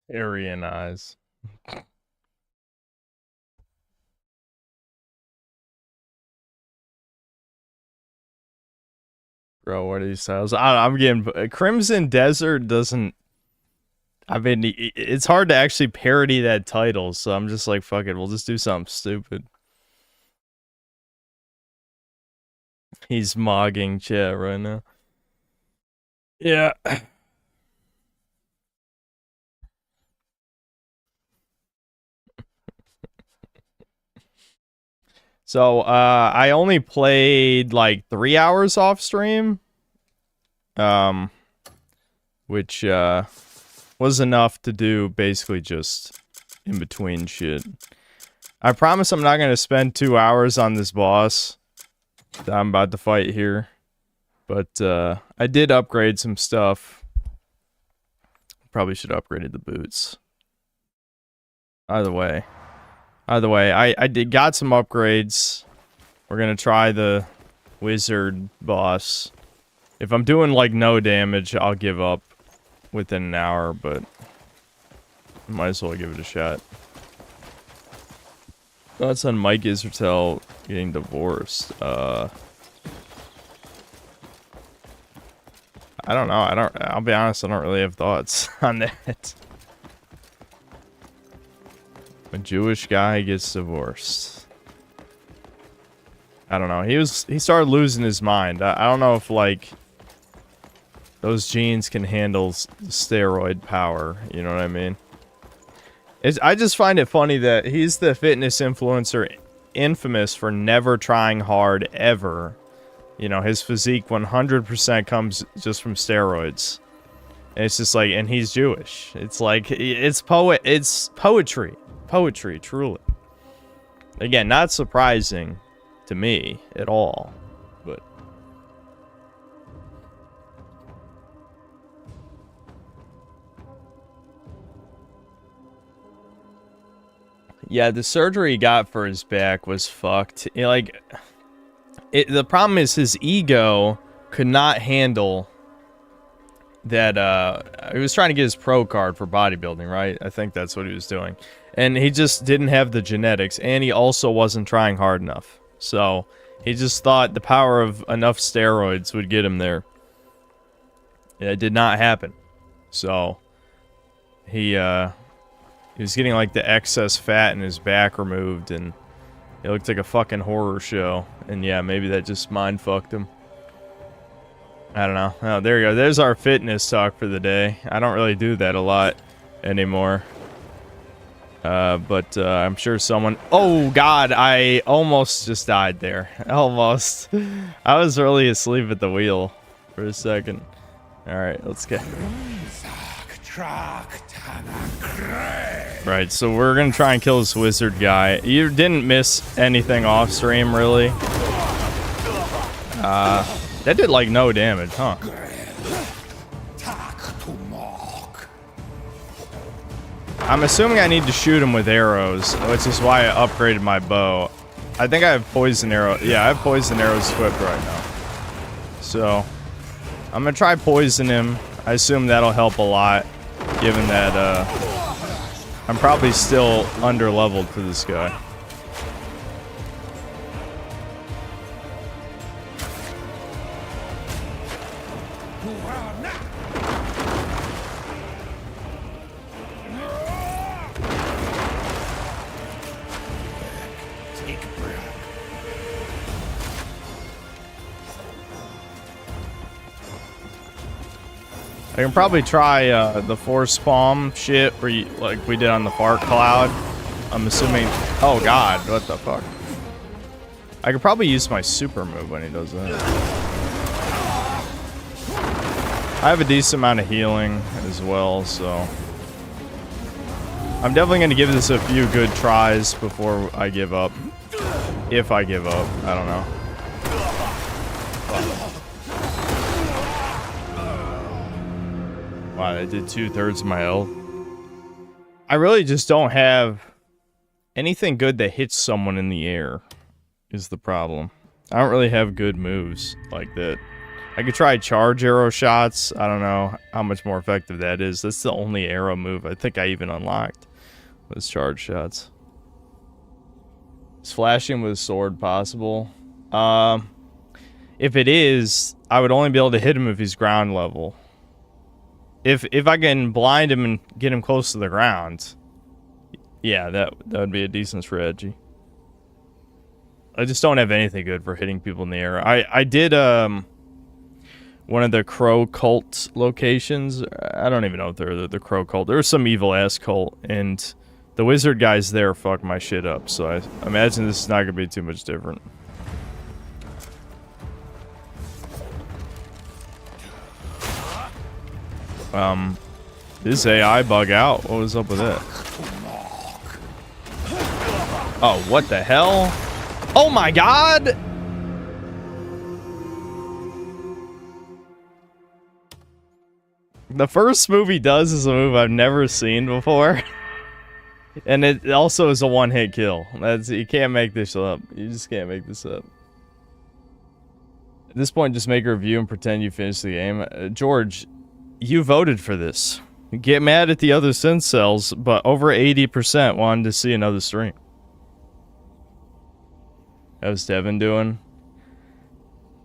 Aryan eyes. Bro, what are these styles? I'm getting Crimson Desert doesn't. I mean, it's hard to actually parody that title, so I'm just like, fuck it, we'll just do something stupid. He's mogging chat right now. Yeah. So, I only played like 3 hours off stream. Um, which, was enough to do basically just in between shit. I promise I'm not gonna spend 2 hours on this boss that I'm about to fight here. But, I did upgrade some stuff. Probably should have upgraded the boots. Either way, I got some upgrades. We're gonna try the wizard boss. If I'm doing like no damage, I'll give up within an hour, but might as well give it a shot. Thoughts on Mike Israel getting divorced? I don't know. I'll be honest, I don't really have thoughts on that. A Jewish guy gets divorced. I don't know. He started losing his mind. I don't know if like those genes can handle steroid power, you know what I mean? I just find it funny that he's the fitness influencer infamous for never trying hard ever. You know, his physique 100% comes just from steroids. And it's just like, and he's Jewish. It's like, it's poetry. Poetry, truly. Again, not surprising to me at all. But yeah, the surgery he got for his back was fucked. The problem is his ego could not handle that. He was trying to get his pro card for bodybuilding, right? I think that's what he was doing. And he just didn't have the genetics, and he also wasn't trying hard enough. So he just thought the power of enough steroids would get him there. It did not happen. So he was getting like the excess fat in his back removed, and it looked like a fucking horror show. And yeah, maybe that just mind fucked him. I don't know. Oh, there you go. There's our fitness talk for the day. I don't really do that a lot anymore. But I'm sure someone... Oh, God, I almost just died there. Almost. I was really asleep at the wheel for a second. Alright, let's get... Right, so we're gonna try and kill this wizard guy. You didn't miss anything off stream, really. That did, like, no damage, huh? I'm assuming I need to shoot him with arrows, which is why I upgraded my bow. I think I have poison arrow. Yeah, I have poison arrows equipped right now. So, I'm gonna try poison him. I assume that'll help a lot, given that, I'm probably still under-leveled for this guy. I can probably try the force palm shit where you, like we did on the fart cloud. I'm assuming. Oh God, what the fuck? I could probably use my super move when he does that. I have a decent amount of healing as well, so I'm definitely gonna give this a few good tries before I give up. If I give up, I don't know. Wow, I did 2/3 of my health. I really just don't have anything good that hits someone in the air, is the problem. I don't really have good moves like that. I could try charge arrow shots. I don't know how much more effective that is. That's the only arrow move I think I even unlocked was charge shots. Is flashing with a sword possible? If it is, I would only be able to hit him if he's ground level. If I can blind him and get him close to the ground, yeah, that would be a decent strategy. I just don't have anything good for hitting people in the air. I did one of the crow cult locations. I don't even know if they're the crow cult. There was some evil ass cult, and the wizard guys there fucked my shit up. So I imagine this is not gonna be too much different. This AI bug out? What was up with it? Oh, what the hell? Oh my god! The first move he does is a move I've never seen before. And it also is a one-hit kill. You can't make this up. You just can't make this up. At this point, just make a review and pretend you finished the game. George, you voted for this. Get mad at the other synth cells, but over 80% wanted to see another stream. How's Devin doing?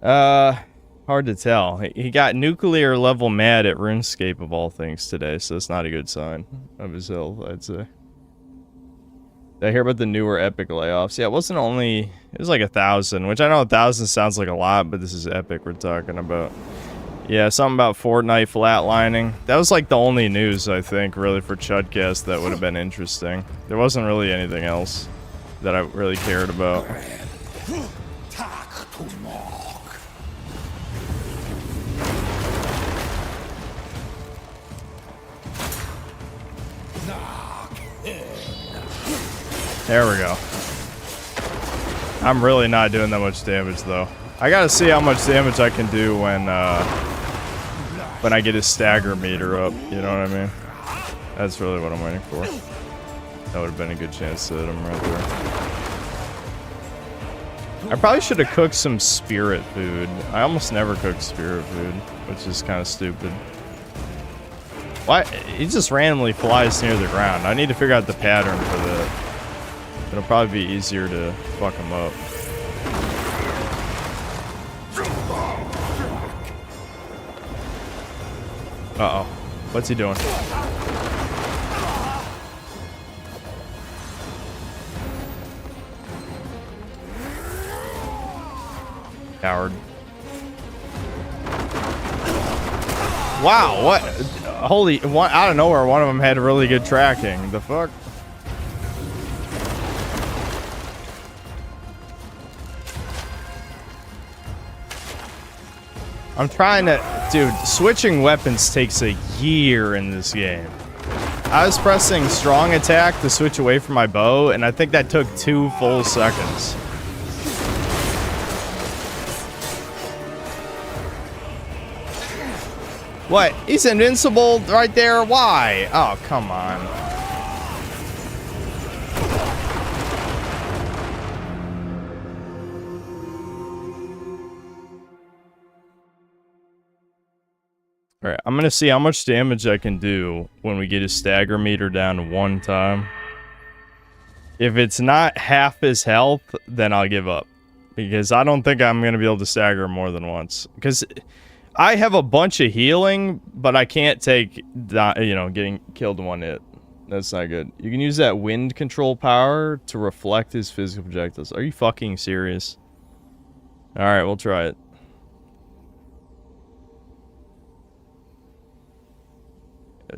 Hard to tell. He got nuclear level mad at RuneScape of all things today, so it's not a good sign of his health, I'd say. Did I hear about the newer Epic layoffs? Yeah, it wasn't only... It was like 1,000, which I know 1,000 sounds like a lot, but this is Epic we're talking about. Yeah, something about Fortnite flatlining. That was like the only news, I think, really, for Chudcast that would have been interesting. There wasn't really anything else that I really cared about. There we go. I'm really not doing that much damage, though. I gotta see how much damage I can do when I get his stagger meter up, you know what I mean? That's really what I'm waiting for. That would have been a good chance to hit him right there. I probably should have cooked some spirit food. I almost never cook spirit food, which is kind of stupid. Why? He just randomly flies near the ground. I need to figure out the pattern for that. It'll probably be easier to fuck him up. Uh-oh. What's he doing? Coward. Wow, what? Holy, out of nowhere, one of them had really good tracking. The fuck? I'm trying to... Dude, switching weapons takes a year in this game. I was pressing strong attack to switch away from my bow, and I think that took 2 full seconds. What? He's invincible right there? Why? Oh, come on. Alright, I'm gonna see how much damage I can do when we get his stagger meter down to 1 time. If it's not half his health, then I'll give up. Because I don't think I'm gonna be able to stagger him more than once. Because I have a bunch of healing, but I can't take, getting killed in 1 hit. That's not good. You can use that wind control power to reflect his physical projectiles. Are you fucking serious? Alright, we'll try it.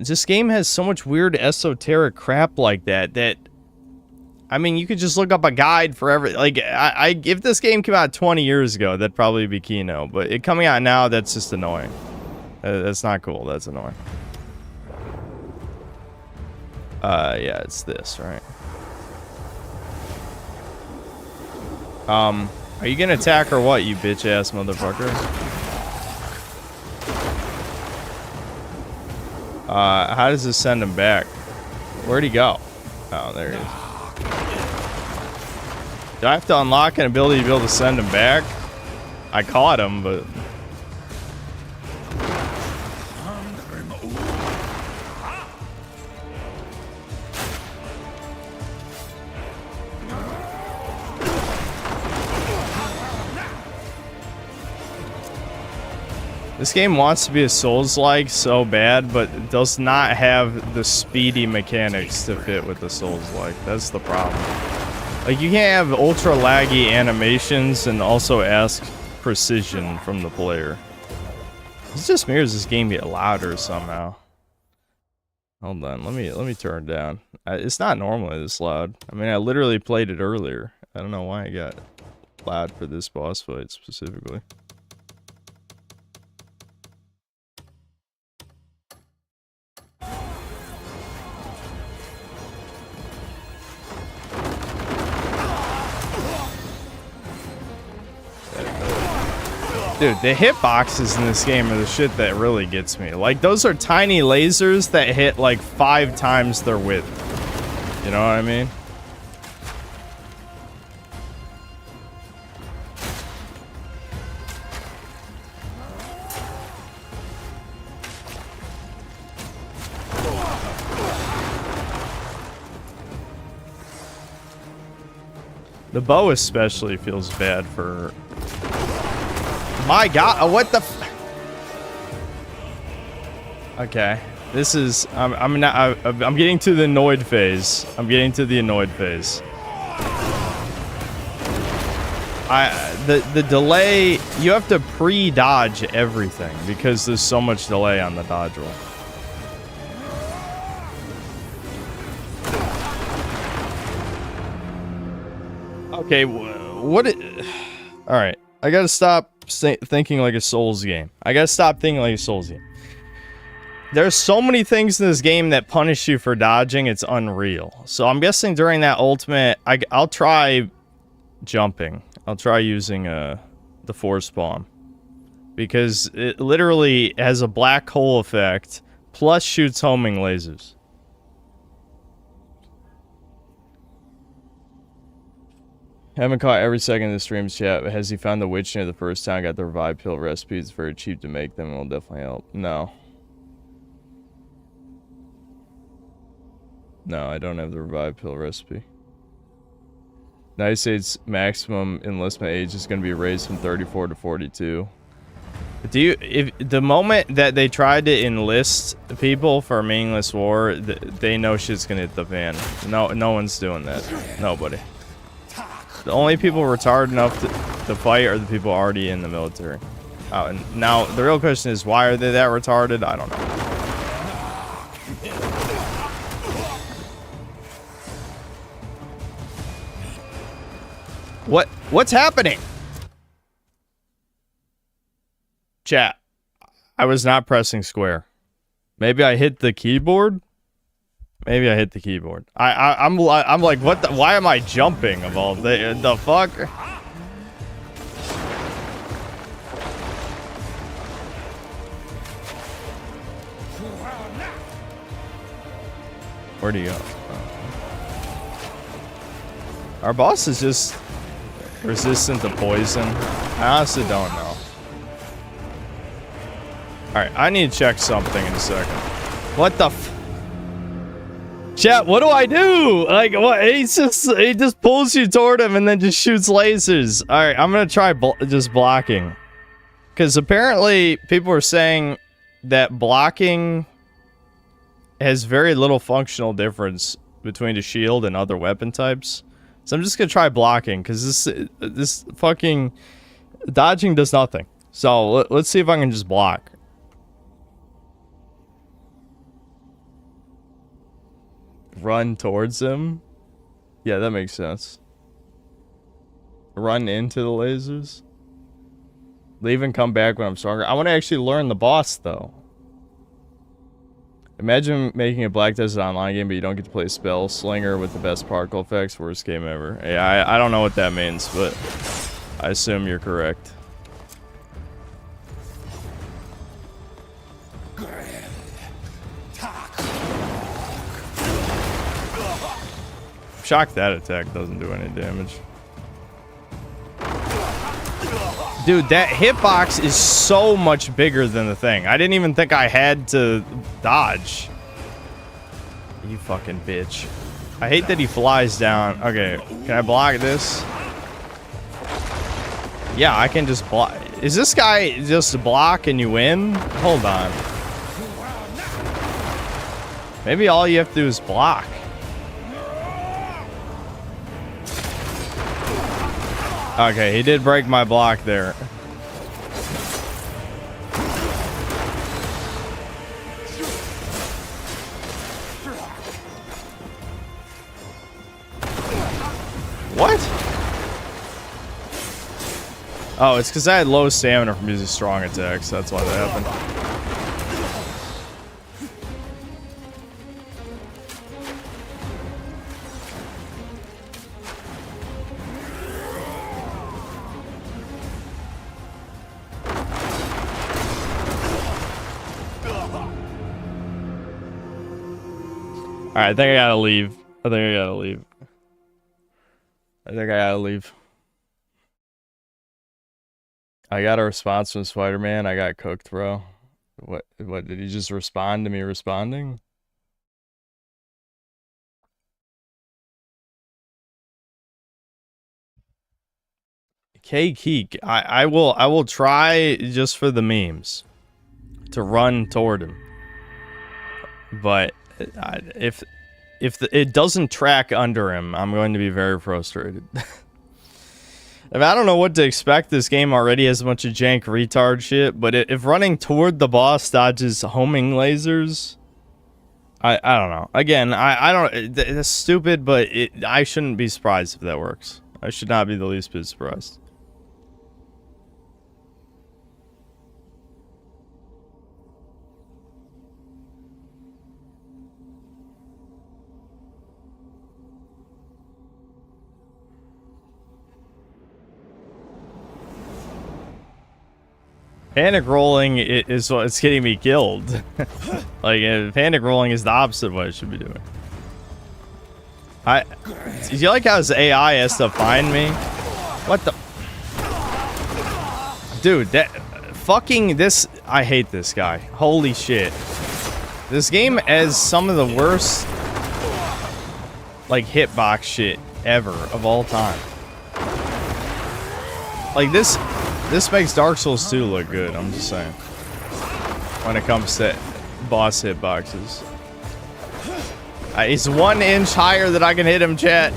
This game has so much weird esoteric crap like that I mean, you could just look up a guide for every, like, if this game came out 20 years ago, that'd probably be Kino, but it coming out now, that's just annoying. That's not cool, that's annoying. Yeah, it's this, right? Are you gonna attack or what, you bitch-ass motherfucker? How does this send him back? Where'd he go? Oh, there he is. Do I have to unlock an ability to be able to send him back? I caught him, but... This game wants to be a Souls-like so bad, but it does not have the speedy mechanics to fit with the Souls-like. That's the problem. Like, you can't have ultra laggy animations and also ask precision from the player. It's just me, or does this game get louder somehow? Hold on, let me turn it down. It's not normally this loud. I mean, I literally played it earlier. I don't know why it got loud for this boss fight specifically. Dude, the hitboxes in this game are the shit that really gets me. Like, those are tiny lasers that hit like 5 times their width. You know what I mean? The bow especially feels bad for... My God, what the f... Okay, this is... I'm getting to the annoyed phase. I'm getting to the annoyed phase. The delay... You have to pre-dodge everything because there's so much delay on the dodge roll. Okay, what... Alright, I gotta stop thinking like a Souls game. I gotta stop thinking like a Souls game. There's so many things in this game that punish you for dodging, it's unreal. So I'm guessing during that ultimate, I'll try jumping. I'll try using the force bomb. Because it literally has a black hole effect, plus shoots homing lasers. Haven't caught every second of the stream's chat, but has he found the witch near the first town? Got the revive pill recipe. It's very cheap to make them. It will definitely help. No. No, I don't have the revive pill recipe. United States maximum enlistment age is going to be raised from 34 to 42. If the moment that they tried to enlist people for a meaningless war, they know shit's going to hit the fan. No one's doing that. Nobody. The only people retarded enough to fight are the people already in the military. And now, the real question is, why are they that retarded? I don't know. What's happening? Chat. I was not pressing square. Maybe I hit the keyboard? Maybe I hit the keyboard. I'm like, what the, why am I jumping of all the fuck? Where'd he go? Oh. Our boss is just resistant to poison. I honestly don't know. Alright, I need to check something in a second. What the f... Chat, what do I do? Like, what? He just pulls you toward him and then just shoots lasers. Alright, I'm gonna try just blocking. Because apparently, people are saying that blocking has very little functional difference between a shield and other weapon types. So I'm just gonna try blocking, because this fucking... Dodging does nothing. So, let's see if I can just block. Run towards him? Yeah, that makes sense. Run into the lasers? Leave and come back when I'm stronger. I want to actually learn the boss, though. Imagine making a Black Desert Online game, but you don't get to play Spell Slinger with the best particle effects. Worst game ever. Yeah, I don't know what that means, but I assume you're correct. Shocked that attack doesn't do any damage. Dude, that hitbox is so much bigger than the thing. I didn't even think I had to dodge. You fucking bitch. I hate that he flies down. Okay, can I block this? Yeah, I can just block. Is this guy just block and you win? Hold on. Maybe all you have to do is block. Okay, he did break my block there. What? Oh, it's because I had low stamina from using strong attacks. That's why that happened. Alright, I think I gotta leave. I got a response from Spider-Man. I got cooked, bro. What did he just respond to me responding? Keek. I will try just for the memes to run toward him. But if it doesn't track under him, I'm going to be very frustrated. I don't know what to expect. This game already has a bunch of jank retard shit, but if running toward the boss dodges homing lasers, I don't know. Again, I don't. That's stupid, but I shouldn't be surprised if that works. I should not be the least bit surprised. Panic rolling is what's getting me killed. Like, panic rolling is the opposite of what I should be doing. Do you like how his AI has to find me? What the? Dude, that fucking this. I hate this guy. Holy shit. This game has some of the worst, like, hitbox shit ever of all time. Like, this makes Dark Souls 2 look good, I'm just saying. When it comes to boss hitboxes. He's 1 inch higher than I can hit him, chat.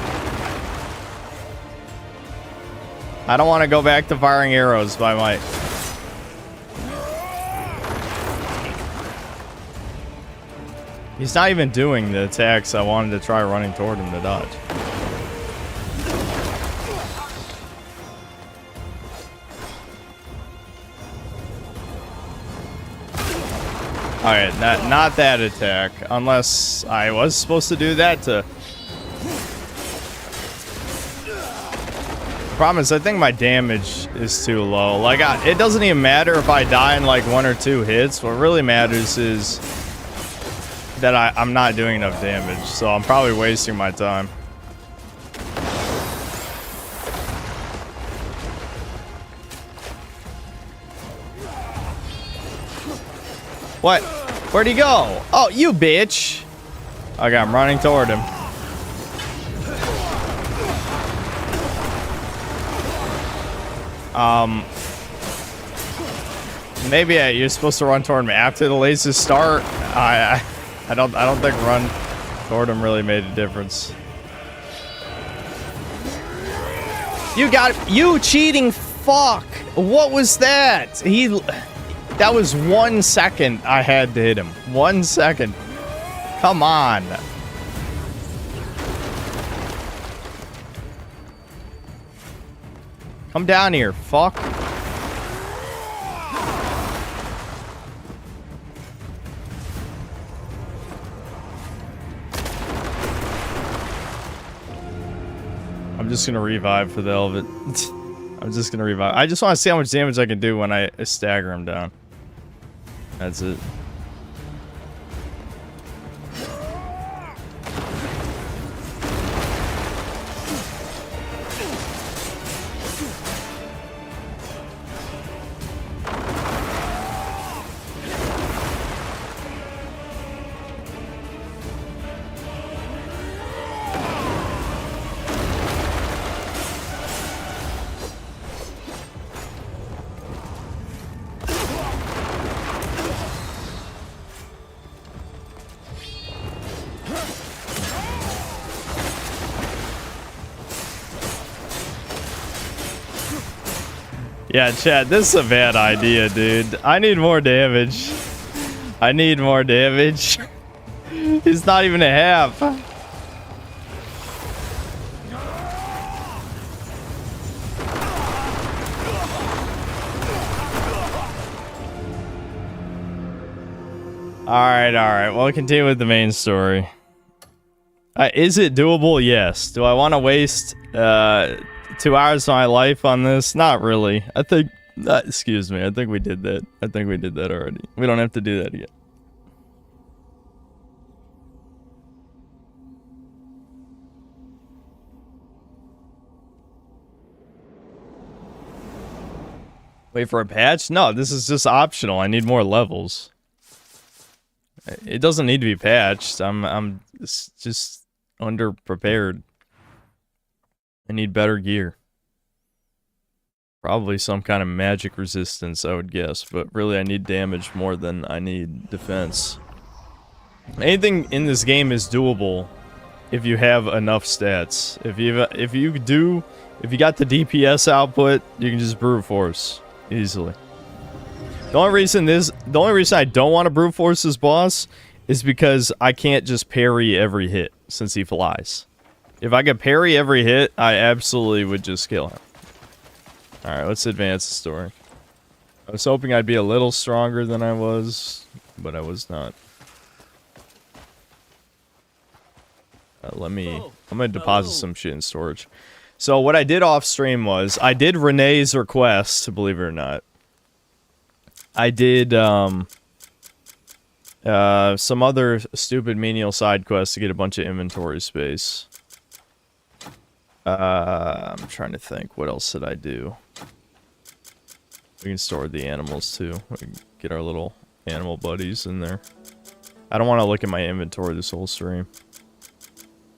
I don't want to go back to firing arrows by might. He's not even doing the attacks I wanted to try running toward him to dodge. Alright, not that attack. Unless I was supposed to do that to... Problem is, I think my damage is too low. Like, it doesn't even matter if I die in like 1 or 2 hits. What really matters is that I'm not doing enough damage. So I'm probably wasting my time. What? Where'd he go? Oh, you bitch. Okay, I'm running toward him. Maybe you're supposed to run toward him after the lasers start. I don't think run toward him really made a difference. You got it. You cheating fuck. What was that? That was 1 second I had to hit him. 1 second. Come on. Come down here, fuck. I'm just gonna revive for the hell of it. I'm just gonna revive. I just want to see how much damage I can do when I stagger him down. That's it. Yeah, chat, this is a bad idea, dude. I need more damage. I need more damage. He's not even a half. Alright. We'll continue with the main story. Is it doable? Yes. Do I want to waste 2 hours of my life on this? Not really. I think... excuse me. I think we did that. I think we did that already. We don't have to do that again. Wait for a patch? No, this is just optional. I need more levels. It doesn't need to be patched. I'm just underprepared. I need better gear. Probably some kind of magic resistance, I would guess, but really I need damage more than I need defense. Anything in this game is doable if you have enough stats. If you got the DPS output, you can just brute force easily. The only reason I don't want to brute force this boss is because I can't just parry every hit since he flies. If I could parry every hit, I absolutely would just kill him. Alright, let's advance the story. I was hoping I'd be a little stronger than I was, but I was not. I'm gonna deposit some shit in storage. So what I did off stream was, I did Renee's request, believe it or not. I did some other stupid menial side quests to get a bunch of inventory space. I'm trying to think, what else did I do? We can store the animals too. We can get our little animal buddies in there. I don't want to look at my inventory this whole stream.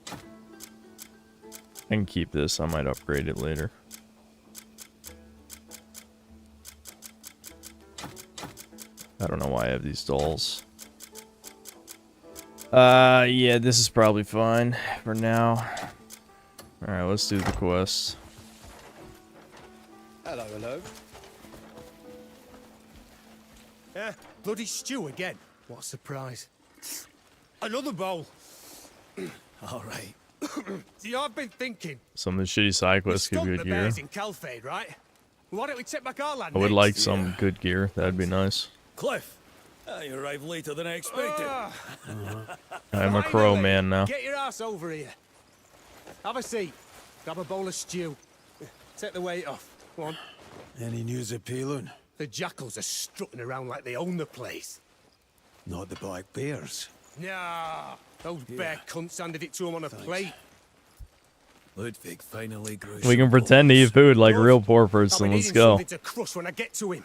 I can keep this, I might upgrade it later. I don't know why I have these dolls. Yeah, this is probably fine for now. Alright, let's do the quest. Hello. Yeah, bloody stew again. What a surprise. Another bowl. Alright. See, I've been thinking. Some of the shitty side quests give good gear. In Calfade, right? Why don't we take back our land I would like some good gear. That'd be nice. Cliff, you arrived later than I expected. I'm a crow man now. Get your ass over here. Have a seat. Grab a bowl of stew. Take the weight off. Go on. Any news of Palin? The jackals are strutting around like they own the place. Not the black bears. Nah, those bear cunts handed it to him on a plate. Ludwig finally grew. We can pretend to eat food like a real poor person. Let's go. To crush when I get to him.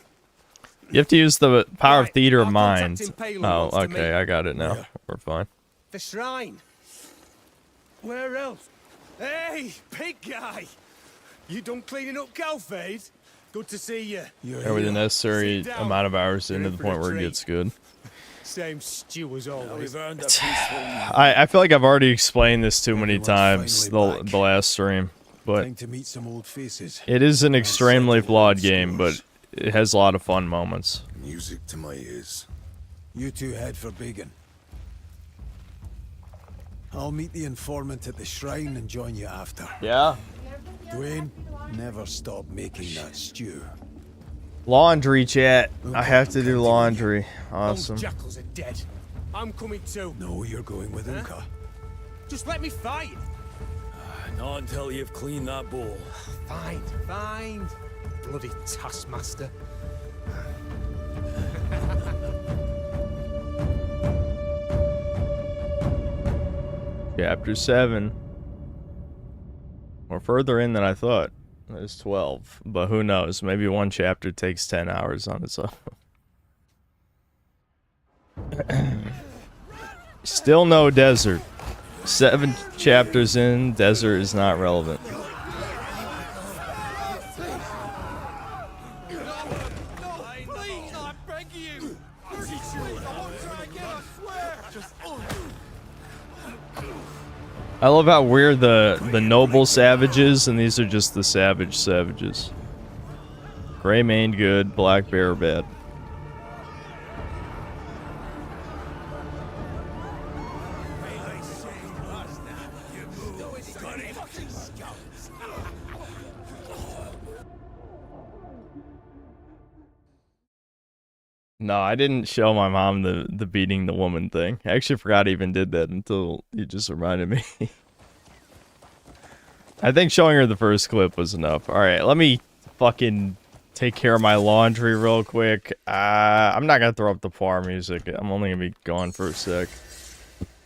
You have to use the power of theater of mind. Oh, okay, I got it now. Yeah. We're fine. The shrine. Where else? Hey, big guy. You done cleaning up Calfade? Good to see you. Are we the necessary amount of hours into the point where it gets good? Same stew as always. I feel like I've already explained this too many times the last stream, but it is an extremely flawed game, but it has a lot of fun moments. Music to my ears. You two head for Beacon. I'll meet the informant at the shrine and join you after. Yeah. Dwayne, never stop making that stew. Laundry, chat. I have to do laundry. Awesome. Those jackals are dead. I'm coming too. No, you're going with Inca. Just let me fight. Not until you've cleaned that bowl. Fine. Bloody taskmaster. Chapter 7. We're further in than I thought. It's 12, but who knows? Maybe one chapter takes 10 hours on its own. Still no desert. 7 chapters in, desert is not relevant. I love how we're the noble savages, and these are just the savage savages. Gray mane good, black bear bad. No, I didn't show my mom the beating the woman thing. I actually forgot I even did that until you just reminded me. I think showing her the first clip was enough. Alright, let me fucking take care of my laundry real quick. I'm not gonna throw up the par music. I'm only gonna be gone for a sec.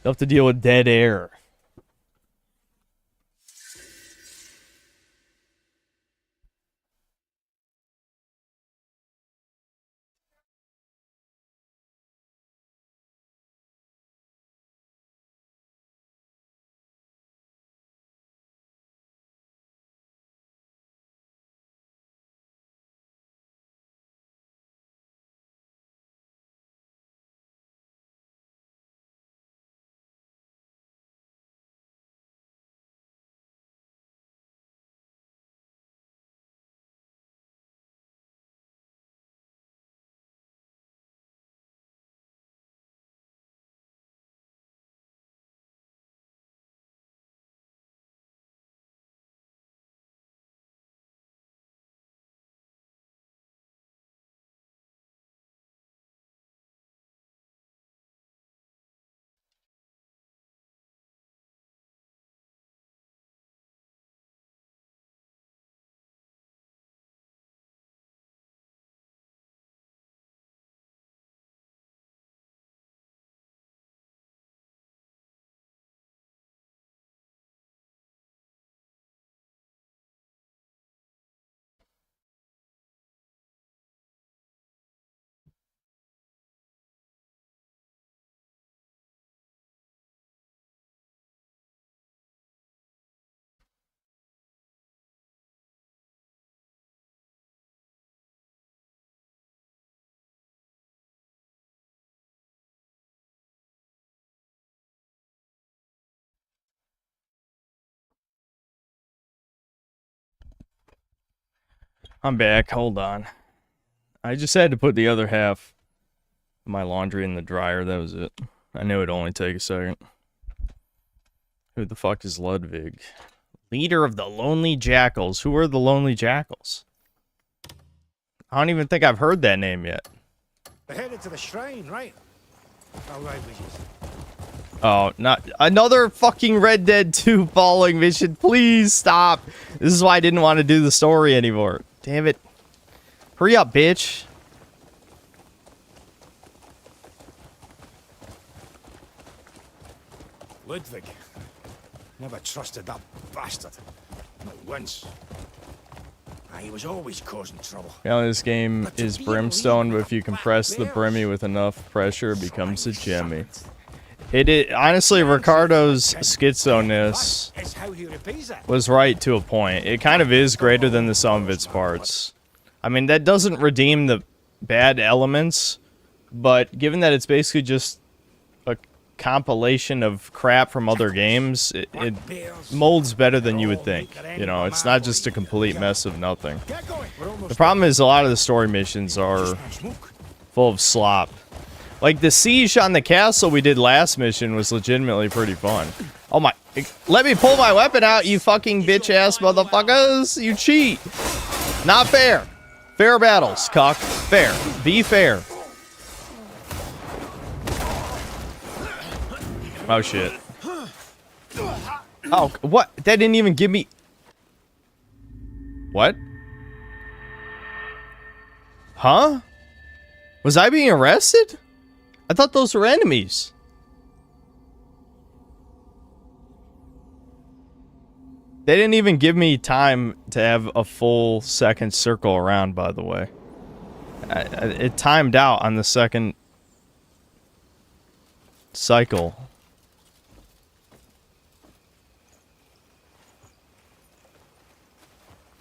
You'll have to deal with dead air. I'm back, hold on. I just had to put the other half of my laundry in the dryer, that was it. I knew it'd only take a second. Who the fuck is Ludwig? Leader of the Lonely Jackals. Who are the Lonely Jackals? I don't even think I've heard that name yet. We're headed to the shrine, right? All right, Witches. Oh, not another fucking Red Dead 2 falling mission. Please stop. This is why I didn't want to do the story anymore. Damn it. Hurry up, bitch. Ludwig. Never trusted that bastard. Not once. He was always causing trouble. Now this game is brimstone, but if you compress the brimmy with enough pressure, it becomes a gemmy. Honestly, Ricardo's schizo-ness was right to a point. It kind of is greater than the sum of its parts. I mean, that doesn't redeem the bad elements, but given that it's basically just a compilation of crap from other games, it molds better than you would think. You know, it's not just a complete mess of nothing. The problem is a lot of the story missions are full of slop. Like, the siege on the castle we did last mission was legitimately pretty fun. Oh my... Let me pull my weapon out, you fucking bitch-ass motherfuckers! You cheat! Not fair! Fair battles, cuck. Fair. Be fair. Oh, shit. Oh, what? That didn't even give me... What? Huh? Was I being arrested? I thought those were enemies. They didn't even give me time to have a full second circle around, by the way. It timed out on the second cycle.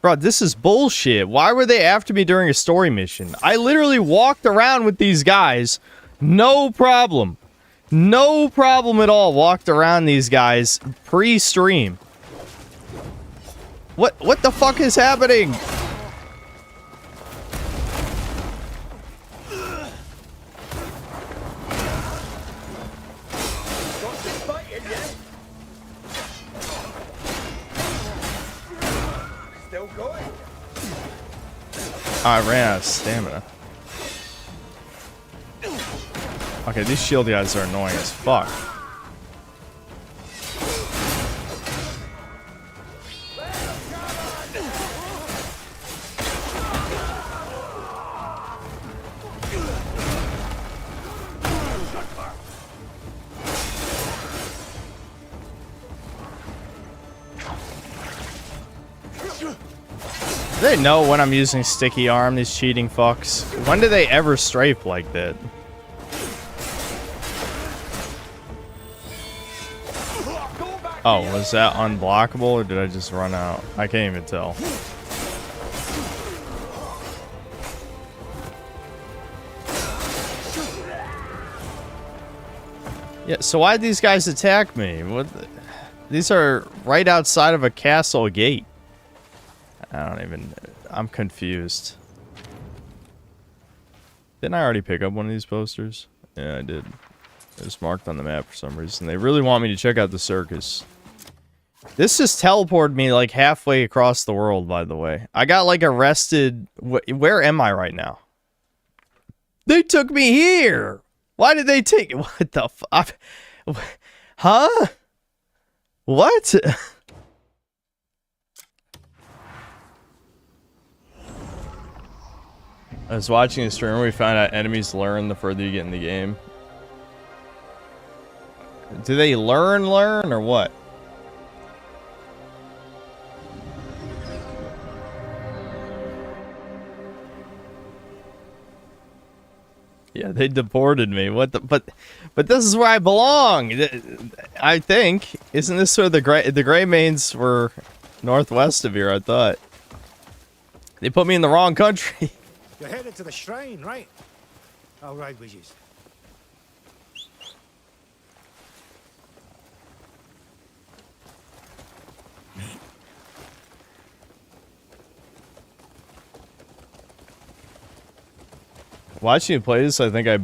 Bro, this is bullshit. Why were they after me during a story mission? I literally walked around with these guys. No problem. No problem at all. Walked around these guys pre-stream. What the fuck is happening? I ran out of stamina. Okay, these shield guys are annoying as fuck. They know when I'm using sticky arm, these cheating fucks. When do they ever strafe like that? Oh, was that unblockable or did I just run out? I can't even tell. Yeah, so why'd these guys attack me? These are right outside of a castle gate. I'm confused. Didn't I already pick up one of these posters? Yeah, I did. It was marked on the map for some reason. They really want me to check out the circus. This just teleported me like halfway across the world, by the way. I got like arrested. Where am I right now? They took me here. Why did they take it? What the fuck? Huh? What? I was watching a stream where we found out enemies learn the further you get in the game. Do they learn or what? Yeah, they deported me. What the? But this is where I belong. I think. Isn't this where the Grey Mains were northwest of here? I thought. They put me in the wrong country. You're headed to the shrine, right? I'll ride with you. Watching you play this, I think I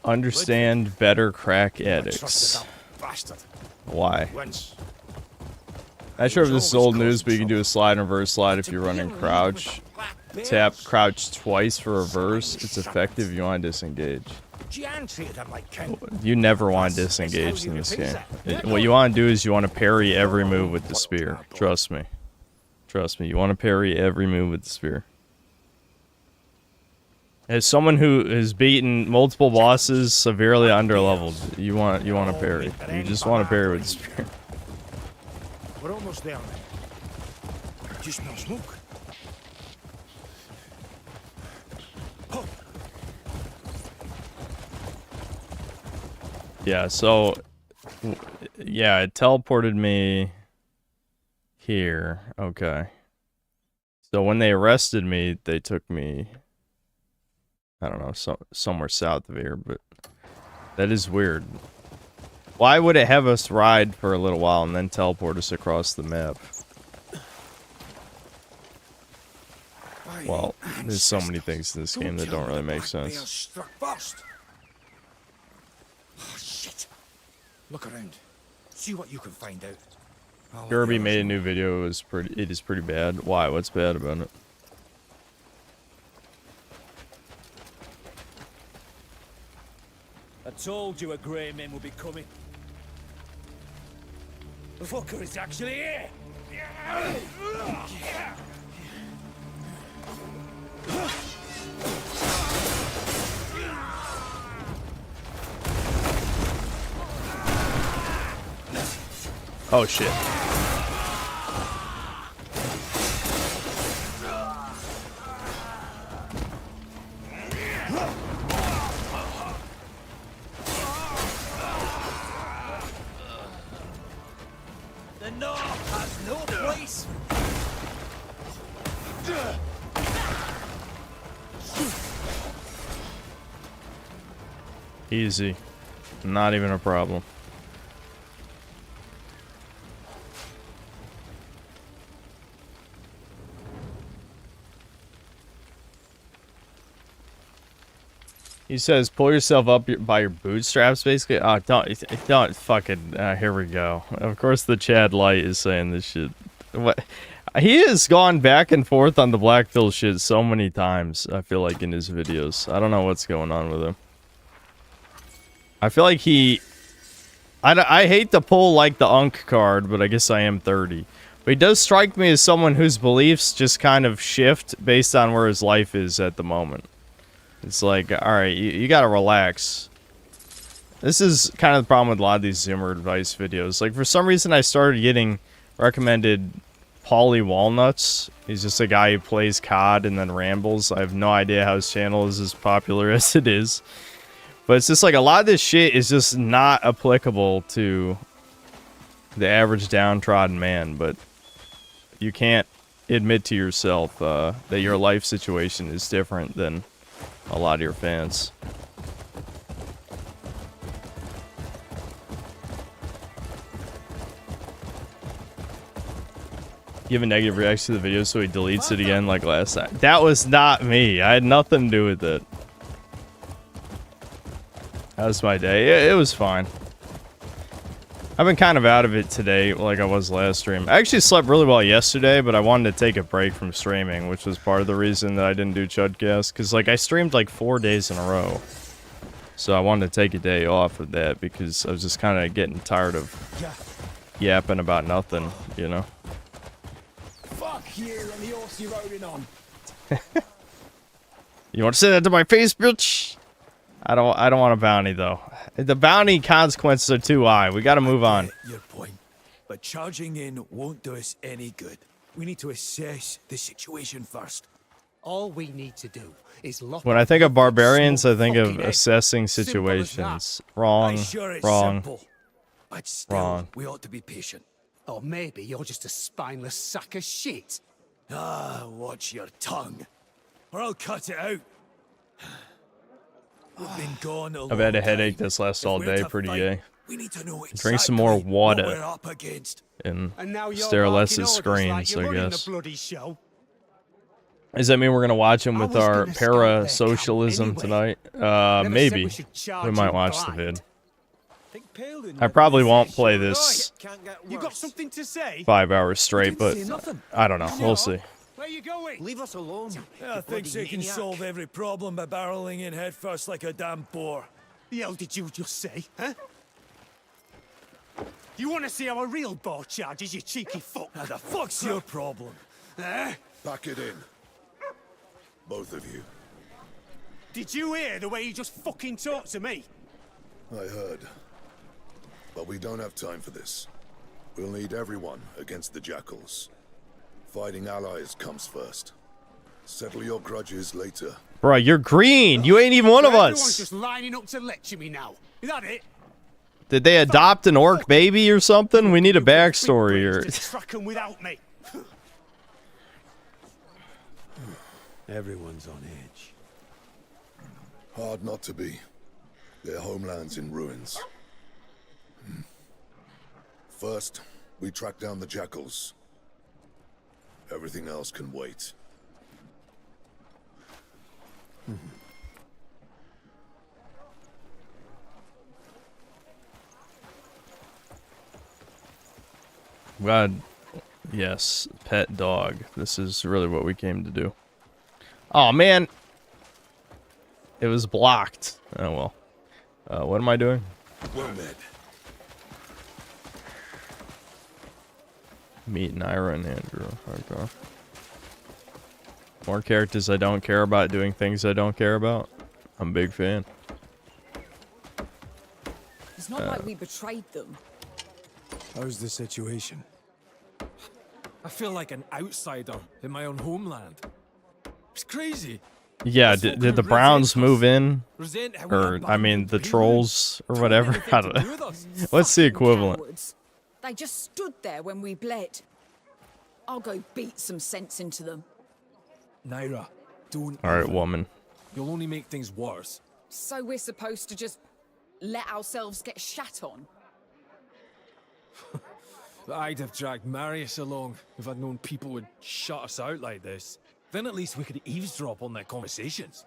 understand better crack addicts. Why? Not sure if this is old news, but you can do a slide and reverse slide if you're running crouch. Tap crouch twice for reverse. It's effective if you want to disengage. You never want to disengage in this game. What you want to do is you want to parry every move with the spear. Trust me. Trust me. You want to parry every move with the spear. As someone who has beaten multiple bosses severely underleveled, you want to parry. You just want to parry with the spear. We're almost there. Just no smoke. Yeah, so yeah, it teleported me here. Okay. So when they arrested me, they took me, I don't know, somewhere south of here, but that is weird. Why would it have us ride for a little while and then teleport us across the map? Well, there's so many things in this game that don't really make sense. Oh, shit. Look around. See what you can find out. Kirby made a new video. It is pretty bad. Why? What's bad about it? I told you a grey man would be coming. The fucker is actually here! Oh shit. The North has no place! Easy. Not even a problem. He says, pull yourself up by your bootstraps, basically. Oh, don't fucking, here we go. Of course the Chad Light is saying this shit. What? He has gone back and forth on the black pill shit so many times, I feel like, in his videos. I don't know what's going on with him. I feel like he... I hate to pull, like, the Unk card, but I guess I am 30. But he does strike me as someone whose beliefs just kind of shift based on where his life is at the moment. It's like, alright, you gotta relax. This is kind of the problem with a lot of these Zoomer advice videos. Like, for some reason, I started getting recommended Paulie Walnuts. He's just a guy who plays COD and then rambles. I have no idea how his channel is as popular as it is. But it's just like a lot of this shit is just not applicable to the average downtrodden man. But you can't admit to yourself that your life situation is different than a lot of your fans. Give a negative reaction to the video so he deletes it again like last time. That was not me. I had nothing to do with it. That was my day. It was fine. I've been kind of out of it today like I was last stream. I actually slept really well yesterday, but I wanted to take a break from streaming, which was part of the reason that I didn't do Chudcast. Because, like, I streamed like 4 days in a row. So I wanted to take a day off of that because I was just kind of getting tired of yapping about nothing, you know? Fuck you and the horse you're riding on. You want to say that to my face, bitch? I don't want a bounty though. The bounty consequences are too high. We got to move on. Your point, but charging in won't do us any good. We need to assess the situation first. All we need to do is lock. When I think of barbarians, I think of fucking egg. assessing Simple as situations. Wrong. I'm sure it's Wrong. simple, but still, Wrong. we ought to be patient. Or maybe you're just a spineless sack of shit. Ah, watch your tongue, or I'll cut it out. We've been gone a I've had a long headache time. this last If all we're day, to pretty fight, gay. We need to know Drink some more exactly what water. we're up against. And now you're stare less barking at orders screens, like you're I running guess. the bloody show. Does that mean we're gonna watch him I with was our gonna scout their para-socialism camp tonight? Never said Maybe. we should charge We might you watch the blind. vid. I probably won't play this You got something to say? 5 hours straight, but I don't know. We'll see. Where you going? Leave us alone. I think they can solve every problem by barreling in headfirst like a damn boar. The hell did you just say, huh? You want to see how a real boar charges, you cheeky fuck? Now the fuck's your problem? Eh? Pack it in. Both of you. Did you hear the way you just fucking talked to me? I heard. But we don't have time for this. We'll need everyone against the jackals. Fighting allies comes first. Settle your grudges later. Bro, you're green. You ain't even one of Everyone's us. just lining up to lecture me now. Is that it? Did they adopt an orc baby or something? We need a backstory Or or... to track 'em without me. Everyone's on edge. Hard not to be. Their homeland's in ruins. First, we track down the jackals. Everything else can wait. God, yes, pet dog. This is really what we came to do. Oh man, it was blocked. Oh well. What am I doing? Well met. Meet Naira and Andrew. Okay. More characters I don't care about doing things I don't care about. I'm a big fan. It's not like we betrayed them. How's the situation? I feel like an outsider in my own homeland. It's crazy. Yeah, did the Browns move in? Resent how we Or, had I mean, the Batman trolls or Don't whatever? have I anything don't to do with know. us. What's the Fucking equivalent? cowards. They just stood there when we bled. I'll go beat some sense into them. Naira, don't. Alright, even. woman. You'll only make things worse. So we're supposed to just let ourselves get shat on? I'd have dragged Marius along if I'd known people would shut us out like this. Then at least we could eavesdrop on their conversations.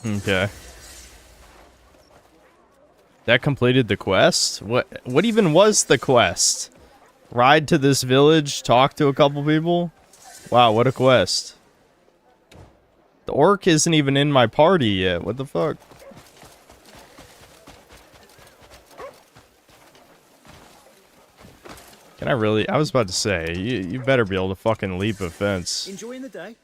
Okay. That completed the quest? What even was the quest? Ride to this village, talk to a couple people? Wow, what a quest. The orc isn't even in my party yet. What the fuck? Can I really? I was about to say, you better be able to fucking leap a fence. Enjoying the day?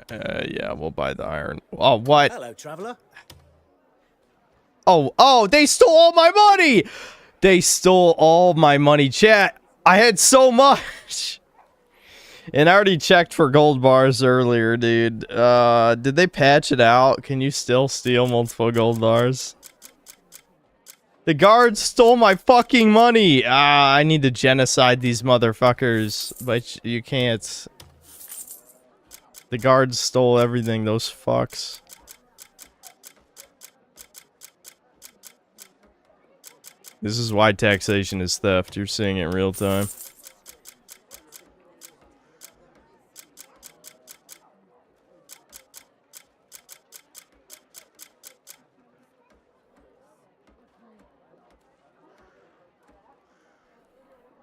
Yeah, we'll buy the iron. Oh, what? Hello, traveler. Oh, they stole all my money! They stole all my money, chat. I had so much. And I already checked for gold bars earlier, dude. Did they patch it out? Can you still steal multiple gold bars? The guards stole my fucking money. I need to genocide these motherfuckers, but you can't. The guards stole everything, those fucks. This is why taxation is theft. You're seeing it in real time.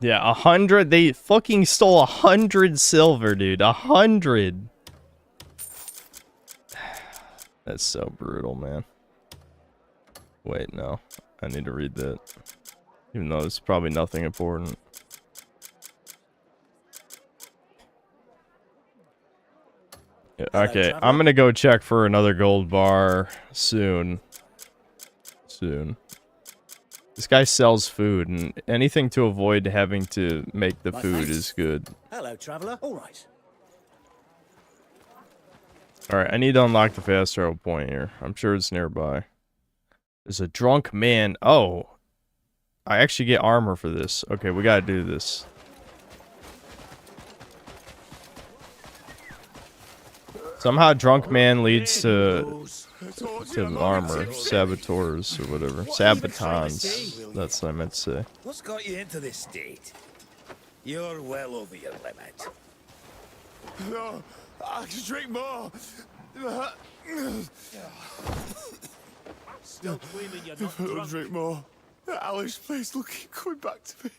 Yeah, 100. They fucking stole 100 silver, dude. 100. That's so brutal, man. Wait, no. I need to read that. Even though it's probably nothing important. Yeah, okay, I'm gonna go check for another gold bar soon. This guy sells food, and anything to avoid having to make the food is good. Hello, traveler. All right. Alright, I need to unlock the fast travel point here. I'm sure it's nearby. There's a drunk man. Oh. I actually get armor for this. Okay, we gotta do this. Somehow drunk man leads to armor. Saboteurs or whatever. Sabatons. That's what I meant to say. What's got you into this state? You're well over your limit. No, I can drink more. Still claiming you're not I'll drunk. drink more. That Alice place looking coming back to me.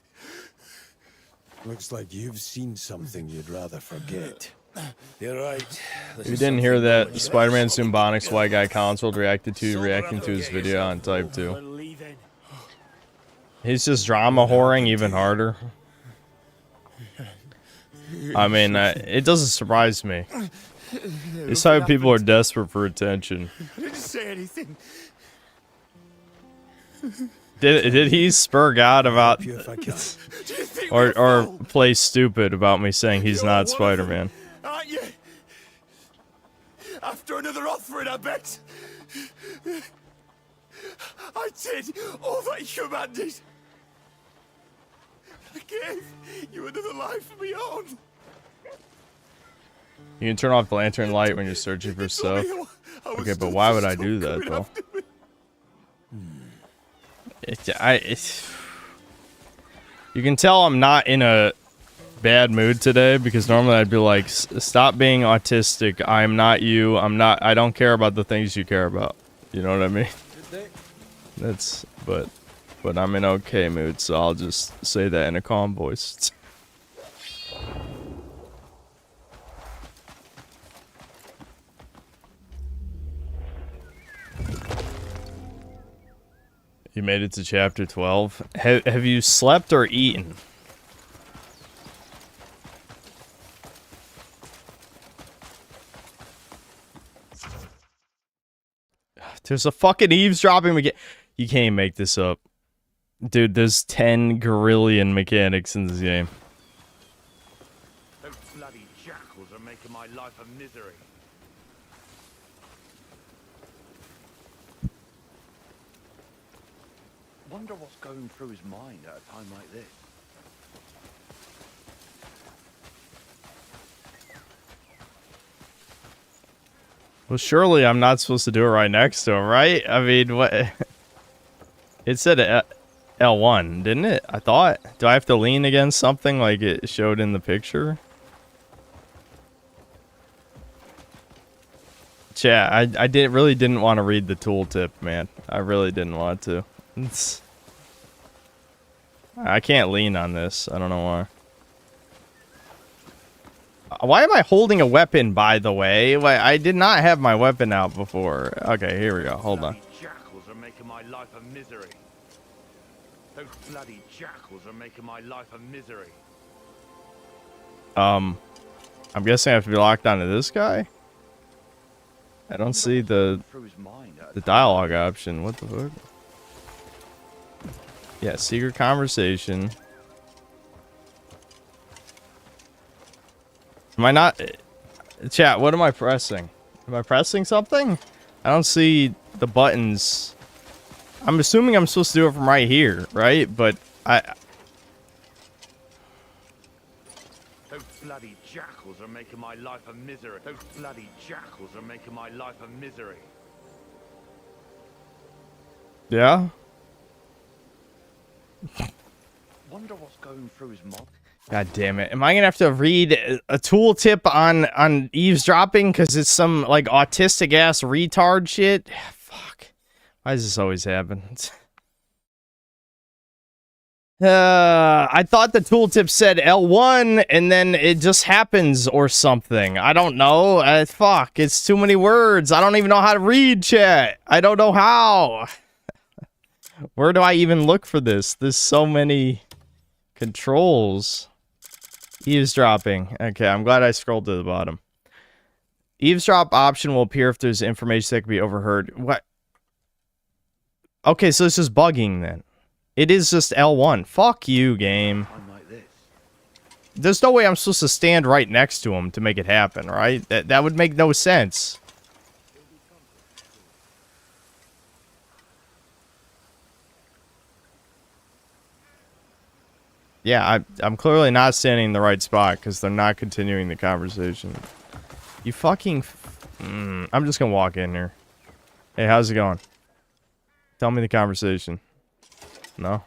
Looks like you've seen something you'd rather forget. You're right. If you didn't hear that, Spider-Man Zumbonics White Guy Console reacting to his video on Type 2. He's just drama whoring even harder. I mean, it doesn't surprise me. This type of people are desperate for attention. I didn't say anything. Did he spur God about or play stupid about me saying he's not Spider-Man? Aren't you? After another offering, I bet. I did all that you commanded. I gave you another life of my own. You can turn off the lantern light when you're searching for stuff. Okay, but why would I do that, though? You can tell I'm not in a bad mood today, because normally I'd be like, stop being autistic. I'm not you. I don't care about the things you care about. You know what I mean? But I'm in okay mood, so I'll just say that in a calm voice. You made it to chapter 12. Have you slept or eaten? There's a fucking eavesdropping mechanic. You can't make this up. Dude, there's 10 grillion mechanics in this game. Those bloody jackals are making my life a misery. Wonder what's going through his mind at a time like this. Well, surely I'm not supposed to do it right next to him, right? I mean, what? It said L1, didn't it? I thought. Do I have to lean against something like it showed in the picture? Chat, I really didn't want to read the tooltip, man. I really didn't want to. I can't lean on this. I don't know why. Why am I holding a weapon, by the way? I did not have my weapon out before. Okay, here we go. Hold on. Jackals are making my life a misery. Those bloody jackals are making my life a misery. I'm guessing I have to be locked onto this guy? I don't see the dialogue option. What the fuck? Yeah, secret conversation. Am I not... Chat, what am I pressing? Am I pressing something? I don't see the buttons. I'm assuming I'm supposed to do it from right here, right? But Those bloody jackals are making my life a misery. Those bloody jackals are making my life a misery. yeah? Wonder what's going through his mind. God damn it. Am I gonna have to read a tooltip on eavesdropping because it's some, like, autistic-ass retard shit? Fuck. Why does this always happen? I thought the tooltip said L1 and then it just happens or something. I don't know. Fuck. It's too many words. I don't even know how to read, chat. I don't know how. Where do I even look for this? There's so many controls. Eavesdropping. Okay, I'm glad I scrolled to the bottom. Eavesdrop option will appear if there's information that can be overheard. What? Okay, so it's just bugging then. It is just L1. Fuck you, game. There's no way I'm supposed to stand right next to him to make it happen, right? That would make no sense. Yeah, I'm clearly not standing in the right spot because they're not continuing the conversation. You fucking... I'm just gonna walk in here. Hey, how's it going? Tell me the conversation. No?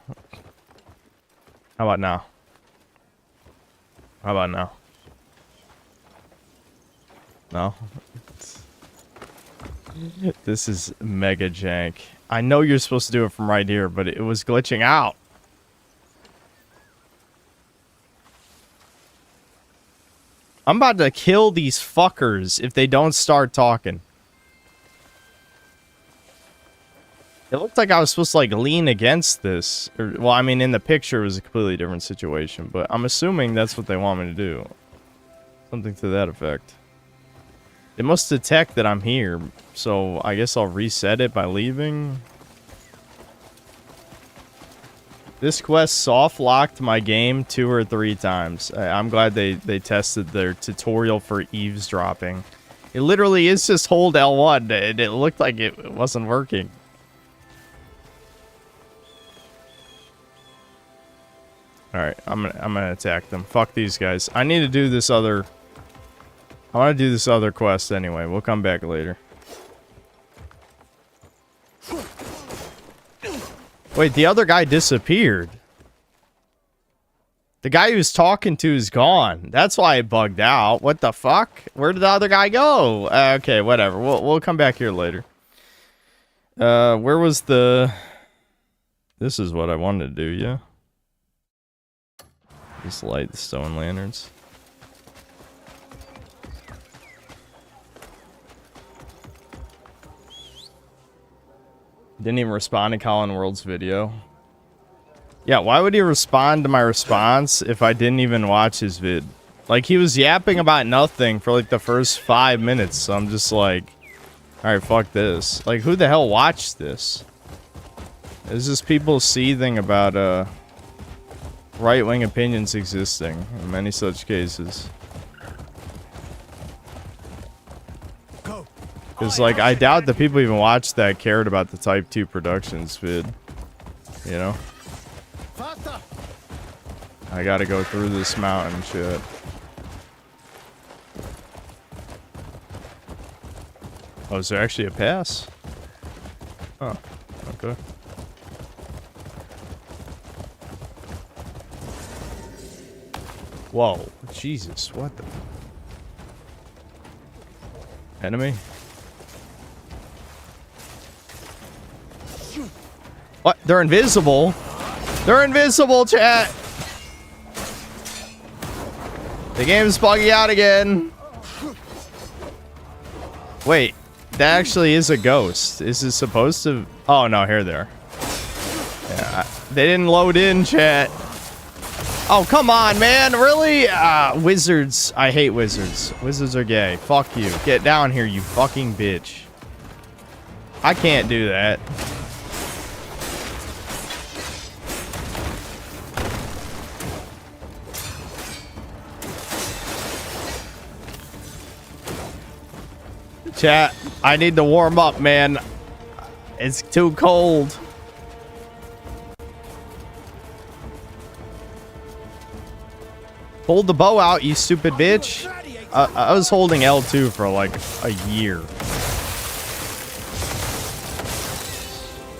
How about now? How about now? No? This is mega jank. I know you're supposed to do it from right here, but it was glitching out. I'm about to kill these fuckers if they don't start talking. It looked like I was supposed to, like, lean against this. Or, well, I mean, in the picture it was a completely different situation, but I'm assuming that's what they want me to do. Something to that effect. It must detect that I'm here, so I guess I'll reset it by leaving. This quest soft-locked my game 2 or 3 times. I'm glad they tested their tutorial for eavesdropping. It literally is just hold L1, and it looked like it wasn't working. Alright, I'm gonna attack them. Fuck these guys. I need to do this other... I want to do this other quest anyway. We'll come back later. Wait, the other guy disappeared. The guy he was talking to is gone. That's why it bugged out. What the fuck? Where did the other guy go? Okay, whatever. We'll come back here later. Where was the... This is what I wanted to do, yeah? Just light the stone lanterns. Didn't even respond to Colin World's video. Yeah, why would he respond to my response if I didn't even watch his vid? Like, he was yapping about nothing for, like, the first 5 minutes, so I'm just like... Alright, fuck this. Like, who the hell watched this? There's just people seething about, right-wing opinions existing in many such cases. Because, like, I doubt the people even watched that cared about the Type 2 Productions vid. You know? I gotta go through this mountain shit. Oh, is there actually a pass? Oh, okay. Whoa, Jesus, what the... Enemy? What? They're invisible. They're invisible, chat. The game's bugging out again. Wait, that actually is a ghost. Is it supposed to? Oh no, here they are. Yeah, they didn't load in, chat. Oh, come on, man. Really? Wizards. I hate wizards. Wizards are gay. Fuck you. Get down here, you fucking bitch. I can't do that. Chat, I need to warm up, man. It's too cold. Hold the bow out, you stupid bitch. I was holding L2 for like a year.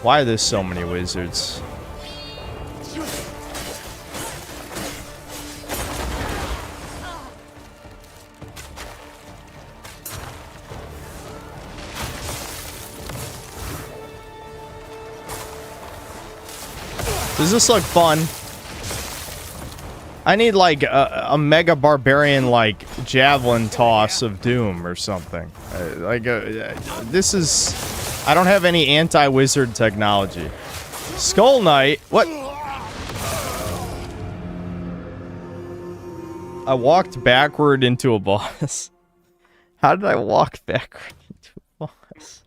Why are there so many wizards? Does this look fun? I need like a mega barbarian like javelin toss of doom or something. This is... I don't have any anti-wizard technology. Skull Knight? What? I walked backward into a boss. How did I walk backward into a boss?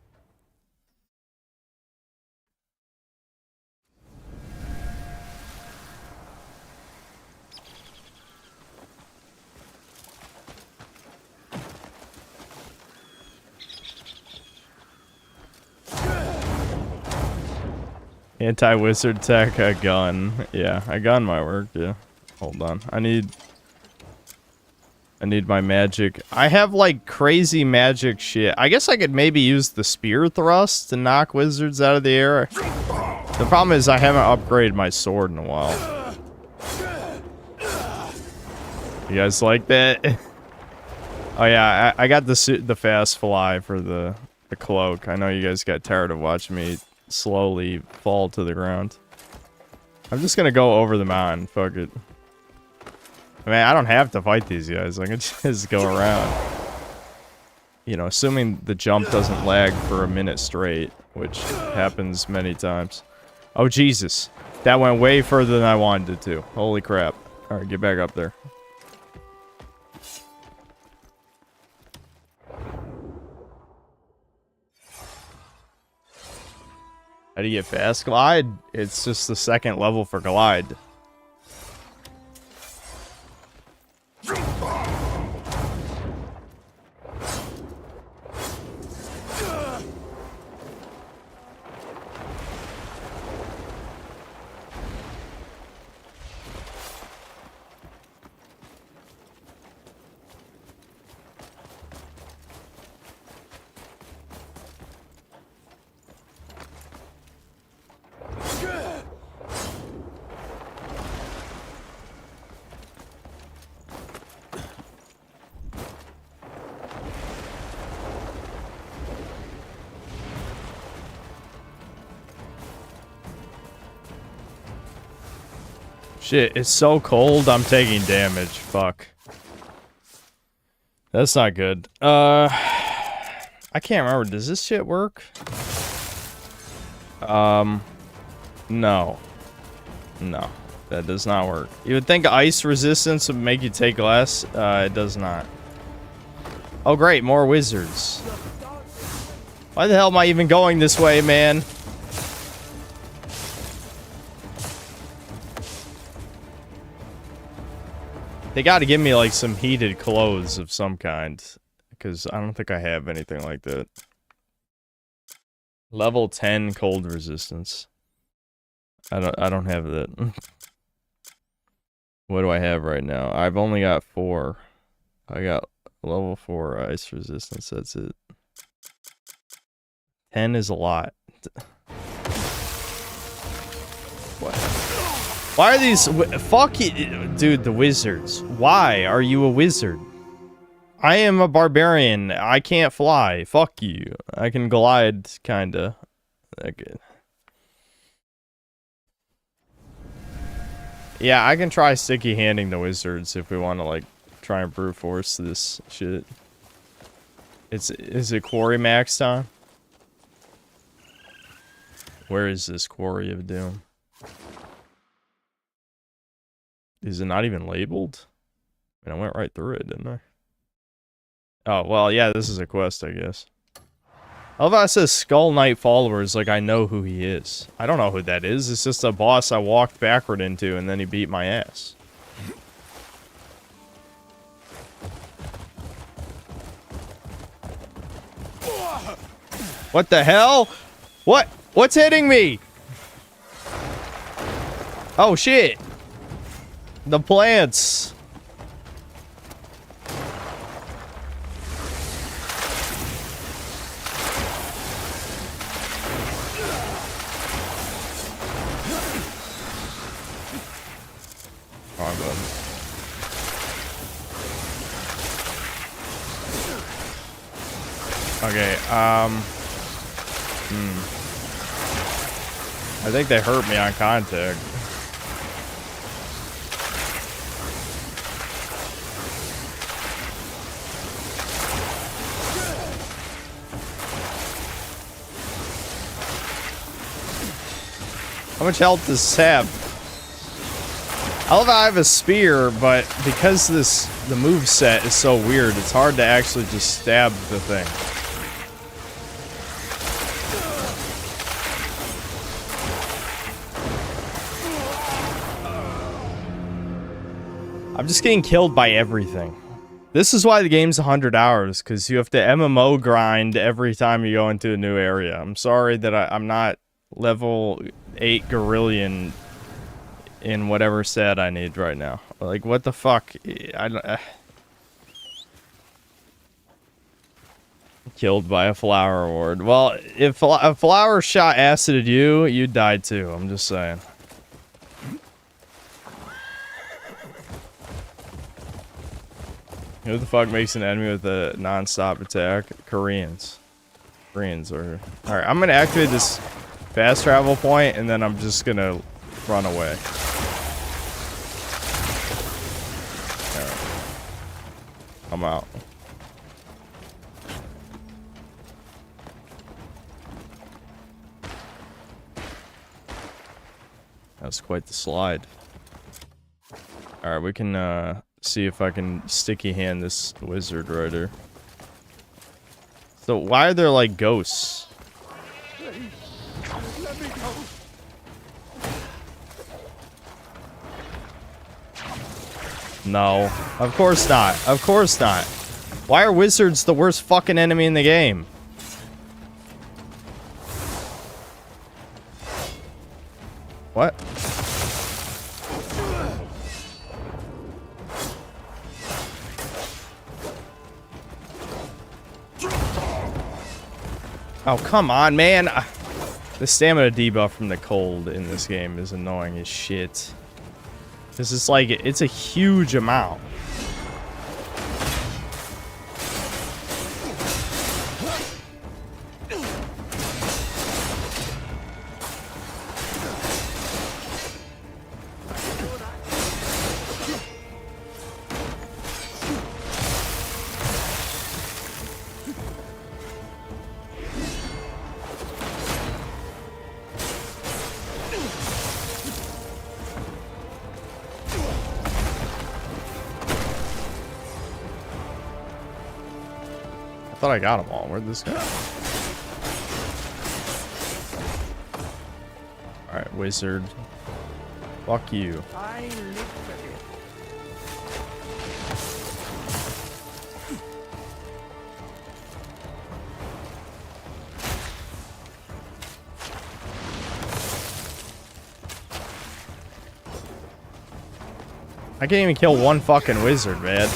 Anti-wizard tech, a gun. Yeah, a gun might work, yeah. Hold on. I need my magic. I have like crazy magic shit. I guess I could maybe use the spear thrust to knock wizards out of the air. The problem is I haven't upgraded my sword in a while. You guys like that? Oh yeah, I got the fast fly for the cloak. I know you guys got tired of watching me slowly fall to the ground. I'm just gonna go over the mountain. Fuck it. I mean, I don't have to fight these guys. I can just go around. You know, assuming the jump doesn't lag for a minute straight, which happens many times. Oh, Jesus. That went way further than I wanted it to. Holy crap. Alright, get back up there. How do you get fast glide? It's just the second level for glide. Shit, it's so cold, I'm taking damage. Fuck. That's not good. I can't remember. Does this shit work? No. No. That does not work. You would think ice resistance would make you take less. It does not. Oh great, more wizards. Why the hell am I even going this way, man? They gotta give me, like, some heated clothes of some kind. Because I don't think I have anything like that. Level 10 cold resistance. I don't have that. What do I have right now? I've only got 4. I got level 4 ice resistance, that's it. 10 is a lot. What? Why are these... Fuck you, dude, the wizards. Why are you a wizard? I am a barbarian. I can't fly. Fuck you. I can glide, kinda. Okay. Yeah, I can try sticky handing the wizards if we want to like try and brute force this shit. Is it quarry maxed on? Where is this quarry of doom? Is it not even labeled? I mean, I went right through it, didn't I? Oh, well, yeah, this is a quest, I guess. I love how it says Skull Knight followers, like I know who he is. I don't know who that is. It's just a boss I walked backward into, and then he beat my ass. What the hell? What? What's hitting me? Oh, shit. The plants. Wrong button. Okay, I think they hurt me on contact. How much health does this have? I love how I have a spear, but because the move set is so weird, it's hard to actually just stab the thing. I'm just getting killed by everything. This is why the game's 100 hours, because you have to MMO grind every time you go into a new area. I'm sorry that I'm not level 8 Gorillion in whatever set I need right now. Like, what the fuck? Killed by a flower ward. Well, if a flower shot acid at you, you died too. I'm just saying. Who the fuck makes an enemy with a non-stop attack? Koreans. Koreans are... Alright, I'm gonna activate this fast travel point, and then I'm just gonna run away. Alright. I'm out. That's quite the slide. Alright, we can, see if I can sticky hand this wizard rider. So why are there like ghosts? Let me go. No, of course not. Of course not. Why are wizards the worst fucking enemy in the game? What? Oh, come on, man. The stamina debuff from the cold in this game is annoying as shit. Because it's like, it's a huge amount. I thought I got them all. Where'd this go? Alright, wizard. Fuck you. I live for it. I can't even kill one fucking wizard, man.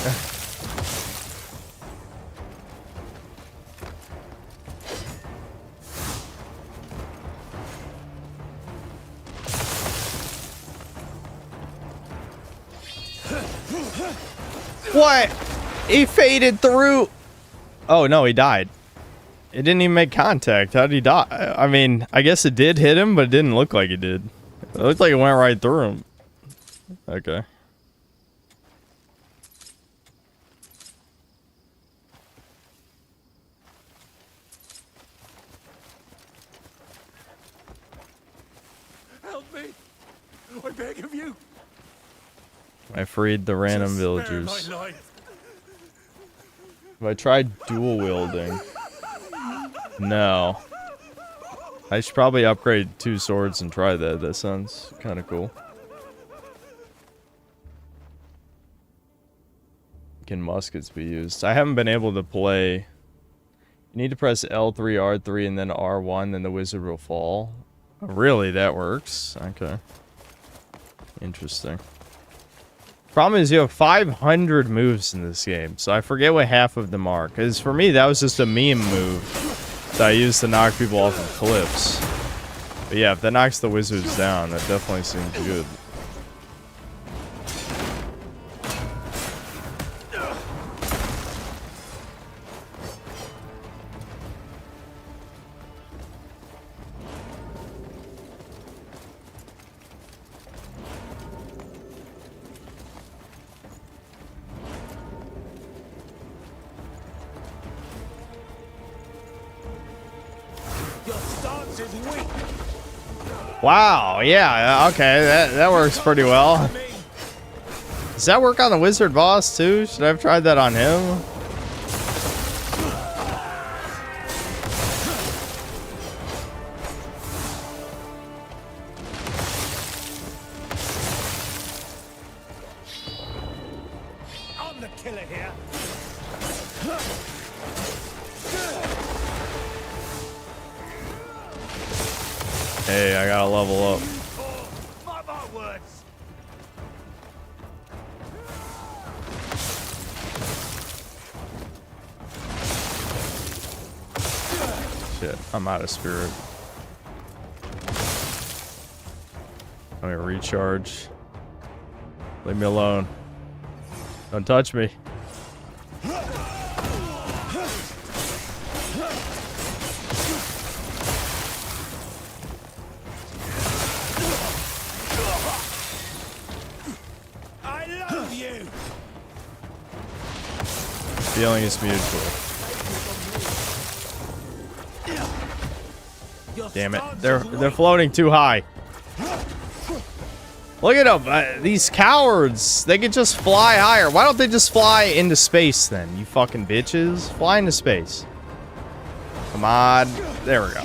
What? He faded through. Oh, no, he died. It didn't even make contact. How did he die? I mean, I guess it did hit him, but it didn't look like it did. It looked like it went right through him. Okay. Help me! I beg of you! I freed the random Just spare villagers. my life. Have I tried dual wielding? No. I should probably upgrade 2 swords and try that. That sounds kind of cool. Can muskets be used? I haven't been able to play. You need to press L3, R3, and then R1, then the wizard will fall. Oh, really? That works? Okay. Interesting. Problem is you have 500 moves in this game, so I forget what half of them are. Because for me, that was just a meme move that I used to knock people off of cliffs. But yeah, if that knocks the wizards down, that definitely seems good. Your stance is weak. Wow, yeah, okay, that works pretty well. Does that work on the wizard boss too? Should I have tried that on him? I'm the killer here. Hey, I gotta level up. Mark my words. Shit, I'm out of spirit. I'm gonna recharge. Leave me alone. Don't touch me. I love you. Feeling is mutual. Your Damn it. stance They're is weak. floating too high. Look at them. These cowards. They could just fly higher. Why don't they just fly into space then? You fucking bitches. Fly into space. Come on. There we go.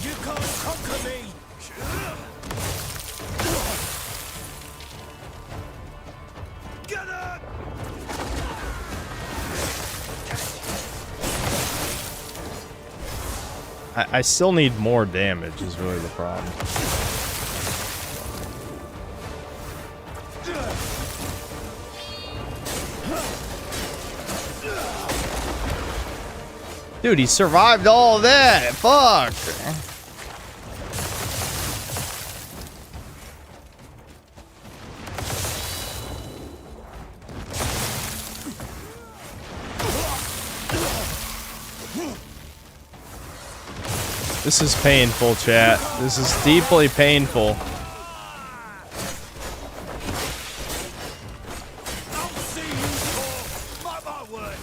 You can't conquer me. Get up. I still need more damage is really the problem. Dude, he survived all of that. Fuck. This is painful, chat. This is deeply painful. I'll see you for. Mark my words.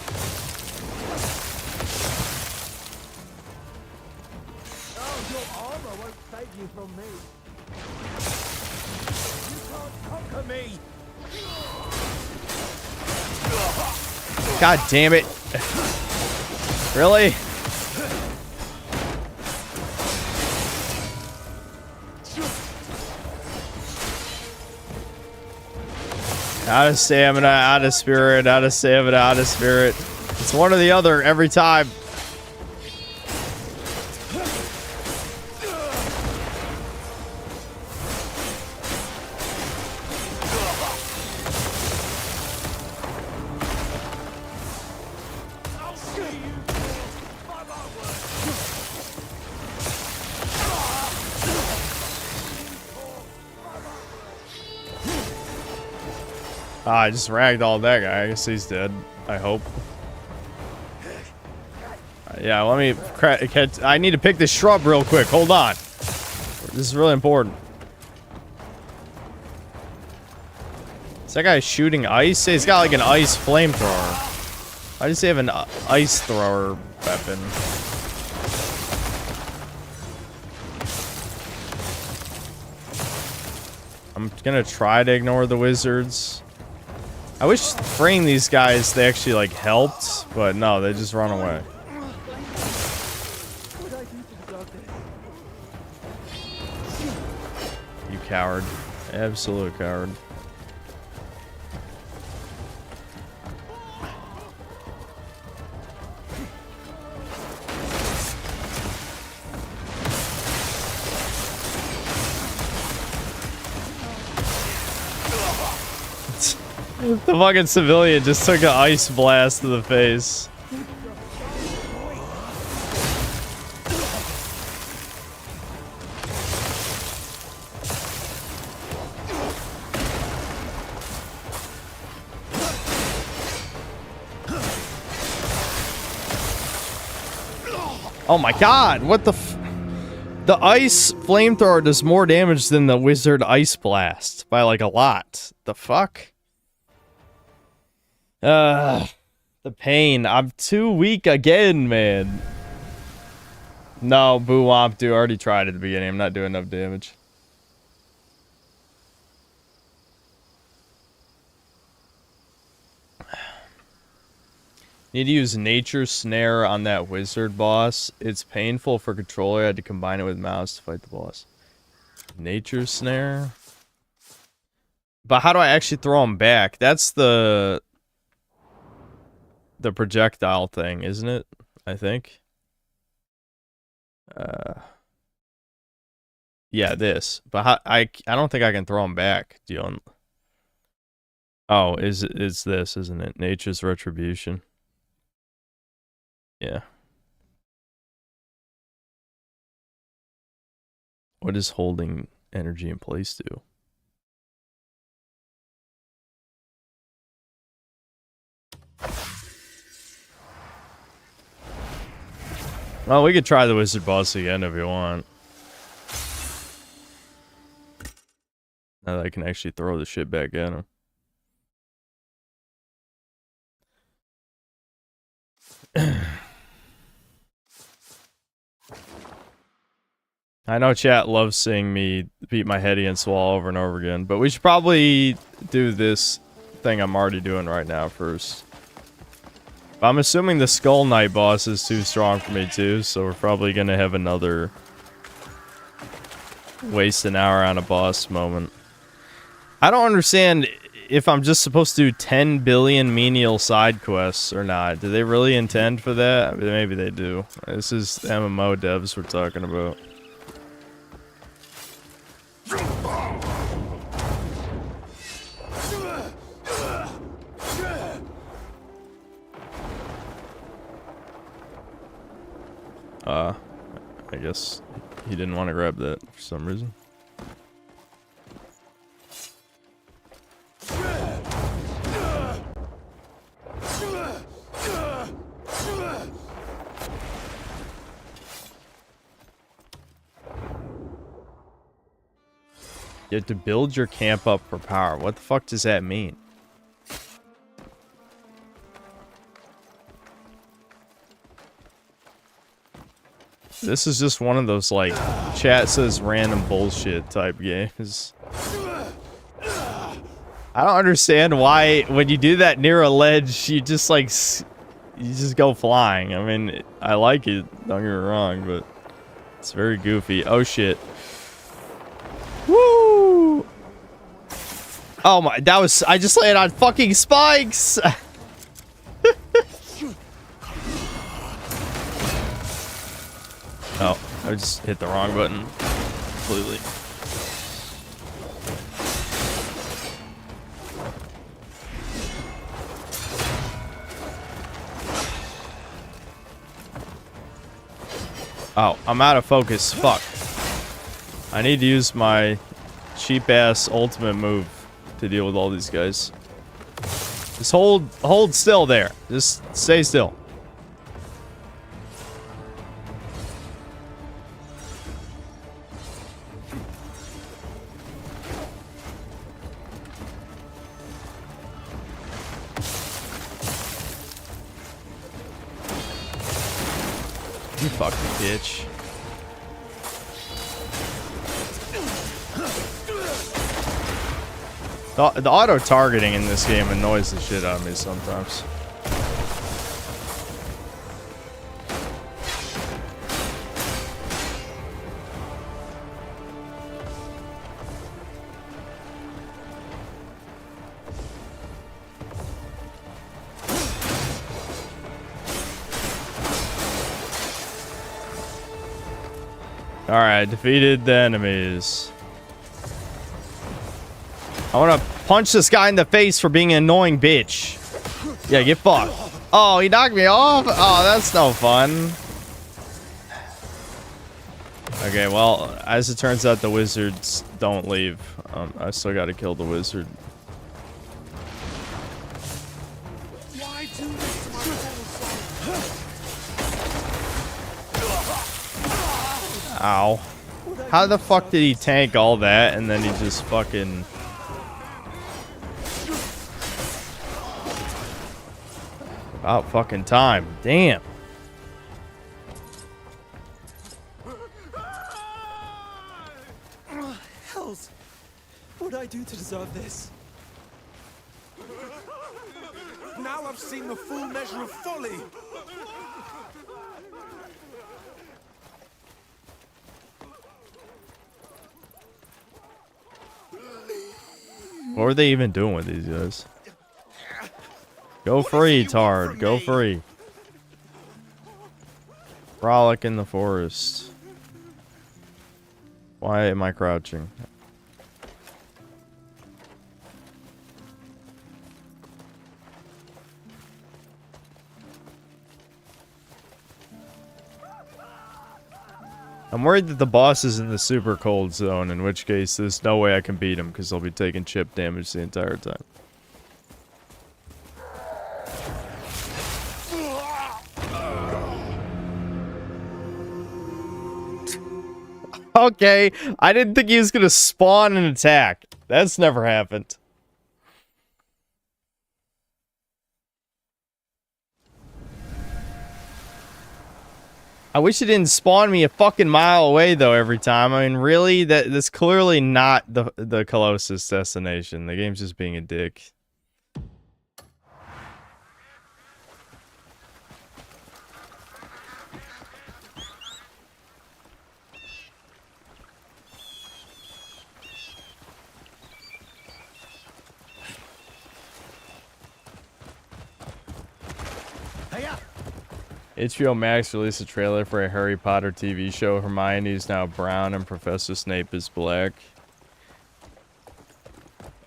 Oh, your armor won't save you from me. You can't conquer me. God damn it. Really? Out of stamina, out of spirit, out of stamina, out of spirit. It's one or the other every time. I'll see you for. Mark my words. Ah, I just ragdolled that guy. I guess he's dead. I hope. Yeah, let me catch. I need to pick this shrub real quick. Hold on. This is really important. Is that guy shooting ice? He's got like an ice flamethrower. Why does he have an ice thrower weapon? I'm gonna try to ignore the wizards. I wish freeing these guys, they actually like helped, but no, they just run away. You coward. Absolute coward. The fucking civilian just took an ice blast to the face. Oh my god, what the The ice flamethrower does more damage than the wizard ice blast by like a lot. The fuck? The pain. I'm too weak again, man. No, boo womp, dude. I already tried at the beginning. I'm not doing enough damage. Need to use Nature's Snare on that wizard boss. It's painful for controller. I had to combine it with mouse to fight the boss. Nature's Snare? But how do I actually throw him back? That's the projectile thing, isn't it? I think. Yeah, this. But how, I don't think I can throw him back. Oh, it's this, isn't it? Nature's Retribution. Yeah. What does holding energy in place do? Well, we could try the wizard boss again if you want. Now that I can actually throw the shit back at him. I know chat loves seeing me beat my head against the wall over and over again, but we should probably do this thing I'm already doing right now first. I'm assuming the Skull Knight boss is too strong for me too, so we're probably gonna have another waste an hour on a boss moment. I don't understand if I'm just supposed to do 10 billion menial side quests or not. Do they really intend for that? Maybe they do. This is MMO devs we're talking about. I guess he didn't want to grab that for some reason. You have to build your camp up for power. What the fuck does that mean? This is just one of those, like, chat says random bullshit type games. I don't understand why, when you do that near a ledge, you just, like, you just go flying. I mean, I like it, don't get me wrong, but it's very goofy. Oh, shit. Woo! Oh my, that was, I just landed on fucking spikes! Oh, I just hit the wrong button completely. Oh, I'm out of focus. Fuck. I need to use my cheap-ass ultimate move to deal with all these guys. Just hold still there. Just stay still. You fucking bitch. The auto-targeting in this game annoys the shit out of me sometimes. Alright, defeated the enemies. I want to punch this guy in the face for being an annoying bitch. Yeah, get fucked. Oh, he knocked me off? Oh, that's no fun. Okay, well, as it turns out, the wizards don't leave. I still got to kill the wizard. Why do this to my Ow. How the fuck did he tank all that and then he just fucking... About fucking time. Damn. Hells! What did I do to deserve this? Now I've seen the full measure of folly. What were they even doing with these guys? Go free, Tard. Go free. Frolic in the forest. Why am I crouching? I'm worried that the boss is in the super cold zone, in which case there's no way I can beat him because I'll be taking chip damage the entire time. Okay, I didn't think he was gonna spawn an attack. That's never happened. I wish it didn't spawn me a fucking mile away though every time. I mean, really? That's clearly not the closest destination. The game's just being a dick. HBO Max released a trailer for a Harry Potter TV show. Hermione is now brown and Professor Snape is black.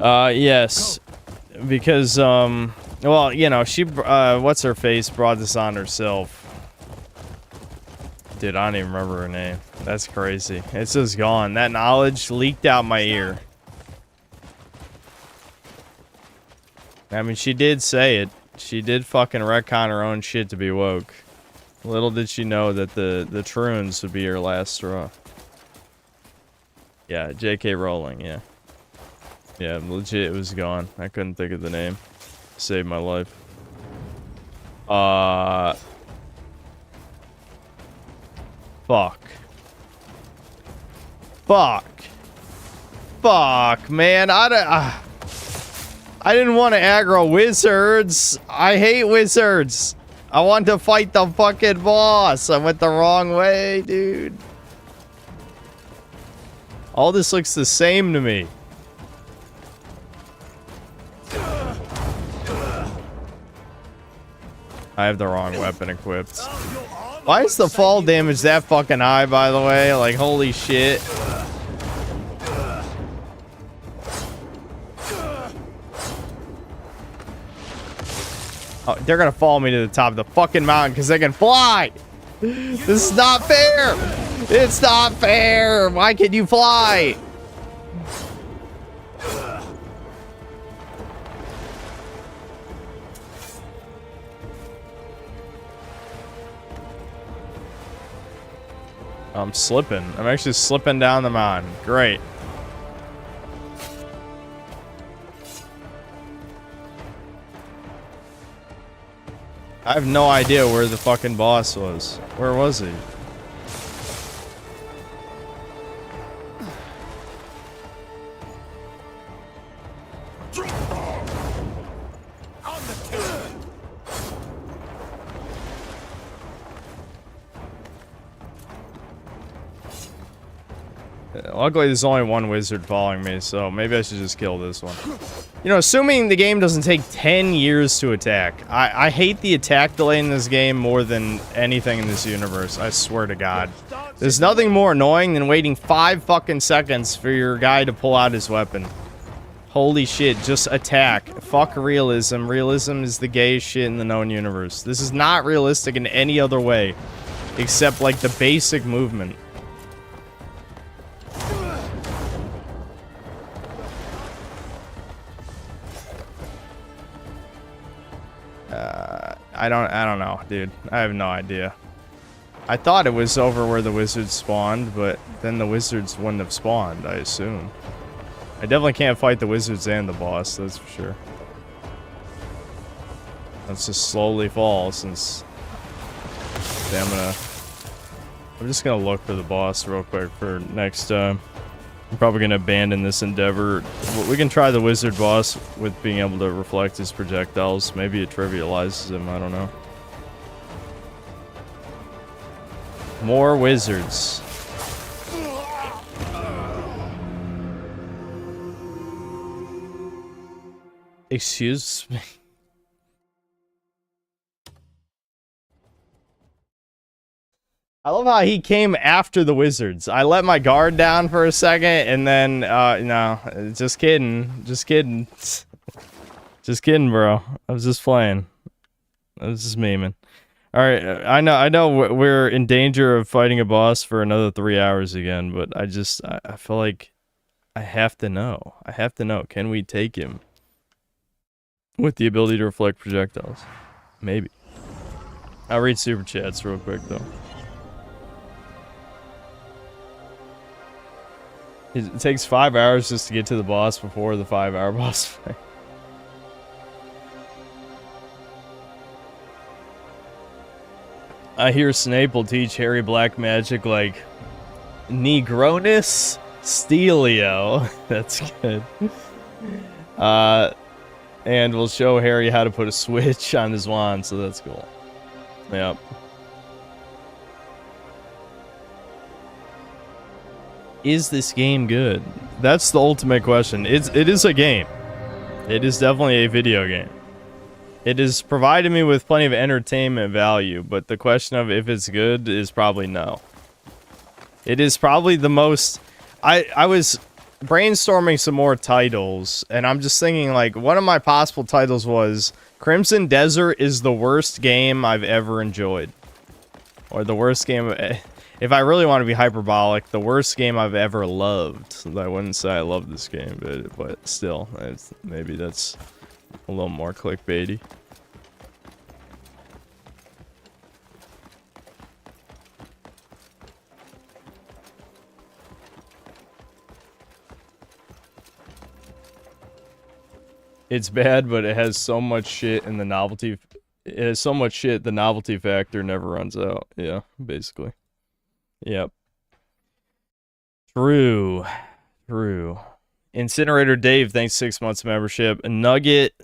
Yes. Because, well, you know, she, what's her face brought this on herself. Dude, I don't even remember her name. That's crazy. It's just gone. That knowledge leaked out my ear. I mean, she did say it. She did fucking retcon her own shit to be woke. Little did she know that the Troons would be her last straw. Yeah, J.K. Rowling, yeah. Yeah, legit, it was gone. I couldn't think of the name. Saved my life. Fuck. Fuck. Fuck, man. I didn't want to aggro wizards. I hate wizards. I want to fight the fucking boss. I went the wrong way, dude. All this looks the same to me. I have the wrong weapon equipped. Why is the fall damage that fucking high, by the way? Like, holy shit. Oh, they're gonna follow me to the top of the fucking mountain because they can fly! This is not fair! It's not fair! Why can you fly? I'm slipping. I'm actually slipping down the mountain. Great. I have no idea where the fucking boss was. Where was he? On the turn. Luckily, there's only one wizard following me, so maybe I should just kill this one. You know, assuming the game doesn't take 10 years to attack. I hate the attack delay in this game more than anything in this universe. I swear to God. There's nothing more annoying than waiting 5 fucking seconds for your guy to pull out his weapon. Holy shit, just attack. Fuck realism. Realism is the gayest shit in the known universe. This is not realistic in any other way. Except, like, the basic movement. I don't know, dude. I have no idea. I thought it was over where the wizards spawned, but then the wizards wouldn't have spawned, I assume. I definitely can't fight the wizards and the boss, that's for sure. Let's just slowly fall since... Okay, I'm just gonna look for the boss real quick for next time. I'm probably gonna abandon this endeavor. We can try the wizard boss with being able to reflect his projectiles. Maybe it trivializes him, I don't know. More wizards. Excuse me. I love how he came after the wizards. I let my guard down for a second, and then, no, just kidding. Just kidding. Just kidding, bro. I was just playing. I was just memeing. Alright, I know we're in danger of fighting a boss for another 3 hours again, but I feel like I have to know. I have to know. Can we take him? With the ability to reflect projectiles. Maybe. I'll read super chats real quick, though. It takes 5 hours just to get to the boss before the 5-hour boss fight. I hear Snape will teach Harry black magic like Negronus Stelio. That's good. And we'll show Harry how to put a switch on his wand, so that's cool. Yep. Is this game good? That's the ultimate question. It is a game. It is definitely a video game. It has provided me with plenty of entertainment value, but the question of if it's good is probably no. It is probably the most... I was brainstorming some more titles, and I'm just thinking, like, one of my possible titles was Crimson Desert is the worst game I've ever enjoyed. Or the worst game... If I really want to be hyperbolic, the worst game I've ever loved. I wouldn't say I love this game, but still, maybe that's a little more clickbaity. It's bad, but it has so much shit in the novelty. It has so much shit, the novelty factor never runs out. Yeah, basically. Yep. True. Incinerator Dave, thanks 6 months membership. Nugget,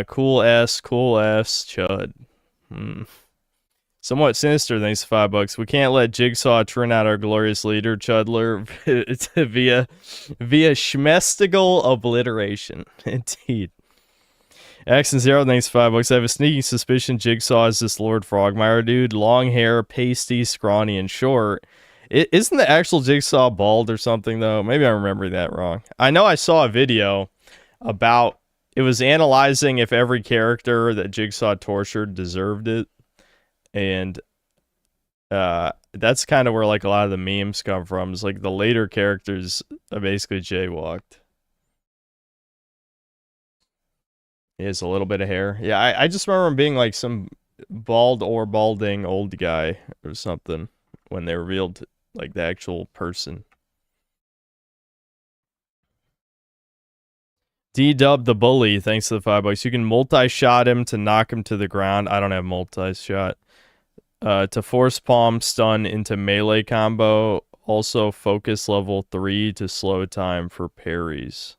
cool ass chud. Somewhat sinister, thanks to $5. We can't let Jigsaw turn out our glorious leader, Chudler, via Schmesticle obliteration. Indeed. X and Zero, thanks to $5. I have a sneaking suspicion Jigsaw is this Lord Frogmire dude. Long hair, pasty, scrawny, and short. Isn't the actual Jigsaw bald or something, though? Maybe I'm remembering that wrong. I know I saw a video about... It was analyzing if every character that Jigsaw tortured deserved it. And that's kind of where, like, a lot of the memes come from. It's like the later characters are basically jaywalked. He has a little bit of hair. Yeah, I just remember him being like some bald or balding old guy or something when they revealed like the actual person. D-Dub the Bully, thanks to the $5. You can multi-shot him to knock him to the ground. I don't have multi-shot. To force palm stun into melee combo. Also focus level 3 to slow time for parries.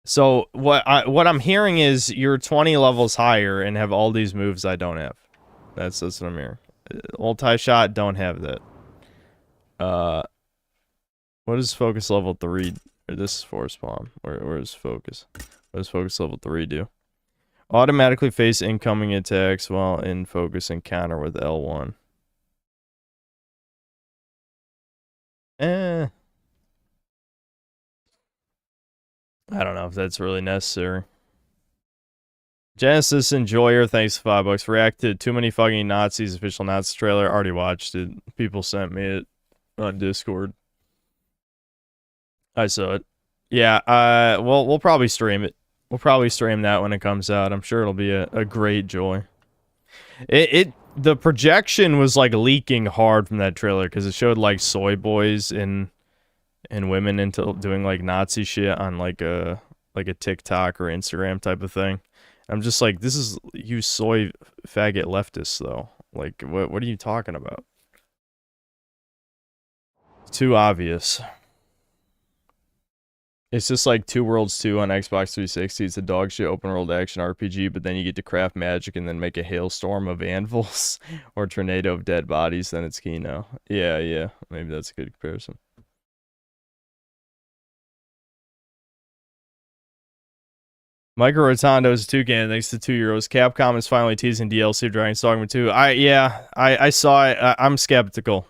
So what I'm hearing is you're 20 levels higher and have all these moves I don't have. That's what I'm hearing. Multi-shot, don't have that. What is focus level 3? Or this is force bomb. Where is focus? What does focus level 3 do? Automatically face incoming attacks while in focus and counter with L1. I don't know if that's really necessary. Genesis Enjoyer, thanks for $5. Reacted Too Many Fucking Nazis official Nazi trailer. Already watched it. People sent me it on Discord. I saw it. Yeah, we'll probably stream it. We'll probably stream that when it comes out. I'm sure it'll be a great joy. The projection was like leaking hard from that trailer because it showed like soy boys and women into doing like Nazi shit on like a TikTok or Instagram type of thing. I'm just like, this is you soy faggot leftists though. Like what are you talking about? It's too obvious. It's just like Two Worlds 2 on Xbox 360. It's a dog shit open world action RPG, but then you get to craft magic and then make a hailstorm of anvils or tornado of dead bodies, then it's Kino. Yeah. Maybe that's a good comparison. Micro Rotondo's 2K, thanks to €2. Capcom is finally teasing DLC of Dragon's Dogma 2. I saw it. I'm skeptical.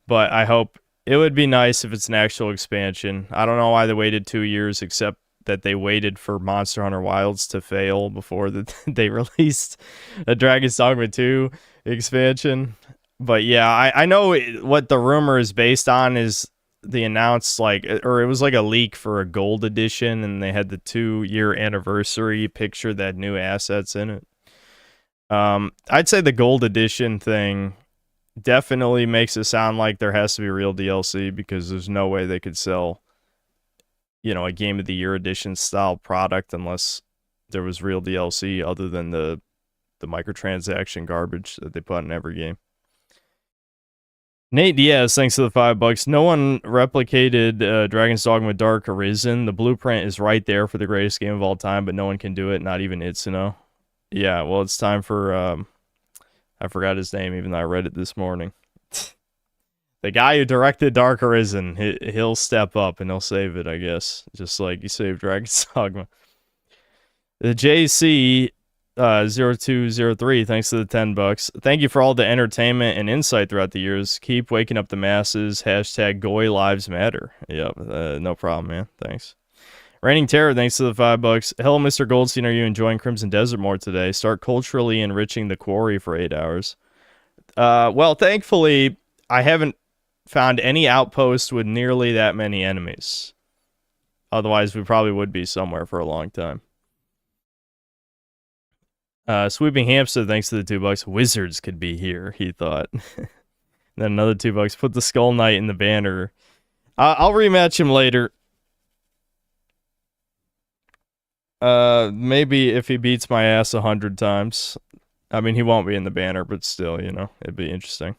But I hope it would be nice if it's an actual expansion. I don't know why they waited 2 years, except that they waited for Monster Hunter Wilds to fail before they released a Dragon's Dogma 2 expansion. But yeah, I know what the rumor is based on is the announced, like, or it was like a leak for a gold edition, and they had the 2-year anniversary picture that had new assets in it. I'd say the gold edition thing definitely makes it sound like there has to be real DLC, because there's no way they could sell, you know, a Game of the Year edition style product unless there was real DLC other than the microtransaction garbage that they put in every game. Nate Diaz, thanks to the $5. No one replicated Dragon's Dogma Dark Arisen. The blueprint is right there for the greatest game of all time, but no one can do it, not even Itsuno. Yeah, well, it's time for, I forgot his name, even though I read it this morning. The guy who directed Dark Arisen, he'll step up and he'll save it, I guess. Just like he saved Dragon's Dogma. The JC 0203, thanks to the $10. Thank you for all the entertainment and insight throughout the years. Keep waking up the masses. Hashtag Goy Lives Matter. Yep, no problem, man. Thanks. Reigning Terror, thanks to the $5. Hello, Mr. Goldstein. Are you enjoying Crimson Desert more today? Start culturally enriching the quarry for 8 hours. Well, thankfully, I haven't found any outpost with nearly that many enemies. Otherwise, we probably would be somewhere for a long time. Sweeping Hamster, thanks to the $2. Wizards could be here, he thought. Then another $2. Put the Skull Knight in the banner. I'll rematch him later. Maybe if he beats my ass 100 times. I mean, he won't be in the banner, but still, you know, it'd be interesting.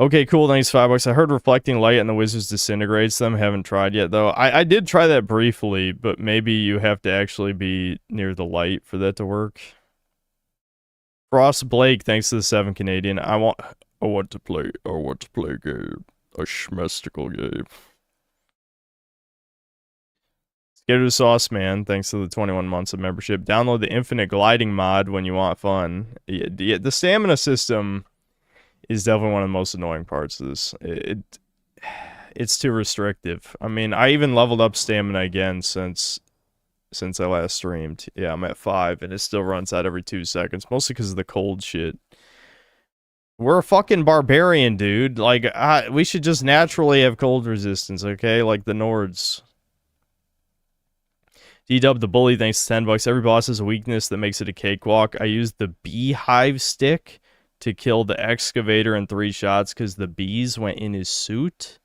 Okay, cool, thanks, $5. I heard Reflecting Light and the Wizards disintegrates them. Haven't tried yet, though. I did try that briefly, but maybe you have to actually be near the light for that to work. Frost Blake, thanks to the 7 Canadian. I want to play a game. A Schmesticle game. Skater Sauce Man, thanks to the 21 months of membership. Download the Infinite Gliding mod when you want fun. Yeah, the stamina system is definitely one of the most annoying parts of this. It's too restrictive. I mean, I even leveled up stamina again since I last streamed. Yeah, I'm at 5, and it still runs out every 2 seconds, mostly because of the cold shit. We're a fucking barbarian, dude. Like, we should just naturally have cold resistance, okay? Like the Nords. D-Dub the Bully, thanks to $10. Every boss has a weakness that makes it a cakewalk. I used the beehive stick to kill the excavator in 3 shots because the bees went in his suit.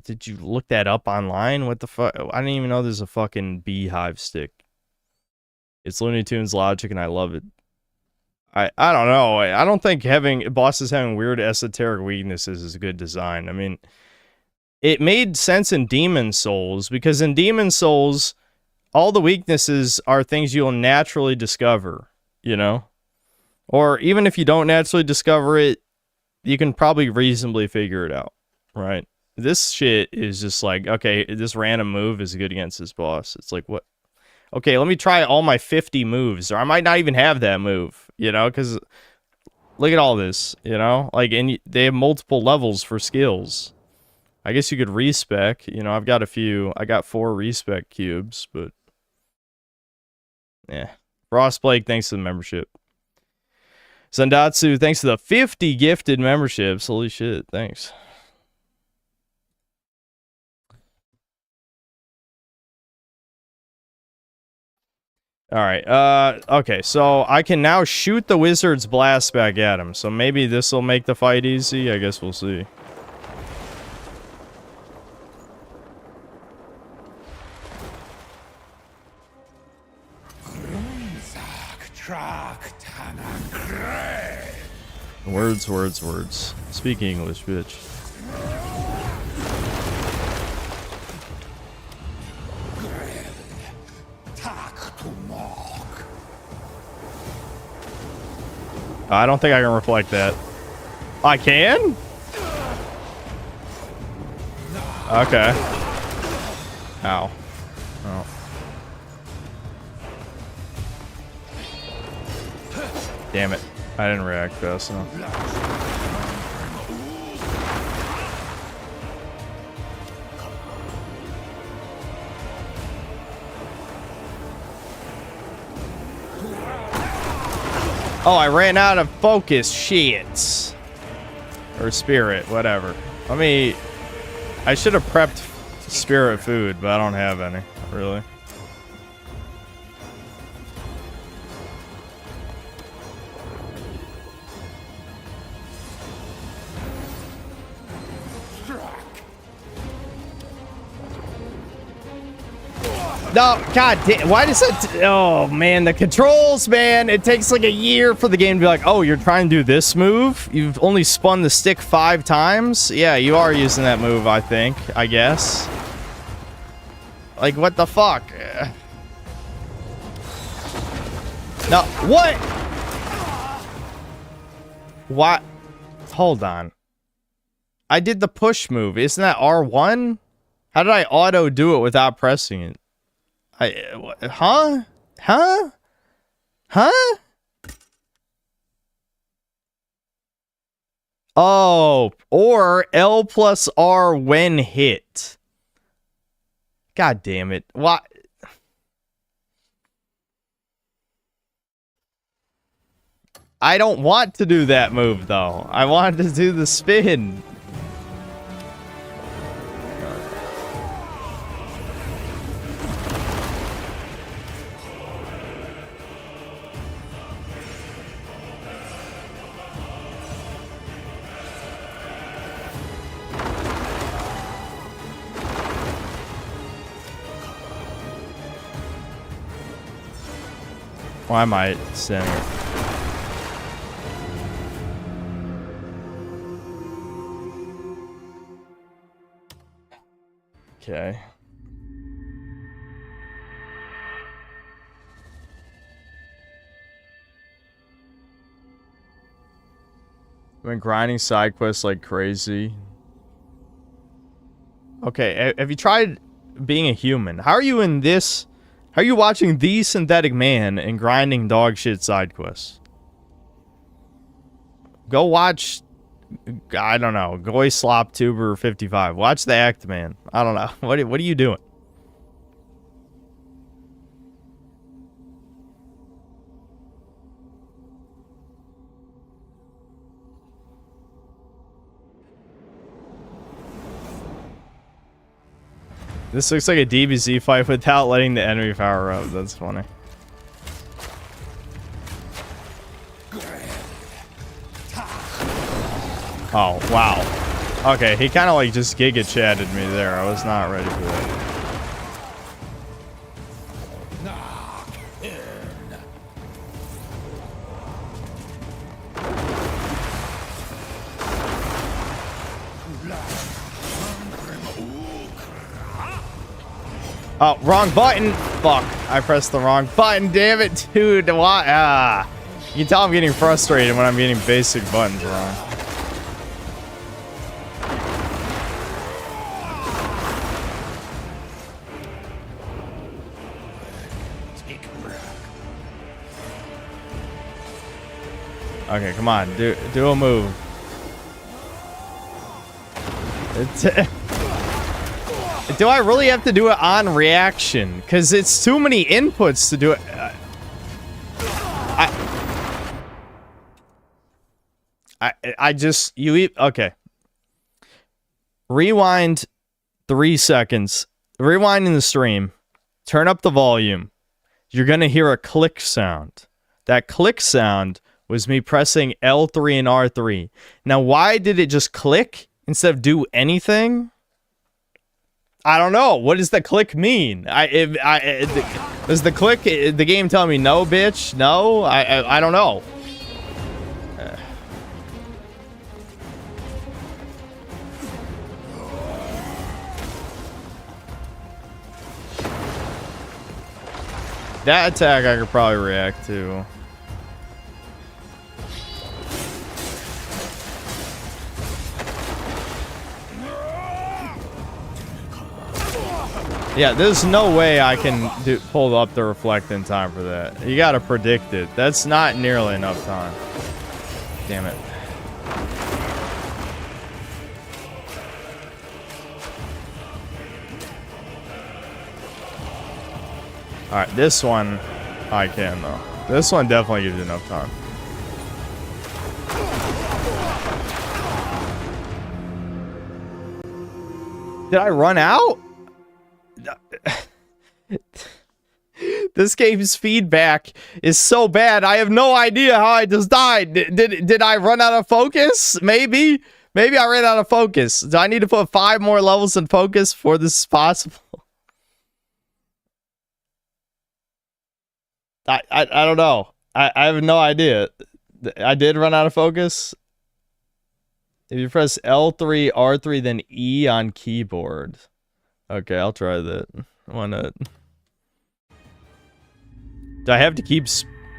Did you look that up online? What the fuck? I didn't even know there's a fucking beehive stick. It's Looney Tunes logic, and I love it. I don't know. I don't think having bosses having weird esoteric weaknesses is a good design. I mean, it made sense in Demon Souls, because in Demon Souls, all the weaknesses are things you'll naturally discover, you know? Or even if you don't naturally discover it, you can probably reasonably figure it out, right? This shit is just like, okay, this random move is good against this boss. It's like, what? Okay, let me try all my 50 moves, or I might not even have that move, you know? Because look at all this, you know? Like, and they have multiple levels for skills. I guess you could respec, you know, I got 4 respec cubes, but yeah. Frostblake, thanks to the membership. Zandatsu, thanks to the 50 gifted memberships. Holy shit, thanks. Alright, okay, so I can now shoot the wizard's blast back at him, so maybe this will make the fight easy. I guess we'll see. Words, words, words. Speak English, bitch. I don't think I can reflect that. I can? Okay. Ow. Oh. Damn it. I didn't react fast enough. Oh, I ran out of focus. Shit. Or spirit, whatever. I should have prepped spirit food, but I don't have any, really. No, god damn, why does it, oh man, the controls, man, it takes like a year for the game to be like, oh, you're trying to do this move? You've only spun the stick 5 times? Yeah, you are using that move, I think, I guess. Like, what the fuck? No, what? What? Hold on. I did the push move, isn't that R1? How did I auto do it without pressing it? Huh? Huh? Huh? Oh, or L plus R when hit. God damn it. What? I don't want to do that move, though. I wanted to do the spin. Well, I might center. Okay. I've been grinding side quests like crazy. Okay, have you tried being a human? How are you in this? How are you watching The Synthetic Man and grinding dog shit side quests? Go watch, I don't know, Goy Slop Tuber 55. Watch the Act Man. I don't know. What are you doing? This looks like a DBZ fight without letting the enemy power up. That's funny. Oh, wow. Okay, he kind of like just Giga chatted me there. I was not ready for that. Oh, wrong button. Fuck. I pressed the wrong button. Damn it, dude. Why? Ah. You can tell I'm getting frustrated when I'm getting basic buttons wrong. Okay, come on. Do a move. Do I really have to do it on reaction? Because it's too many inputs to do it. Okay. Rewind 3 seconds. Rewind in the stream. Turn up the volume. You're going to hear a click sound. That click sound was me pressing L3 and R3. Now, why did it just click instead of do anything? I don't know. What does the click mean? Does the click, the game tell me no, bitch? No? I don't know. That attack I could probably react to. Yeah, there's no way I can pull up the reflect in time for that. You gotta predict it. That's not nearly enough time. Damn it. Alright, this one I can though. This one definitely gives you enough time. Did I run out? This game's feedback is so bad. I have no idea how I just died. Did I run out of focus? Maybe I ran out of focus. Do I need to put 5 more levels in focus before this is possible? I don't know. I have no idea. I did run out of focus. If you press L3, R3, then E on keyboard. Okay, I'll try that. Why not? Do I have to keep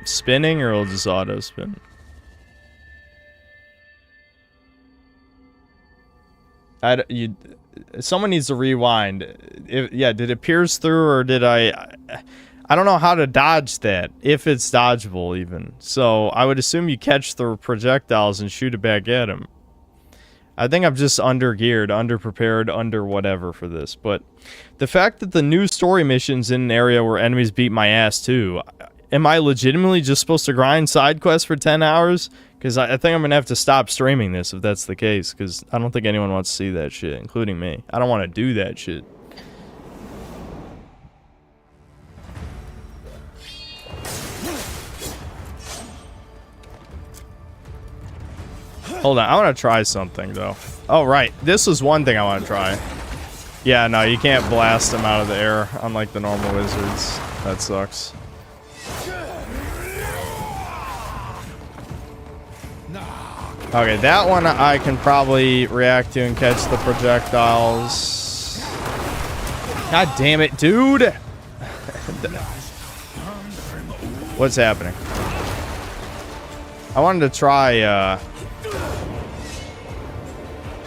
spinning or will it just auto spin? Someone needs to rewind. Yeah, did it pierce through or did I don't know how to dodge that, if it's dodgeable even. So I would assume you catch the projectiles and shoot it back at him. I think I'm just under-geared, under-prepared, under-whatever for this. But the fact that the new story mission's in an area where enemies beat my ass too, am I legitimately just supposed to grind side quests for 10 hours? Because I think I'm going to have to stop streaming this if that's the case, because I don't think anyone wants to see that shit, including me. I don't want to do that shit. Hold on, I want to try something, though. Oh, right. This was one thing I want to try. Yeah, no, you can't blast them out of the air, unlike the normal wizards. That sucks. Okay, that one I can probably react to and catch the projectiles. God damn it, dude! What's happening? I wanted to try,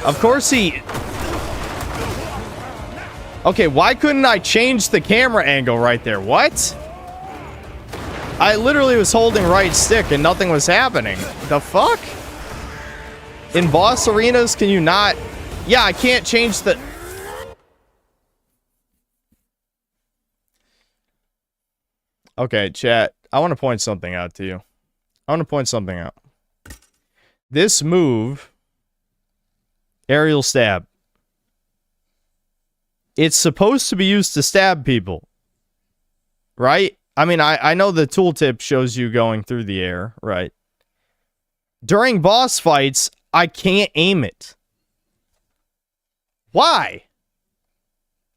Of course he... Okay, why couldn't I change the camera angle right there? What? I literally was holding right stick and nothing was happening. The fuck? In boss arenas, can you not... Yeah, I can't change the... Okay, chat. I want to point something out to you. I want to point something out. This move... Aerial stab. It's supposed to be used to stab people. Right? I mean, I know the tooltip shows you going through the air, right? During boss fights, I can't aim it. Why?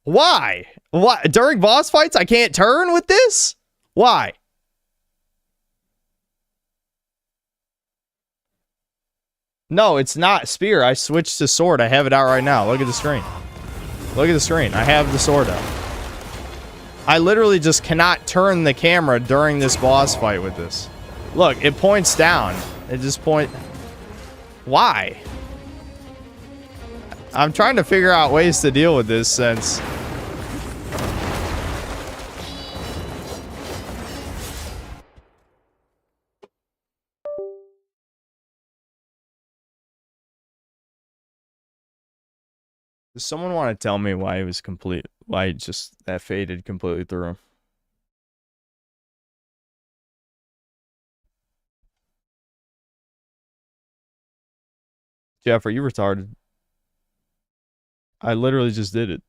Why? What? During boss fights, I can't turn with this? Why? No, it's not spear. I switched to sword. I have it out right now. Look at the screen. Look at the screen. I have the sword out. I literally just cannot turn the camera during this boss fight with this. Look, it points down. It just Why? I'm trying to figure out ways to deal with this since... Does someone want to tell me why it was why just that faded completely through him? Jeff, are you retarded? I literally just did it.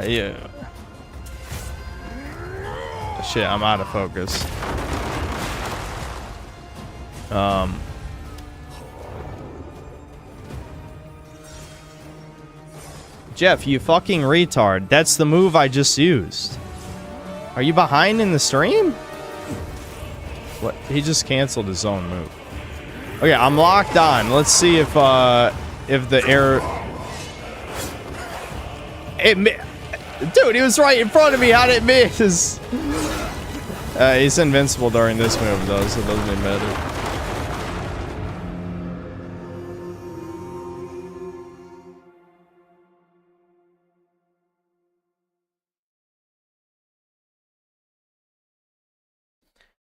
Yeah. Shit, I'm out of focus. Jeff, you fucking retard. That's the move I just used. Are you behind in the stream? What? He just canceled his own move. Okay, I'm locked on. Let's see if the air... Dude, he was right in front of me. How did it miss? He's invincible during this move, though, so it doesn't even matter.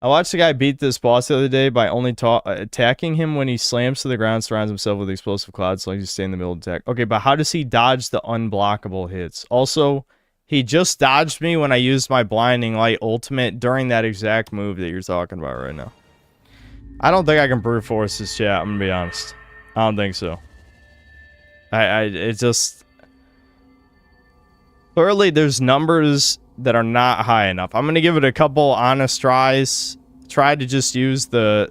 I watched a guy beat this boss the other day by only attacking him when he slams to the ground, surrounds himself with explosive clouds, so he stay in the middle of the attack. Okay, but how does he dodge the unblockable hits? Also, he just dodged me when I used my blinding light ultimate during that exact move that you're talking about right now. I don't think I can brute force this chat, I'm gonna be honest. I don't think so. It just... Clearly, there's numbers that are not high enough. I'm gonna give it a couple honest tries. Try to just use the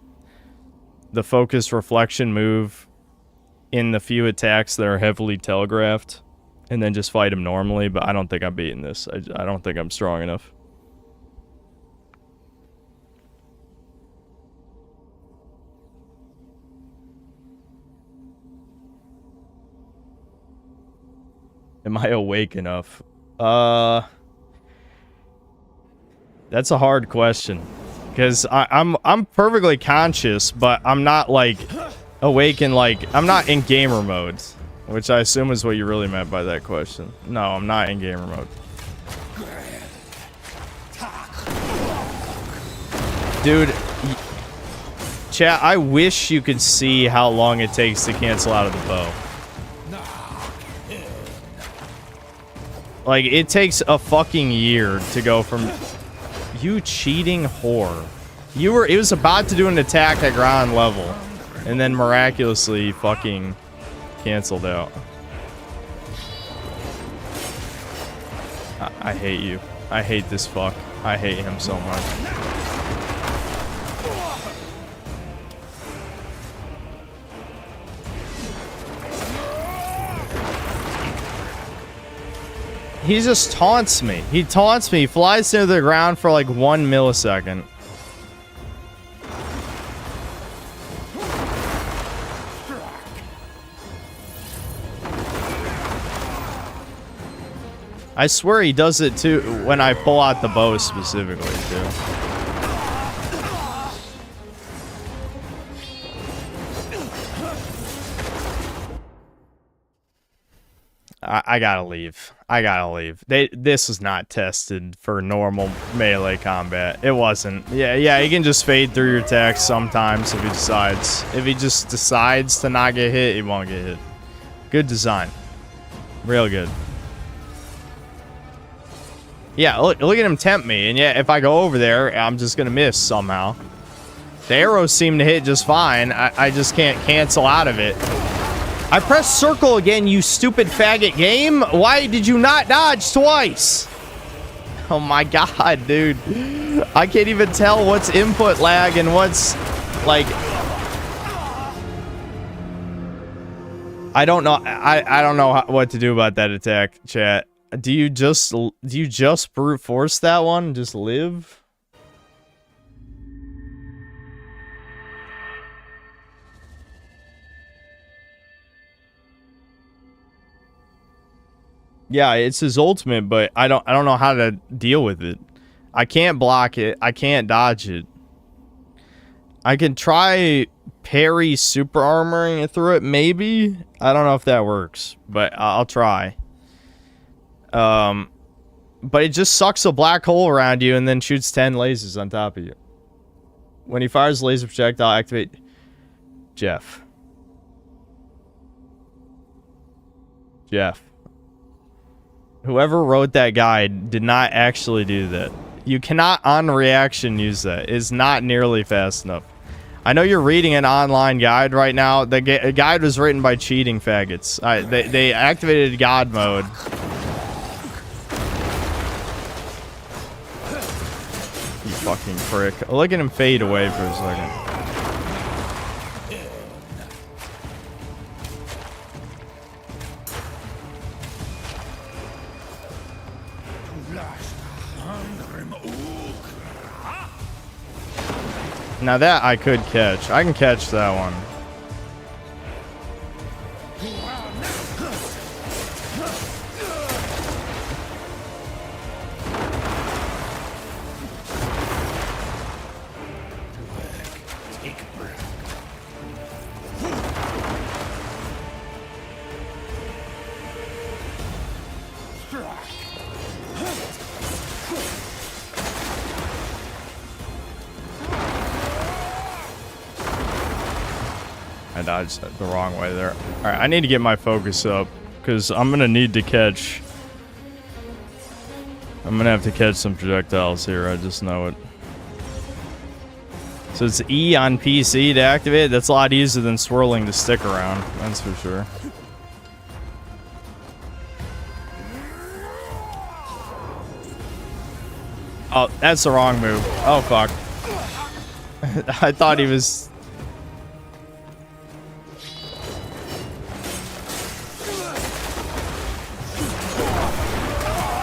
focus reflection move in the few attacks that are heavily telegraphed, and then just fight him normally, but I don't think I'm beating this. I don't think I'm strong enough. Am I awake enough? That's a hard question, because I'm perfectly conscious, but I'm not like awake and like I'm not in gamer mode, which I assume is what you really meant by that question. No, I'm not in gamer mode. Dude, chat, I wish you could see how long it takes to cancel out of the bow. Like, it takes a fucking year to go from... You cheating whore. It was about to do an attack at ground level, and then miraculously fucking canceled out. I hate you. I hate this fuck. I hate him so much. He just taunts me. He taunts me, flies to the ground for like 1 millisecond. I swear he does it too when I pull out the bow specifically too. I gotta leave. I gotta leave. This is not tested for normal melee combat. It wasn't. Yeah, he can just fade through your attacks sometimes if he decides. If he just decides to not get hit, he won't get hit. Good design. Real good. Yeah, look at him tempt me, and yeah, if I go over there, I'm just gonna miss somehow. The arrows seem to hit just fine. I just can't cancel out of it. I pressed circle again, you stupid faggot game. Why did you not dodge twice? Oh my god, dude. I can't even tell what's input lag and what's, like... I don't know. I don't know what to do about that attack, chat. Do you just brute force that one? Just live? Yeah, it's his ultimate, but I don't know how to deal with it. I can't block it. I can't dodge it. I can try parry super armoring it through it, maybe. I don't know if that works, but I'll try. But it just sucks a black hole around you and then shoots 10 lasers on top of you. When he fires laser projectile, activate Jeff. Whoever wrote that guide did not actually do that. You cannot on reaction use that. It's not nearly fast enough. I know you're reading an online guide right now. The guide was written by cheating faggots. They activated God mode. You fucking prick. Look at him fade away for a second. Now that I could catch. I can catch that one. I dodged the wrong way there. Alright, I need to get my focus up, because I'm going to need to catch... I'm going to have to catch some projectiles here, I just know it. So it's E on PC to activate. That's a lot easier than swirling the stick around, that's for sure. Oh, that's the wrong move. Oh, fuck. I thought he was...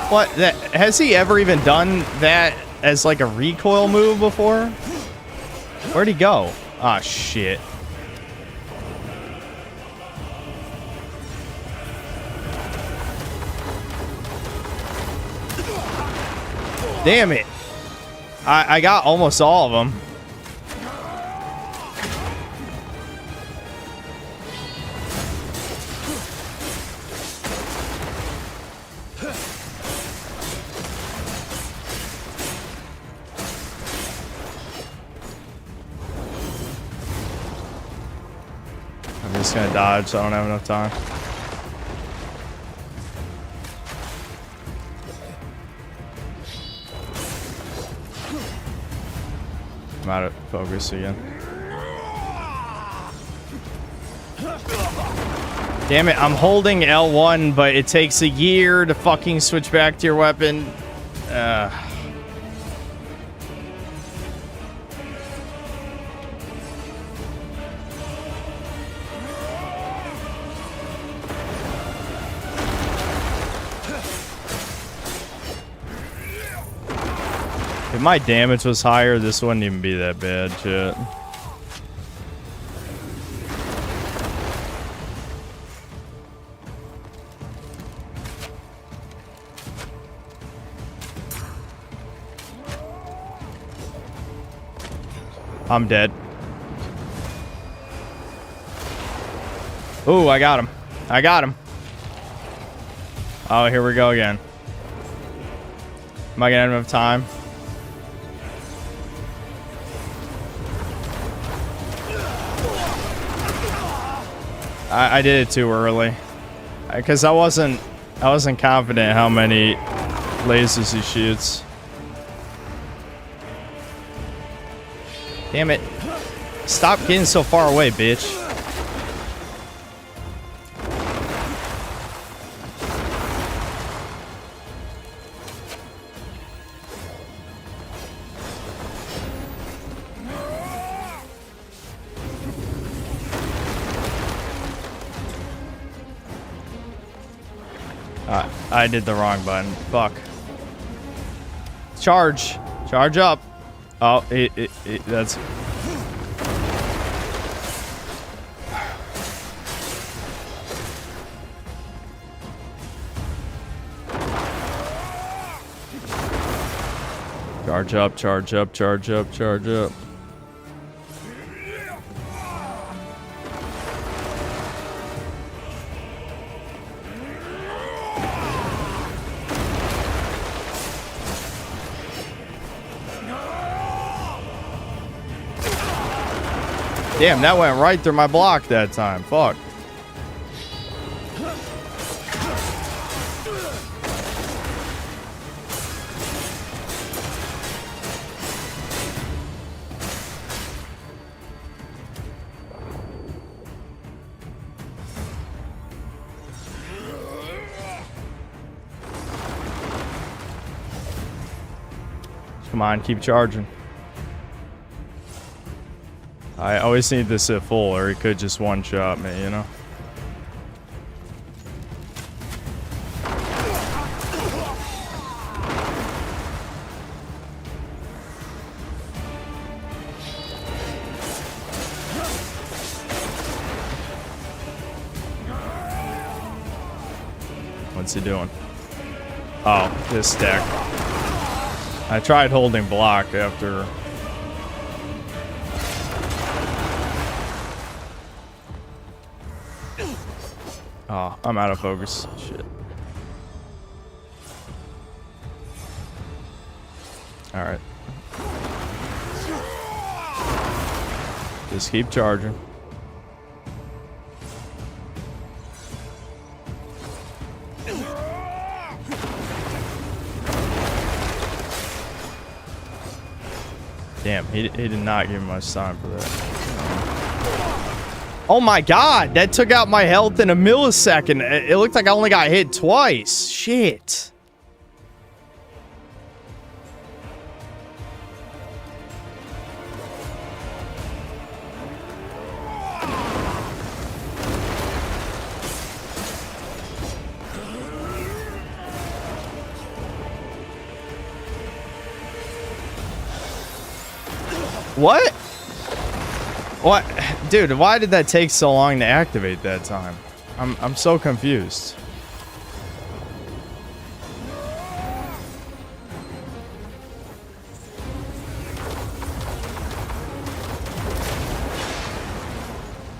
What? Has he ever even done that as like a recoil move before? Where'd he go? Ah, shit. Damn it. I got almost all of them. I'm just gonna dodge, so I don't have enough time. I'm out of focus again. Damn it, I'm holding L1, but it takes a year to fucking switch back to your weapon. If my damage was higher, this wouldn't even be that bad, shit. I'm dead. Ooh, I got him. I got him. Oh, here we go again. Am I gonna have enough time? I did it too early, because I wasn't confident how many lasers he shoots. Damn it! Stop getting so far away, bitch. I did the wrong button. Fuck. Charge. Charge up. Oh, that's... Charge up, charge up, charge up, charge up. Damn, that went right through my block that time. Fuck. Come on, keep charging. I always need this at full, or he could just one-shot me, you know? What's he doing? Oh, this stack. I tried holding block after... Oh, I'm out of focus. Shit. Alright. Just keep charging. Damn, he did not give me much time for that. Oh my god, that took out my health in a millisecond. It looked like I only got hit twice. Shit. What? What? Dude, why did that take so long to activate that time? I'm so confused.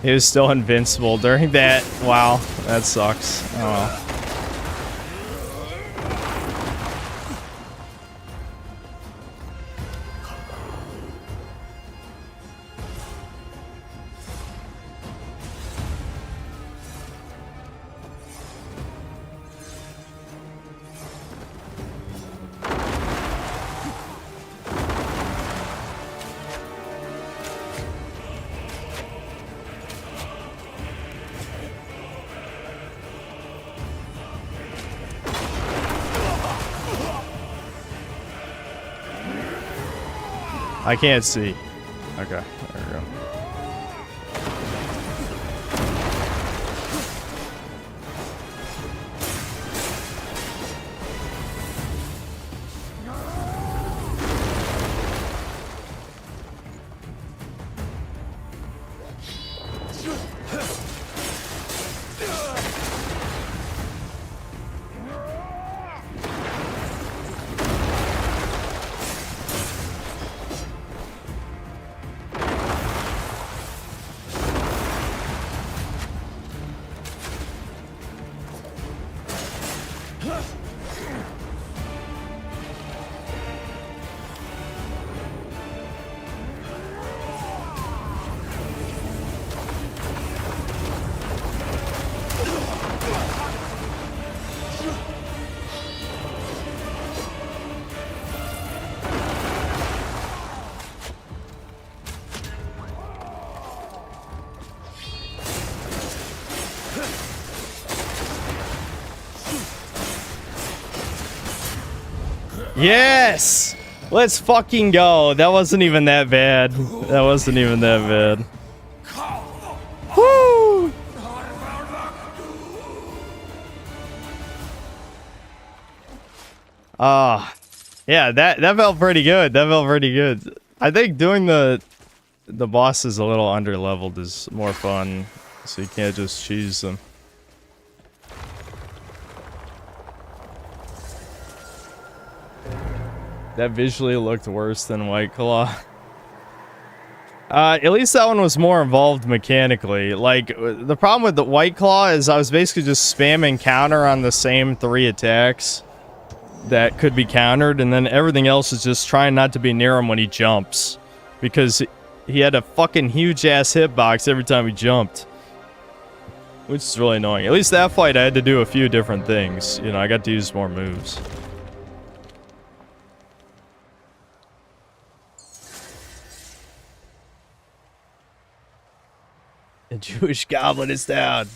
He was still invincible during that. Wow, that sucks. Oh well. I can't see. Okay, there we go. Yes! Let's fucking go. That wasn't even that bad. That wasn't even that bad. Woo! Yeah, that felt pretty good. That felt pretty good. I think doing the bosses a little under-leveled is more fun, so you can't just cheese them. That visually looked worse than White Claw. At least that one was more involved mechanically. Like, the problem with the White Claw is I was basically just spamming counter on the same 3 attacks that could be countered, and then everything else is just trying not to be near him when he jumps. Because he had a fucking huge-ass hitbox every time he jumped. Which is really annoying. At least that fight I had to do a few different things. You know, I got to use more moves. The Jewish goblin is down.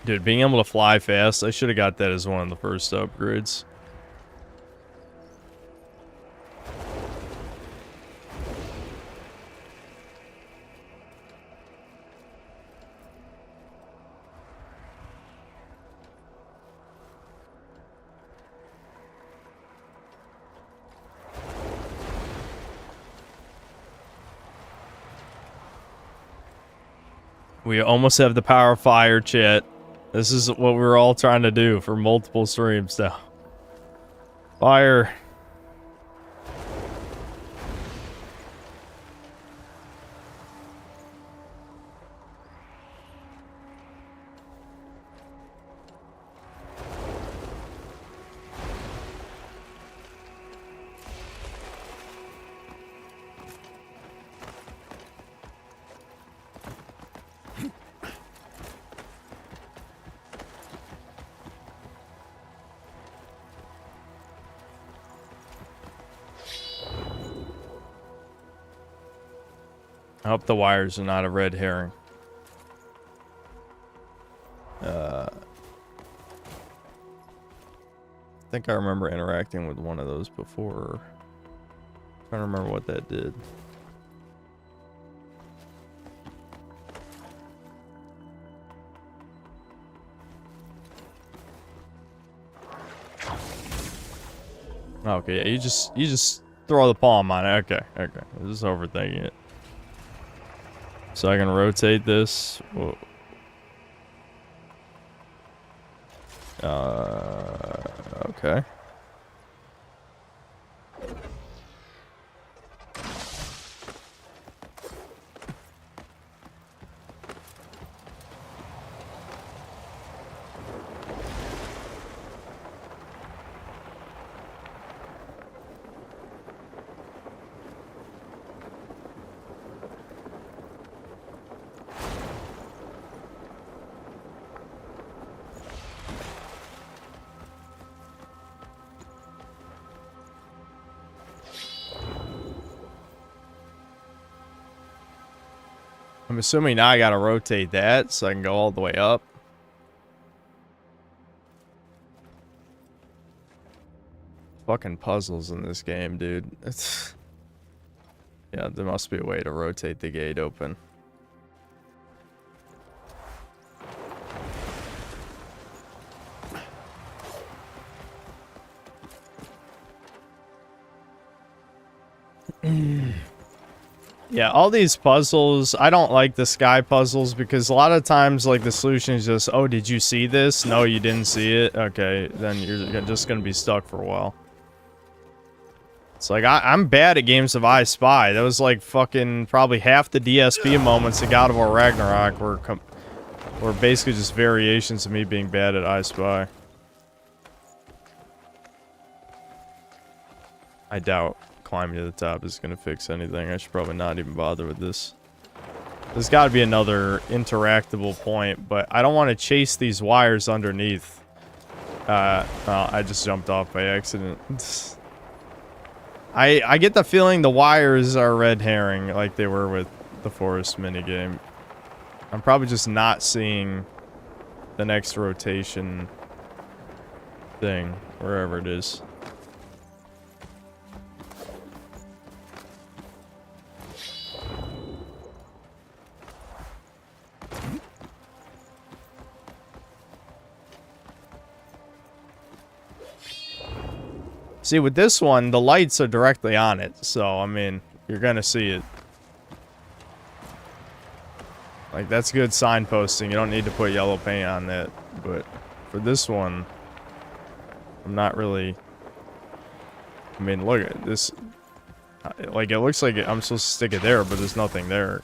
Dude, being able to fly fast, I should have got that as one of the first upgrades. We almost have the power of fire, chat. This is what we're all trying to do for multiple streams now. Fire. I hope the wires are not a red herring. I think I remember interacting with one of those before. I'm trying to remember what that did. Okay, yeah, you just throw the palm on it. Okay, okay. This is overthinking it. So I can rotate this. Whoa. Okay. I'm assuming now I gotta rotate that so I can go all the way up. Fucking puzzles in this game, dude. It's... Yeah, there must be a way to rotate the gate open. Yeah, all these puzzles, I don't like the sky puzzles because a lot of times, like, the solution is just, oh, did you see this? No, you didn't see it? Okay, then you're just gonna be stuck for a while. It's like, I'm bad at games of I Spy. That was, like, fucking probably half the DSP moments in God of War Ragnarok were basically just variations of me being bad at I Spy. I doubt climbing to the top is going to fix anything. I should probably not even bother with this. There's got to be another interactable point, but I don't want to chase these wires underneath. Well, I just jumped off by accident. I get the feeling the wires are red herring like they were with the forest minigame. I'm probably just not seeing the next rotation thing, wherever it is. See, with this one, the lights are directly on it, so, I mean, you're gonna see it. Like, that's good signposting. You don't need to put yellow paint on it. But for this one, I'm not really... I mean, look at this. Like, it looks like I'm supposed to stick it there, but there's nothing there.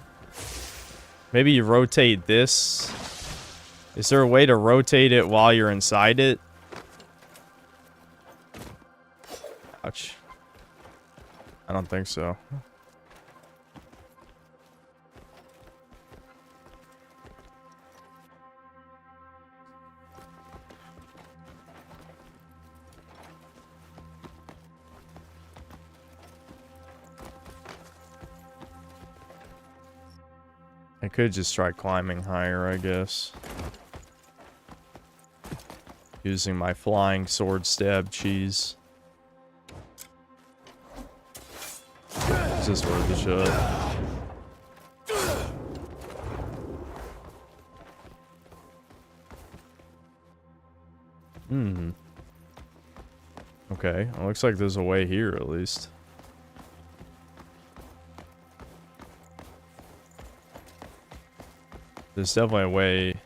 Maybe you rotate this. Is there a way to rotate it while you're inside it? Ouch. I don't think so. I could just try climbing higher, I guess. Using my flying sword stab cheese. Is this worth the shot? Okay, it looks like there's a way here at least. There's definitely a way to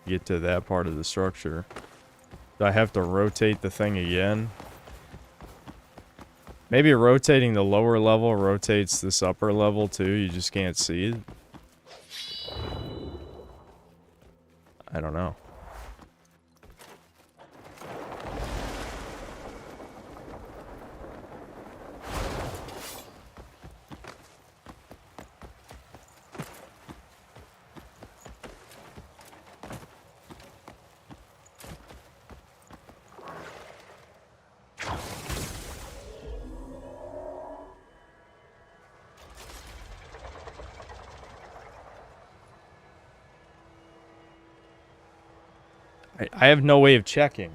get to that part of the structure. Do I have to rotate the thing again? Maybe rotating the lower level rotates this upper level too. You just can't see it. I don't know. I have no way of checking.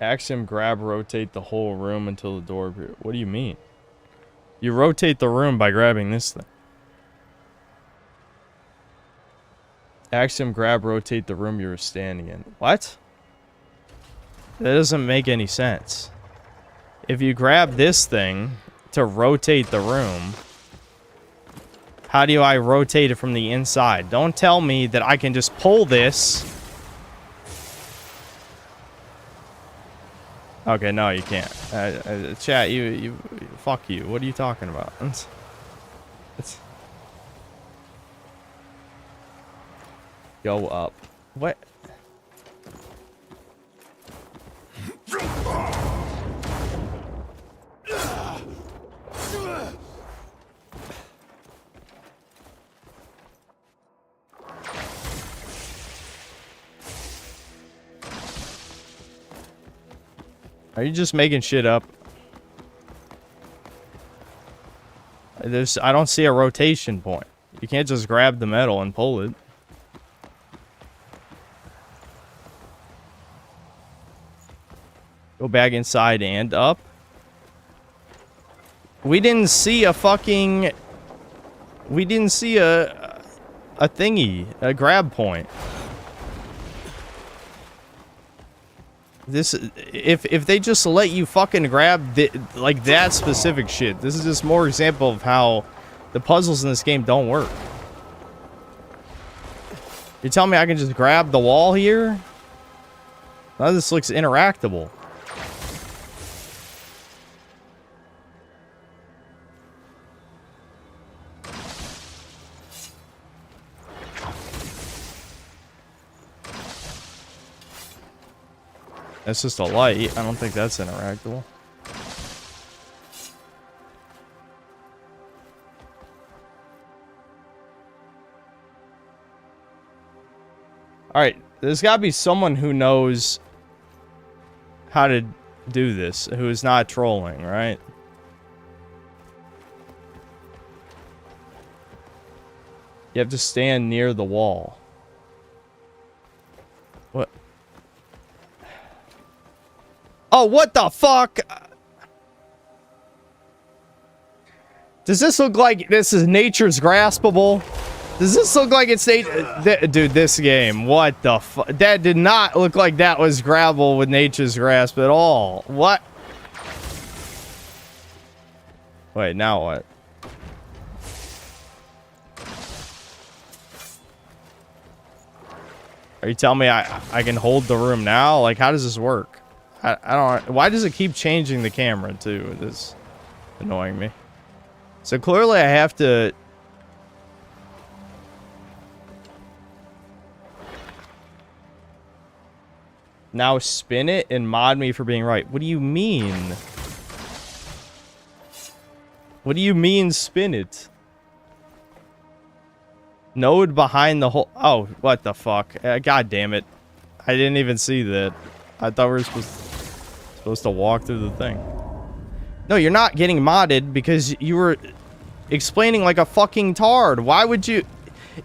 Axiom grab rotate the whole room until the door appears. What do you mean? You rotate the room by grabbing this thing. Axiom grab rotate the room you were standing in. What? That doesn't make any sense. If you grab this thing to rotate the room, how do I rotate it from the inside? Don't tell me that I can just pull this. Okay, no, you can't. Chat, you, fuck you. What are you talking about? It's go up. What? Are you just making shit up? I don't see a rotation point. You can't just grab the metal and pull it. Go back inside and up. We didn't see a fucking... We didn't see a thingy, a grab point. This, if they just let you fucking grab like that specific shit, this is just more example of how the puzzles in this game don't work. You're telling me I can just grab the wall here? Now this looks interactable. That's just a light. I don't think that's interactable. Alright, there's gotta be someone who knows how to do this, who is not trolling, right? You have to stand near the wall. What? Oh, what the fuck? Does this look like this is nature's graspable? Does this look like it's dude, this game, what the fuck? That did not look like that was grabbable with nature's grasp at all. What? Wait, now what? Are you telling me I can hold the room now? Like, how does this work? I don't... Why does it keep changing the camera, too? This is annoying me. So, clearly I have to... now spin it and mod me for being right. What do you mean? What do you mean spin it? Node behind the hole. Oh, what the fuck? God damn it. I didn't even see that. I thought we were supposed to walk through the thing. No, you're not getting modded because you were explaining like a fucking tard. Why would you...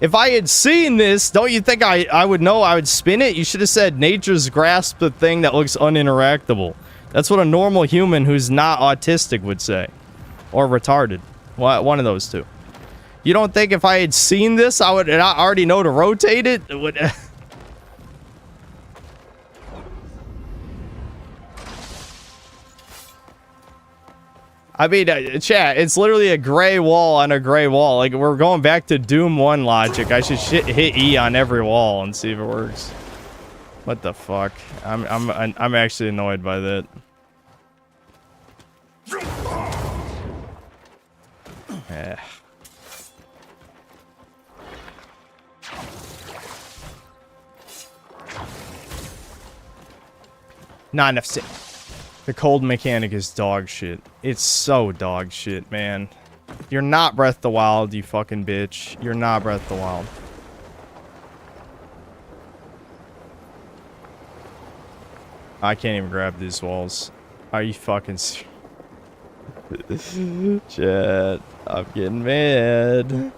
If I had seen this, don't you think I would know I would spin it? You should have said nature's grasp the thing that looks uninteractable. That's what a normal human who's not autistic would say. Or retarded. One of those two. You don't think if I had seen this, I would already know to rotate it? It would... I mean, chat, it's literally a gray wall on a gray wall. Like, we're going back to Doom 1 logic. I should hit E on every wall and see if it works. What the fuck? I'm actually annoyed by that. Yeah. Not enough sit. The cold mechanic is dog shit. It's so dog shit, man. You're not Breath of the Wild, you fucking bitch. You're not Breath of the Wild. I can't even grab these walls. Are you fucking serious? Chat, I'm getting mad.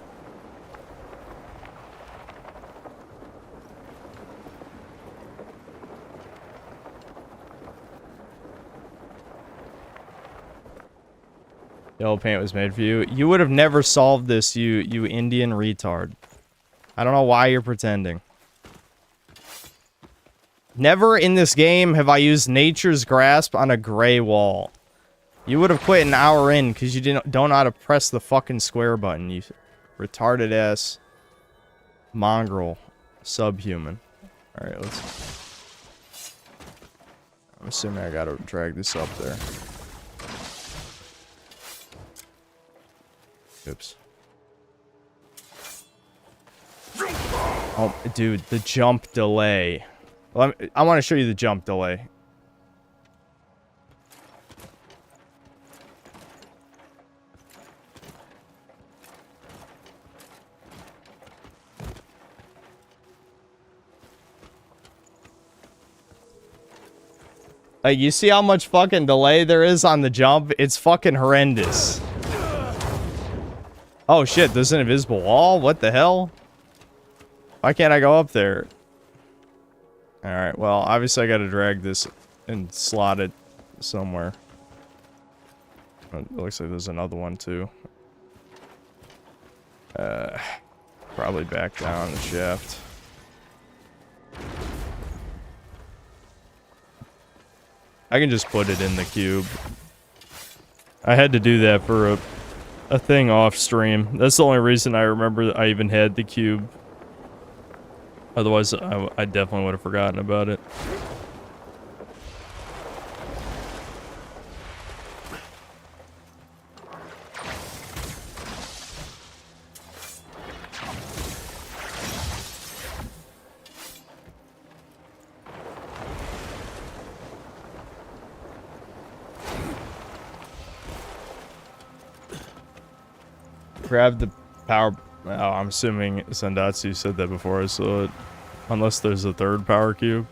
Yellow paint was made for you. You would have never solved this, you Indian retard. I don't know why you're pretending. Never in this game have I used nature's grasp on a gray wall. You would have quit an hour in because you don't know how to press the fucking square button, you retarded ass mongrel subhuman. Alright, let's... I'm assuming I gotta drag this up there. Oops. Oh, dude, the jump delay. Well, I want to show you the jump delay. Like, you see how much fucking delay there is on the jump? It's fucking horrendous. Oh shit, there's an invisible wall? What the hell? Why can't I go up there? Alright, well, obviously I gotta drag this and slot it somewhere. It looks like there's another one too. Probably back down the shaft. I can just put it in the cube. I had to do that for a thing off stream. That's the only reason I remember I even had the cube. Otherwise, I definitely would have forgotten about it. Grab the power... Oh, I'm assuming Sandatsu said that before I saw it. Unless there's a third power cube.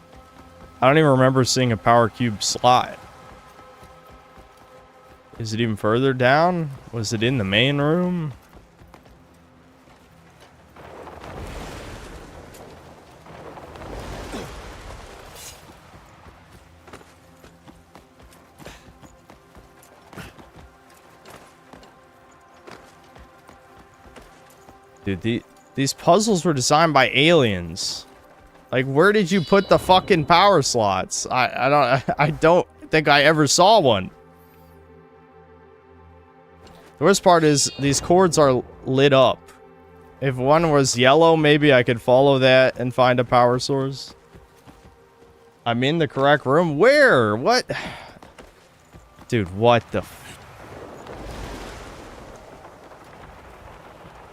I don't even remember seeing a power cube slot. Is it even further down? Was it in the main room? Dude, these puzzles were designed by aliens. Like, where did you put the fucking power slots? I don't think I ever saw one. The worst part is these cords are lit up. If one was yellow, maybe I could follow that and find a power source. I'm in the correct room. Where? What? Dude, what the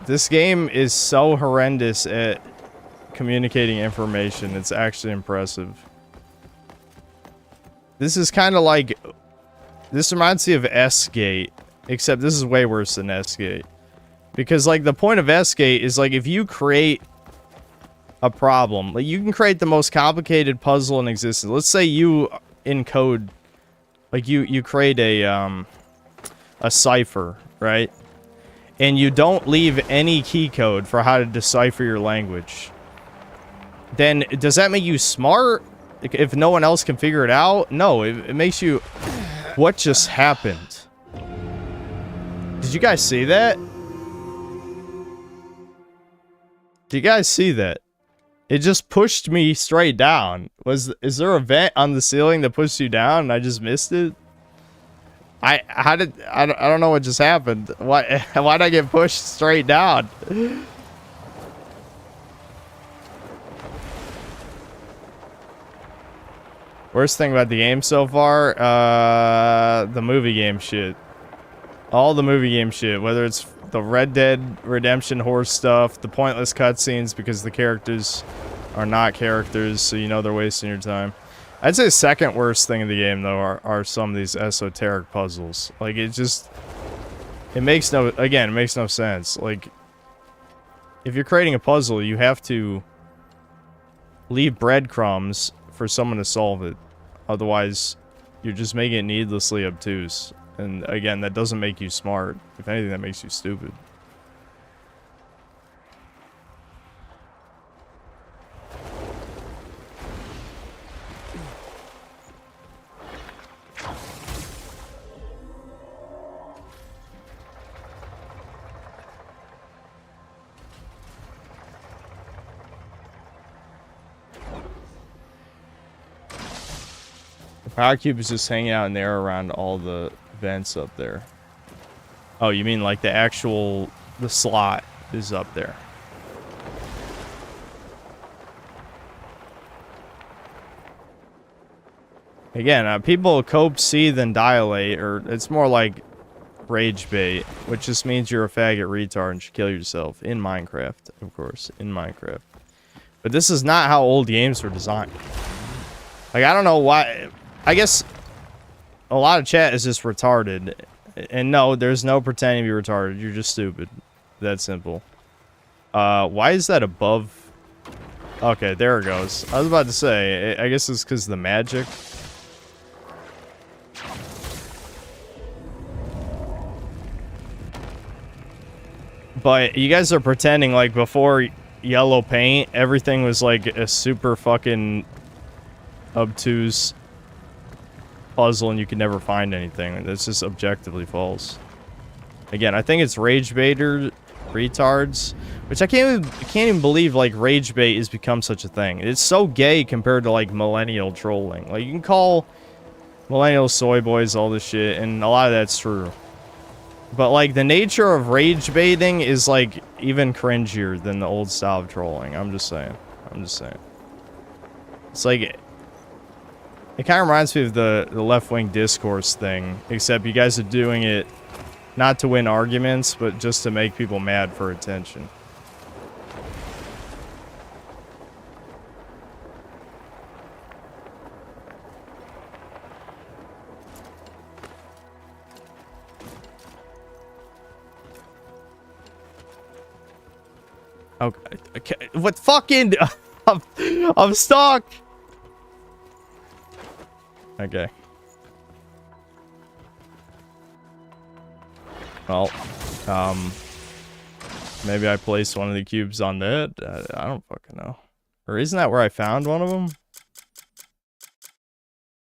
This game is so horrendous at communicating information. It's actually impressive. This is kind of like... This reminds me of S-Gate, except this is way worse than S-Gate. Because, like, the point of S-Gate is, like, if you create a problem, like, you can create the most complicated puzzle in existence. Let's say you encode, like, you create a cipher, right? And you don't leave any key code for how to decipher your language. Then, does that make you smart? If no one else can figure it out? No, it makes you... What just happened? Did you guys see that? Did you guys see that? It just pushed me straight down. Is there a vent on the ceiling that pushed you down and I just missed it? I don't know what just happened. Why'd I get pushed straight down? Worst thing about the game so far, the movie game shit. All the movie game shit, whether it's the Red Dead Redemption horse stuff, the pointless cutscenes because the characters are not characters, so you know they're wasting your time. I'd say the second worst thing in the game, though, are some of these esoteric puzzles. Like, it makes no sense. Like, if you're creating a puzzle, you have to leave breadcrumbs for someone to solve it. Otherwise, you're just making it needlessly obtuse. And again, that doesn't make you smart. If anything, that makes you stupid. The power cube is just hanging out in there around all the vents up there. Oh, you mean like the slot is up there. Again, people cope, seethe, and dilate, or it's more like rage bait, which just means you're a faggot retard and should kill yourself. In Minecraft, of course. In Minecraft. But this is not how old games were designed. Like, I don't know why... I guess a lot of chat is just retarded. And no, there's no pretending to be retarded. You're just stupid. That simple. Why is that above? Okay, there it goes. I was about to say, I guess it's because of the magic. But you guys are pretending like before yellow paint, everything was like a super fucking obtuse puzzle and you can never find anything. That's just objectively false. Again, I think it's rage baiter retards, which I can't even believe like rage bait has become such a thing. It's so gay compared to like millennial trolling. Like, you can call millennial soy boys all this shit and a lot of that's true. But like the nature of rage baiting is like even cringier than the old style of trolling. I'm just saying. It's like it kind of reminds me of the left-wing discourse thing, except you guys are doing it not to win arguments, but just to make people mad for attention. Okay. What fucking... I'm stuck! Okay. Well, maybe I placed one of the cubes on that. I don't fucking know. Or isn't that where I found one of them?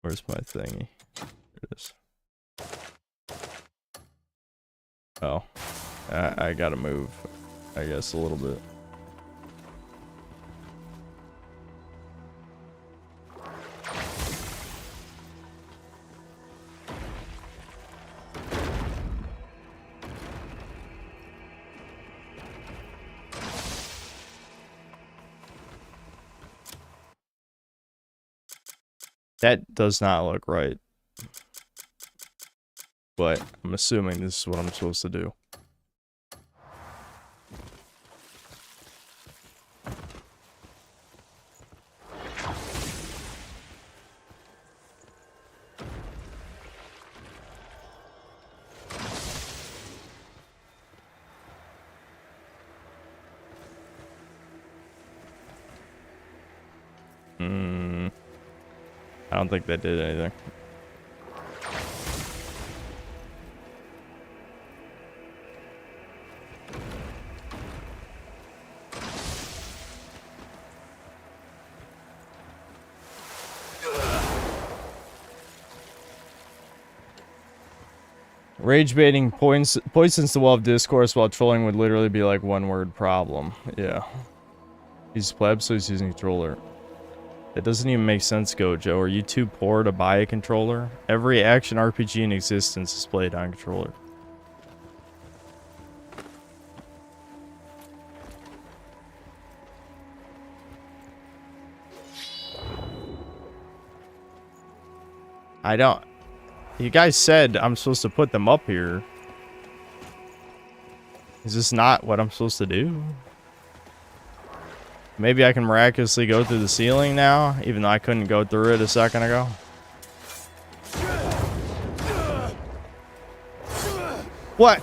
Where's my thingy? There it is. Oh. I gotta move, I guess, a little bit. That does not look right. But I'm assuming this is what I'm supposed to do. I don't think that did anything. Rage baiting poisons the well of discourse while trolling would literally be like one word problem. Yeah. He's pleb, so he's using a controller. That doesn't even make sense, Gojo. Are you too poor to buy a controller? Every action RPG in existence is played on controller. I don't... You guys said I'm supposed to put them up here. Is this not what I'm supposed to do? Maybe I can miraculously go through the ceiling now, even though I couldn't go through it a second ago. What?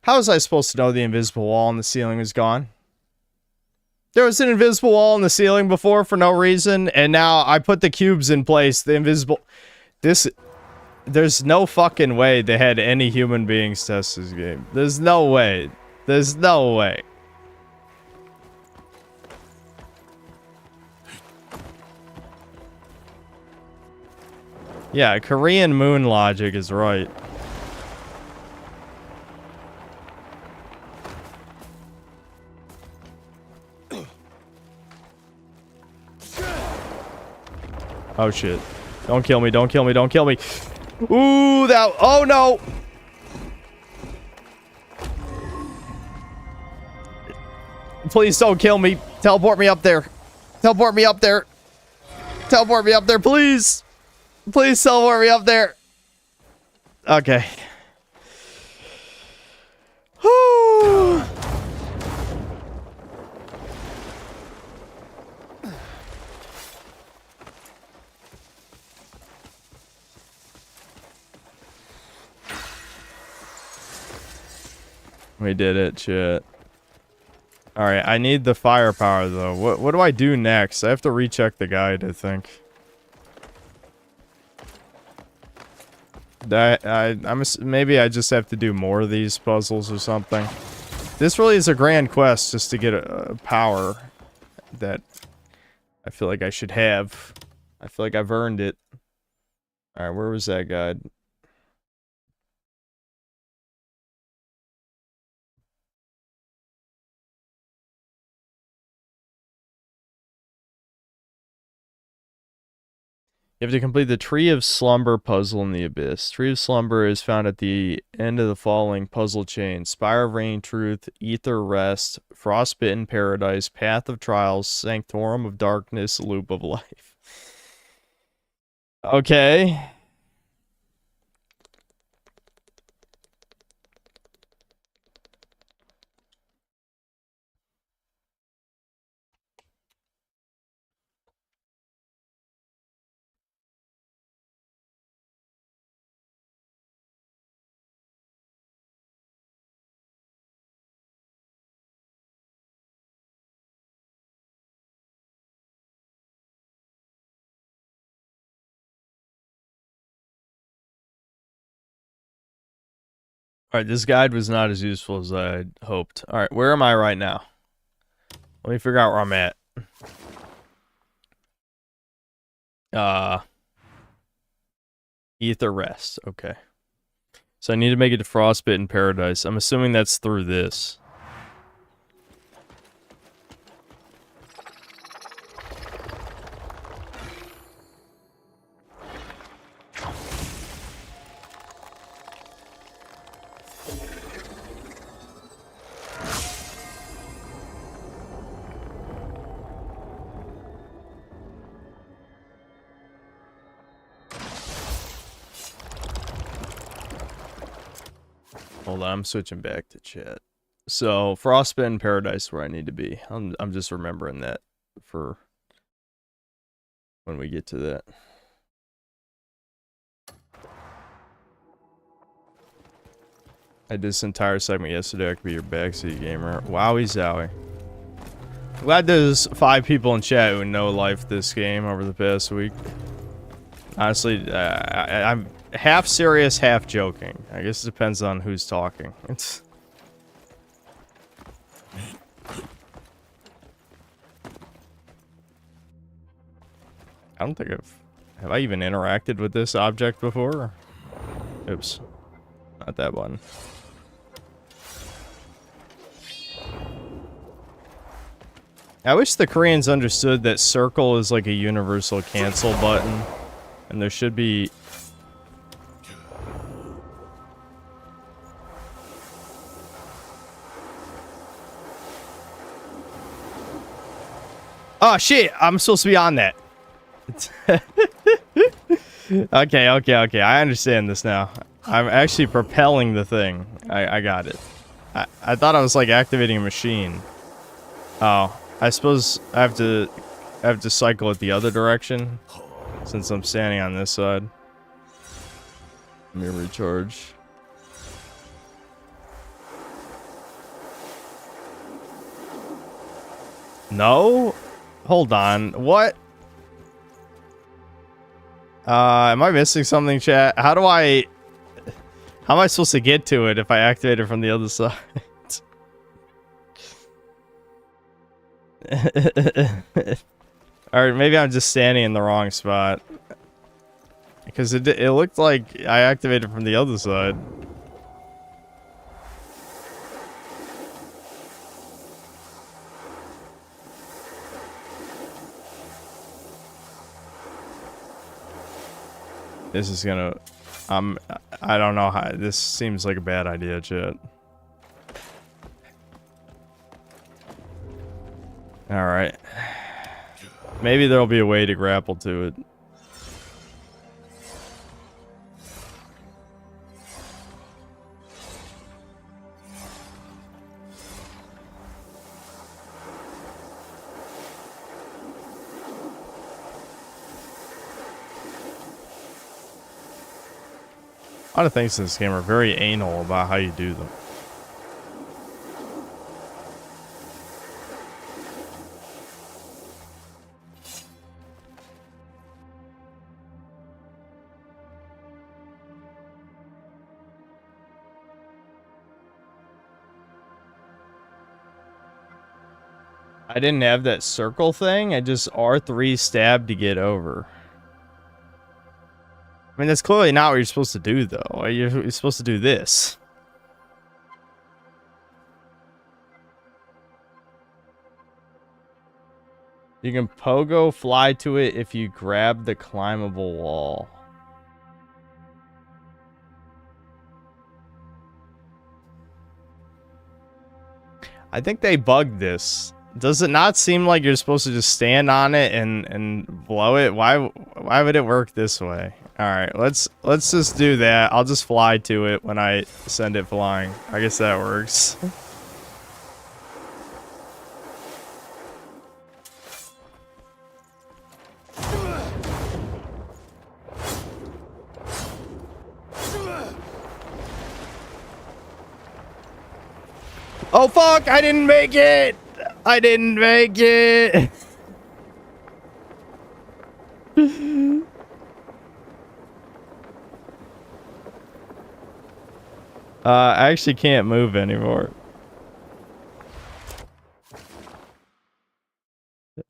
How was I supposed to know the invisible wall on the ceiling was gone? There was an invisible wall on the ceiling before for no reason, and now I put the cubes in place. The invisible... There's no fucking way they had any human beings test this game. There's no way. There's no way. Yeah, Korean moon logic is right. Oh shit. Don't kill me, don't kill me, don't kill me. Ooh, that... Oh no! Please don't kill me. Teleport me up there. Teleport me up there. Teleport me up there, please. Please teleport me up there. Okay. Whew. We did it, shit. Alright, I need the firepower, though. What do I do next? I have to recheck the guide, I think. Maybe I just have to do more of these puzzles or something. This really is a grand quest just to get a power that I feel like I should have. I feel like I've earned it. Alright, where was that guide? You have to complete the Tree of Slumber puzzle in the Abyss. Tree of Slumber is found at the end of the following puzzle chain: Spire of Reigning Truth, Ether Rest, Frostbitten Paradise, Path of Trials, Sanctorum of Darkness, Loop of Life. Okay. Alright, this guide was not as useful as I had hoped. Alright, where am I right now? Let me figure out where I'm at. Ether Rest, okay. So I need to make it to Frostbitten Paradise. I'm assuming that's through this. Hold on, I'm switching back to chat. So, Frostbitten Paradise where I need to be. I'm just remembering that for when we get to that. I did this entire segment yesterday. I could be your backseat gamer. Wowie zowie. Glad there's 5 people in chat who know life this game over the past week. Honestly, I'm half serious, half joking. I guess it depends on who's talking. It's... I don't think have I even interacted with this object before? Oops. Not that one. I wish the Koreans understood that circle is like a universal cancel button. And there should be... Oh shit, I'm supposed to be on that. Okay. I understand this now. I'm actually propelling the thing. I got it. I thought I was like activating a machine. Oh, I suppose I have to cycle it the other direction since I'm standing on this side. Let me recharge. No? Hold on. What? Am I missing something, chat? How am I supposed to get to it if I activate it from the other side? Alright, maybe I'm just standing in the wrong spot. Because it looked like I activated from the other side. This is gonna... I don't know how... This seems like a bad idea, chat. Alright. Maybe there'll be a way to grapple to it. A lot of things in this game are very anal about how you do them. I didn't have that circle thing. I just R3 stabbed to get over. I mean, that's clearly not what you're supposed to do, though. You're supposed to do this. You can pogo fly to it if you grab the climbable wall. I think they bugged this. Does it not seem like you're supposed to just stand on it and blow it? Why would it work this way? All right, let's just do that. I'll just fly to it when I send it flying. I guess that works. Oh fuck, I didn't make it. I didn't make it. I actually can't move anymore.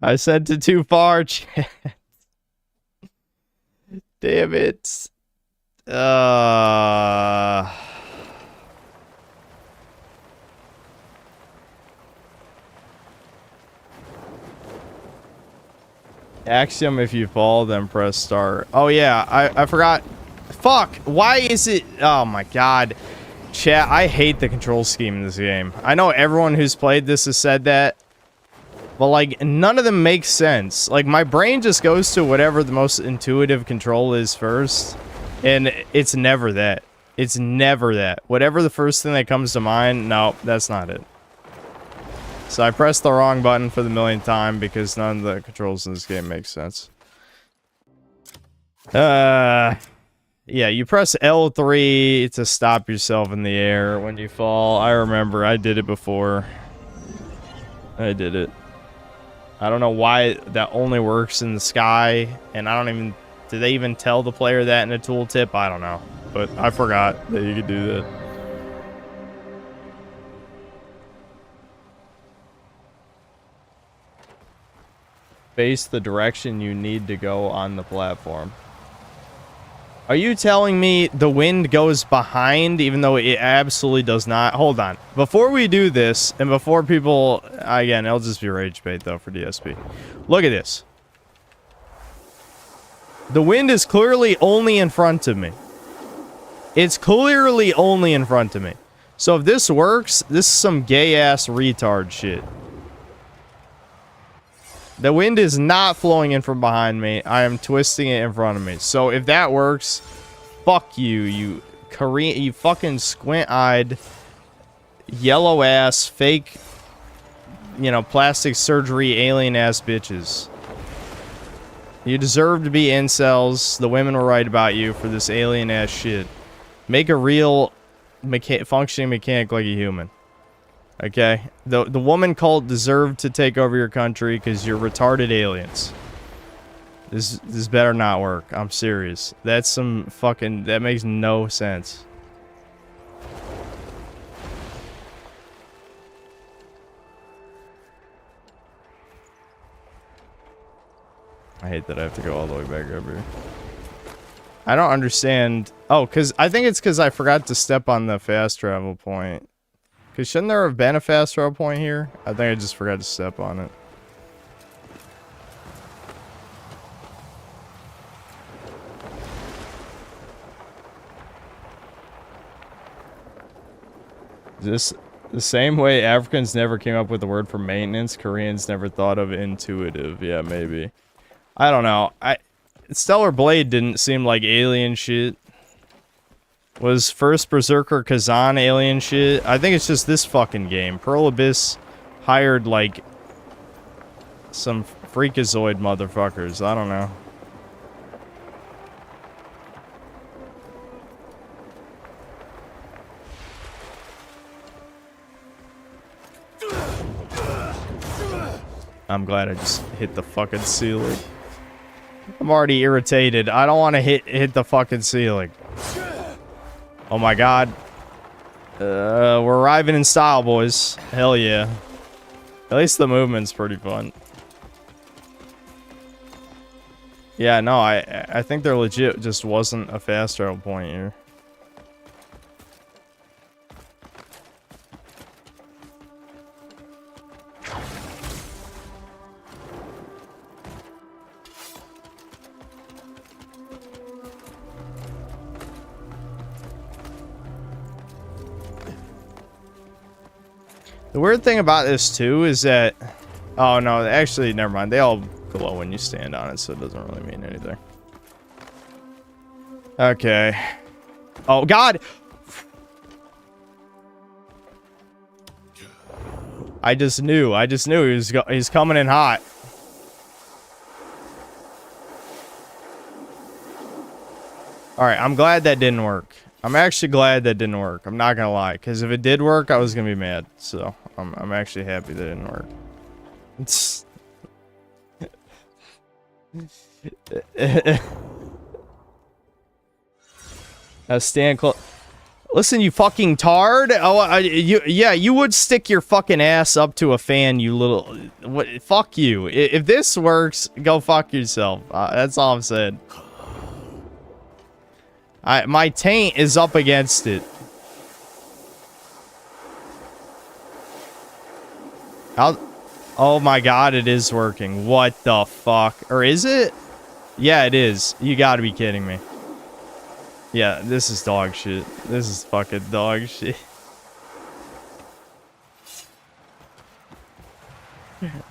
I sent it too far, chat. Damn it. Axiom, if you fall, then press start. Oh yeah, I forgot. Fuck, why is it... Oh my god. Chat, I hate the control scheme in this game. I know everyone who's played this has said that, but like, none of them make sense. Like, my brain just goes to whatever the most intuitive control is first, and it's never that. It's never that. Whatever the first thing that comes to mind, no, that's not it. So I pressed the wrong button for the millionth time because none of the controls in this game make sense. Yeah, you press L3 to stop yourself in the air when you fall. I remember, I did it before. I did it. I don't know why that only works in the sky, and I don't even... Did they even tell the player that in a tooltip? I don't know. But I forgot that you could do that. Face the direction you need to go on the platform. Are you telling me the wind goes behind even though it absolutely does not? Hold on. Before we do this, and before people... Again, it'll just be rage bait though for DSP. Look at this. The wind is clearly only in front of me. It's clearly only in front of me. So if this works, this is some gay-ass retard shit. The wind is not flowing in from behind me. I am twisting it in front of me. So if that works, fuck you, you Korean, you fucking squint-eyed, yellow-ass, fake, you know, plastic surgery alien-ass bitches. You deserve to be incels. The women were right about you for this alien-ass shit. Make a real functioning mechanic like a human. Okay? The woman cult deserved to take over your country because you're retarded aliens. This better not work. I'm serious. That's some fucking... That makes no sense. I hate that I have to go all the way back over here. I don't understand. Oh, because I think it's because I forgot to step on the fast travel point. Because shouldn't there have been a fast travel point here? I think I just forgot to step on it. This the same way Africans never came up with the word for maintenance, Koreans never thought of intuitive. Yeah, maybe. I don't know. Stellar Blade didn't seem like alien shit. Was first Berserker Kazan alien shit? I think it's just this fucking game. Pearl Abyss hired, like, some freakazoid motherfuckers. I don't know. I'm glad I just hit the fucking ceiling. I'm already irritated. I don't want to hit the fucking ceiling. Oh my god. We're arriving in style, boys. Hell yeah. At least the movement's pretty fun. Yeah, no, I think there legit just wasn't a fast travel point here. The weird thing about this, too, is that... Oh, no, actually, never mind. They all glow when you stand on it, so it doesn't really mean anything. Okay. Oh, God! I just knew he's coming in hot. Alright, I'm glad that didn't work. I'm actually glad that didn't work. I'm not gonna lie, because if it did work, I was gonna be mad. So I'm actually happy that it didn't work. Stand close. Listen, you fucking tard. Oh, yeah, you would stick your fucking ass up to a fan, you little. What? Fuck you. If this works, go fuck yourself. That's all I'm saying. My taint is up against it. Oh my god, it is working. What the fuck? Or is it? Yeah, it is. You gotta be kidding me. Yeah, this is dog shit. This is fucking dog shit.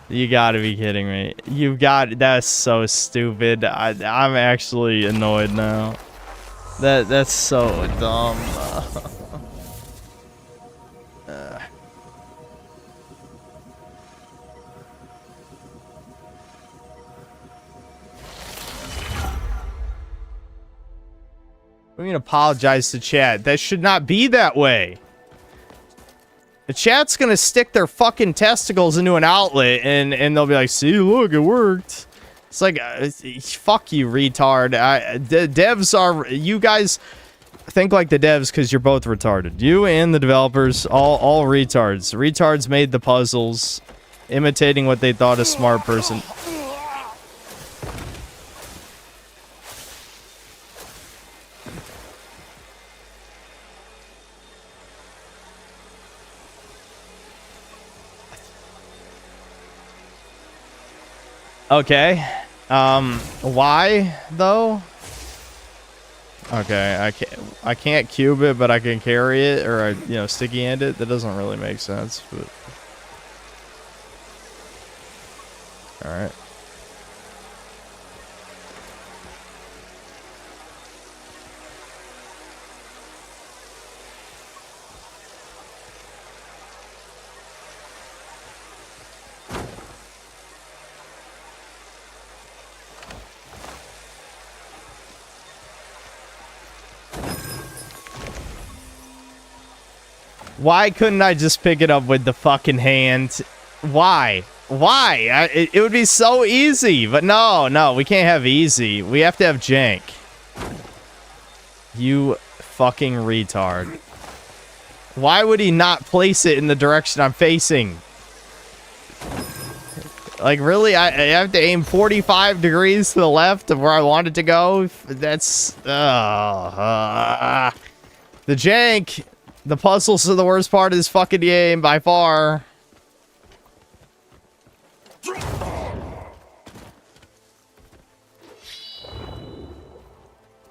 You gotta be kidding me. That's so stupid. I'm actually annoyed now. That's so dumb. We can apologize to chat. That should not be that way. The chat's gonna stick their fucking testicles into an outlet and they'll be like, see, look, it worked. It's like, fuck you, retard. The devs are, you guys think like the devs because you're both retarded. You and the developers, all retards. Retards made the puzzles, imitating what they thought a smart person. Okay. Why though? Okay, I can't cube it, but I can carry it, or you know, sticky hand it. That doesn't really make sense, but all right. Why couldn't I just pick it up with the fucking hand? Why? Why? It would be so easy, but no, we can't have easy. We have to have jank. You fucking retard. Why would he not place it in the direction I'm facing? Like, really? I have to aim 45 degrees to the left of where I want it to go? That's... the jank... The puzzles are the worst part of this fucking game, by far.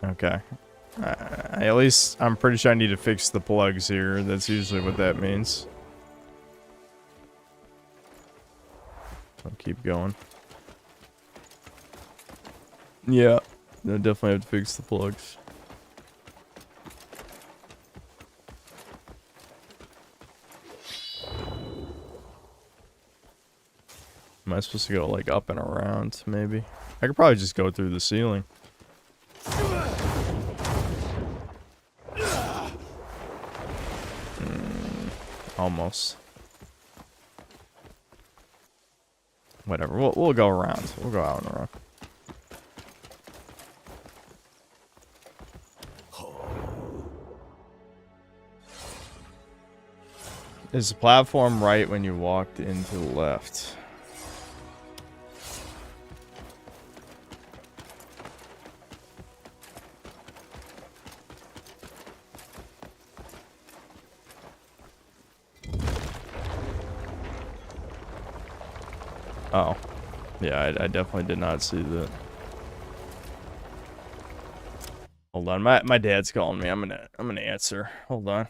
Okay. At least, I'm pretty sure I need to fix the plugs here. That's usually what that means. I'll keep going. Yeah. I definitely have to fix the plugs. Am I supposed to go, like, up and around, maybe? I could probably just go through the ceiling. Almost. Whatever, we'll go around. We'll go out and around. Is the platform right when you walked into the left? Oh. Yeah, I definitely did not see that. Hold on, my dad's calling me. I'm gonna answer. Hold on.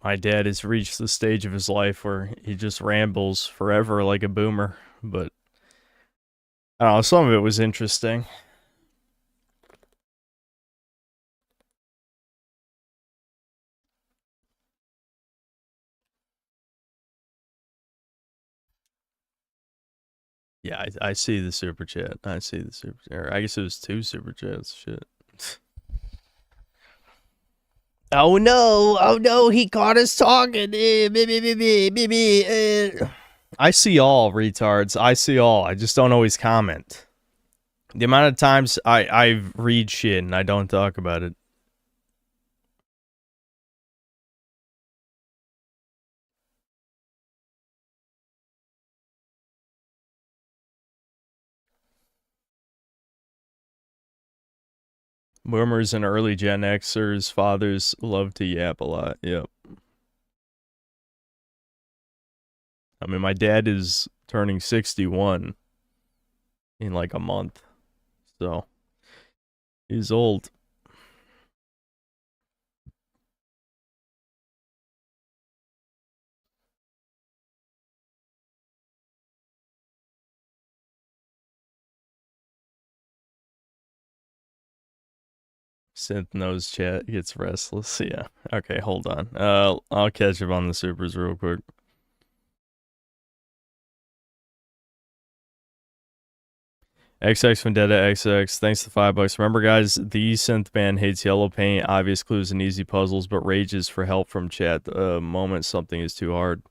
My dad has reached the stage of his life where he just rambles forever like a boomer, but I don't know, some of it was interesting. Yeah, I see the super chat. I see the super chat. I guess it was 2 super chats. Shit. Oh no, he caught us talking. I see all, retards. I see all. I just don't always comment. The amount of times I read shit and I don't talk about it. Boomers and early Gen Xers, fathers love to yap a lot. Yep. I mean, my dad is turning 61 in like a month. So, he's old. Synth nose chat gets restless. Yeah. Okay, hold on. I'll catch up on the supers real quick. XX Vendetta XX, thanks to $5. Remember, guys, the synth band hates yellow paint, obvious clues, and easy puzzles, but rages for help from chat the moment something is too hard.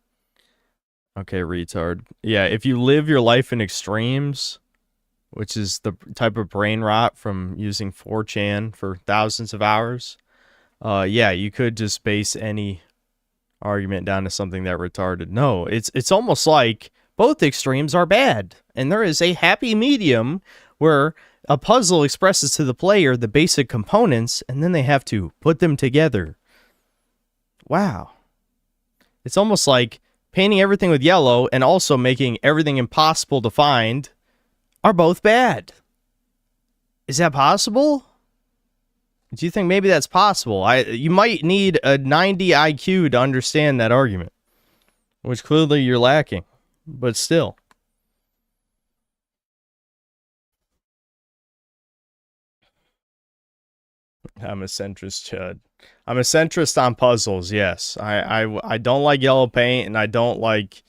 Okay, retard. Yeah, if you live your life in extremes, which is the type of brain rot from using 4chan for thousands of hours, yeah, you could just base any argument down to something that retarded. No, it's almost like both extremes are bad, and there is a happy medium where a puzzle expresses to the player the basic components, and then they have to put them together. Wow. It's almost like painting everything with yellow and also making everything impossible to find are both bad. Is that possible? Do you think maybe that's possible? You might need a 90 IQ to understand that argument, which clearly you're lacking, but still. I'm a centrist, Chud. I'm a centrist on puzzles, yes. I don't like yellow paint, and I don't like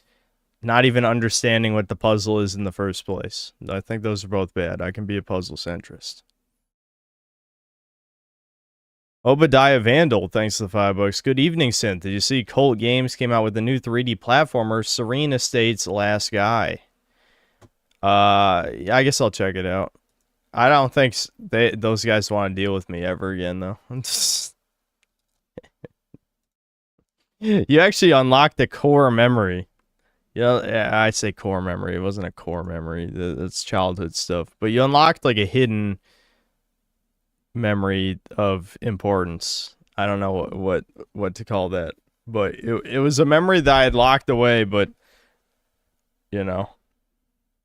not even understanding what the puzzle is in the first place. I think those are both bad. I can be a puzzle centrist. Obadiah Vandal, thanks to the $5. Good evening, Synth. Did you see Colt Games came out with the new 3D platformer, Serene Estates Last Guy? Yeah, I guess I'll check it out. I don't think those guys want to deal with me ever again, though. You actually unlocked the core memory. Yeah, I say core memory. It wasn't a core memory. That's childhood stuff. But you unlocked like a hidden memory of importance. I don't know what to call that. But it was a memory that I had locked away, but you know,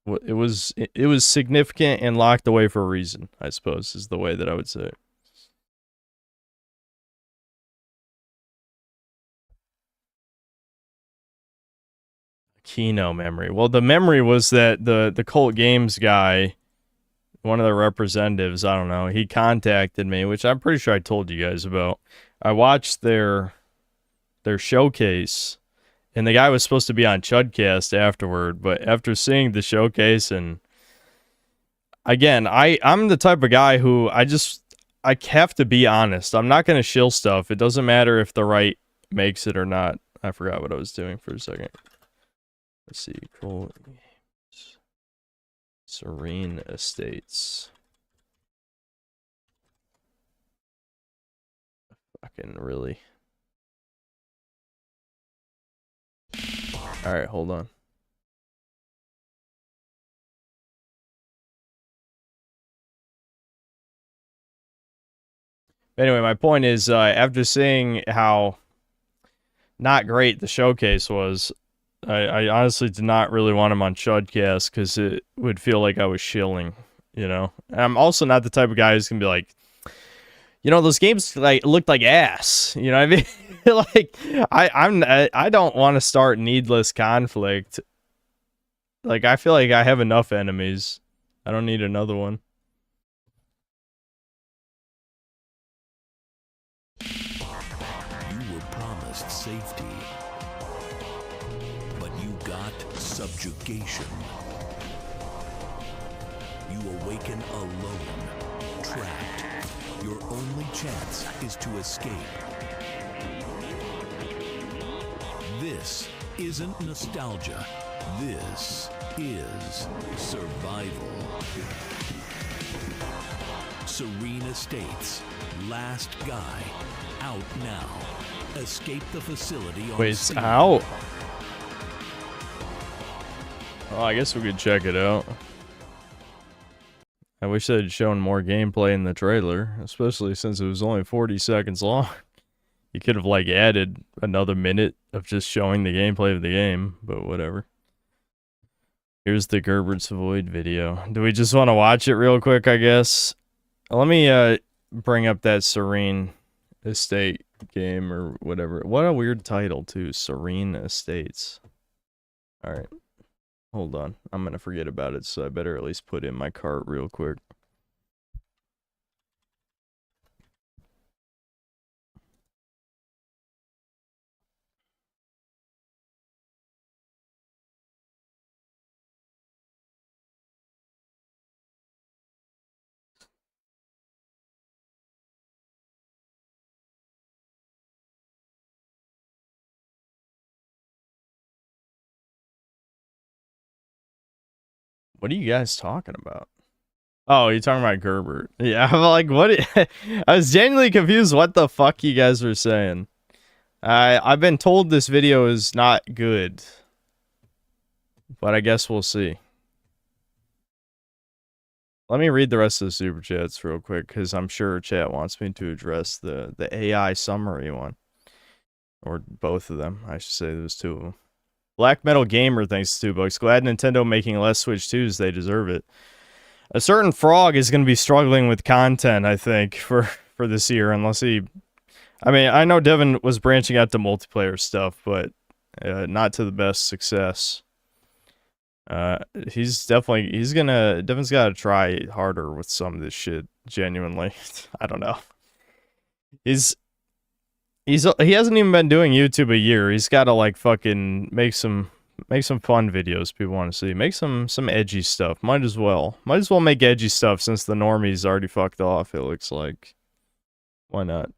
it was significant and locked away for a reason, I suppose, is the way that I would say it. Kino memory. Well, the memory was that the Colt Games guy, one of the representatives, I don't know, he contacted me, which I'm pretty sure I told you guys about. I watched their showcase, and the guy was supposed to be on Chudcast afterward, but after seeing the showcase, and again, I'm the type of guy who I have to be honest. I'm not going to shill stuff. It doesn't matter if the right makes it or not. I forgot what I was doing for a second. Let's see, cool. Serene Estates. Fucking really. Alright, hold on. Anyway, my point is, after seeing how not great the showcase was, I honestly did not really want him on Chudcast because it would feel like I was shilling, you know? And I'm also not the type of guy who's going to be like, You know, those games like looked like ass. You know what I mean? Like I don't want to start needless conflict. Like I feel like I have enough enemies. I don't need another one. You were promised safety, but you got subjugation. You awaken alone, trapped. Your only chance is to escape. This isn't nostalgia. This is survival. Serene Estates, Last Guy, out now. Escape the facility on Wait, it's Steam. out? Oh, I guess we could check it out. I wish they'd shown more gameplay in the trailer, especially since it was only 40 seconds long. You could have, like, added another minute of just showing the gameplay of the game, but whatever. Here's the Gerbert's Void video. Do we just want to watch it real quick, I guess? Let me bring up that Serene Estate game or whatever. What a weird title, too. Serene Estates. Alright. Hold on. I'm going to forget about it, so I better at least put in my cart real quick. What are you guys talking about? Oh, you're talking about Gerbert. Yeah, I'm like, what? I was genuinely confused what the fuck you guys were saying. I've been told this video is not good. But I guess we'll see. Let me read the rest of the super chats real quick, because I'm sure chat wants me to address the AI summary one. Or both of them. I should say there's two of them. Black Metal Gamer, thanks to $2. Glad Nintendo making less Switch 2s. They deserve it. A certain frog is going to be struggling with content, I think, for this year, unless he... I mean, I know Devin was branching out to multiplayer stuff, but not to the best success. Devin's got to try harder with some of this shit, genuinely. I don't know. He hasn't even been doing YouTube a year. He's got to like fucking make some fun videos people want to see. Make some edgy stuff. Might as well make edgy stuff since the normies already fucked off, it looks like. Why not?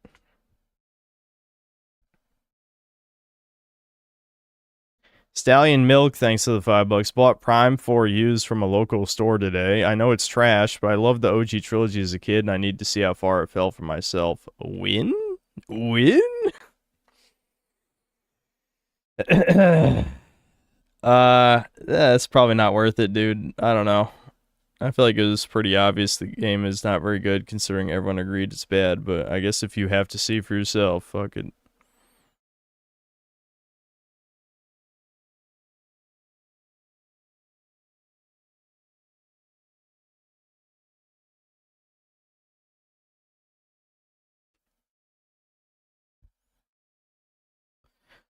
Stallion Milk, thanks to the $5. Bought Prime 4 used from a local store today. I know it's trash, but I loved the OG trilogy as a kid, and I need to see how far it fell for myself. Win? That's probably not worth it, dude. I don't know. I feel like it was pretty obvious the game is not very good considering everyone agreed it's bad, but I guess if you have to see for yourself, fuck it.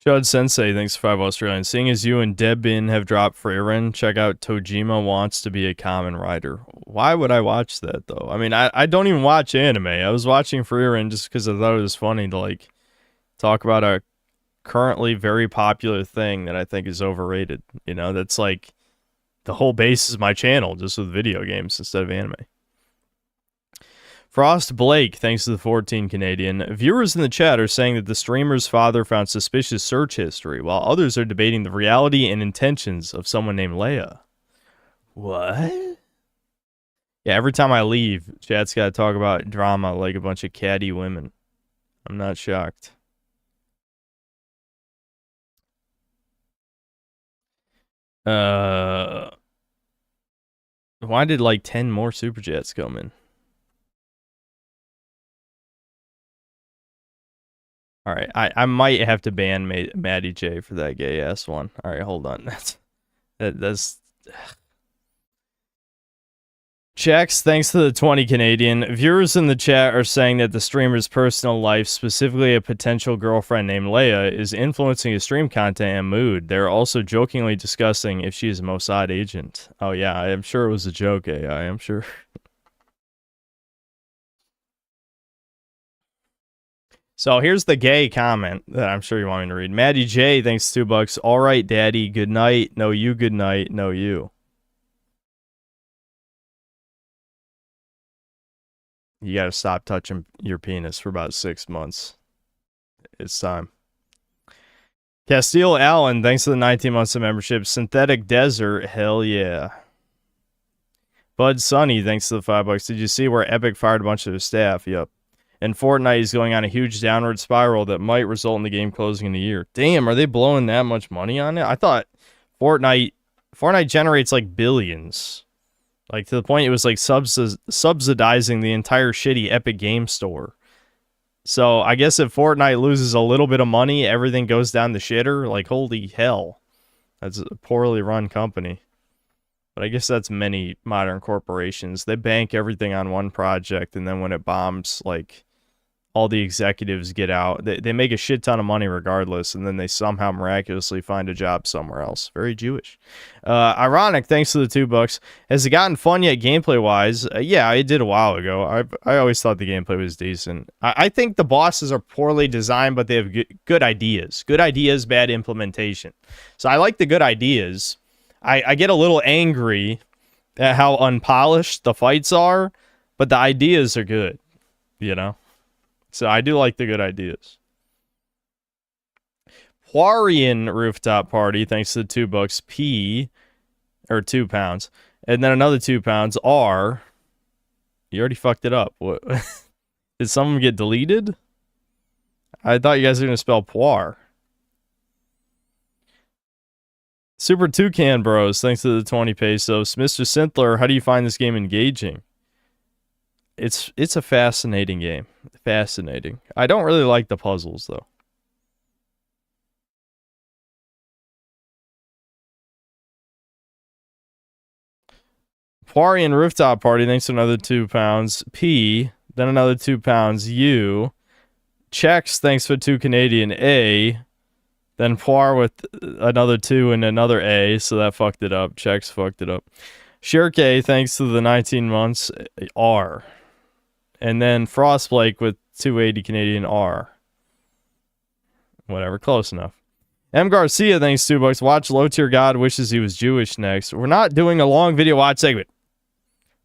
Chud Sensei, thanks for 5 Australian. Seeing as you and Debin have dropped Freyren, check out Tojima Wants to Be a Common Rider. Why would I watch that, though? I mean, I don't even watch anime. I was watching Freyren just because I thought it was funny to, like, talk about a currently very popular thing that I think is overrated. You know, that's, like, the whole base of my channel, just with video games instead of anime. Frost Blake, thanks to the 14 Canadian. Viewers in the chat are saying that the streamer's father found suspicious search history, while others are debating the reality and intentions of someone named Leia. What? Yeah, every time I leave, chat's got to talk about drama like a bunch of catty women. I'm not shocked. Why did like 10 more super chats come in? Alright, I might have to ban Maddie J for that gay ass one. Alright, hold on. That's Jax, thanks to the 20 Canadian. Viewers in the chat are saying that the streamer's personal life, specifically a potential girlfriend named Leia, is influencing his stream content and mood. They're also jokingly discussing if she is a Mossad agent. Oh yeah, I am sure it was a joke, AI, I'm sure. So here's the gay comment that I'm sure you want me to read. Maddie J, thanks $2. All right, daddy, good night. No, you, good night. No, you. You gotta stop touching your penis for about 6 months. It's time. Castile Allen, thanks to the 19 months of membership. Synthetic Desert, hell yeah. Bud Sunny, thanks to the $5. Did you see where Epic fired a bunch of their staff? Yep. And Fortnite is going on a huge downward spiral that might result in the game closing in a year. Damn, are they blowing that much money on it? I thought Fortnite generates like billions. Like, to the point it was like subsidizing the entire shitty Epic Game Store. So I guess if Fortnite loses a little bit of money, everything goes down the shitter. Like, holy hell. That's a poorly run company. But I guess that's many modern corporations. They bank everything on one project, and then when it bombs, like, all the executives get out. They make a shit ton of money regardless, and then they somehow miraculously find a job somewhere else. Very Jewish. Ironic, thanks to the $2. Has it gotten fun yet gameplay-wise? Yeah, it did a while ago. I always thought the gameplay was decent. I think the bosses are poorly designed, but they have good ideas. Good ideas, bad implementation. So I like the good ideas. I get a little angry at how unpolished the fights are, but the ideas are good, you know? So I do like the good ideas. Poirian Rooftop Party, thanks to the $2. P, or £2. And then another £2. R. You already fucked it up. What? Did someone get deleted? I thought you guys were going to spell Poir. Super Toucan Bros, thanks to the 20 pesos. Mr. Sintler, how do you find this game engaging? It's a fascinating game. Fascinating. I don't really like the puzzles, though. Poirian Rooftop Party, thanks to another £2. P, then another £2. U. Checks, thanks for 2 Canadian. A. Then Poir with another 2 and another A, so that fucked it up. Checks fucked it up. Shirke, thanks to the 19 months. R. And then Frostblake with 280 Canadian. R. Whatever, close enough. M. Garcia, thanks $2. Watch Low Tier God wishes he was Jewish next. We're not doing a long video watch segment,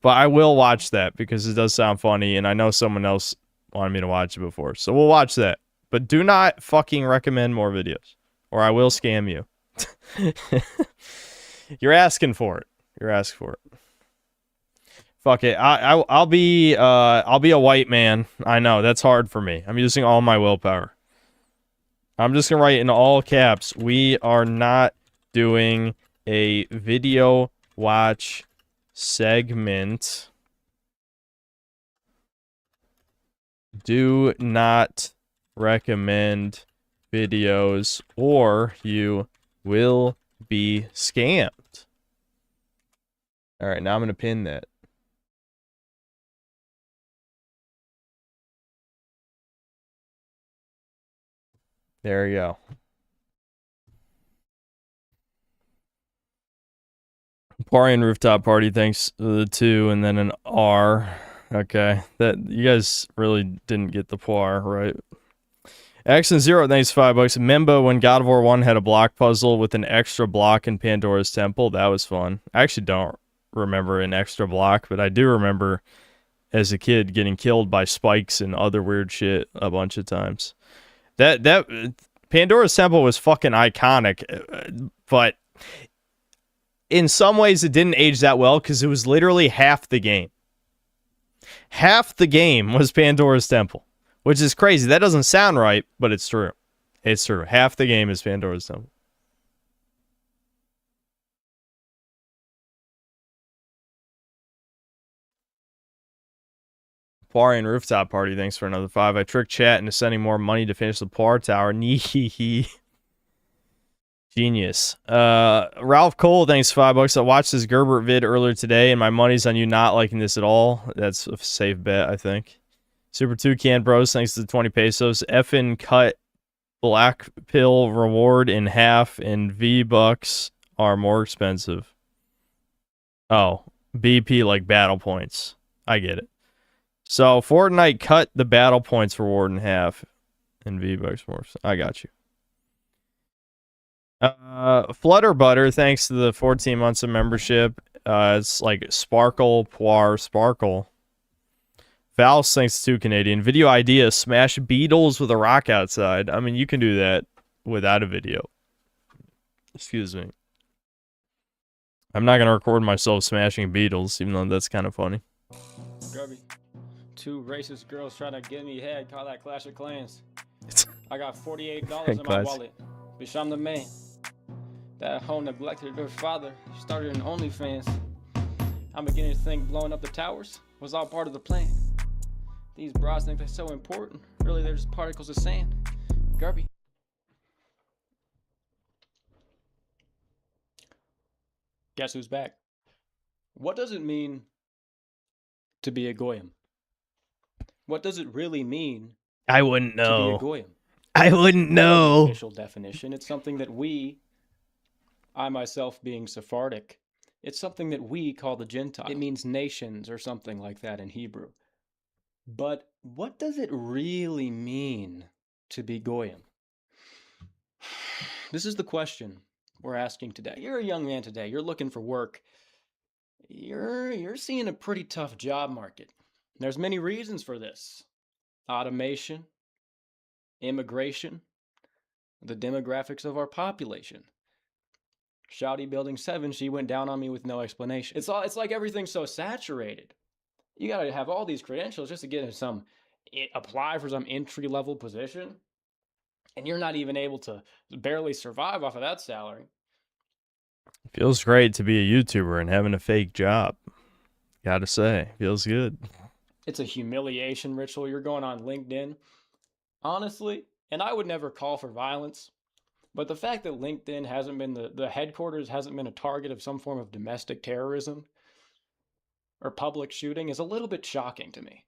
but I will watch that because it does sound funny, and I know someone else wanted me to watch it before. So we'll watch that. But do not fucking recommend more videos, or I will scam you. You're asking for it. You're asking for it. Fuck it. I'll be a white man. I know that's hard for me. I'm using all my willpower. I'm just gonna write in all caps. We are not doing a video watch segment. Do not recommend videos or you will be scammed. All right, now I'm gonna pin that. There you go. Poirian Rooftop Party, thanks to the 2, and then an R. Okay, that you guys really didn't get the Poir right. Action Zero, thanks $5. Memba, when God of War 1 had a block puzzle with an extra block in Pandora's Temple, that was fun. I actually don't remember an extra block, but I do remember as a kid getting killed by spikes and other weird shit a bunch of times. That Pandora's Temple was fucking iconic, but in some ways it didn't age that well because it was literally half the game. Half the game was Pandora's Temple, which is crazy. That doesn't sound right, but it's true. It's true. Half the game is Pandora's Temple. Poirian Rooftop Party, thanks for another 5. I tricked chat into sending more money to finish the Poir Tower. Neehee. Genius. Ralph Cole, thanks $5. I watched this Gerbert vid earlier today, and my money's on you not liking this at all. That's a safe bet, I think. Super Toucan Bros, thanks to the 20 pesos. Effin cut black pill reward in half, and V-Bucks are more expensive. Oh, BP like battle points. I get it. So Fortnite cut the battle points reward in half, and V-Bucks more. I got you. Flutter Butter, thanks to the 14 months of membership. It's like Sparkle, Poir, Sparkle. Val's, thanks to Canadian. Video idea, smash beetles with a rock outside. I mean, you can do that without a video. Excuse me. I'm not going to record myself smashing beetles, even though that's kind of funny. Grubby. Two racist girls trying to get me head. Call that Clash of Clans. I got $48 in my wallet. Bitch, I'm the man. That hoe neglected her father. Started an OnlyFans. I'm beginning to think blowing up the towers was all part of the plan. These bras think they're so important. Really, they're just particles of sand. Garbage. Guess who's back? What does it mean to be a goyim? What does it really mean I wouldn't know. to be a goyim? I wouldn't know. Official definition. It's something that we, I myself being Sephardic, it's something that we call the Gentile. It means nations or something like that in Hebrew. But what does it really mean to be goyim? This is the question we're asking today. You're a young man today. You're looking for work. You're seeing a pretty tough job market. There's many reasons for this. Automation, immigration, the demographics of our population. Shouty Building 7, she went down on me with no explanation. It's like everything's so saturated. You gotta have all these credentials just to get into apply for some entry-level position, and you're not even able to barely survive off of that salary. Feels great to be a YouTuber and having a fake job. Gotta say, feels good. It's a humiliation ritual. You're going on LinkedIn. Honestly, and I would never call for violence, but the fact that LinkedIn hasn't been, the headquarters hasn't been a target of some form of domestic terrorism or public shooting is a little bit shocking to me.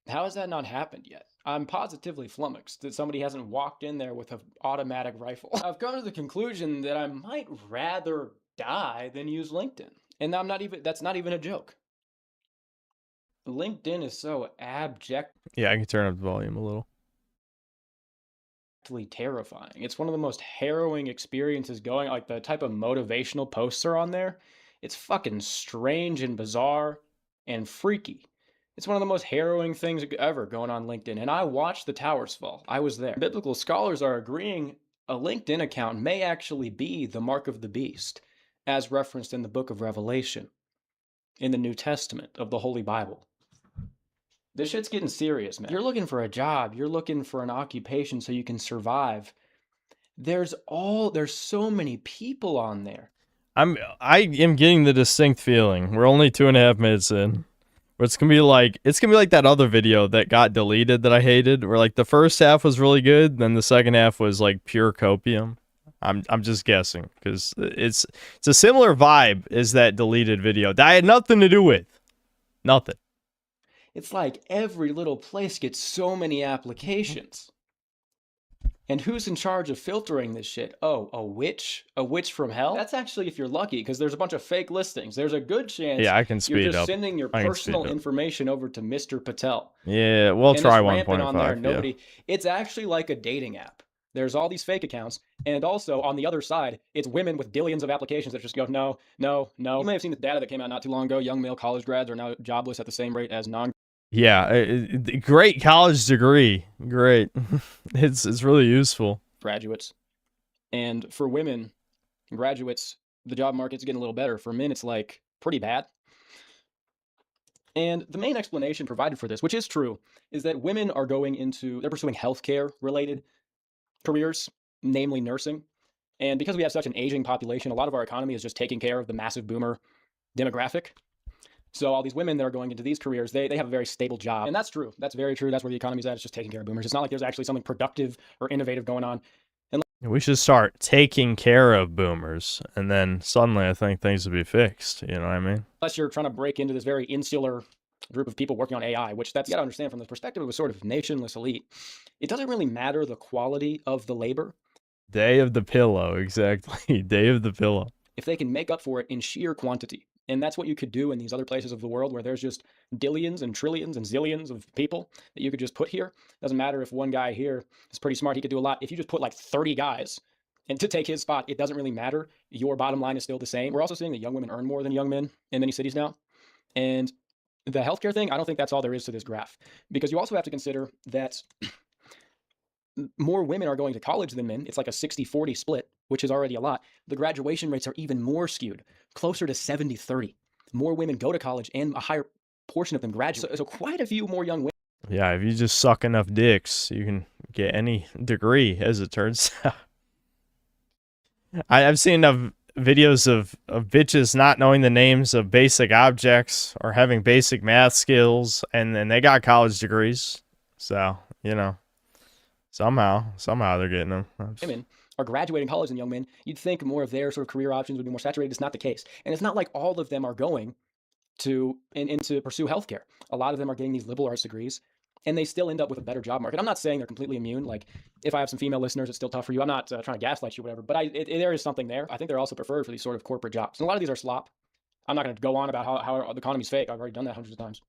How has that not happened yet? I'm positively flummoxed that somebody hasn't walked in there with an automatic rifle. I've come to the conclusion that I might rather die than use LinkedIn. And that's not even a joke. LinkedIn is so abject. Yeah, I can turn up the volume a little. Terrifying. It's one of the most harrowing experiences going, like the type of motivational posts are on there. It's fucking strange and bizarre and freaky. It's one of the most harrowing things ever going on LinkedIn. And I watched the towers fall. I was there. Biblical scholars are agreeing a LinkedIn account may actually be the mark of the beast, as referenced in the book of Revelation, in the New Testament of the Holy Bible. This shit's getting serious, man. You're looking for a job. You're looking for an occupation so you can survive. There's so many people on there. I am getting the distinct feeling. We're only 2.5 minutes in. But it's gonna be like that other video that got deleted that I hated, where like the first half was really good, then the second half was like pure copium. I'm just guessing, because it's a similar vibe as that deleted video that I had nothing to do with. Nothing. It's like every little place gets so many applications. And who's in charge of filtering this shit? Oh, a witch? A witch from hell? That's actually if you're lucky, because there's a bunch of fake listings. There's a good chance I can speed you're just up. sending your personal information over to Mr. Patel. Yeah, we'll try 1.5. Yeah. It's actually like a dating app. There's all these fake accounts, and also on the other side, it's women with billions of applications that just go, no, no, no. You may have seen the data that came out not too long ago. Young male college grads are now jobless at the same rate as non. Yeah, great college degree. Great. It's really useful. Graduates. And for women, graduates, the job market's getting a little better. For men, it's like pretty bad. And the main explanation provided for this, which is true, is that women are they're pursuing healthcare related careers, namely nursing. And because we have such an aging population, a lot of our economy is just taking care of the massive boomer demographic. So all these women that are going into these careers, they have a very stable job. And that's true. That's very true. That's where the economy's at. It's just taking care of boomers. It's not like there's actually something productive or innovative going on. We should start taking care of boomers, and then suddenly I think things would be fixed. You know what I mean? Unless you're trying to break into this very insular group of people working on AI, which that's, you gotta understand from the perspective of a sort of nationless elite, it doesn't really matter the quality of the labor. Day of the pillow, exactly. Day of the pillow. If they can make up for it in sheer quantity. And that's what you could do in these other places of the world where there's just dillions and trillions and zillions of people that you could just put here. Doesn't matter if one guy here is pretty smart, he could do a lot. If you just put like 30 guys and to take his spot, it doesn't really matter. Your bottom line is still the same. We're also seeing that young women earn more than young men in many cities now. And the healthcare thing, I don't think that's all there is to this graph, because you also have to consider that more women are going to college than men. It's like a 60-40 split, which is already a lot. The graduation rates are even more skewed, closer to 70-30. More women go to college and a higher portion of them graduate. So quite a few more young women. Yeah, if you just suck enough dicks, you can get any degree, as it turns out. I've seen enough videos of bitches not knowing the names of basic objects or having basic math skills, and then they got college degrees. So, you know, somehow they're getting them. Women are graduating college than young men. You'd think more of their sort of career options would be more saturated. It's not the case. And it's not like all of them are going to pursue healthcare. A lot of them are getting these liberal arts degrees, and they still end up with a better job market. I'm not saying they're completely immune. Like, if I have some female listeners, it's still tough for you. I'm not trying to gaslight you, whatever. But there is something there. I think they're also preferred for these sort of corporate jobs. And a lot of these are slop. I'm not going to go on about how the economy's fake. I've already done that hundreds of times.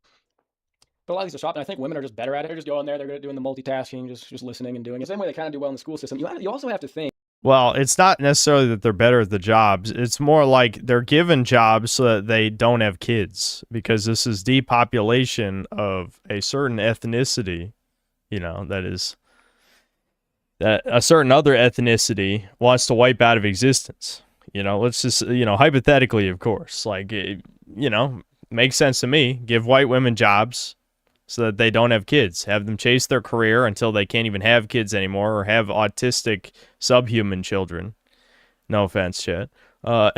But a lot of these are slop, and I think women are just better at it. They're just going there. They're good at doing the multitasking, just listening and doing it. The same way they kind of do well in the school system. You also have to think. Well, it's not necessarily that they're better at the jobs. It's more like they're given jobs so that they don't have kids, because this is depopulation of a certain ethnicity, you know, that a certain other ethnicity wants to wipe out of existence. You know, let's just, you know, hypothetically, of course, like, you know, makes sense to me. Give white women jobs so that they don't have kids. Have them chase their career until they can't even have kids anymore, or have autistic subhuman children. No offense, Chet. You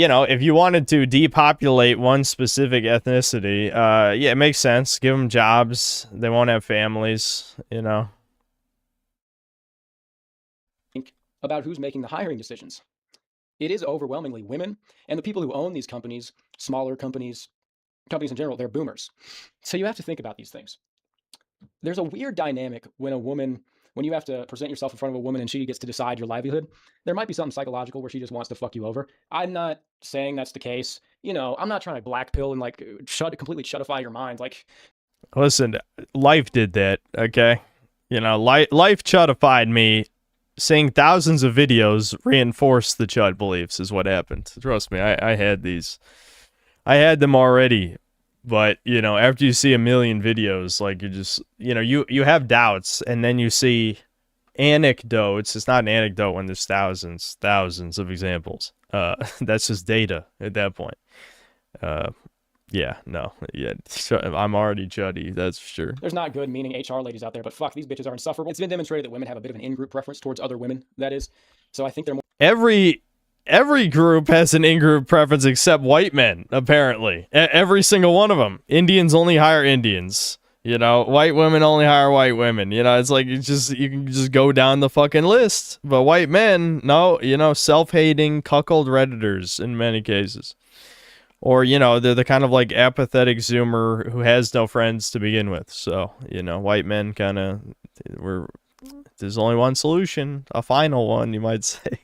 know, if you wanted to depopulate one specific ethnicity, yeah, it makes sense. Give them jobs. They won't have families, you know. Think about who's making the hiring decisions. It is overwhelmingly women, and the people who own these companies, smaller companies in general, they're boomers. So you have to think about these things. There's a weird dynamic when you have to present yourself in front of a woman and she gets to decide your livelihood. There might be something psychological where she just wants to fuck you over. I'm not saying that's the case. You know, I'm not trying to black pill and like completely shuttify your mind. Like, listen, life did that, okay? You know, life chutified me. Seeing thousands of videos reinforced the chud beliefs is what happened. Trust me, I had these. I had them already. But, you know, after you see a million videos, like, you just, you know, you have doubts, and then you see anecdotes. It's not an anecdote when there's thousands of examples. That's just data at that point. Yeah, no, yeah, I'm already chuddy, that's for sure. There's not good meaning HR ladies out there, but fuck, these bitches are insufferable. It's been demonstrated that women have a bit of an in-group preference towards other women, that is. So I think they're more... Every group has an in-group preference except white men, apparently. Every single one of them. Indians only hire Indians. You know, white women only hire white women. You know, it's like, you can just go down the fucking list. But white men, no, you know, self-hating, cuckold Redditors in many cases. Or, you know, they're the kind of like apathetic Zoomer who has no friends to begin with. So, you know, white men kind of, there's only one solution, a final one, you might say.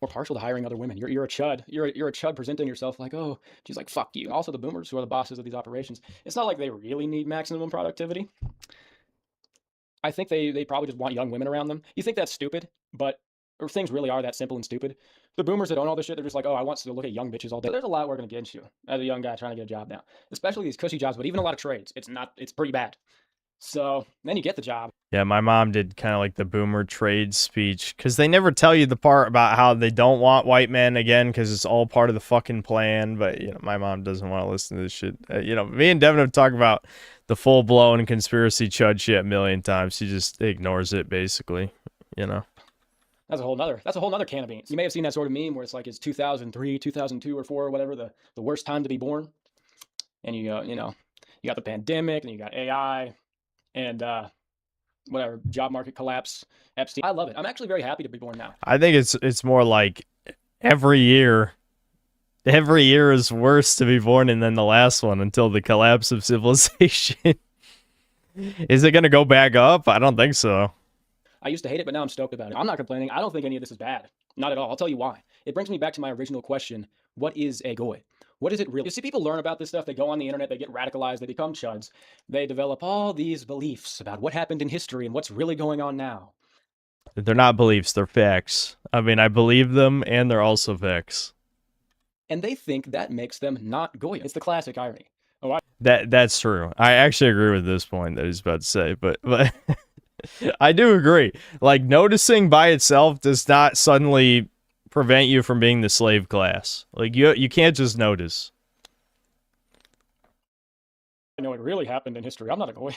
More partial to hiring other women. You're a chud. You're a chud presenting yourself like, oh, she's like, fuck you. Also, the boomers who are the bosses of these operations, it's not like they really need maximum productivity. I think they probably just want young women around them. You think that's stupid, but or things really are that simple and stupid. The boomers that own all this shit, they're just like, oh, I want to look at young bitches all day. There's a lot working against you as a young guy trying to get a job now, especially these cushy jobs, but even a lot of trades. It's pretty bad. So then you get the job. Yeah, my mom did kind of like the boomer trade speech, because they never tell you the part about how they don't want white men again, because it's all part of the fucking plan. But, you know, my mom doesn't want to listen to this shit. You know, me and Devin have talked about the full-blown conspiracy chud shit a million times. She just ignores it, basically, you know. That's a whole nother can of beans. You may have seen that sort of meme where it's like, it's 2003, 2002 or 4 or whatever, the worst time to be born. And you know, you got the pandemic and you got AI. And whatever, job market collapse, Epstein. I love it. I'm actually very happy to be born now. I think it's more like every year is worse to be born in than the last one until the collapse of civilization. Is it going to go back up? I don't think so. I used to hate it, but now I'm stoked about it. I'm not complaining. I don't think any of this is bad. Not at all. I'll tell you why. It brings me back to my original question. What is a goy? What is it really? You see, people learn about this stuff. They go on the internet. They get radicalized. They become chuds. They develop all these beliefs about what happened in history and what's really going on now. They're not beliefs. They're facts. I mean, I believe them, and they're also facts. And they think that makes them not goy. It's the classic irony. Oh, That's true. I actually agree with this point that he's about to say, but I do agree. Like, noticing by itself does not suddenly prevent you from being the slave class. Like, you can't just notice. I know it really happened in history. I'm not a goy.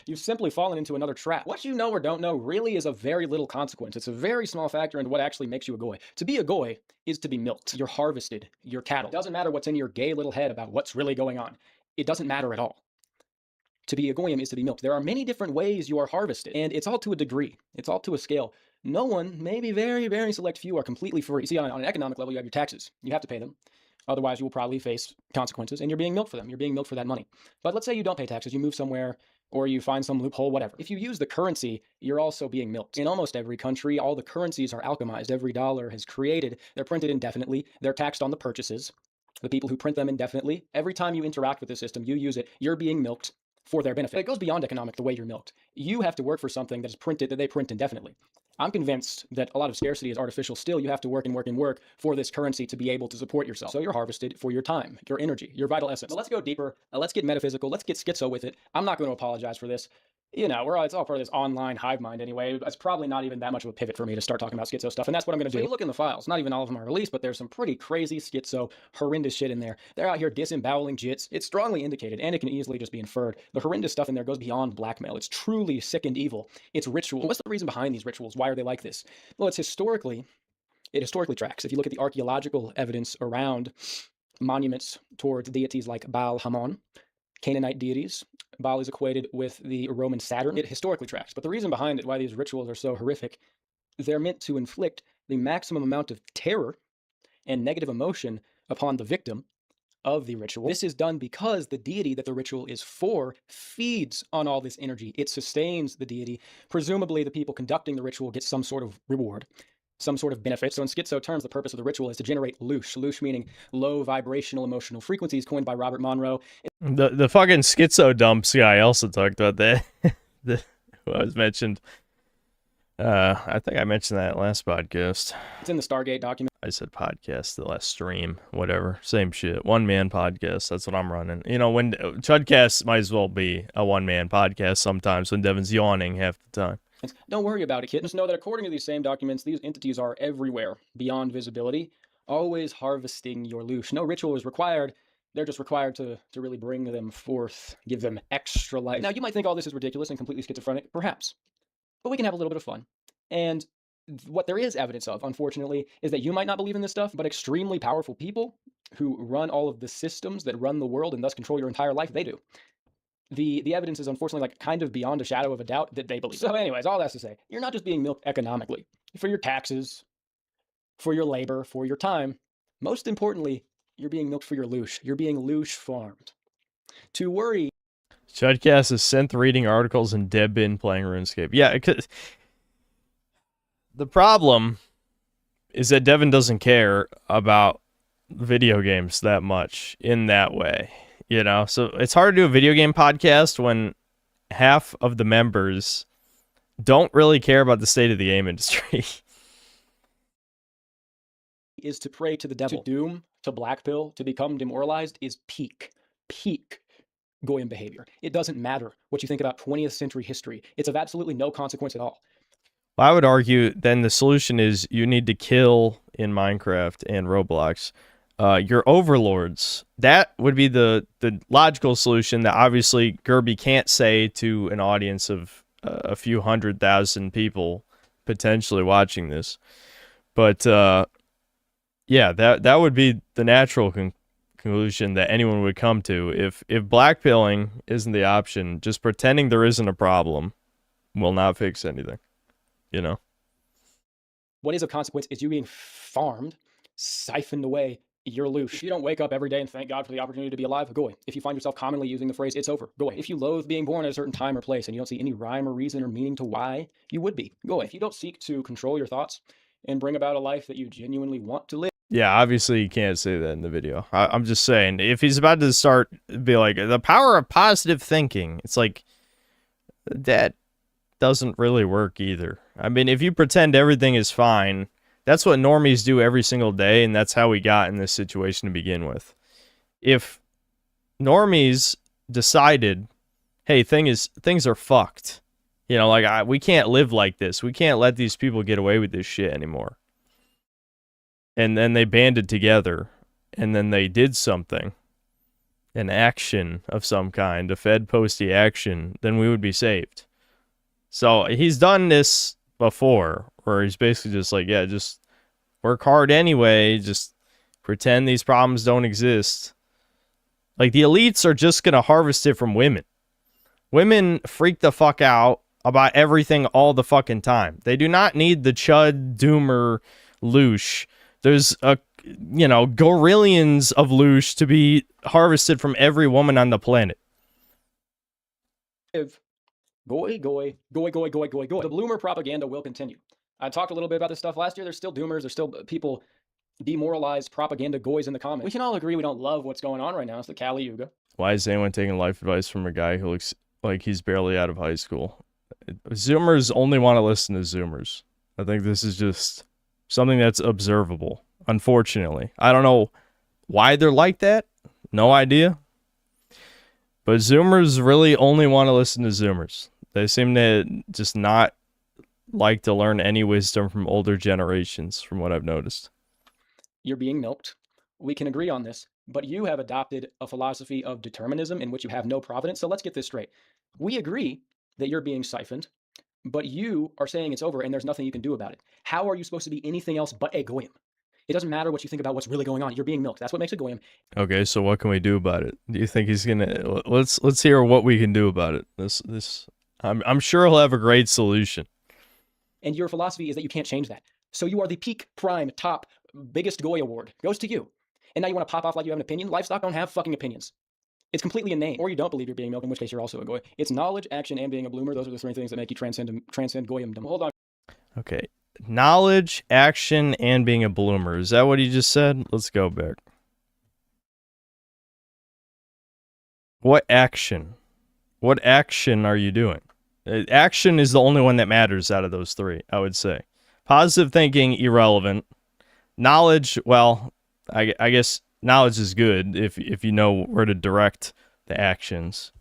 You've simply fallen into another trap. What you know or don't know really is of very little consequence. It's a very small factor into what actually makes you a goy. To be a goy is to be milked. You're harvested. You're cattle. It doesn't matter what's in your gay little head about what's really going on. It doesn't matter at all. To be a goyim is to be milked. There are many different ways you are harvested, and it's all to a degree. It's all to a scale. No one, maybe very, very select few, are completely free. See, on an economic level, you have your taxes. You have to pay them. Otherwise, you will probably face consequences, and you're being milked for them. You're being milked for that money. But let's say you don't pay taxes. You move somewhere, or you find some loophole, whatever. If you use the currency, you're also being milked. In almost every country, all the currencies are alchemized. Every dollar is created. They're printed indefinitely. They're taxed on the purchases. The people who print them indefinitely, every time you interact with the system, you use it, you're being milked for their benefit. It goes beyond economic, the way you're milked. You have to work for something that is printed, that they print indefinitely. I'm convinced that a lot of scarcity is artificial. Still, you have to work and work and work for this currency to be able to support yourself. So you're harvested for your time, your energy, your vital essence. But let's go deeper. Let's get metaphysical. Let's get schizo with it. I'm not going to apologize for this. You know, it's all part of this online hive mind anyway. It's probably not even that much of a pivot for me to start talking about schizo stuff, and that's what I'm going to do. So you look in the files. Not even all of them are released, but there's some pretty crazy schizo, horrendous shit in there. They're out here disemboweling jits. It's strongly indicated, and it can easily just be inferred. The horrendous stuff in there goes beyond blackmail. It's truly sick and evil. It's ritual. What's the reason behind these rituals? Why are they like this? Well, it historically tracks. If you look at the archaeological evidence around monuments towards deities like Baal Hamon, Canaanite deities, Baal is equated with the Roman Saturn. It historically tracks. But the reason behind it, why these rituals are so horrific, they're meant to inflict the maximum amount of terror and negative emotion upon the victim of the ritual. This is done because the deity that the ritual is for feeds on all this energy. It sustains the deity. Presumably, the people conducting the ritual get some sort of reward, some sort of benefit. So in schizo terms, the purpose of the ritual is to generate loosh. Loosh meaning low vibrational emotional frequencies, coined by Robert Monroe. The fucking schizo dumps guy also talked about that. Who I was mentioned. I think I mentioned that last podcast. It's in the Stargate document. I said podcast, the last stream, whatever. Same shit. One-man podcast. That's what I'm running. You know, when Chudcast might as well be a one-man podcast sometimes when Devin's yawning half the time. Don't worry about it, kid. Just know that according to these same documents, these entities are everywhere, beyond visibility, always harvesting your loosh. No ritual is required. They're just required to really bring them forth, give them extra life. Now, you might think all this is ridiculous and completely schizophrenic. Perhaps. But we can have a little bit of fun. And what there is evidence of, unfortunately, is that you might not believe in this stuff, but extremely powerful people who run all of the systems that run the world and thus control your entire life, they do. The evidence is unfortunately like kind of beyond a shadow of a doubt that they believe. So anyways, all that's to say, you're not just being milked economically for your taxes, for your labor, for your time. Most importantly, you're being milked for your loosh. You're being loosh farmed. To worry. Chudcast is synth reading articles and Debin playing RuneScape. Yeah, the problem is that Devin doesn't care about video games that much in that way. You know, so it's hard to do a video game podcast when half of the members don't really care about the state of the game industry. Is to pray to the devil. To doom, to blackpill, to become demoralized is peak Goyim behavior. It doesn't matter what you think about 20th century history. It's of absolutely no consequence at all. Well, I would argue then the solution is you need to kill in Minecraft and Roblox your overlords. That would be the logical solution that obviously Gerby can't say to an audience of a few 100,000 people potentially watching this. But yeah, that would be the natural conclusion that anyone would come to if blackpilling isn't the option. Just pretending there isn't a problem will not fix anything, you know? What is of consequence is you being farmed, siphoned away. You're loose. If you don't wake up every day and thank God for the opportunity to be alive, go away. If you find yourself commonly using the phrase, it's over, go away. If you loathe being born at a certain time or place and you don't see any rhyme or reason or meaning to why you would be, go away. If you don't seek to control your thoughts and bring about a life that you genuinely want to live. Yeah, obviously you can't say that in the video. I'm just saying, if he's about to start, be like, the power of positive thinking, it's like, that doesn't really work either. I mean, if you pretend everything is fine, that's what normies do every single day, and that's how we got in this situation to begin with. If normies decided, hey, things are fucked, you know, like, we can't live like this. We can't let these people get away with this shit anymore. And then they banded together, and then they did something, an action of some kind, a Fed posty action, then we would be saved. So he's done this before, where he's basically just like, yeah, just work hard anyway, just pretend these problems don't exist. Like, the elites are just going to harvest it from women. Women freak the fuck out about everything all the fucking time. They do not need the chud, doomer, loosh. There's gorillions of loosh to be harvested from every woman on the planet. Goy. The bloomer propaganda will continue. I talked a little bit about this stuff last year. There's still doomers. There's still people, demoralized propaganda goys in the comments. We can all agree we don't love what's going on right now. It's the Kali Yuga. Why is anyone taking life advice from a guy who looks like he's barely out of high school? Zoomers only want to listen to Zoomers. I think this is just something that's observable, unfortunately. I don't know why they're like that. No idea. But Zoomers really only want to listen to Zoomers. They seem to just not like to learn any wisdom from older generations, from what I've noticed. You're being milked. We can agree on this. But you have adopted a philosophy of determinism in which you have no providence. So let's get this straight. We agree that you're being siphoned, but you are saying it's over and there's nothing you can do about it. How are you supposed to be anything else but a goyim? It doesn't matter what you think about what's really going on. You're being milked. That's what makes a goyim. Okay, so what can we do about it? Do you think he's gonna? Let's hear what we can do about it. I'm sure he'll have a great solution. And your philosophy is that you can't change that. So you are the peak, prime, top, biggest goy award. Goes to you. And now you want to pop off like you have an opinion? Livestock don't have fucking opinions. It's completely inane. Or you don't believe you're being milked, in which case you're also a goy. It's knowledge, action, and being a bloomer. Those are the three things that make you transcend goyimdom. Hold on. Okay. Knowledge, action, and being a bloomer. Is that what he just said? Let's go back. What action? What action are you doing? Action is the only one that matters out of those three, I would say. Positive thinking, irrelevant. Knowledge, well, I guess knowledge is good if you know where to direct the actions.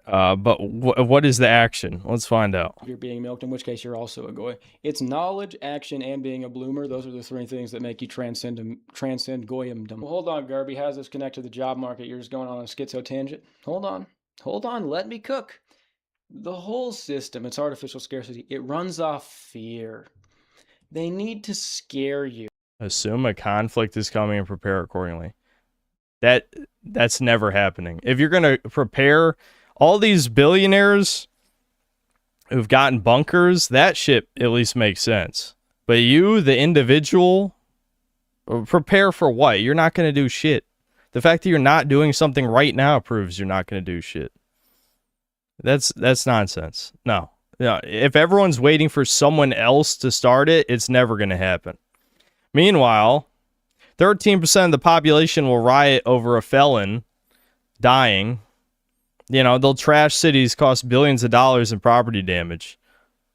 But what is the action? Let's find out. You're being milked, in which case you're also a goy. It's knowledge, action, and being a bloomer. Those are the three things that make you transcend goyimdom. Well, hold on, Garby. How does this connect to the job market? You're just going on a schizo tangent. Hold on. Let me cook. The whole system, it's artificial scarcity. It runs off fear. They need to scare you. Assume a conflict is coming and prepare accordingly. That's never happening. If you're gonna prepare, all these billionaires who've gotten bunkers, that shit at least makes sense. But you, the individual, prepare for what? You're not gonna do shit. The fact that you're not doing something right now proves you're not gonna do shit. That's nonsense. No. If everyone's waiting for someone else to start it, it's never gonna happen. Meanwhile, 13% of the population will riot over a felon dying. You know, they'll trash cities, cost billions of dollars in property damage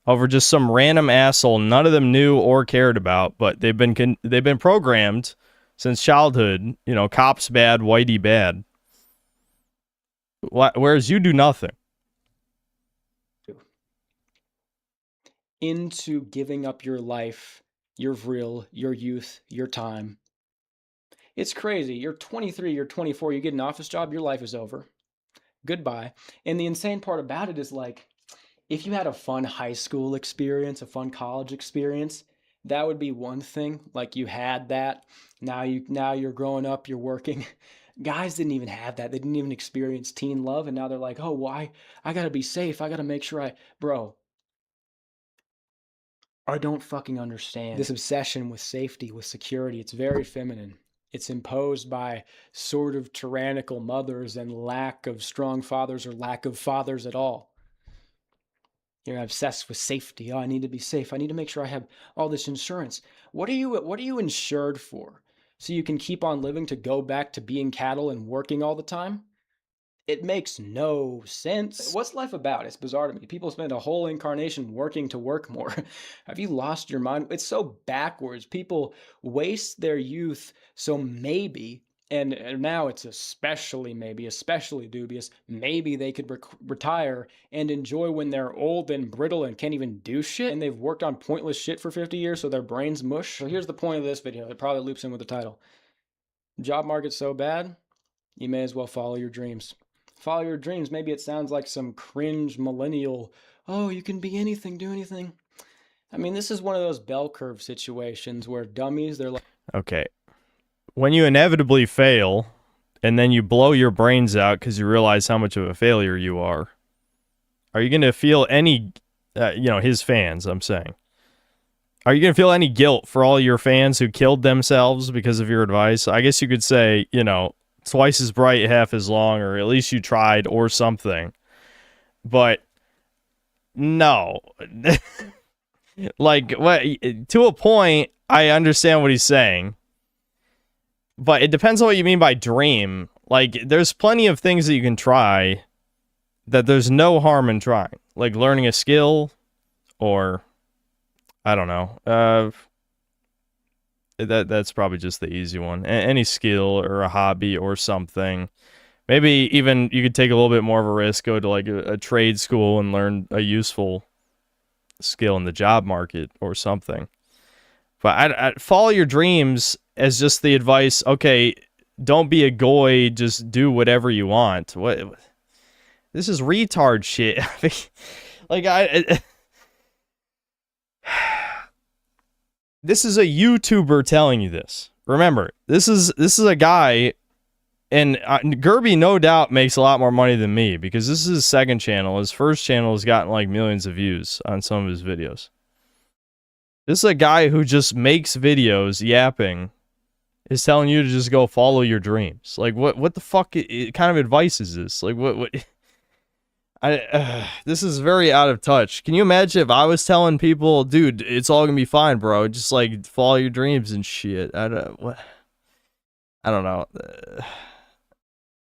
over just some random asshole none of them knew or cared about, but they've been programmed since childhood. You know, cops bad, whitey bad. Whereas you do nothing. Into giving up your life, your vril, your youth, your time. It's crazy. You're 23, you're 24, you get an office job, your life is over. Goodbye. And the insane part about it is, like, if you had a fun high school experience, a fun college experience, that would be one thing. Like, you had that. Now you're growing up, you're working. Guys didn't even have that. They didn't even experience teen love, and now they're like, oh, why? I gotta be safe. I gotta make sure Bro, I don't fucking understand this obsession with safety, with security. It's very feminine. It's imposed by sort of tyrannical mothers and lack of strong fathers or lack of fathers at all. You're obsessed with safety. Oh, I need to be safe. I need to make sure I have all this insurance. What are you insured for? So you can keep on living to go back to being cattle and working all the time? It makes no sense. What's life about? It's bizarre to me. People spend a whole incarnation working to work more. Have you lost your mind? It's so backwards. People waste their youth, so maybe, and now it's especially maybe, especially dubious, maybe they could retire and enjoy when they're old and brittle and can't even do shit, and they've worked on pointless shit for 50 years, so their brains mush. So here's the point of this video. It probably loops in with the title. Job market's so bad, you may as well follow your dreams. Follow your dreams. Maybe it sounds like some cringe millennial, oh, you can be anything, do anything. I mean, this is one of those bell curve situations where dummies, they're like... Okay. When you inevitably fail, and then you blow your brains out because you realize how much of a failure you are you going to feel any, his fans, I'm saying. Are you going to feel any guilt for all your fans who killed themselves because of your advice? I guess you could say, twice as bright, half as long, or at least you tried, or something. But no. Like, what? To a point, I understand what he's saying. But it depends on what you mean by dream. Like, there's plenty of things that you can try that there's no harm in trying. Like learning a skill, or, I don't know, that's probably just the easy one. Any skill or a hobby or something. Maybe even you could take a little bit more of a risk, go to like a trade school and learn a useful skill in the job market or something. But I follow your dreams as just the advice. Okay, don't be a goy. Just do whatever you want. What? This is retard shit. Like this is a YouTuber telling you this. Remember, this is a guy, and Gerby no doubt makes a lot more money than me because this is his second channel. His first channel has gotten like millions of views on some of his videos. This is a guy who just makes videos yapping, is telling you to just go follow your dreams. Like, what the fuck kind of advice is this? Like, what? This is very out of touch. Can you imagine if I was telling people, dude, it's all gonna be fine, bro. Just like follow your dreams and shit. I don't know.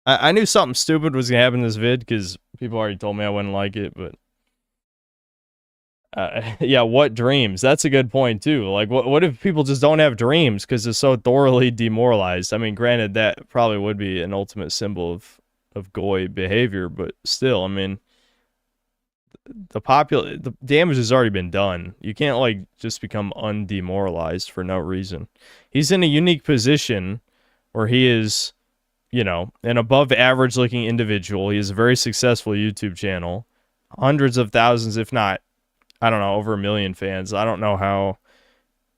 I knew something stupid was gonna happen in this vid because people already told me I wouldn't like it, but yeah, what dreams? That's a good point too. Like, what if people just don't have dreams because they're so thoroughly demoralized? I mean, granted, that probably would be an ultimate symbol of goy behavior, but still, I mean, the damage has already been done. You can't like just become undemoralized for no reason. He's in a unique position where he is, an above average looking individual. He has a very successful YouTube channel, hundreds of thousands, if not, I don't know, over 1 million fans. I don't know how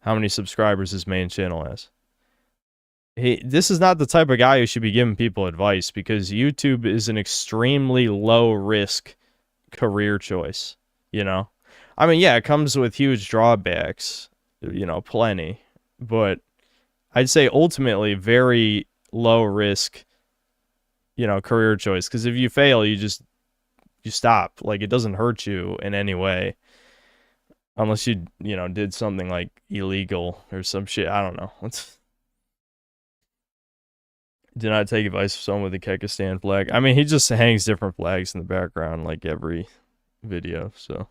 many subscribers his main channel has. This is not the type of guy who should be giving people advice because YouTube is an extremely low risk career choice, I mean, yeah, it comes with huge drawbacks, plenty, but I'd say ultimately very low risk, career choice, because if you fail, you stop. Like, it doesn't hurt you in any way unless you did something like illegal or some shit. I don't know. Do not take advice from someone with a Kekistan flag. I mean, he just hangs different flags in the background like every video, so.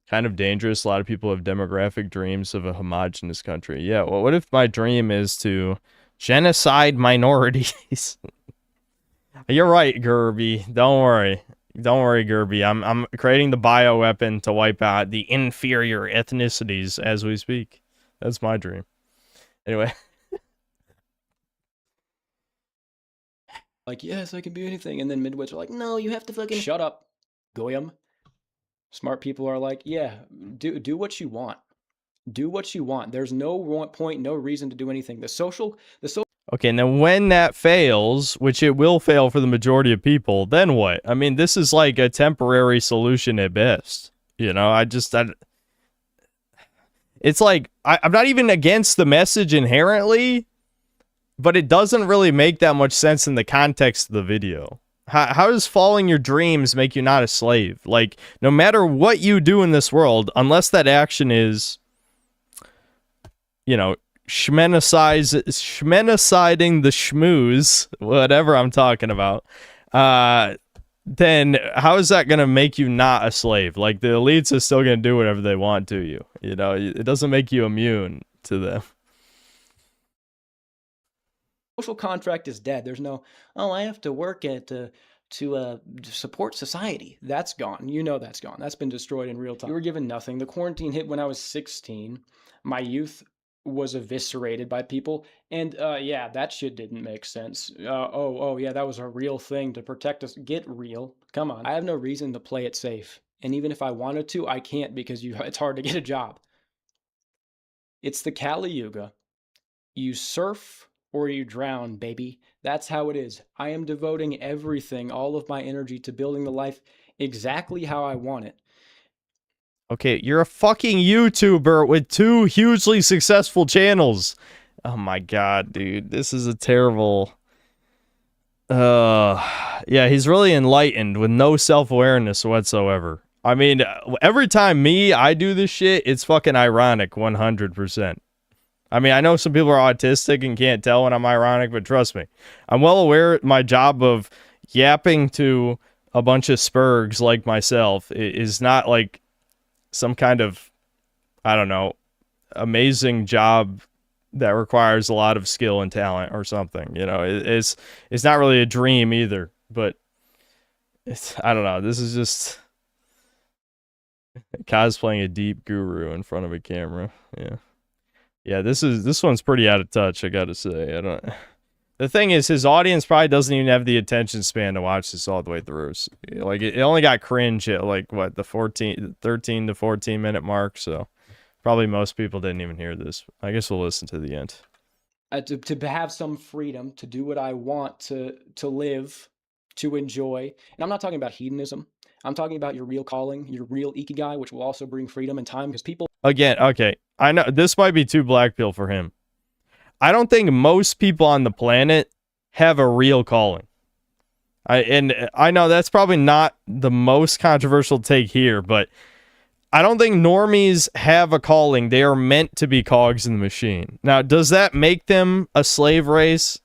Kind of dangerous. A lot of people have demographic dreams of a homogenous country. Yeah, well, what if my dream is to genocide minorities? You're right, Gerby. Don't worry. Don't worry, Gerby. I'm creating the bioweapon to wipe out the inferior ethnicities as we speak. That's my dream. Anyway. Like, yes, I can be anything. And then midwits are like, no, you have to fucking shut up, goyim. Smart people are like, yeah, do what you want. Do what you want. There's no point, no reason to do anything. The social Okay, and then when that fails, which it will fail for the majority of people, then what? I mean, this is like a temporary solution at best. You know, it's like, I'm not even against the message inherently, but it doesn't really make that much sense in the context of the video. How does following your dreams make you not a slave? Like, no matter what you do in this world, unless that action is, you know, schmeniciding the schmooze, whatever I'm talking about, then how is that going to make you not a slave? Like, the elites are still going to do whatever they want to you. You know, it doesn't make you immune to them. social contract is dead. There's no, oh, I have to work at to support society. That's gone. You know that's gone. That's been destroyed in real time. You were given nothing. The quarantine hit when I was 16. My youth was eviscerated by people, and yeah, that shit didn't make sense. Oh yeah, that was a real thing to protect us. Get real. Come on. I have no reason to play it safe, and even if I wanted to, I can't because it's hard to get a job. It's the Kali Yuga. You surf or you drown, baby. That's how it is. I am devoting everything, all of my energy to building the life exactly how I want it. Okay, you're a fucking YouTuber with 2 hugely successful channels. Oh my god, dude. This is a terrible... yeah, he's really enlightened with no self-awareness whatsoever. I mean, every time I do this shit, it's fucking ironic 100%. I mean, I know some people are autistic and can't tell when I'm ironic, but trust me. I'm well aware my job of yapping to a bunch of spurgs like myself is not like some kind of, I don't know, amazing job that requires a lot of skill and talent or something. You know, it's not really a dream either, but I don't know. This is just cosplaying a deep guru in front of a camera. Yeah. Yeah, this one's pretty out of touch, I gotta say. The thing is, his audience probably doesn't even have the attention span to watch this all the way through. Like, it only got cringe at, like, what, the 13 to 14 minute mark, so probably most people didn't even hear this. I guess we'll listen to the end. To have some freedom, to do what I want, to live, to enjoy. And I'm not talking about hedonism. I'm talking about your real calling, your real ikigai, which will also bring freedom and time, because people... Again, okay, I know this might be too black pill for him. I don't think most people on the planet have a real calling. I know that's probably not the most controversial take here, but I don't think normies have a calling. They are meant to be cogs in the machine. Now, does that make them a slave race?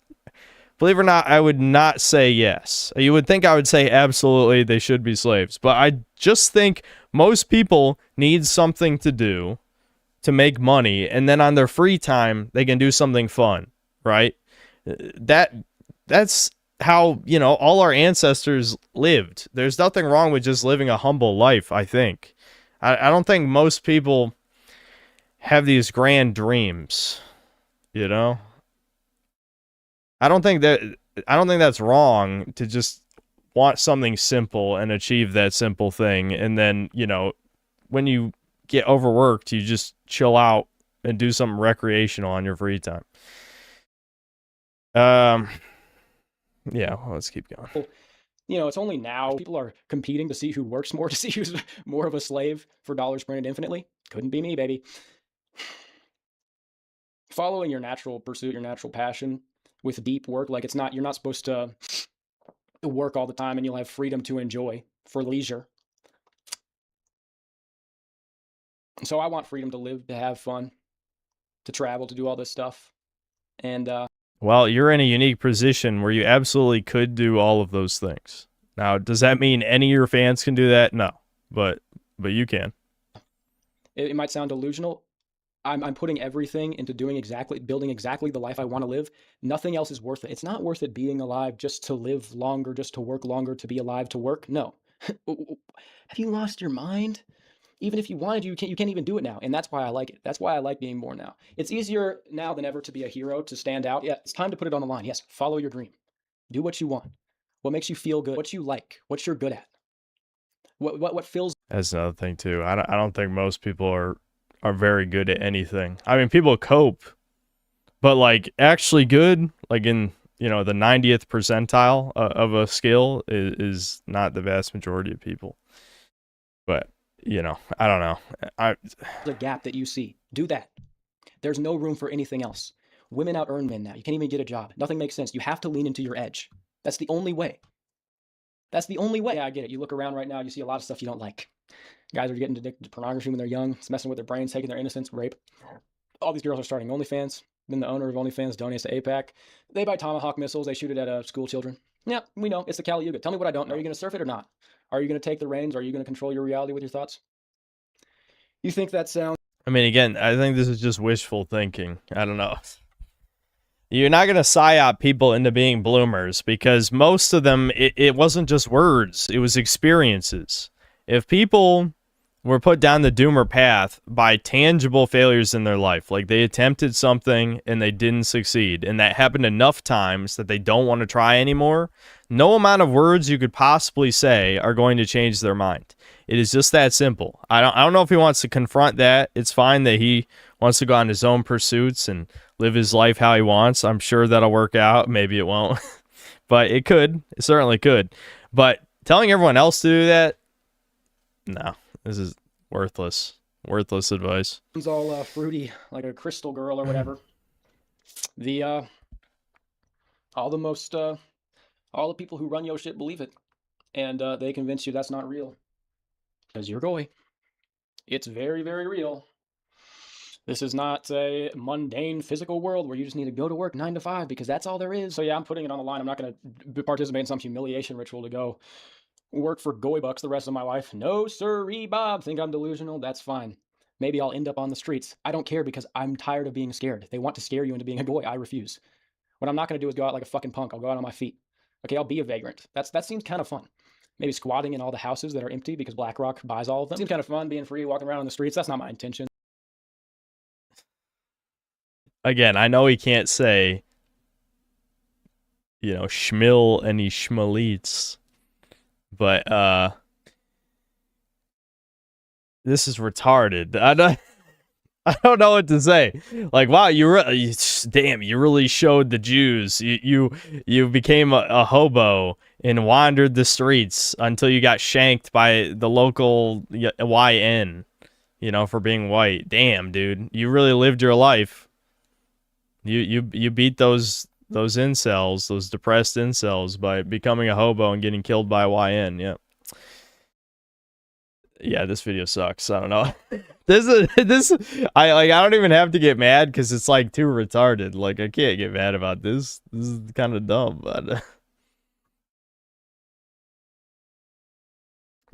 Believe it or not, I would not say yes. You would think I would say absolutely they should be slaves. But I just think most people need something to do to make money. And then on their free time, they can do something fun, right? That's how, you know, all our ancestors lived. There's nothing wrong with just living a humble life, I think. I don't think most people have these grand dreams, you know? I don't think that's wrong to just want something simple and achieve that simple thing, and then, you know, when you get overworked, you just chill out and do something recreational on your free time. Yeah, well, let's keep going. You know, it's only now people are competing to see who works more, to see who's more of a slave for dollars printed infinitely. Couldn't be me, baby. Following your natural pursuit, your natural passion with deep work, like you're not supposed to work all the time, and you'll have freedom to enjoy for leisure. So I want freedom to live, to have fun, to travel, to do all this stuff. And well, you're in a unique position where you absolutely could do all of those things. Now, does that mean any of your fans can do that? No, but you can. It might sound delusional. I'm putting everything into building exactly the life I want to live. Nothing else is worth it. It's not worth it being alive just to live longer, just to work longer, to be alive to work. No. Have you lost your mind? Even if you wanted, you can't even do it now. And that's why I like it. That's why I like being born now. It's easier now than ever to be a hero, to stand out. Yeah, it's time to put it on the line. Yes, follow your dream. Do what you want. What makes you feel good? What you like? What you're good at? What fills... That's another thing too. I don't think most people are are very good at anything. I mean, people cope, but like actually good, like in, you know, the 90th percentile of a skill is not the vast majority of people. But, you know, I don't know. The gap that you see, do that. There's no room for anything else. Women out earn men now. You can't even get a job. Nothing makes sense. You have to lean into your edge. That's the only way. That's the only way. Yeah, I get it. You look around right now, you see a lot of stuff you don't like. Guys are getting addicted to pornography when they're young. It's messing with their brains, taking their innocence, rape. All these girls are starting OnlyFans. Then the owner of OnlyFans donates to APAC. They buy Tomahawk missiles. They shoot it at school children. Yeah, we know. It's the Kali Yuga. Tell me what I don't know. Are you going to surf it or not? Are you going to take the reins? Are you going to control your reality with your thoughts? You think that sounds... I mean, again, I think this is just wishful thinking. I don't know. You're not going to psyop people into being bloomers because most of them, it wasn't just words. It was experiences. If people were put down the doomer path by tangible failures in their life, like they attempted something and they didn't succeed, and that happened enough times that they don't want to try anymore, no amount of words you could possibly say are going to change their mind. It is just that simple. I don't know if he wants to confront that. It's fine that he wants to go on his own pursuits and live his life how he wants. I'm sure that'll work out. Maybe it won't. But it could. It certainly could. But telling everyone else to do that, no. This is worthless. Worthless advice. It's all fruity, like a crystal girl or whatever. All the people who run your shit believe it. And they convince you that's not real. Because you're going. It's very, very real. This is not a mundane physical world where you just need to go to work 9 to 5 because that's all there is. So yeah, I'm putting it on the line. I'm not going to participate in some humiliation ritual to go work for goy bucks the rest of my life. No sirree, Bob. Think I'm delusional? That's fine. Maybe I'll end up on the streets. I don't care because I'm tired of being scared. They want to scare you into being a goy. I refuse. What I'm not going to do is go out like a fucking punk. I'll go out on my feet. Okay, I'll be a vagrant. That seems kind of fun. Maybe squatting in all the houses that are empty because BlackRock buys all of them. Seems kind of fun being free, walking around on the streets. That's not my intention. Again, I know he can't say, you know, schmill any schmaleets, but this is retarded. I don't know what to say. Like, wow, you really showed the Jews. You became a hobo and wandered the streets until you got shanked by the local YN, you know, for being white. Damn, dude, you really lived your life. You beat those incels, those depressed incels, by becoming a hobo and getting killed by YN. Yeah. Yeah, this video sucks. I don't know. I don't even have to get mad because it's like too retarded. Like, I can't get mad about this. This is kind of dumb, but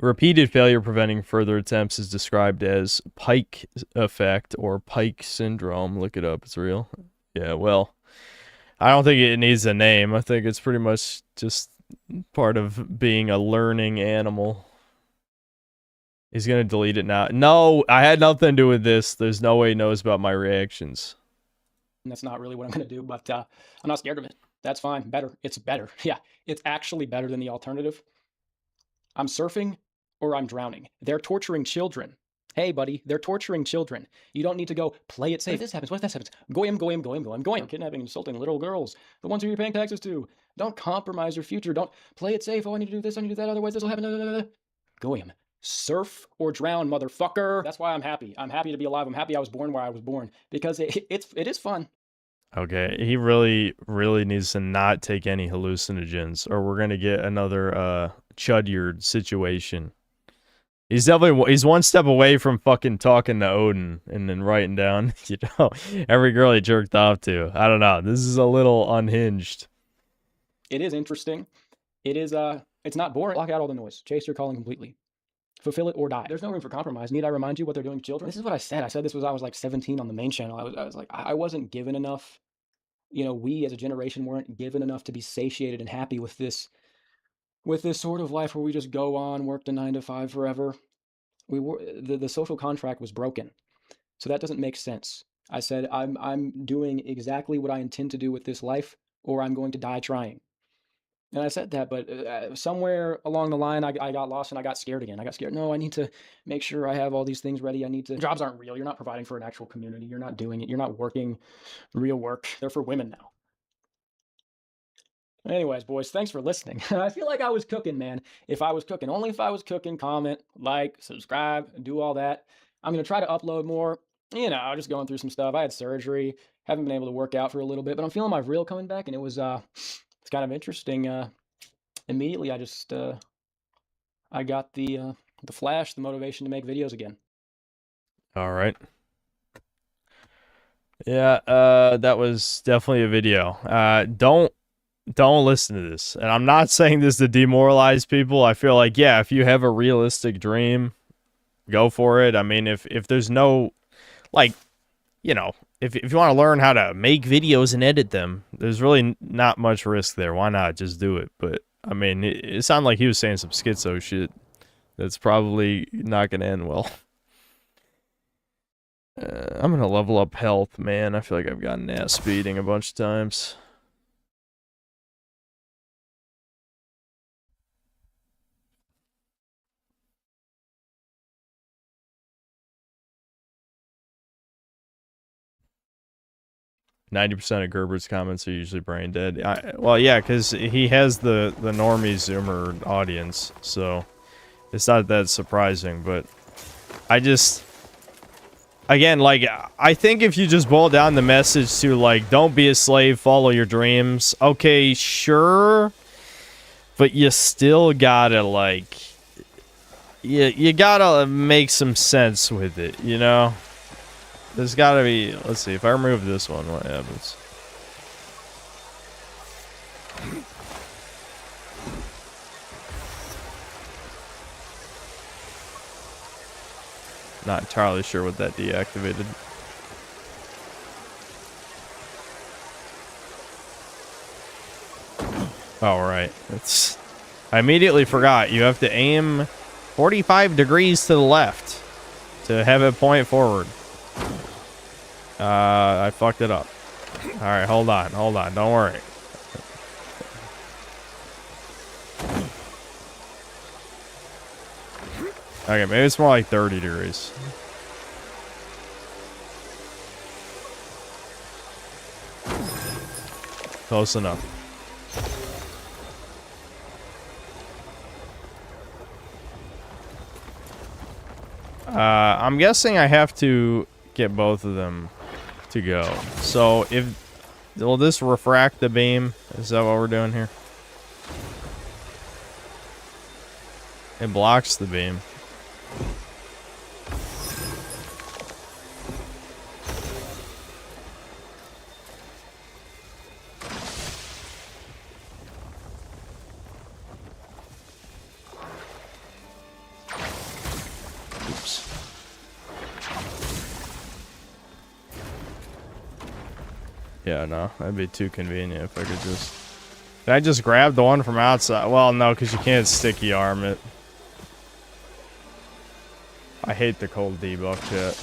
repeated failure preventing further attempts is described as Pike effect or Pike syndrome. Look it up. It's real. Yeah, well, I don't think it needs a name. I think it's pretty much just part of being a learning animal. He's going to delete it now. No, I had nothing to do with this. There's no way he knows about my reactions. And that's not really what I'm going to do, but I'm not scared of it. That's fine. Better. It's better. Yeah, it's actually better than the alternative. I'm surfing or I'm drowning. They're torturing children. Hey, buddy, they're torturing children. You don't need to go play it safe. What if this happens? What if this happens? Goyim. Kidnapping, insulting little girls. The ones who you're paying taxes to. Don't compromise your future. Don't play it safe. Oh, I need to do this. I need to do that. Otherwise, this will happen. Goyim. Surf or drown, motherfucker. That's why I'm happy. I'm happy to be alive. I'm happy I was born where I was born. Because it is fun. Okay, he really needs to not take any hallucinogens, or we're going to get another Chudyard situation. He's one step away from fucking talking to Odin and then writing down, you know, every girl he jerked off to. I don't know. This is a little unhinged. It is interesting. It is, it's not boring. Block out all the noise. Chase your calling completely. Fulfill it or die. There's no room for compromise. Need I remind you what they're doing to children? This is what I said. I said this was, I was like 17 on the main channel. I was like, I wasn't given enough. You know, we as a generation weren't given enough to be satiated and happy with this sort of life where we just go on, work to 9 to 5 forever. We were the social contract was broken, so that doesn't make sense. I said I'm doing exactly what I intend to do with this life, or I'm going to die trying. And I said that, but somewhere along the line, I got lost and I got scared again. I got scared. No, I need to make sure I have all these things ready. I need to. Jobs aren't real. You're not providing for an actual community. You're not doing it. You're not working real work. They're for women now. Anyways, boys, thanks for listening. I feel like I was cooking, man. If I was cooking, only if I was cooking, comment, like, subscribe, do all that. I'm going to try to upload more. You know, just going through some stuff. I had surgery. Haven't been able to work out for a little bit, but I'm feeling my reel coming back, and it was, it's kind of interesting. Immediately, I got the flash, the motivation to make videos again. All right. Yeah, that was definitely a video. Don't listen to this. And I'm not saying this to demoralize people. I feel like, yeah, if you have a realistic dream, go for it. I mean, if there's no, like, you know, if you want to learn how to make videos and edit them, there's really not much risk there. Why not just do it? But, I mean, it sounded like he was saying some schizo shit. That's probably not going to end well. I'm going to level up health, man. I feel like I've gotten ass speeding a bunch of times. %of Gerbert's comments are usually brain dead. Well, yeah, because he has the normie Zoomer audience, so it's not that surprising. But I just, again, like, I think if you just boil down the message to, like, don't be a slave, follow your dreams. Okay, sure, but you still gotta, like, you gotta make some sense with it, you know? There's gotta be, let's see, if I remove this one, what happens? Not entirely sure what that deactivated. Oh, right. I immediately forgot. You have to aim 45 degrees to the left to have it point forward. I fucked it up. Alright, hold on, don't worry. Okay, maybe it's more like 30 degrees. Close enough. I'm guessing I have to get both of them to go. So will this refract the beam? Is that what we're doing here? It blocks the beam. Oops. Yeah, no, that'd be too convenient if I could just... Can I just grab the one from outside? Well, no, because you can't sticky arm it. I hate the cold debuff chat.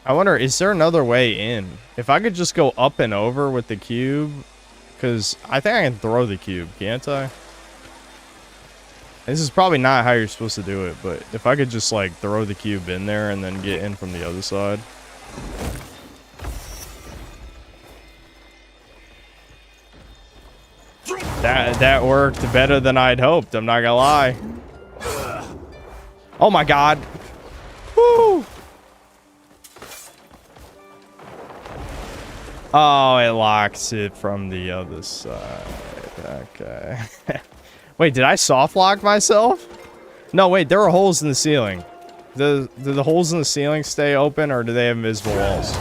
I wonder, is there another way in? If I could just go up and over with the cube, because I think I can throw the cube, can't I? This is probably not how you're supposed to do it, but if I could just, like, throw the cube in there and then get in from the other side. That worked better than I'd hoped, I'm not gonna lie. Oh my god. Woo! Oh, it locks it from the other side. Okay. Wait, did I soft lock myself? No, wait, there are holes in the ceiling. Do the holes in the ceiling stay open, or do they have invisible walls?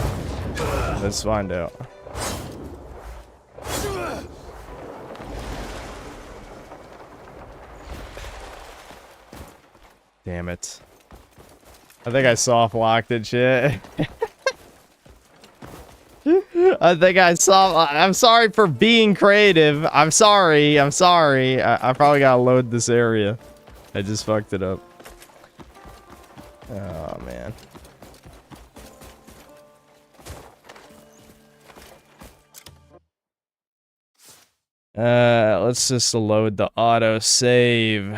Let's find out. Damn it. I think I soft locked it, shit. I think I saw. I'm sorry for being creative. I'm sorry. I probably gotta load this area. I just fucked it up. Oh, man. Let's just load the auto save.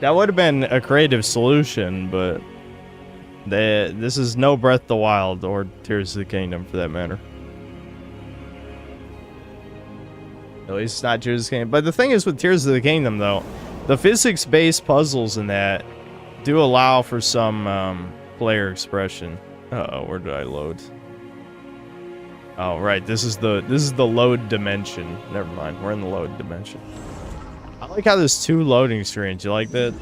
That would have been a creative solution, but this is no Breath of the Wild or Tears of the Kingdom for that matter. At least not Tears of the Kingdom. But the thing is with Tears of the Kingdom, though, the physics-based puzzles in that do allow for some player expression. Uh-oh, where did I load? Oh, right. This is the load dimension. Never mind. We're in the load dimension. I like how there's 2 loading screens. You like that?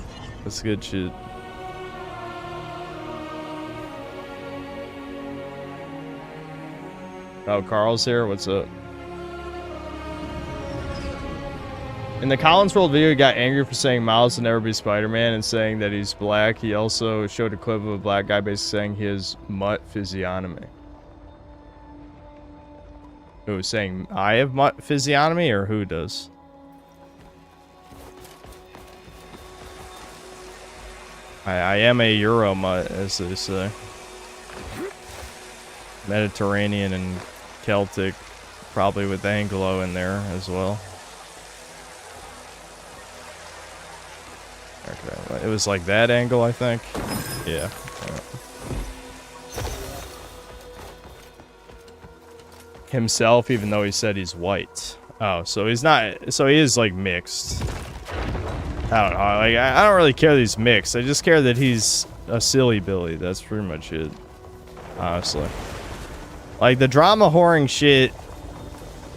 That's good shit. Oh, Carl's here. What's up? In the Collins World video, he got angry for saying Miles will never be Spider-Man and saying that he's black. He also showed a clip of a black guy basically saying he has mutt physiognomy. Who was saying I have mutt physiognomy, or who does? I am a Euro mutt, as they say. Mediterranean and Celtic, probably with Anglo in there as well. Okay, it was like that angle, I think. Yeah. Himself, even though he said he's white. Oh, so he's not. So he is like mixed. I don't know. Like I don't really care that he's mixed. I just care that he's a silly Billy. That's pretty much it. Honestly, like the drama whoring shit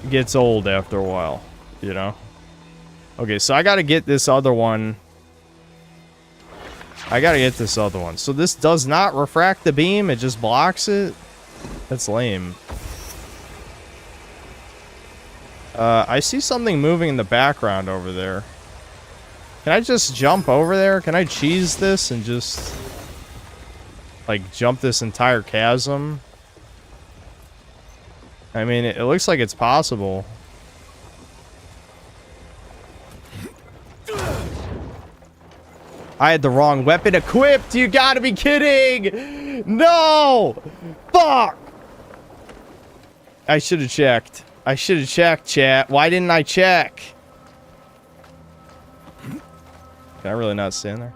gets old after a while. You know. Okay, so I gotta get this other one. So this does not refract the beam, it just blocks it? That's lame. I see something moving in the background over there. Can I just jump over there? Can I cheese this and just... like, jump this entire chasm? I mean, it looks like it's possible. I had the wrong weapon equipped. You gotta be kidding. No. Fuck. I should have checked. I should have checked, chat. Why didn't I check? Can I really not stand there?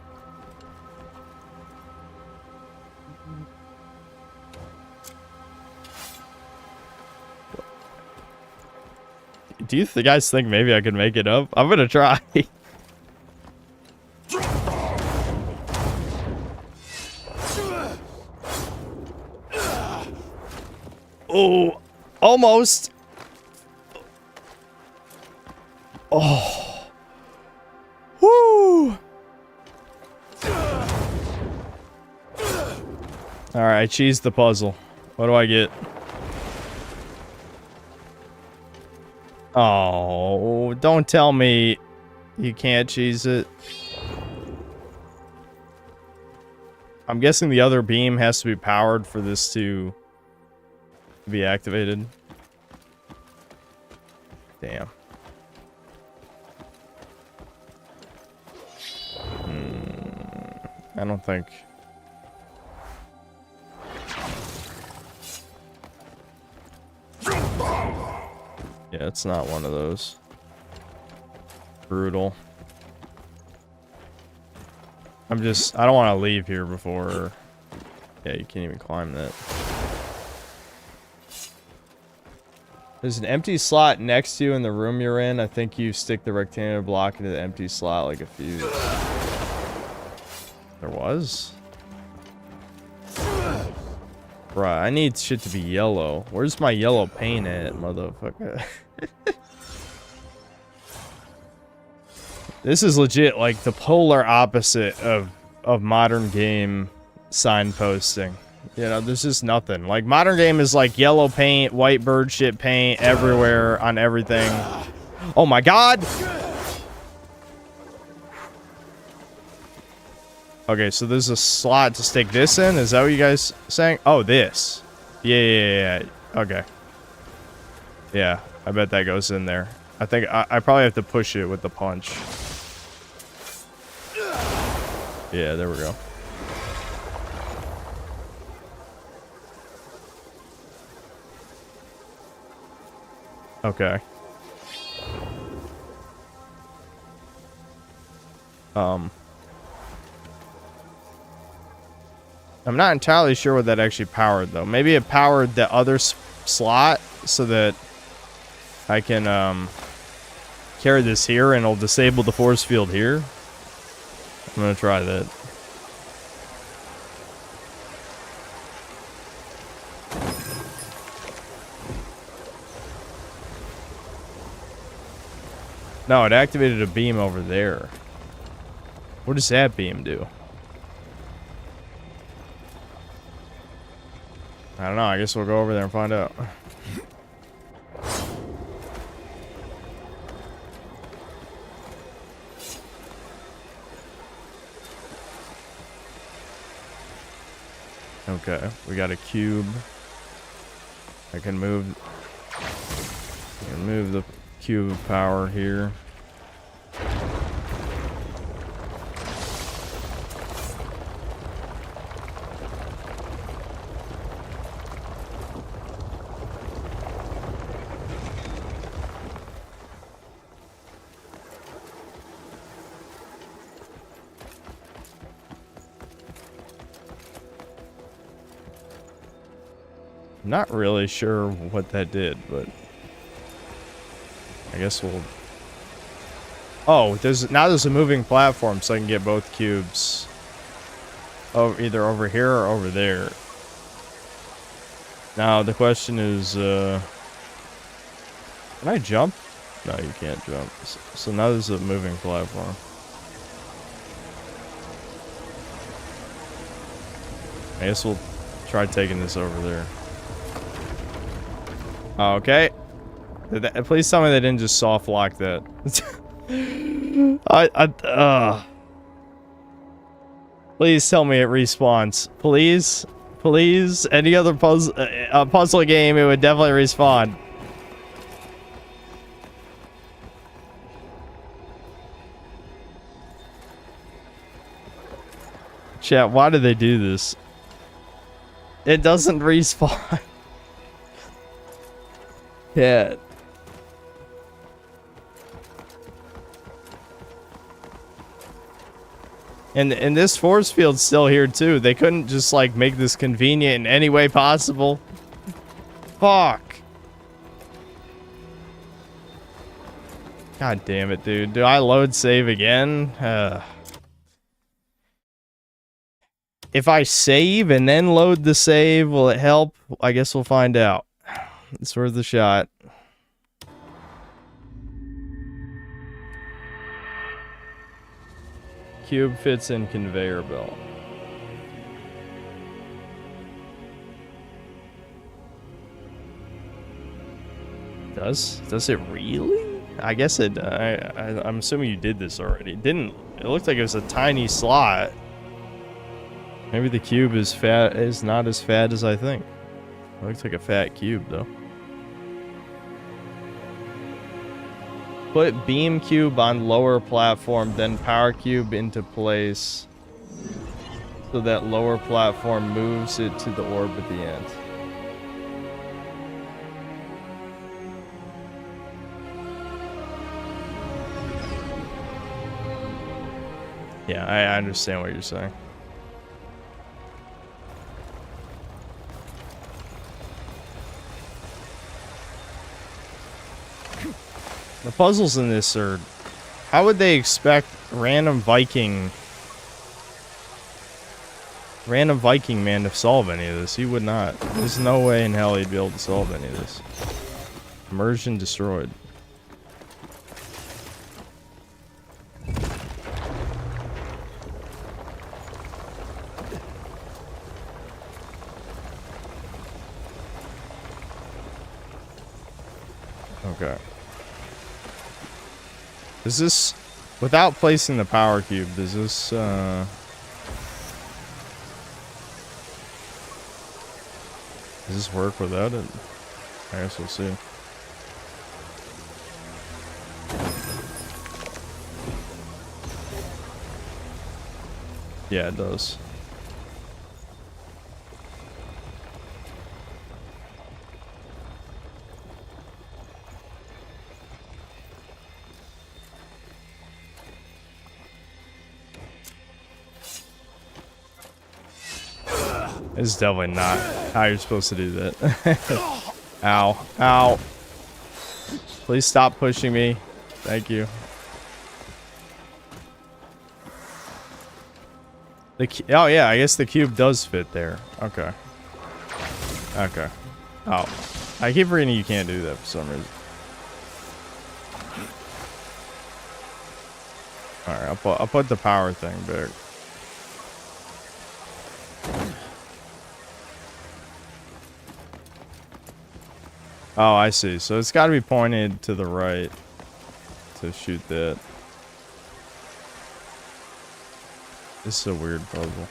Do you guys think maybe I could make it up? I'm gonna try. Oh, almost. Oh. Woo. All right, I cheesed the puzzle. What do I get? Oh, don't tell me you can't cheese it. I'm guessing the other beam has to be powered for this to be activated. Damn. I don't think. Yeah, it's not one of those. Brutal. I don't want to leave here before. Yeah, you can't even climb that. There's an empty slot next to you in the room you're in. I think you stick the rectangular block into the empty slot like a fuse. There was? Bruh, I need shit to be yellow. Where's my yellow paint at, motherfucker? This is legit like the polar opposite of modern game signposting. You know, there's just nothing. Like, modern game is like yellow paint, white bird shit paint everywhere on everything. Oh my god! Okay, so there's a slot to stick this in? Is that what you guys saying? Oh, this. Yeah. Okay. Yeah, I bet that goes in there. I think I probably have to push it with the punch. Yeah, there we go. Okay. I'm not entirely sure what that actually powered, though. Maybe it powered the other slot so that I can carry this here and it'll disable the force field here. I'm gonna try that. No, it activated a beam over there. What does that beam do? I don't know. I guess we'll go over there and find out. Okay, we got a cube. I can move the cube of power here. Not really sure what that did, but I guess we'll... Oh, now there's a moving platform, so I can get both cubes. Oh, either over here or over there. Now the question is, can I jump? No, you can't jump. So now there's a moving platform. I guess we'll try taking this over there. Okay. Please tell me they didn't just soft lock that. Please tell me it respawns. Please. Please. Any other puzzle game, it would definitely respawn. Chat, why do they do this? It doesn't respawn. Yeah. And this force field's still here too. They couldn't just like make this convenient in any way possible. Fuck. God damn it, dude. Do I load save again? If I save and then load the save, will it help? I guess we'll find out. It's worth a shot. Cube fits in conveyor belt. Does it really? I guess it. I'm assuming you did this already. It didn't. It looked like it was a tiny slot. Maybe the cube is not as fat as I think. It looks like a fat cube though. Put beam cube on lower platform, then power cube into place so that lower platform moves it to the orb at the end. Yeah, I understand what you're saying. The puzzles in this are... How would they expect random Viking man to solve any of this? He would not. There's no way in hell he'd be able to solve any of this. Immersion destroyed. Okay. Is this, without placing the power cube, does this, does this work without it? I guess we'll see. Yeah, it does. This is definitely not how you're supposed to do that. Ow. Ow. Please stop pushing me. Thank you. Oh, yeah, I guess the cube does fit there. Okay. Okay. Oh. I keep forgetting you can't do that for some reason. Alright, I'll put the power thing back. Oh, I see. So it's got to be pointed to the right to shoot that. This is a weird puzzle.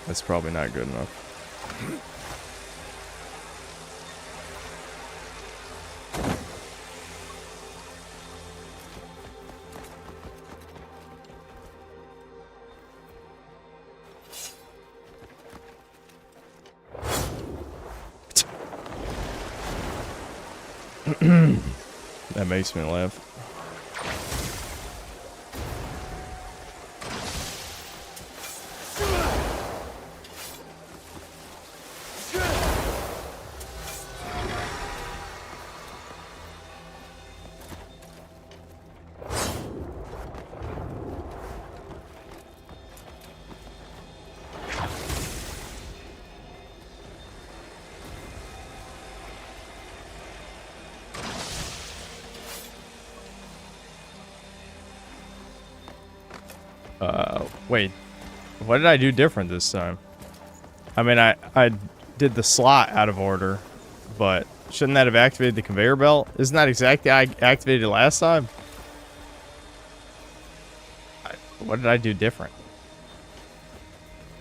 That's probably not good enough. That makes me laugh. Wait, what did I do different this time? I mean, I did the slot out of order, but shouldn't that have activated the conveyor belt? Isn't that exactly how I activated it last time? What did I do different?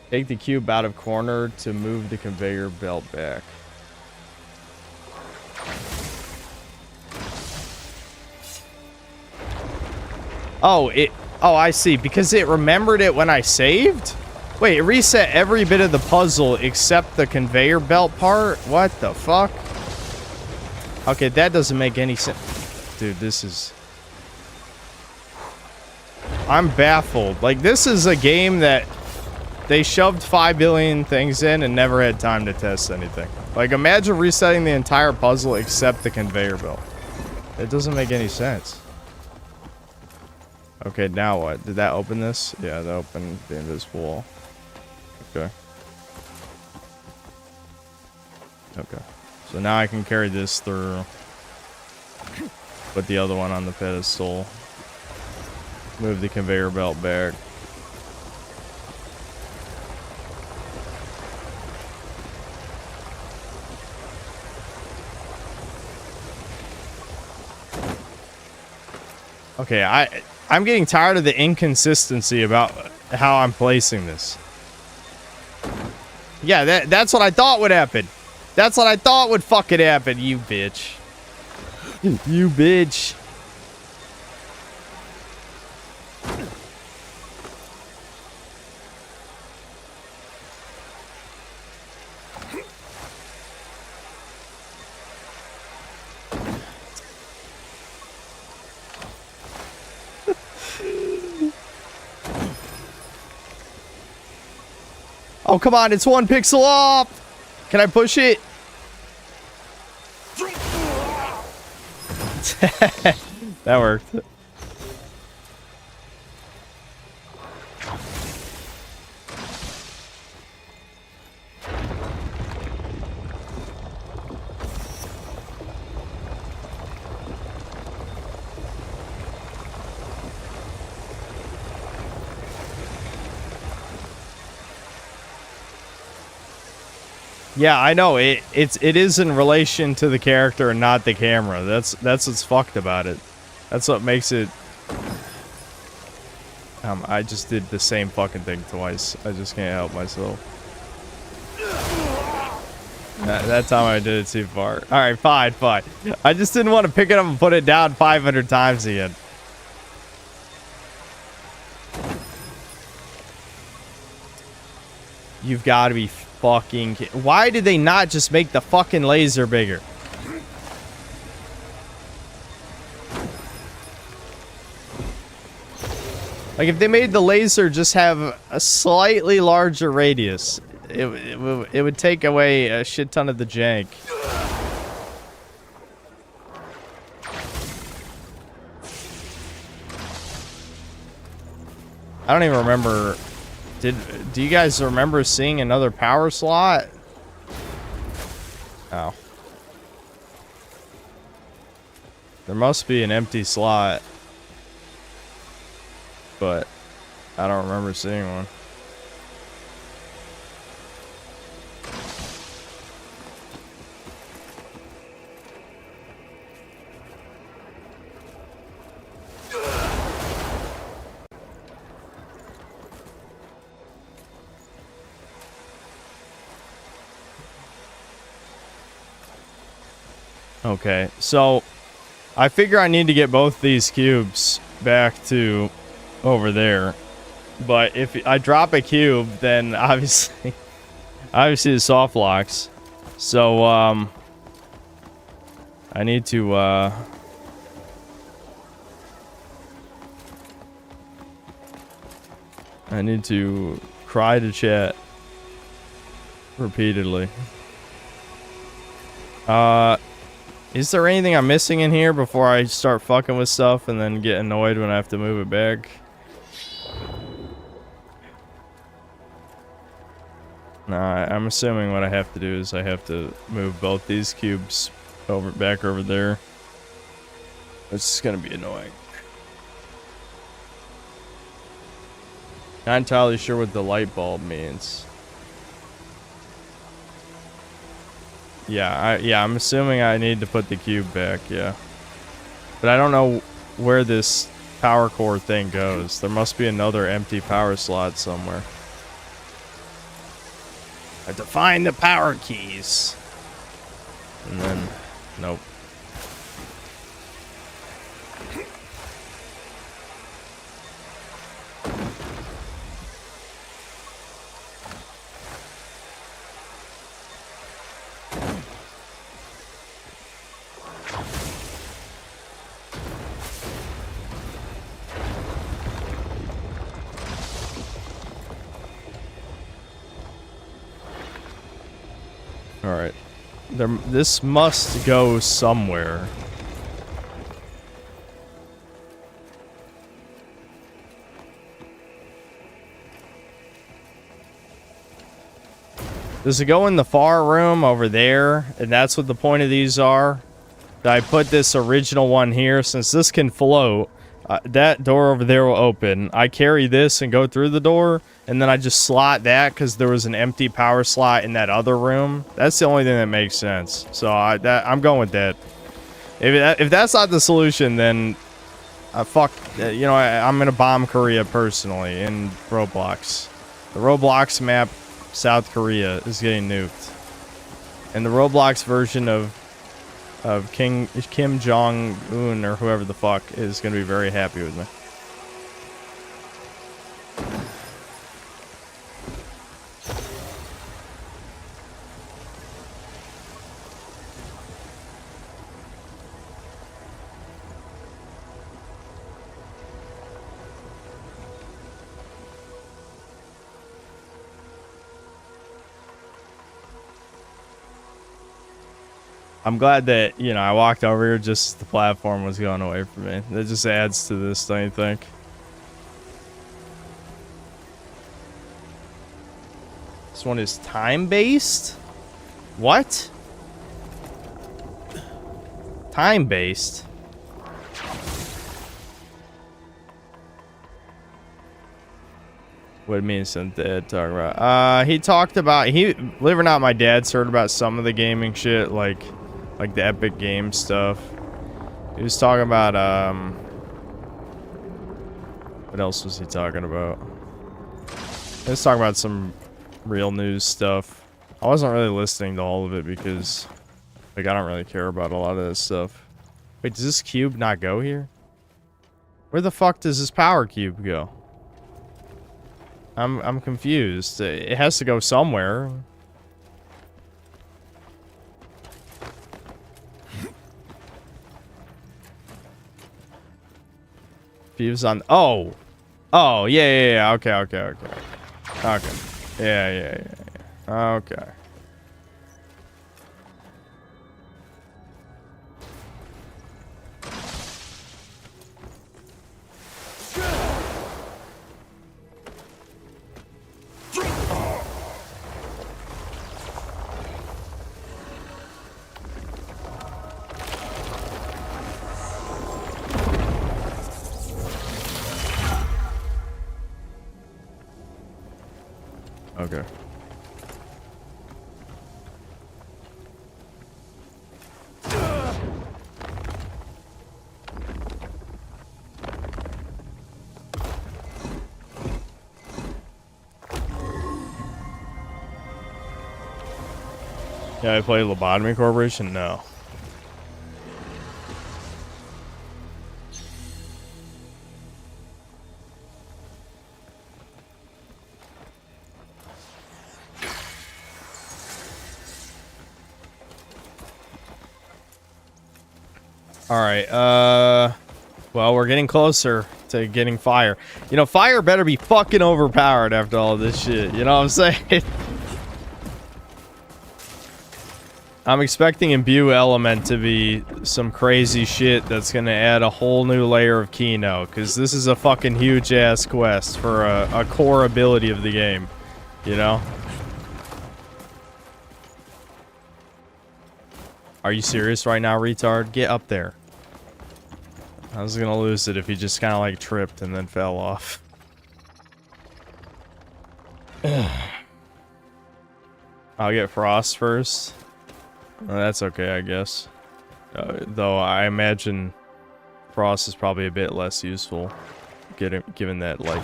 Take the cube out of corner to move the conveyor belt back. Oh, oh, I see. Because it remembered it when I saved? Wait, it reset every bit of the puzzle except the conveyor belt part? What the fuck? Okay, that doesn't make any sense. Dude, this is... I'm baffled. Like, this is a game that they shoved 5 billion things in and never had time to test anything. Like, imagine resetting the entire puzzle except the conveyor belt. It doesn't make any sense. Okay, now what? Did that open this? Yeah, that opened the invisible wall. Okay. Okay. So now I can carry this through. Put the other one on the pedestal. Move the conveyor belt back. Okay, I'm getting tired of the inconsistency about how I'm placing this. Yeah, that's what I thought would happen. That's what I thought would fucking happen, you bitch. You bitch. Oh, come on, it's 1 pixel off! Can I push it? That worked. Yeah, I know. It is in relation to the character and not the camera. That's what's fucked about it. That's what makes it. I just did the same fucking thing twice. I just can't help myself. That time I did it too far. Alright, fine. I just didn't want to pick it up and put it down 500 times again. You've got to be fucking kidding. Why did they not just make the fucking laser bigger? Like, if they made the laser just have a slightly larger radius, it would take away a shit ton of the jank. I don't even remember. Do you guys remember seeing another power slot? Oh. There must be an empty slot. But I don't remember seeing one. Okay, so I figure I need to get both these cubes back to over there, but if I drop a cube, then obviously the soft locks. So I need to cry to chat repeatedly. Is there anything I'm missing in here before I start fucking with stuff and then get annoyed when I have to move it back? Nah, I'm assuming what I have to do is I have to move both these cubes back over there. It's just gonna be annoying. Not entirely sure what the light bulb means. Yeah, I'm assuming I need to put the cube back, yeah. But I don't know where this power core thing goes. There must be another empty power slot somewhere. I have to find the power keys. And then, nope. Alright. This must go somewhere. Does it go in the far room over there? And that's what the point of these are? Did I put this original one here? Since this can float, that door over there will open. I carry this and go through the door, and then I just slot that because there was an empty power slot in that other room. That's the only thing that makes sense. So I'm going with that. If that's not the solution, then you know, I'm gonna bomb Korea personally in Roblox. The Roblox map, South Korea, is getting nuked, and the Roblox version of Kim Jong-un or whoever the fuck is gonna be very happy with me. I'm glad that, you know, I walked over here just as the platform was going away from me. That just adds to this, don't you think? This one is time-based? What? Time-based? What means some dad talk about? He talked about, believe it or not, my dad's heard about some of the gaming shit, like the Epic Games stuff. He was talking about, what else was he talking about? He was talking about some real news stuff. I wasn't really listening to all of it because, like, I don't really care about a lot of this stuff. Wait, does this cube not go here? Where the fuck does this power cube go? I'm confused. It has to go somewhere. Fuse on. Oh, oh yeah. Okay. Okay. Yeah. Okay. Okay. Yeah, I play Lobotomy Corporation? No. Alright, well, we're getting closer to getting fire. You know, fire better be fucking overpowered after all this shit. You know what I'm saying? I'm expecting Imbue Element to be some crazy shit that's gonna add a whole new layer of Kino, because this is a fucking huge-ass quest for a core ability of the game. You know? Are you serious right now, retard? Get up there. I was gonna lose it if he just kind of like tripped and then fell off. I'll get Frost first. Well, that's okay, I guess. Though I imagine Frost is probably a bit less useful, given that like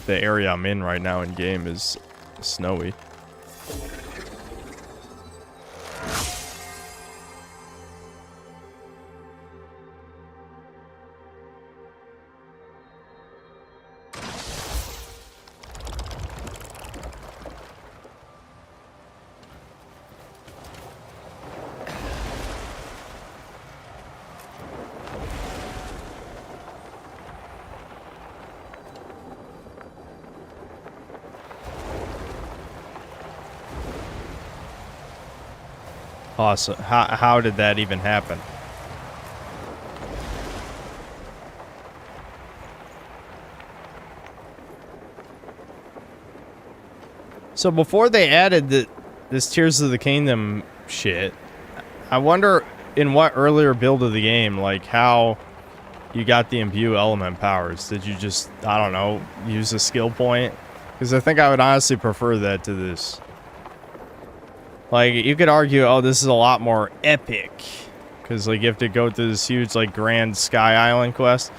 the area I'm in right now in game is snowy. Awesome. How did that even happen? So before they added this Tears of the Kingdom shit, I wonder in what earlier build of the game, like how you got the Imbue Element powers. Did you just, I don't know, use a skill point? Because I think I would honestly prefer that to this. Like, you could argue, oh, this is a lot more epic. Because, like, you have to go through this huge, like, grand Sky Island quest.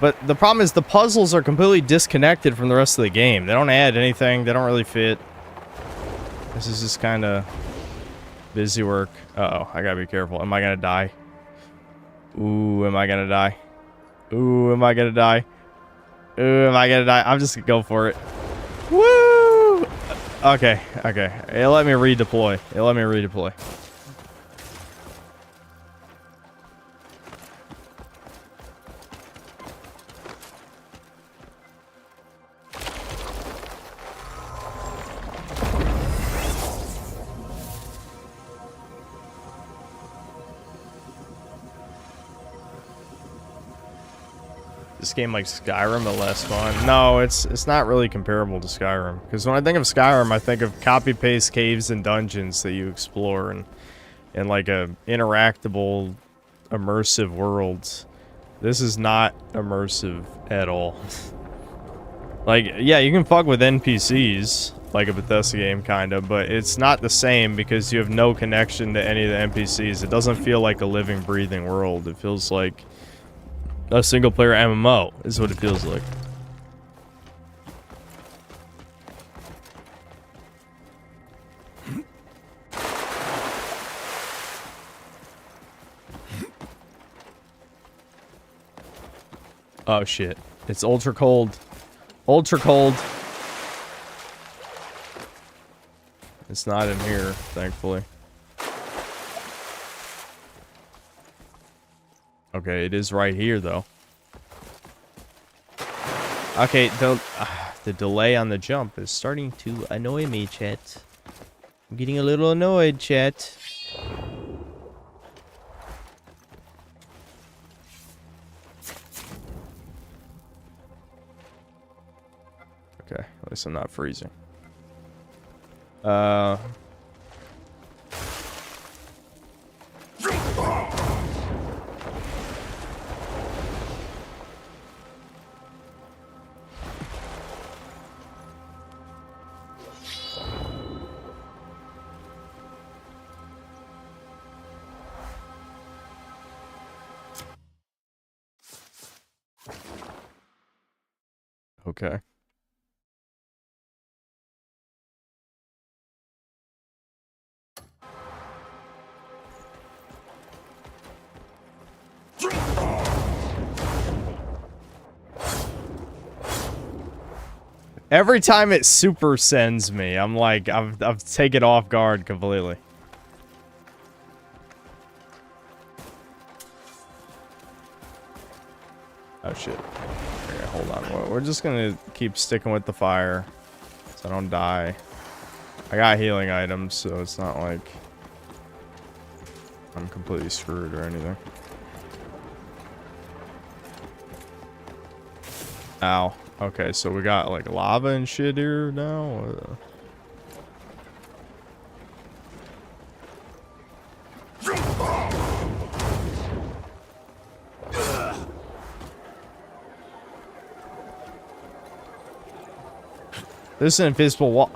But the problem is the puzzles are completely disconnected from the rest of the game. They don't add anything. They don't really fit. This is just kind of busy work. Uh-oh, I gotta be careful. Am I gonna die? Ooh, am I gonna die? Ooh, am I gonna die? Ooh, am I gonna die? I'm just gonna go for it. Woo! Okay. It let me redeploy. This game like Skyrim, but less fun. No, it's not really comparable to Skyrim. Because when I think of Skyrim, I think of copy-paste caves and dungeons that you explore and like a interactable, immersive world. This is not immersive at all. Like, yeah, you can fuck with NPCs, like a Bethesda game, kind of, but it's not the same because you have no connection to any of the NPCs. It doesn't feel like a living, breathing world. It feels like a single-player MMO is what it feels like. Oh shit. It's ultra cold. Ultra cold. It's not in here, thankfully. Okay, it is right here though. Okay, the delay on the jump is starting to annoy me, chat. I'm getting a little annoyed, chat. Okay, at least I'm not freezing. Okay. Every time it super sends me, I'm like, I've taken off guard completely. Oh shit. Okay, hold on. We're just gonna keep sticking with the fire so I don't die. I got healing items, so it's not like I'm completely screwed or anything. Ow. Okay, so we got like lava and shit here now. This is an invisible wall.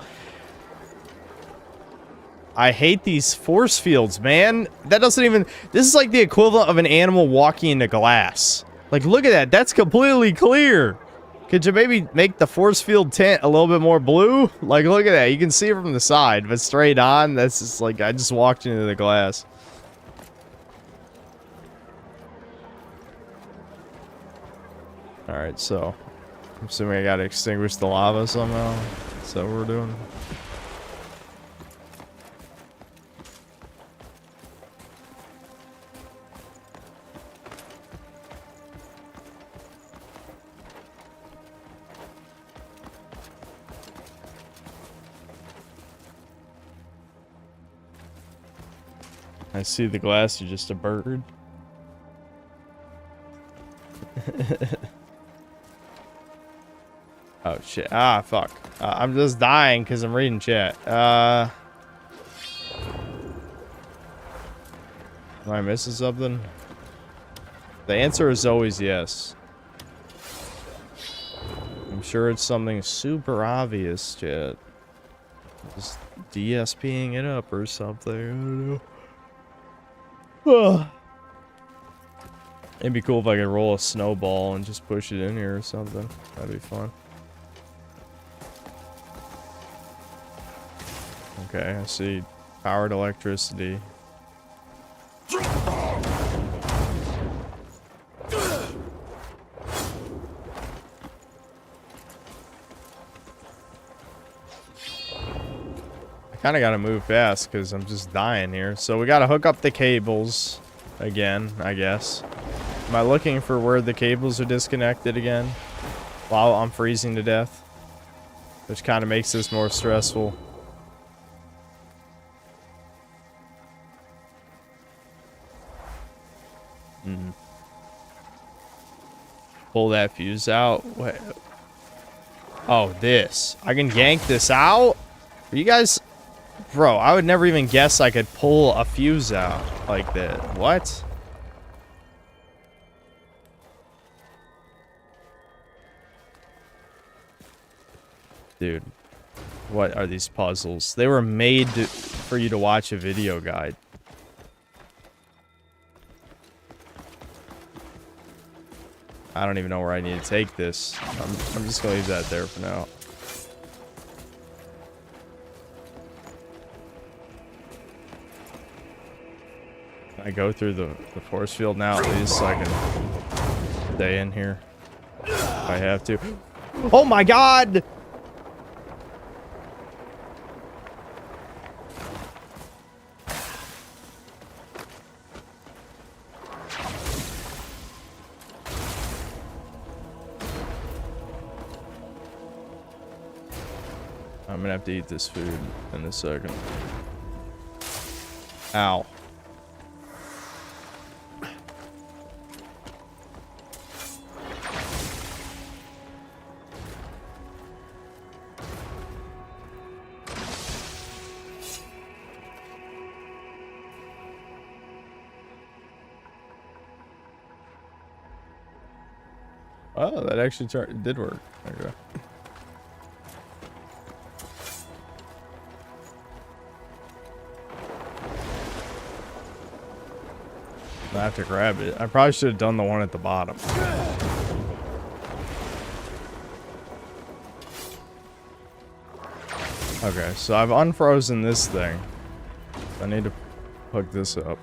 I hate these force fields, man. That doesn't even... This is like the equivalent of an animal walking into glass. Like, look at that. That's completely clear. Could you maybe make the force field tint a little bit more blue? Like, look at that. You can see it from the side, but straight on, that's just like... I just walked into the glass. Alright, so... I'm assuming I gotta extinguish the lava somehow. Is that what we're doing? I see the glass, you're just a bird. Oh shit. Ah, fuck. I'm just dying because I'm reading chat. Am I missing something? The answer is always yes. I'm sure it's something super obvious, chat. Just DSPing it up or something. I don't know. It'd be cool if I could roll a snowball and just push it in here or something. That'd be fun. Okay, I see powered electricity. Kind of got to move fast because I'm just dying here. So we got to hook up the cables again, I guess. Am I looking for where the cables are disconnected again while I'm freezing to death? Which kind of makes this more stressful. Pull that fuse out. Wait. Oh, this. I can yank this out? Are you guys... Bro, I would never even guess I could pull a fuse out like that. What? Dude. What are these puzzles? They were made for you to watch a video guide. I don't even know where I need to take this. I'm just gonna leave that there for now. I go through the force field now at least so I can stay in here. I have to. Oh my god! I'm gonna have to eat this food in a second. Ow. Oh, that actually did work. Okay. I have to grab it. I probably should have done the one at the bottom. Okay, so I've unfrozen this thing. I need to hook this up.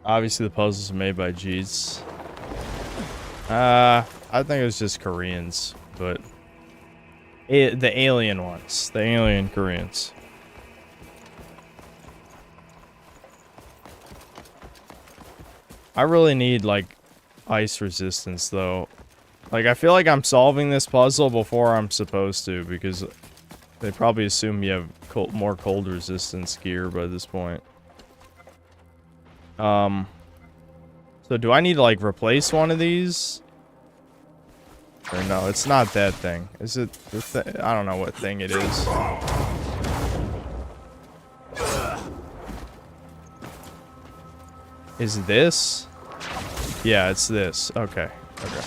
Obviously the puzzles are made by Jeets. I think it was just Koreans, but the alien ones, the alien Koreans. I really need like ice resistance though. Like I feel like I'm solving this puzzle before I'm supposed to because they probably assume you have more cold resistance gear by this point. So do I need to like replace one of these? Or no, it's not that thing. Is it the I don't know what thing it is. Is this? Yeah, it's this. Okay. Okay.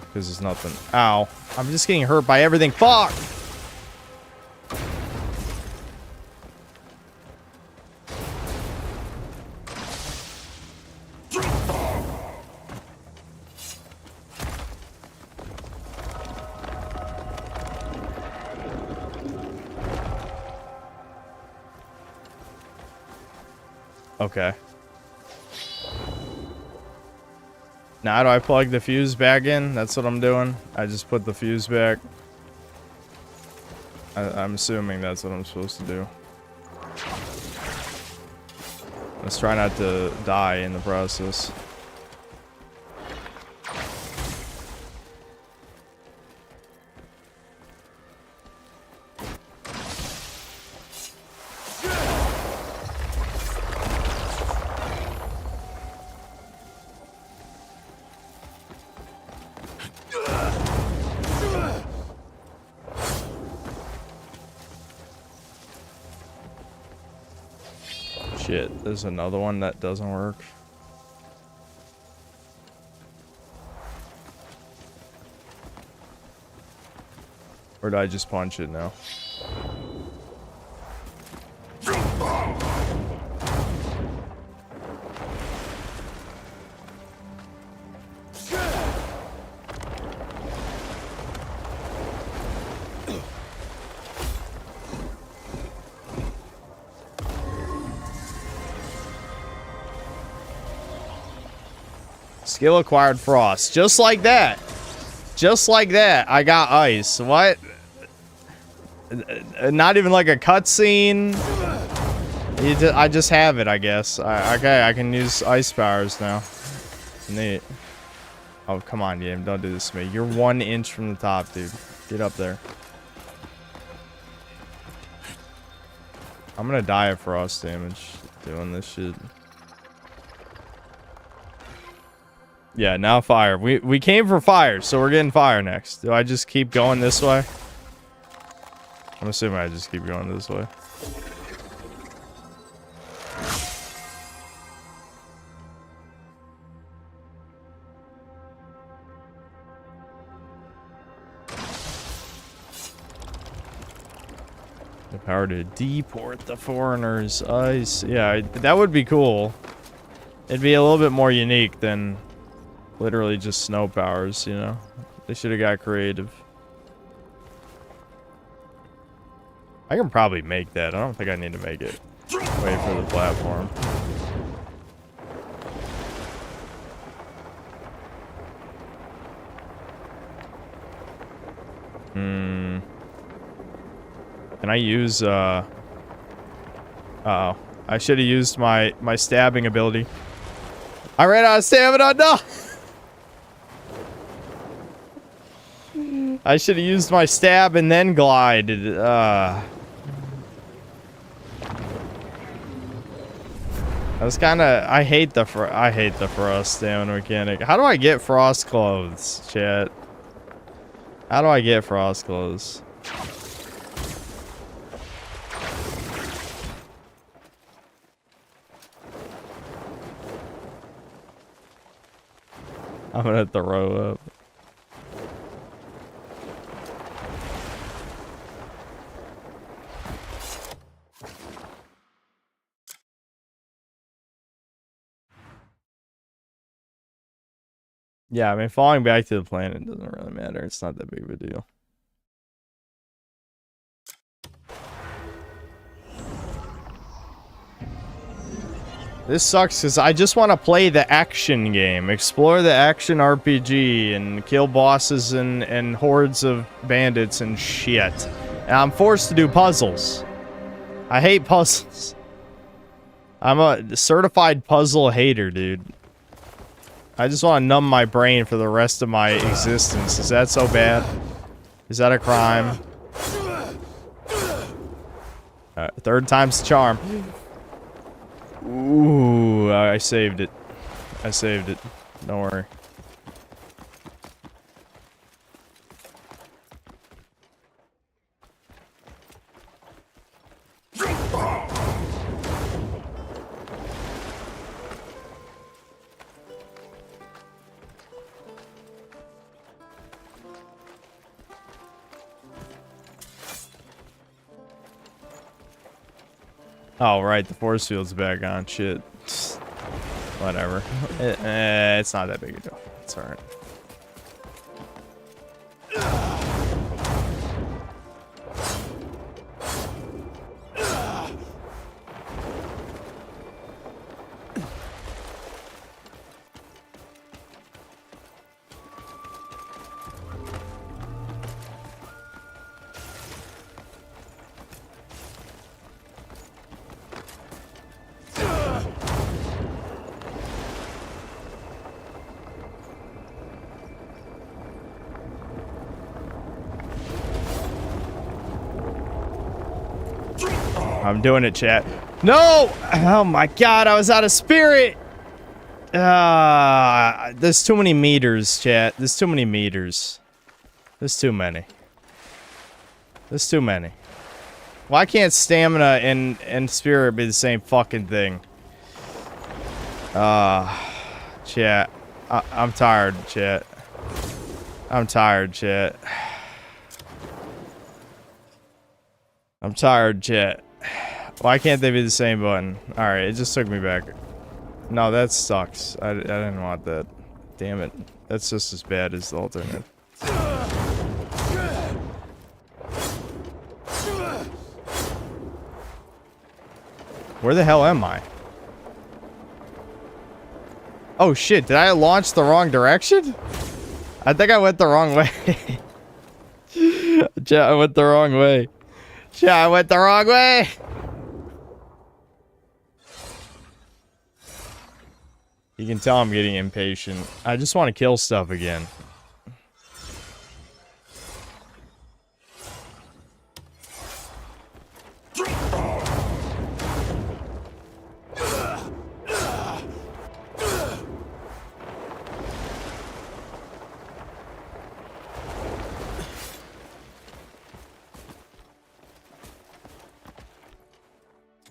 Because there's nothing. Ow. I'm just getting hurt by everything. Fuck! Okay. Now do I plug the fuse back in? That's what I'm doing. I just put the fuse back. I'm assuming that's what I'm supposed to do. Let's try not to die in the process. Shit, there's another one that doesn't work. Or did I just punch it now? Skill acquired frost. Just like that. Just like that. I got ice. What? Not even like a cutscene. I just have it, I guess. Okay, I can use ice powers now. Neat. Oh, come on, game. Don't do this to me. You're 1 inch from the top, dude. Get up there. I'm gonna die of frost damage doing this shit. Yeah, now fire. We came for fire, so we're getting fire next. Do I just keep going this way? I'm assuming I just keep going this way. The power to deport the foreigners. Ice. Yeah, that would be cool. It'd be a little bit more unique than literally just snow powers, you know? They should have got creative. I can probably make that. I don't think I need to make it. Wait for the platform. Can I use, uh-oh. I should have used my stabbing ability. I ran out of stamina, no! I should have used my stab and then glided. I was kind of. I hate the frost stamina mechanic. How do I get frost clothes, chat? How do I get frost clothes? I'm gonna throw up. Yeah, I mean, falling back to the planet doesn't really matter. It's not that big of a deal. This sucks because I just want to play the action game, explore the action RPG, and kill bosses and hordes of bandits and shit. And I'm forced to do puzzles. I hate puzzles. I'm a certified puzzle hater, dude. I just want to numb my brain for the rest of my existence. Is that so bad? Is that a crime? Third time's the charm. Ooh, I saved it. I saved it. Don't worry. Oh, right, the force field's back on. Shit. Whatever. It's not that big a deal. It's alright. I'm doing it, chat. No! Oh my god, I was out of spirit! There's too many meters, chat. There's too many meters. There's too many. There's too many. Why can't stamina and spirit be the same fucking thing? Chat. I'm tired, chat. I'm tired, chat. I'm tired, chat. Why can't they be the same button? Alright, it just took me back. No, that sucks. I didn't want that. Damn it. That's just as bad as the alternate. Where the hell am I? Oh shit, did I launch the wrong direction? I think I went the wrong way. Chat, I went the wrong way. Chat, I went the wrong way! You can tell I'm getting impatient. I just want to kill stuff again.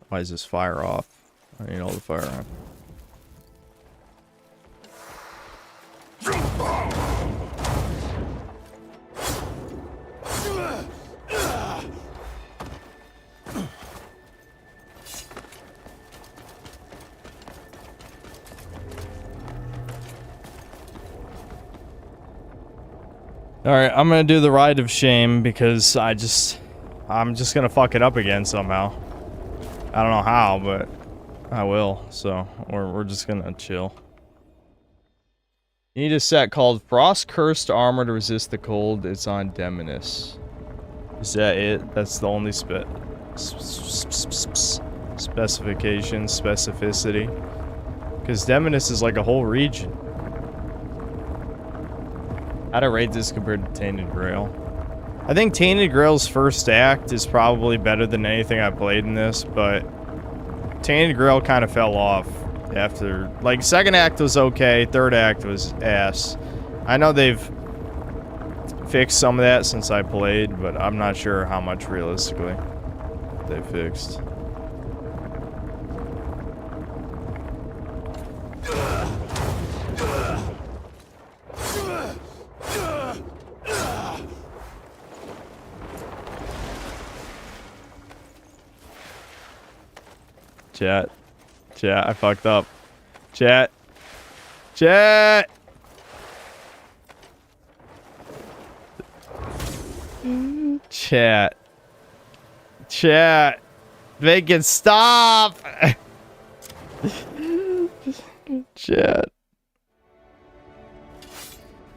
Why is this fire off? I need all the fire on. Alright, I'm gonna do the ride of shame because I just I'm just gonna fuck it up again somehow. I don't know how, but I will. So we're just gonna chill. You need a set called Frost Cursed Armor to resist the cold. It's on Demoness. Is that it? That's the only specificity. Because Demoness is like a whole region. How to rate this compared to Tainted Grail? I think Tainted Grail's first act is probably better than anything I played in this, but Tainted Grail kind of fell off after. Like, second act was okay, third act was ass. I know they've fixed some of that since I played, but I'm not sure how much realistically they fixed. Chat, I fucked up. Chat. Chat. Make it stop. Chat.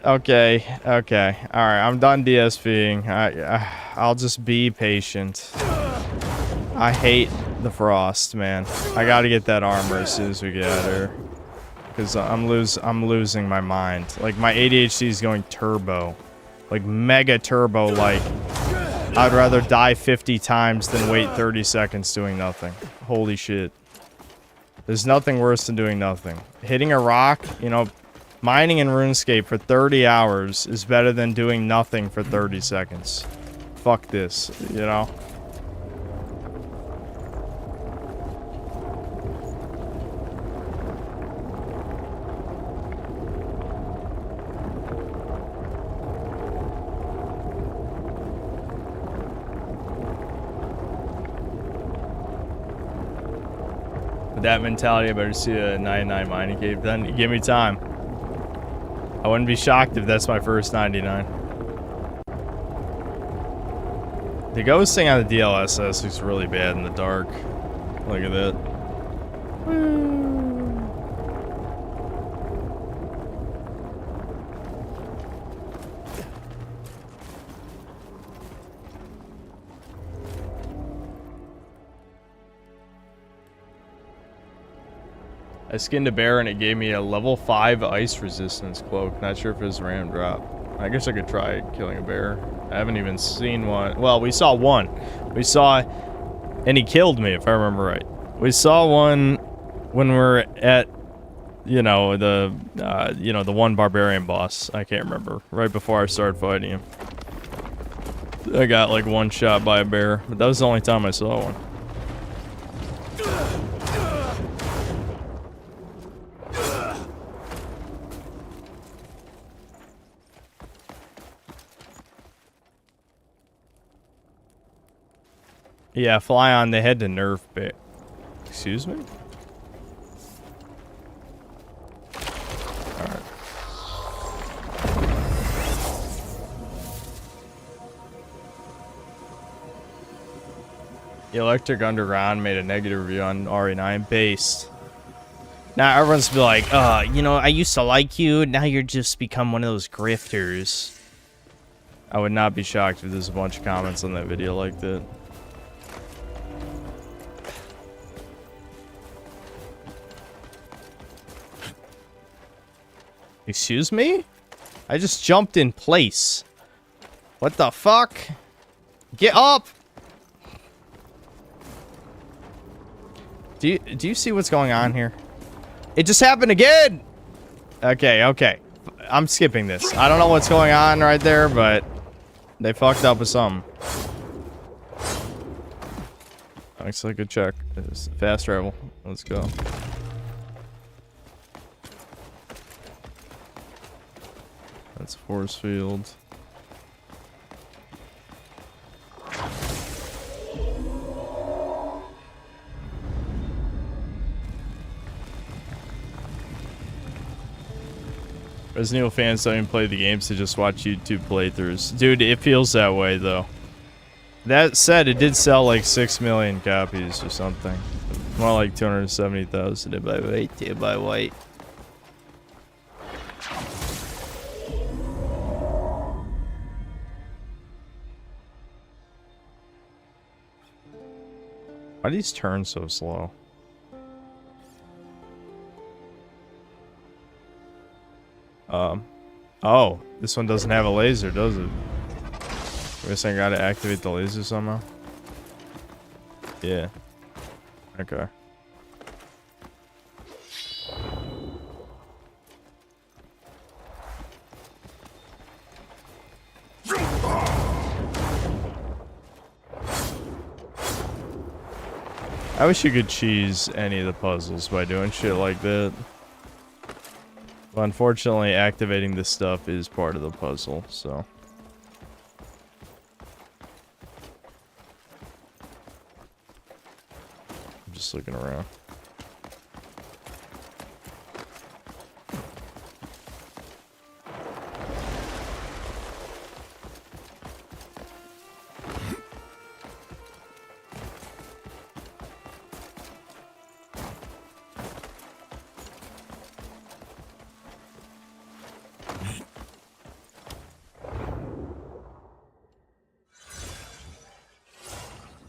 Okay. Alright, I'm done DSPing. I'll just be patient. I hate the frost, man. I gotta get that armor as soon as we get out of here. Because I'm losing my mind. Like, my ADHD is going turbo. Like, mega turbo, like, I'd rather die 50 times than wait 30 seconds doing nothing. Holy shit. There's nothing worse than doing nothing. Hitting a rock, you know, mining in RuneScape for 30 hours is better than doing nothing for 30 seconds. Fuck this, you know? With that mentality, I better see a 99 mining cave. Then give me time. I wouldn't be shocked if that's my first 99. The ghost thing on the DLSS looks really bad in the dark. Look at that. I skinned a bear and it gave me a level 5 ice resistance cloak. Not sure if it was a random drop. I guess I could try killing a bear. I haven't even seen one. Well, we saw one. We saw, and he killed me if I remember right. We saw one when we were at, you know, the one barbarian boss. I can't remember. Right before I started fighting him. I got like one shot by a bear, but that was the only time I saw one. Yeah, fly on the head to nerf bit. Excuse me? Alright. Electric Underground made a negative review on RE9 based. Now everyone's be like, you know, I used to like you, now you're just become one of those grifters. I would not be shocked if there's a bunch of comments on that video like that. Excuse me? I just jumped in place. What the fuck? Get up! Do you see what's going on here? It just happened again! Okay. I'm skipping this. I don't know what's going on right there, but they fucked up with something. Looks like a check. It's fast travel. Let's go. That's force field. Resident Evil fans don't even play the games, to just watch YouTube playthroughs. Dude, it feels that way though. That said, it did sell like 6 million copies or something. More like 270,000 by weight, by weight. Why do these turn so slow? Oh, this one doesn't have a laser, does it? I guess I gotta activate the laser somehow. Yeah. Okay. I wish you could cheese any of the puzzles by doing shit like that. But unfortunately, activating this stuff is part of the puzzle, so. I'm just looking around.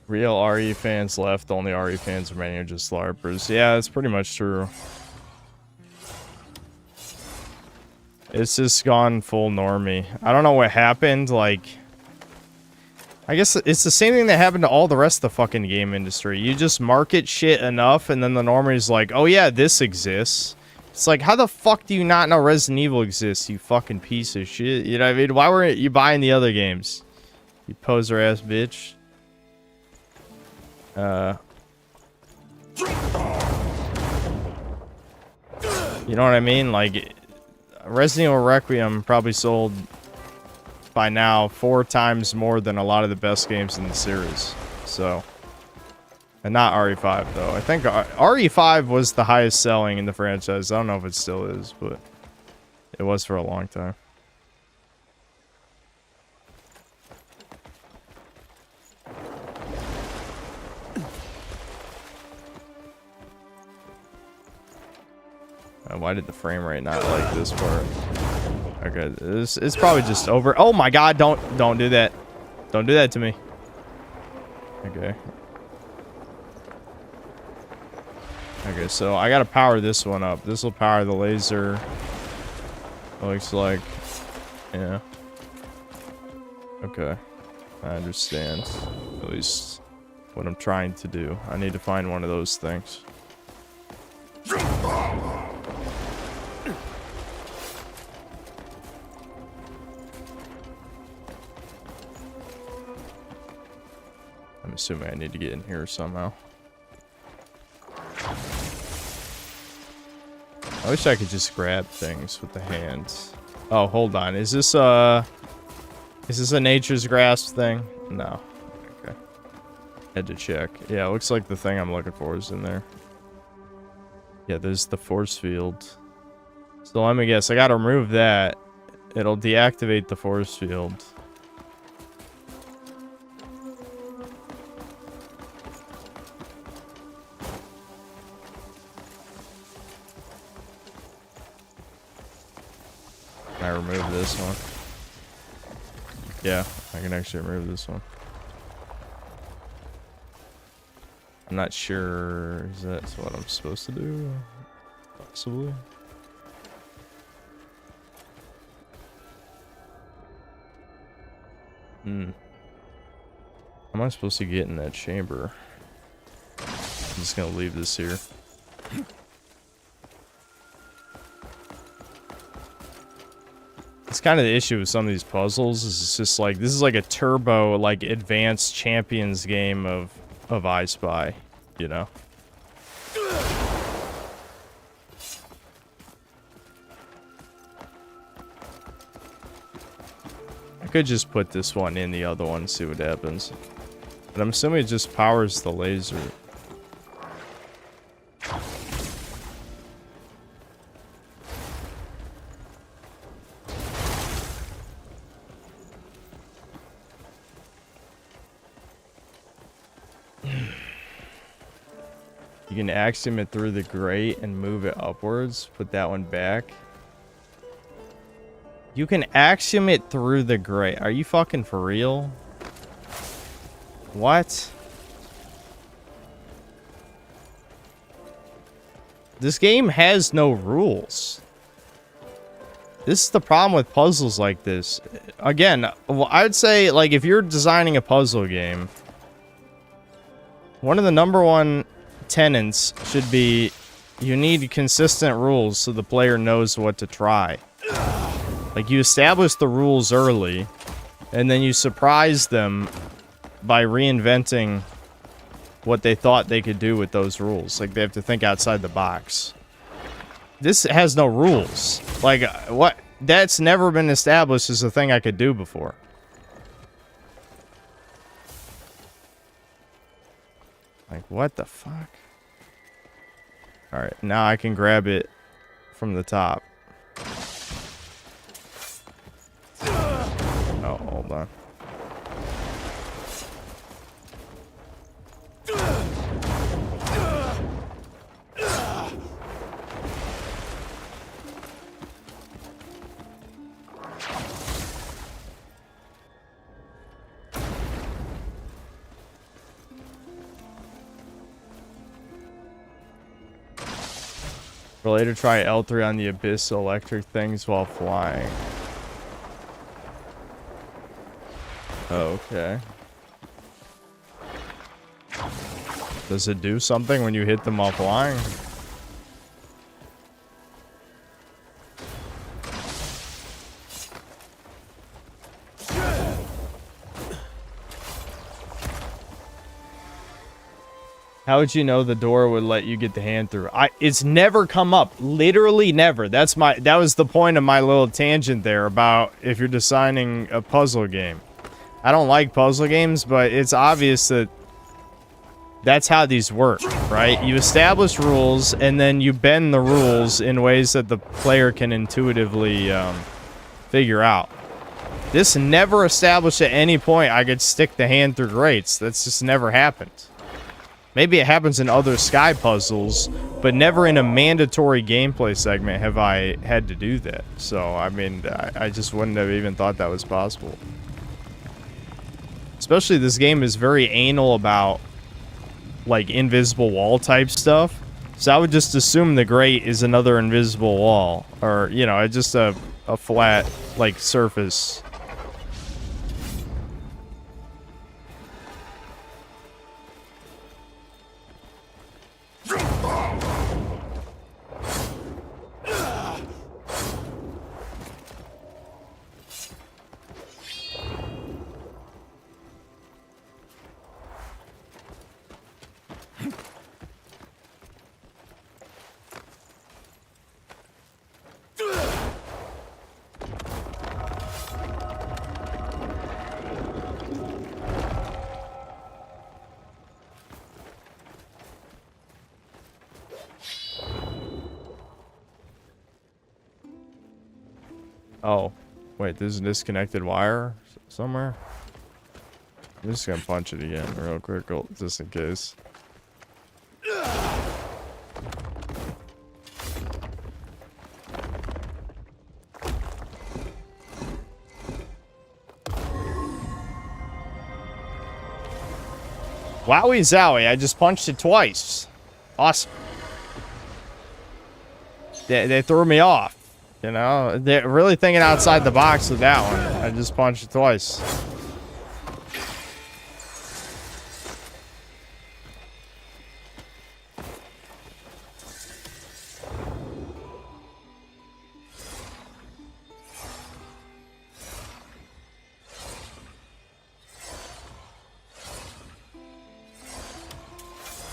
Real RE fans left, only RE fans remaining are just LARPers. Yeah, that's pretty much true. It's just gone full normie. I don't know what happened, like... I guess it's the same thing that happened to all the rest of the fucking game industry. You just market shit enough, and then the normie's like, oh yeah, this exists. It's like, how the fuck do you not know Resident Evil exists, you fucking piece of shit? You know what I mean? Why weren't you buying the other games? You poser-ass bitch. You know what I mean? Like, Resident Evil Requiem probably sold by now 4 times more than a lot of the best games in the series. So, and not RE5 though. I think RE5 was the highest selling in the franchise. I don't know if it still is, but it was for a long time. Why did the frame rate not like this part? Okay, it's probably just over. Oh my god, don't do that. Don't do that to me. Okay. Okay, so I gotta power this one up. This will power the laser. Looks like. Yeah. Okay. I understand. At least what I'm trying to do. I need to find one of those things. I'm assuming I need to get in here somehow. I wish I could just grab things with the hands. Oh, hold on. Is this a nature's grasp thing? No. Okay. Had to check. Yeah, it looks like the thing I'm looking for is in there. Yeah, there's the force field. So let me guess. I gotta remove that. It'll deactivate the force field. Can I remove this one? Yeah, I can actually remove this one. I'm not sure. Is that what I'm supposed to do? Possibly. How am I supposed to get in that chamber? I'm just gonna leave this here. It's kind of the issue with some of these puzzles. Is it's just like, this is like a turbo, like, advanced champions game of I Spy, you know? I could just put this one in the other one and see what happens. But I'm assuming it just powers the laser. You can axiom it through the grate and move it upwards. Put that one back. You can axiom it through the grate. Are you fucking for real? What? This game has no rules. This is the problem with puzzles like this. Again, well, I would say, like, if you're designing a puzzle game, one of the #1 tenets should be you need consistent rules so the player knows what to try. Like, you establish the rules early, and then you surprise them by reinventing what they thought they could do with those rules. Like, they have to think outside the box. This has no rules. Like, what? That's never been established as a thing I could do before. Like, what the fuck? Alright, now I can grab it from the top. Oh, hold on. For later, try L3 on the abyss electric things while flying. Okay. Does it do something when you hit them while flying? How would you know the door would let you get the hand through? It's never come up. Literally never. That was the point of my little tangent there about if you're designing a puzzle game. I don't like puzzle games, but it's obvious that that's how these work, right? You establish rules, and then you bend the rules in ways that the player can intuitively figure out. This never established at any point I could stick the hand through grates. That's just never happened. Maybe it happens in other Sky puzzles, but never in a mandatory gameplay segment have I had to do that. So, I mean, I just wouldn't have even thought that was possible. Especially this game is very anal about, like, invisible wall type stuff. So I would just assume the grate is another invisible wall. Or, you know, just a flat, like, surface. Oh, wait, there's a disconnected wire somewhere? I'm just gonna punch it again real quick, just in case. Wowie zowie, I just punched it twice. Awesome. They threw me off. You know, they're really thinking outside the box with that one. I just punched it twice.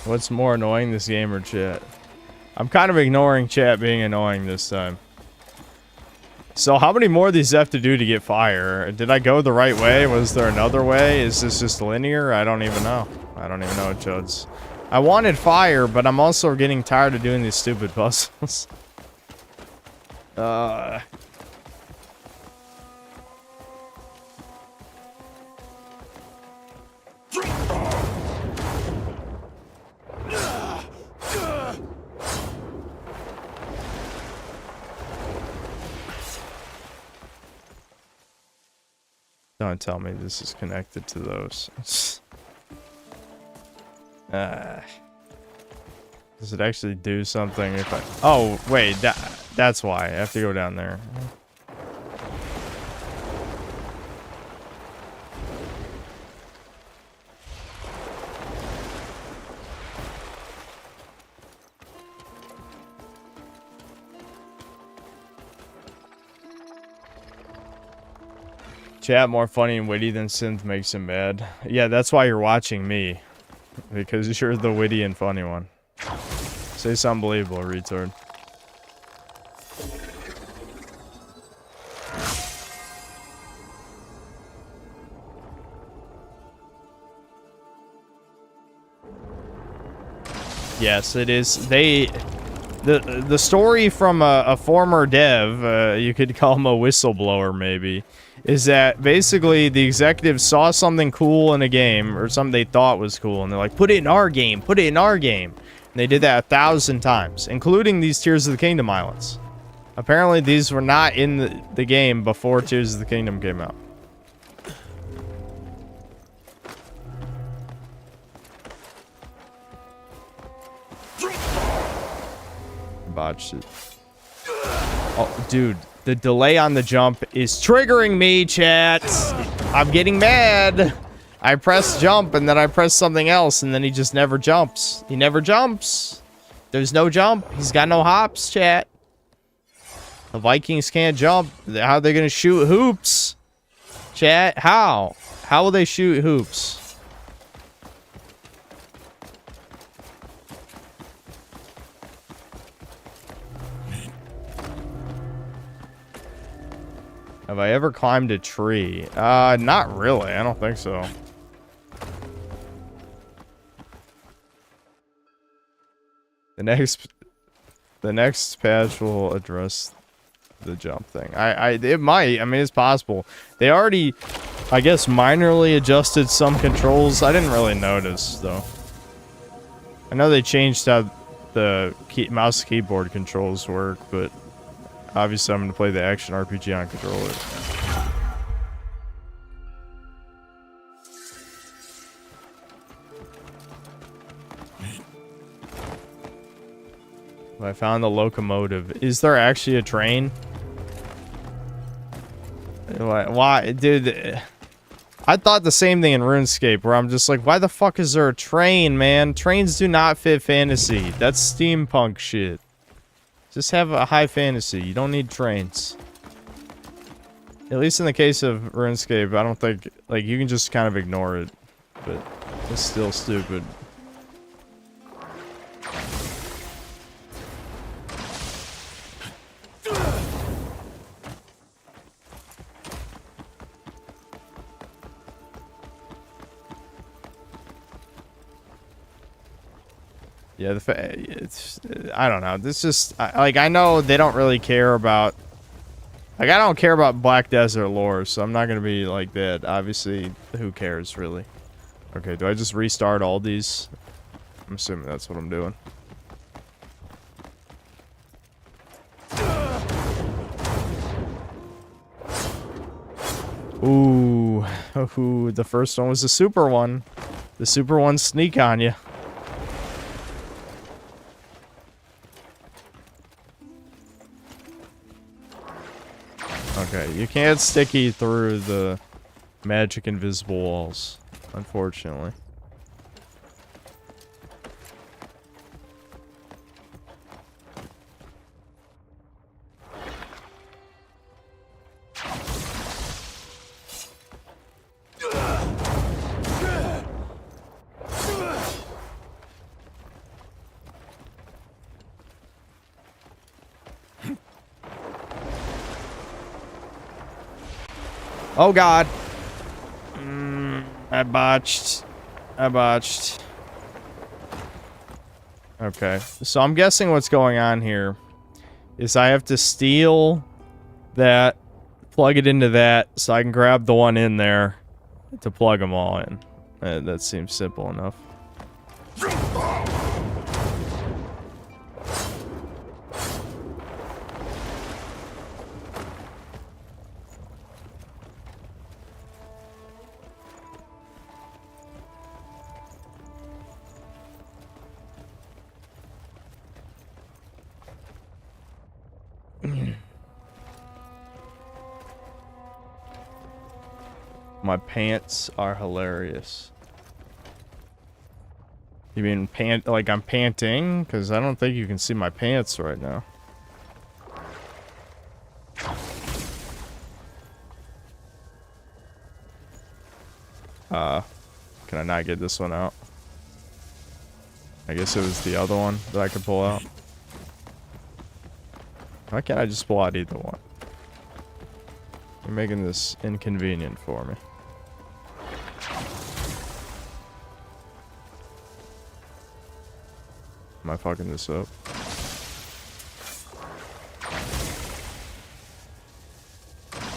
What's more annoying, this game or chat? I'm kind of ignoring chat being annoying this time. So how many more of these have to do to get fire? Did I go the right way? Was there another way? Is this just linear? I don't even know. I don't even know, Chuds. I wanted fire, but I'm also getting tired of doing these stupid puzzles. Don't tell me this is connected to those. Does it actually do something if I... Oh, wait, that's why. I have to go down there. Chat more funny and witty than synth makes him mad. Yeah, that's why you're watching me. Because you're the witty and funny one. Say something believable, retard. Yes, it is. The story from a former dev, you could call him a whistleblower maybe, is that basically the executives saw something cool in a game, or something they thought was cool, and they're like, put it in our game, put it in our game. And they did that 1,000 times, including these Tears of the Kingdom islands. Apparently these were not in the game before Tears of the Kingdom came out. Botched it. Oh, dude, the delay on the jump is triggering me, chat. I'm getting mad. I press jump and then I press something else and then he just never jumps. He never jumps. There's no jump. He's got no hops, chat. The Vikings can't jump. How are they gonna shoot hoops? Chat, how? How will they shoot hoops? Have I ever climbed a tree? Not really. I don't think so. The next patch will address the jump thing. It might. I mean, it's possible. They already, I guess, minorly adjusted some controls. I didn't really notice, though. I know they changed how the mouse keyboard controls work, but obviously I'm going to play the action RPG on controller. I found the locomotive. Is there actually a train? Why? Dude, I thought the same thing in RuneScape, where I'm just like, why the fuck is there a train, man? Trains do not fit fantasy. That's steampunk shit. Just have a high fantasy. You don't need trains. At least in the case of RuneScape, I don't think... Like, you can just kind of ignore it. But it's still stupid. Yeah, it's... I don't know. This just... I know they don't really care about... Like, I don't care about Black Desert lore, so I'm not going to be like that. Obviously, who cares, really? Okay, do I just restart all these? I'm assuming that's what I'm doing. Ooh. Ooh, the first one was the super one. The super ones sneak on you. Okay, you can't sticky through the magic invisible walls, unfortunately. Oh god. I botched. Okay, so I'm guessing what's going on here is I have to steal that, plug it into that, so I can grab the one in there to plug them all in. That seems simple enough. My pants are hilarious. You mean like I'm panting? Because I don't think you can see my pants right now. Can I not get this one out? I guess it was the other one that I could pull out. Why can't I just pull out either one? You're making this inconvenient for me. Am I fucking this up?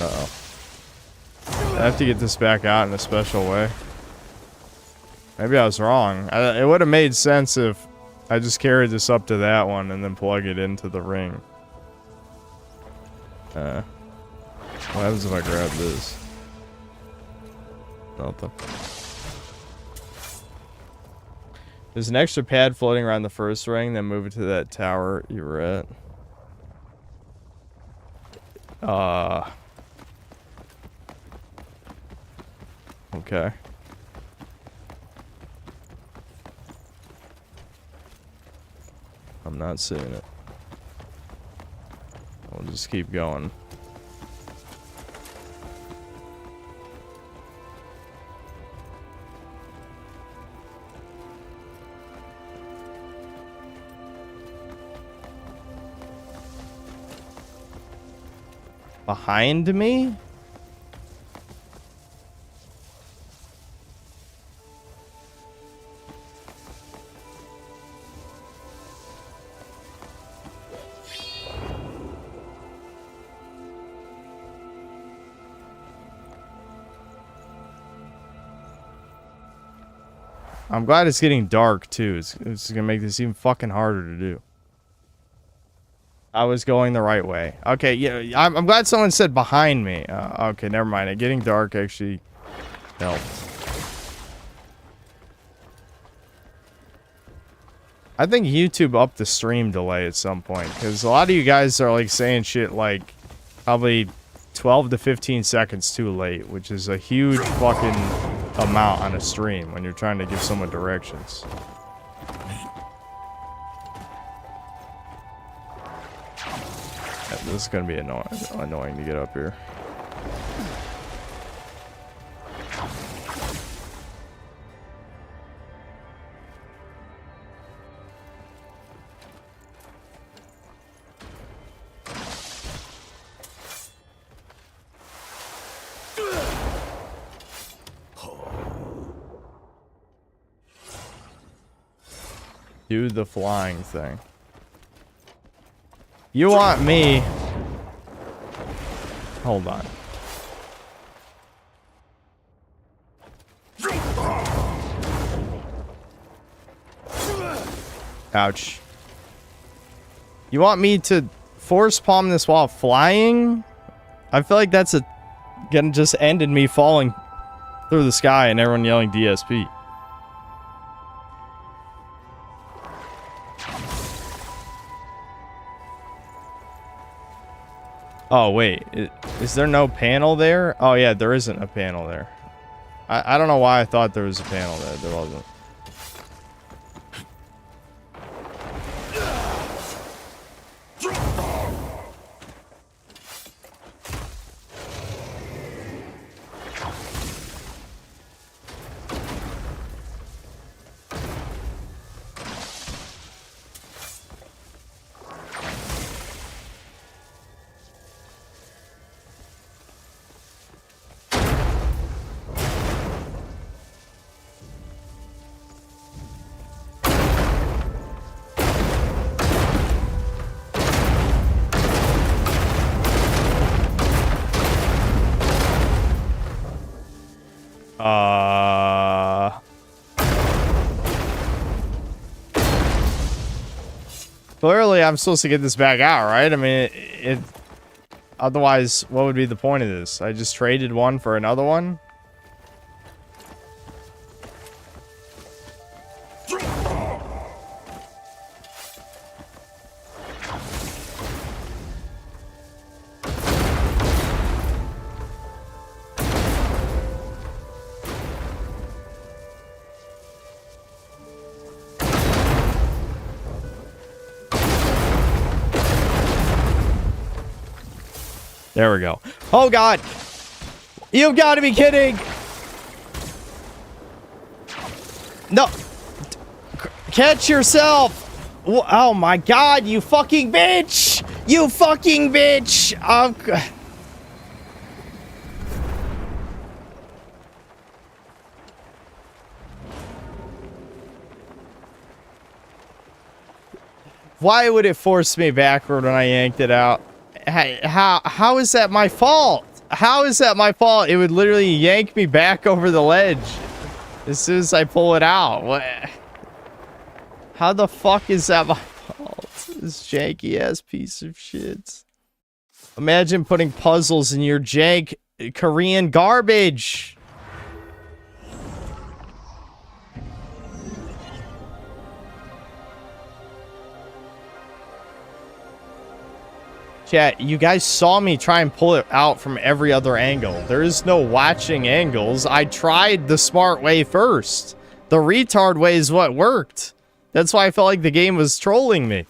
Uh-oh. I have to get this back out in a special way. Maybe I was wrong. It would have made sense if I just carried this up to that one and then plug it into the ring. What happens if I grab this? Nothing. There's an extra pad floating around the first ring, then move it to that tower you were at. Okay. I'm not seeing it. We'll just keep going. Behind me? I'm glad it's getting dark too. It's gonna make this even fucking harder to do. I was going the right way. Okay, yeah, I'm glad someone said behind me. Okay, never mind. It getting dark actually helped. I think YouTube upped the stream delay at some point, because a lot of you guys are like saying shit like probably 12 to 15 seconds too late, which is a huge fucking amount on a stream when you're trying to give someone directions. This is gonna be annoying to get up here. Do the flying thing. You want me? Hold on. Ouch. You want me to force palm this while flying? I feel like that's gonna just end in me falling through the sky and everyone yelling DSP. Oh, wait. Is there no panel there? Oh, yeah, there isn't a panel there. I don't know why I thought there was a panel there. There wasn't. Clearly, I'm supposed to get this back out, right? I mean, otherwise, what would be the point of this? I just traded one for another one? There we go. Oh, God. You've got to be kidding. No. Catch yourself. Oh, my God. You fucking bitch. You fucking bitch. Why would it force me backward when I yanked it out? How is that my fault? How is that my fault? It would literally yank me back over the ledge as soon as I pull it out. What? How the fuck is that my fault? This janky ass piece of shit. Imagine putting puzzles in your jank Korean garbage. Chat, you guys saw me try and pull it out from every other angle. There is no watching angles. I tried the smart way first. The retard way is what worked. That's why I felt like the game was trolling me.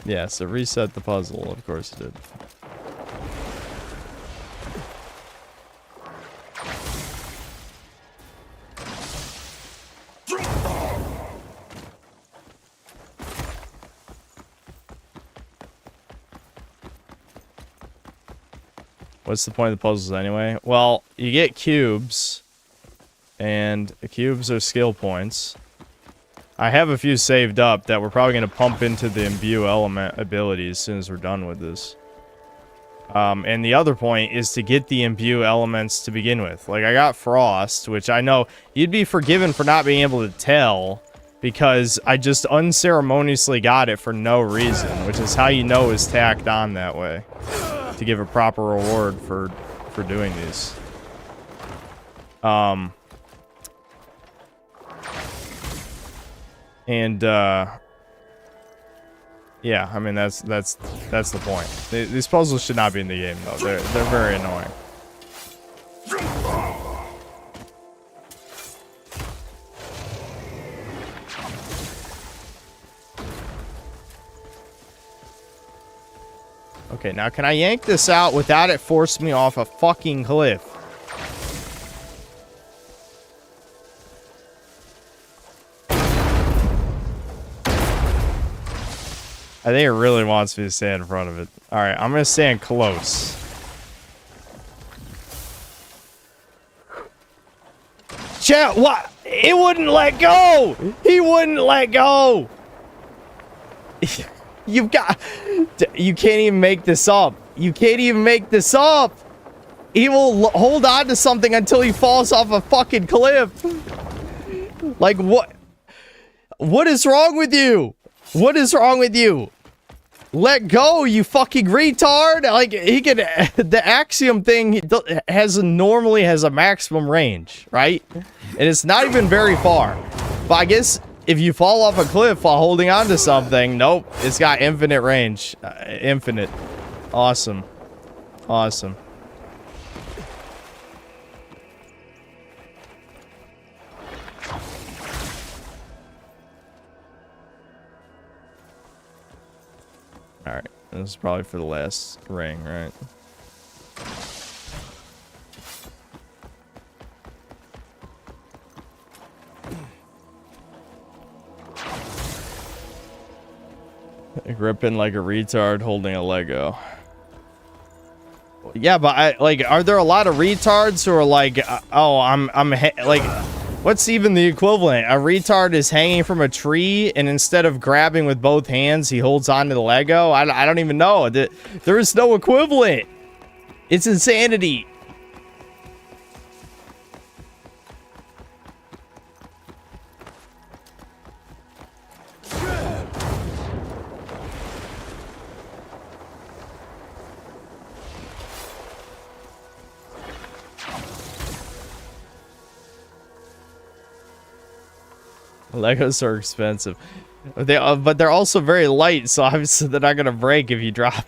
Yes, it reset the puzzle. Of course it did. What's the point of the puzzles anyway? Well, you get cubes, and the cubes are skill points. I have a few saved up that we're probably going to pump into the imbue element ability as soon as we're done with this. And the other point is to get the imbue elements to begin with. Like, I got Frost, which I know you'd be forgiven for not being able to tell, because I just unceremoniously got it for no reason, which is how you know it's tacked on that way. To give a proper reward for doing these. Yeah, I mean that's the point. These puzzles should not be in the game though. They're very annoying. Okay, now can I yank this out without it forcing me off a fucking cliff? I think it really wants me to stand in front of it. Alright, I'm gonna stand close. Chat, what? It wouldn't let go! He wouldn't let go! You've got... You can't even make this up. You can't even make this up. He will hold on to something until he falls off a fucking cliff. Like, what? What is wrong with you? What is wrong with you? Let go, you fucking retard. Like, he can... The axiom thing normally has a maximum range, right? And it's not even very far. But I guess... If you fall off a cliff while holding on to something, nope, it's got infinite range. Infinite. Awesome. Awesome. Alright, this is probably for the last ring, right? Gripping like a retard holding a Lego. Yeah, but are there a lot of retards who are like, oh, like, what's even the equivalent? A retard is hanging from a tree, and instead of grabbing with both hands, he holds onto the Lego? I don't even know. There is no equivalent. It's insanity. Legos are expensive. But they're also very light, so obviously they're not gonna break if you drop.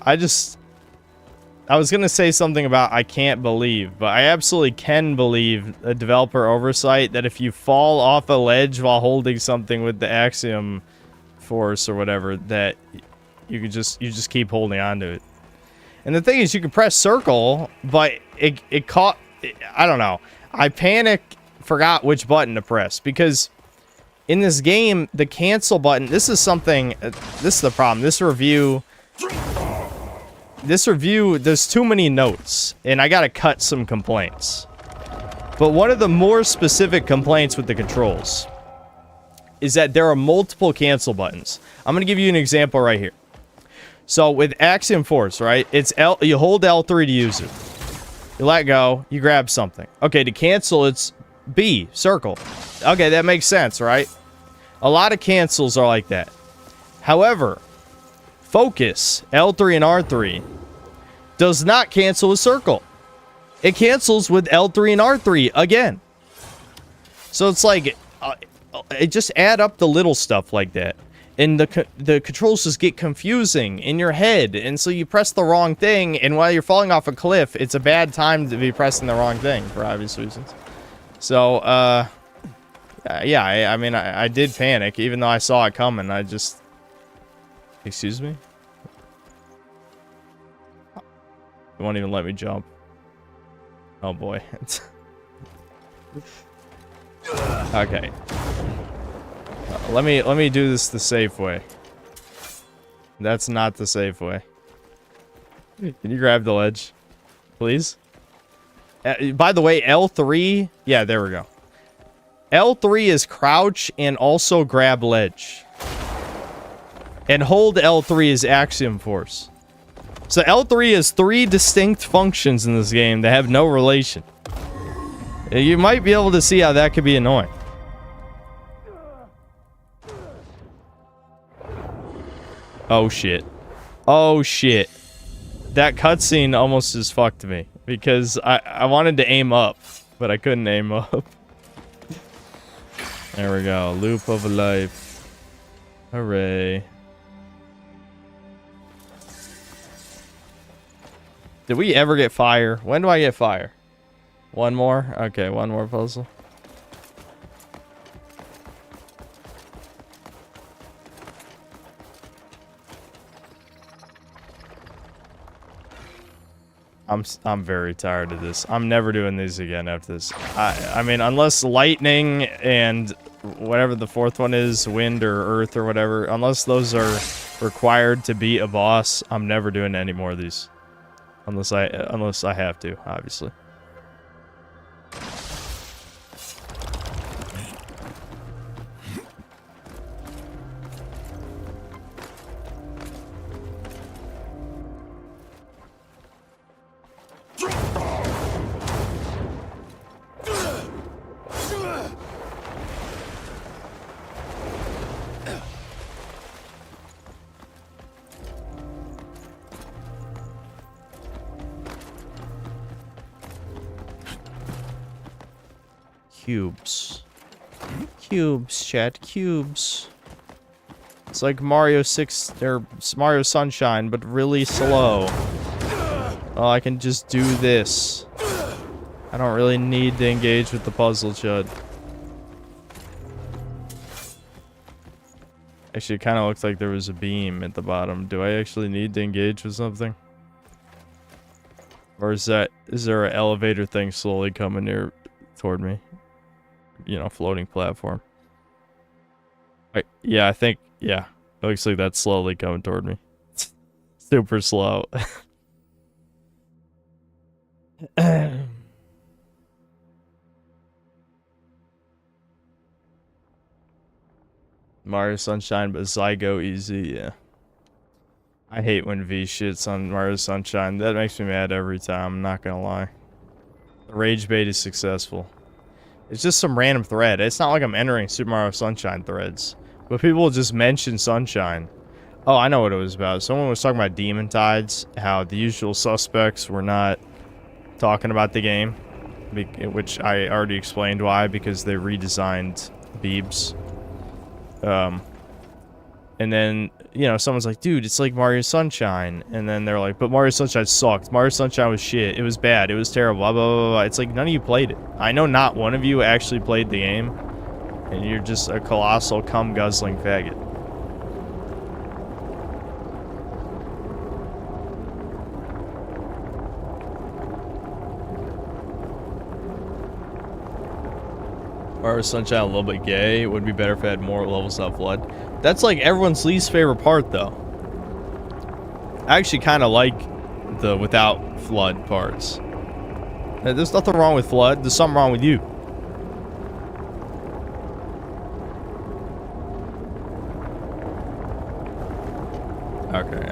I was gonna say something about I can't believe, but I absolutely can believe a developer oversight that if you fall off a ledge while holding something with the axiom force or whatever that you just keep holding on to it. And the thing is, you can press circle, but it caught. I don't know. I forgot which button to press because in this game, the cancel button. This is something. This is the problem. This review. There's too many notes, and I gotta cut some complaints. But one of the more specific complaints with the controls is that there are multiple cancel buttons. I'm gonna give you an example right here. So with Axiom Force, right? It's you hold L3 to use it. You let go, you grab something. Okay, to cancel, it's B, circle. Okay, that makes sense, right? A lot of cancels are like that. However, focus, L3 and R3, does not cancel with circle. It cancels with L3 and R3 again. So it's like, it just add up the little stuff like that. And the controls just get confusing in your head. And so you press the wrong thing, and while you're falling off a cliff, it's a bad time to be pressing the wrong thing, for obvious reasons. So, yeah, I mean, I did panic, even though I saw it coming. I just... Excuse me? It won't even let me jump. Oh boy. Okay. Let me do this the safe way. That's not the safe way. Can you grab the ledge, please? By the way, L3. Yeah, there we go. L3 is crouch and also grab ledge. And hold L3 is Axiom Force. So L3 has 3 distinct functions in this game that have no relation. You might be able to see how that could be annoying. Oh shit. Oh shit. That cutscene almost just fucked me. Because I wanted to aim up, but I couldn't aim up. There we go. Loop of a life. Hooray. Did we ever get fire? When do I get fire? One more? Okay, one more puzzle. I'm very tired of this. I'm never doing these again after this. I mean, unless lightning and whatever the fourth one is, wind or earth or whatever, unless those are required to beat a boss, I'm never doing any more of these. Unless I have to, obviously. Cubes. Cubes, chat. Cubes. It's like Mario 6 or Mario Sunshine, but really slow. Oh, I can just do this. I don't really need to engage with the puzzle, chud. Actually, it kind of looks like there was a beam at the bottom. Do I actually need to engage with something? Or is there an elevator thing slowly coming near toward me? You know, floating platform. Yeah, I think, yeah. It looks like that's slowly coming toward me. Super slow. Mario Sunshine, but Zygo easy, yeah. I hate when V shits on Mario Sunshine. That makes me mad every time, I'm not gonna lie. The rage bait is successful. It's just some random thread. It's not like I'm entering Super Mario Sunshine threads. But people will just mention Sunshine. Oh, I know what it was about. Someone was talking about Demon Tides, how the usual suspects were not talking about the game. Which I already explained why, because they redesigned Beebs. And then, you know, someone's like, dude, it's like Mario Sunshine. And then they're like, but Mario Sunshine sucked. Mario Sunshine was shit. It was bad. It was terrible. Blah, blah, blah, blah. It's like, none of you played it. I know not one of you actually played the game. And you're just a colossal cum-guzzling faggot. Or Sunshine a little bit gay. It would be better if it had more levels of Flood. That's like everyone's least favorite part, though. I actually kind of like the without Flood parts. There's nothing wrong with Flood. There's something wrong with you. Okay,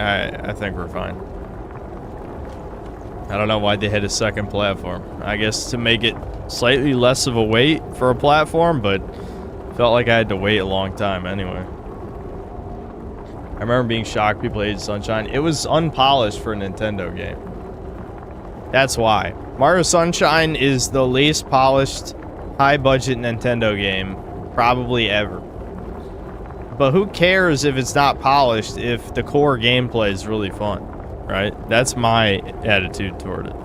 I think we're fine. I don't know why they hit a second platform. I guess to make it slightly less of a wait for a platform, but felt like I had to wait a long time anyway. I remember being shocked people hated Sunshine. It was unpolished for a Nintendo game. That's why. Mario Sunshine is the least polished, high-budget Nintendo game probably ever. But who cares if it's not polished if the core gameplay is really fun, right? That's my attitude toward it.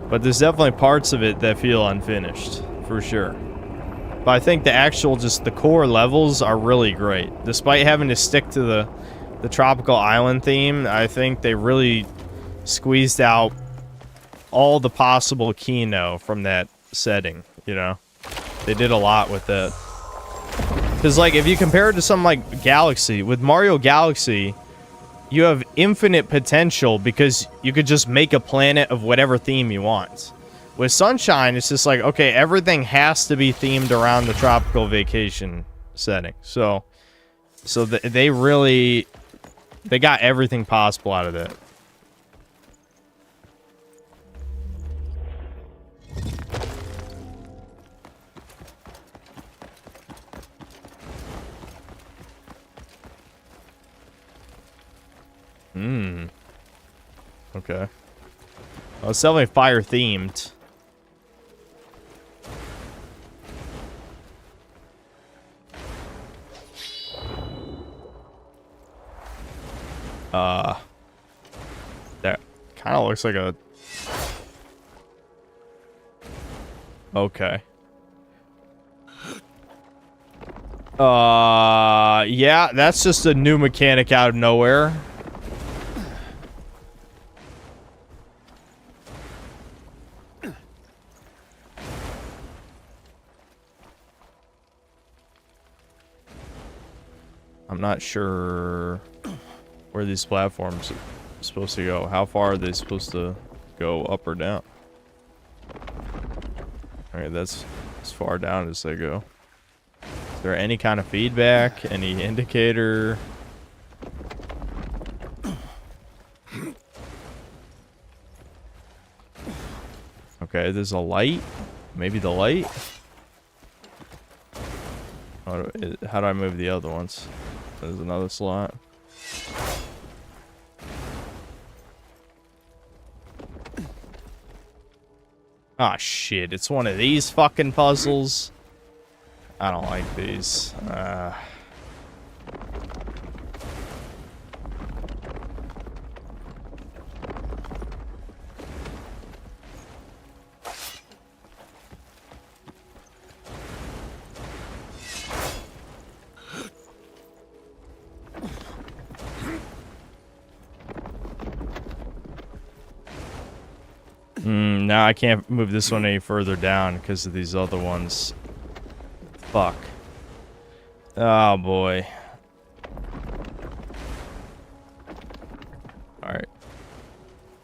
But there's definitely parts of it that feel unfinished, for sure. But I think the actual, just the core levels are really great. Despite having to stick to the tropical island theme, I think they really squeezed out all the possible Kino from that setting, you know? They did a lot with that. Because, like, if you compare it to something like Galaxy, with Mario Galaxy, you have infinite potential because you could just make a planet of whatever theme you want. With Sunshine, it's just like, okay, everything has to be themed around the tropical vacation setting. So they really, they got everything possible out of that. Okay. Well, it's definitely fire themed. That kind of looks like a... Okay. Yeah, that's just a new mechanic out of nowhere. I'm not sure where these platforms are supposed to go. How far are they supposed to go, up or down? Alright, that's as far down as they go. Is there any kind of feedback? Any indicator? Okay, there's a light. Maybe the light? How do I move the other ones? There's another slot. Ah, shit. It's one of these fucking puzzles. I don't like these. Now I can't move this one any further down because of these other ones. Fuck. Oh boy. Alright.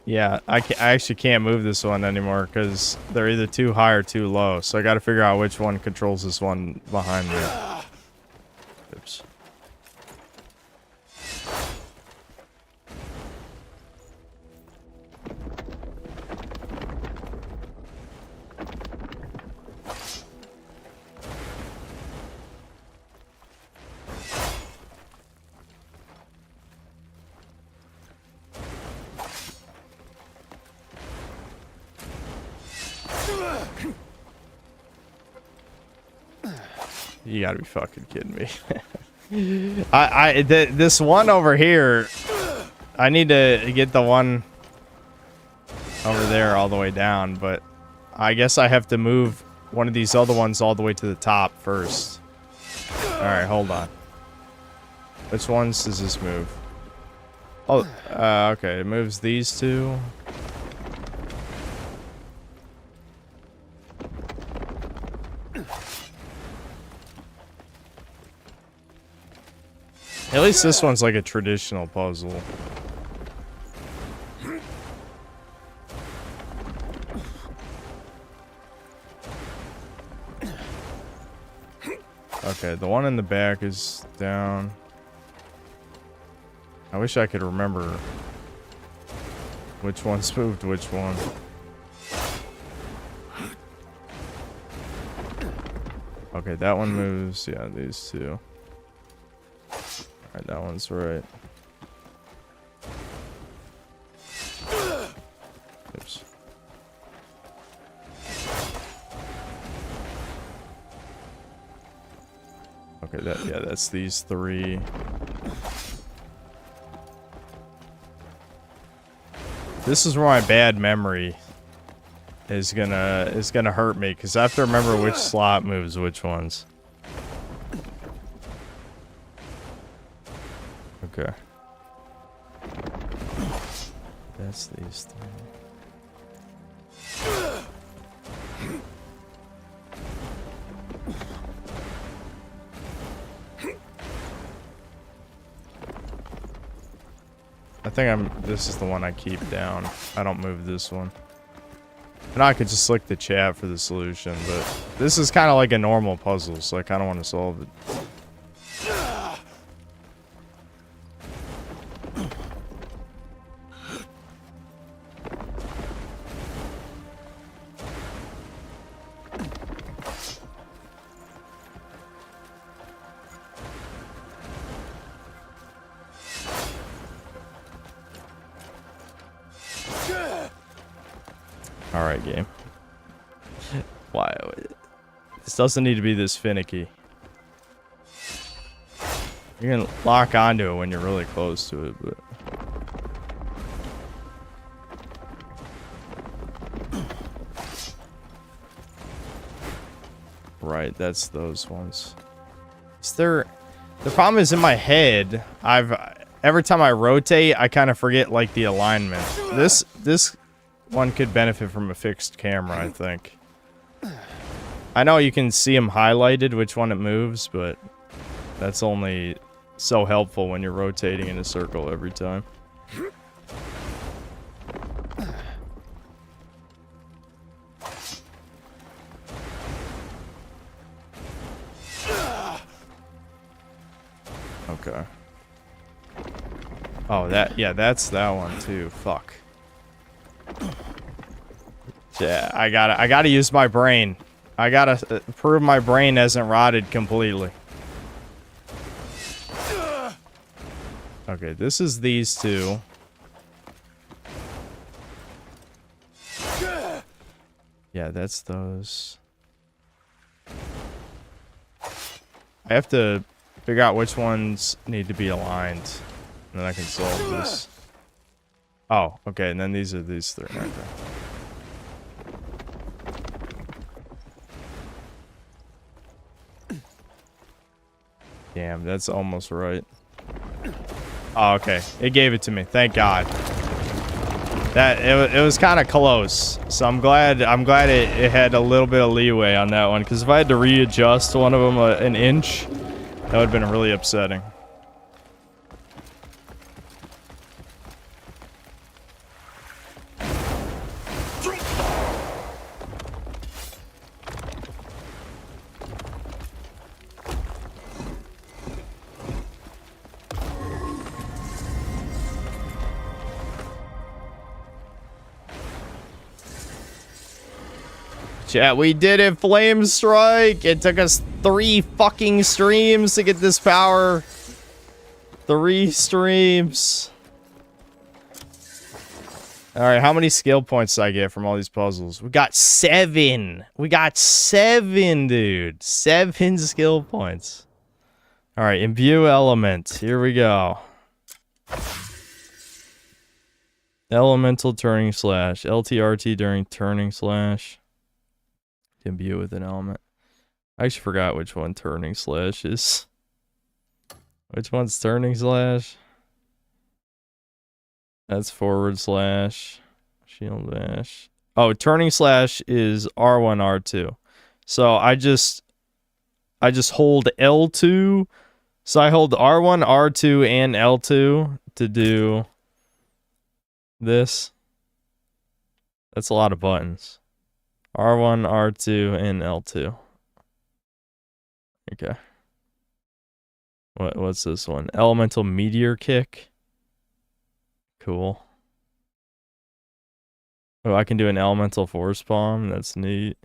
Yeah, I actually can't move this one anymore because they're either too high or too low. So I gotta figure out which one controls this one behind me. Oops. You gotta be fucking kidding me. This one over here, I need to get the one over there all the way down, but I guess I have to move one of these other ones all the way to the top first. Alright, hold on. Which ones does this move? Oh, okay, it moves these two. At least this one's like a traditional puzzle. Okay, the one in the back is down. I wish I could remember which one's moved which one. Okay, that one moves. Yeah, these two. Alright, that one's right. Oops. Okay, that's these three. This is where my bad memory is gonna hurt me, because I have to remember which slot moves which ones. Okay. That's these three. I think this is the one I keep down. I don't move this one. And I could just click the chat for the solution, but this is kind of like a normal puzzle, so I kind of want to solve it. Alright, game. Why? This doesn't need to be this finicky. You can lock onto it when you're really close to it, but... Right, that's those ones. Is there... The problem is in my head, every time I rotate, I kind of forget, like, the alignment. This one could benefit from a fixed camera, I think. I know you can see them highlighted, which one it moves, but that's only so helpful when you're rotating in a circle every time. Okay. Oh, that's that one too. Fuck. Yeah, I gotta use my brain. I gotta prove my brain hasn't rotted completely. Okay, this is these two. Yeah, that's those. I have to figure out which ones need to be aligned, and then I can solve this. Oh, okay, and then these are these three. Okay. Damn, that's almost right. Oh, okay. It gave it to me. Thank God. It was kind of close. So I'm glad it had a little bit of leeway on that one, because if I had to readjust one of them an inch, that would have been really upsetting. Chat, we did it, Flame Strike! It took us 3 fucking streams to get this power. 3 streams. Alright, how many skill points did I get from all these puzzles? We got 7! We got 7, dude! 7 skill points. Alright, imbue element. Here we go. Elemental turning slash. LTRT during turning slash. Imbue with an element. I actually forgot which one turning slash is. Which one's turning slash? That's forward slash. Shield bash. Oh, turning slash is R1, R2. So I just hold L2 So I hold R1, R2, and L2 to do this. That's a lot of buttons. R1, R2, and L2. Okay. What's this one? Elemental Meteor Kick. Cool. Oh, I can do an Elemental Force Bomb. That's neat.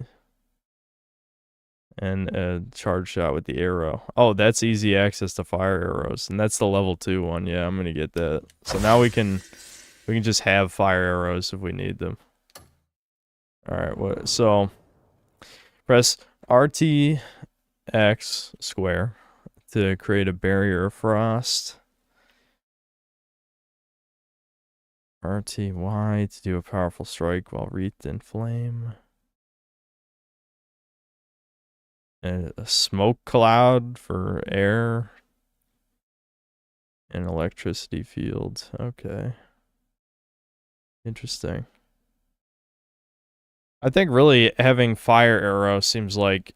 And a charge shot with the arrow. Oh, that's easy access to fire arrows. And that's the level 2 one. Yeah, I'm going to get that. So now we can just have fire arrows if we need them. Alright, so press RTX square to create a barrier of frost. RTY to do a powerful strike while wreathed in flame. And a smoke cloud for air. An electricity field. Okay. Interesting. I think really having fire arrow seems like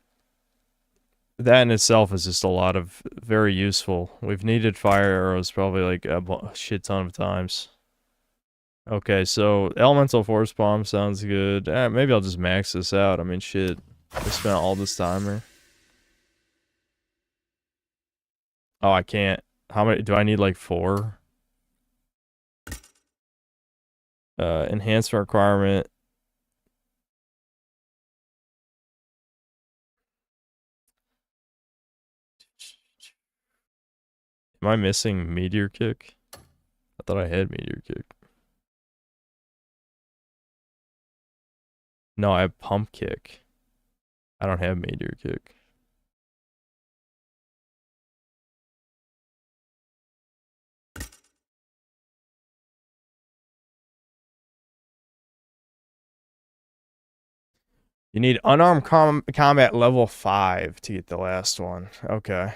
that in itself is just a lot of very useful. We've needed fire arrows probably like a shit ton of times. Okay, so elemental force bomb sounds good. Maybe I'll just max this out. I mean, shit. I spent all this time here. Oh, I can't. How many do I need? Like 4? Enhancement requirement. Am I missing Meteor Kick? I thought I had Meteor Kick. No, I have Pump Kick. I don't have Meteor Kick. You need unarmed combat level 5 to get the last one. Okay.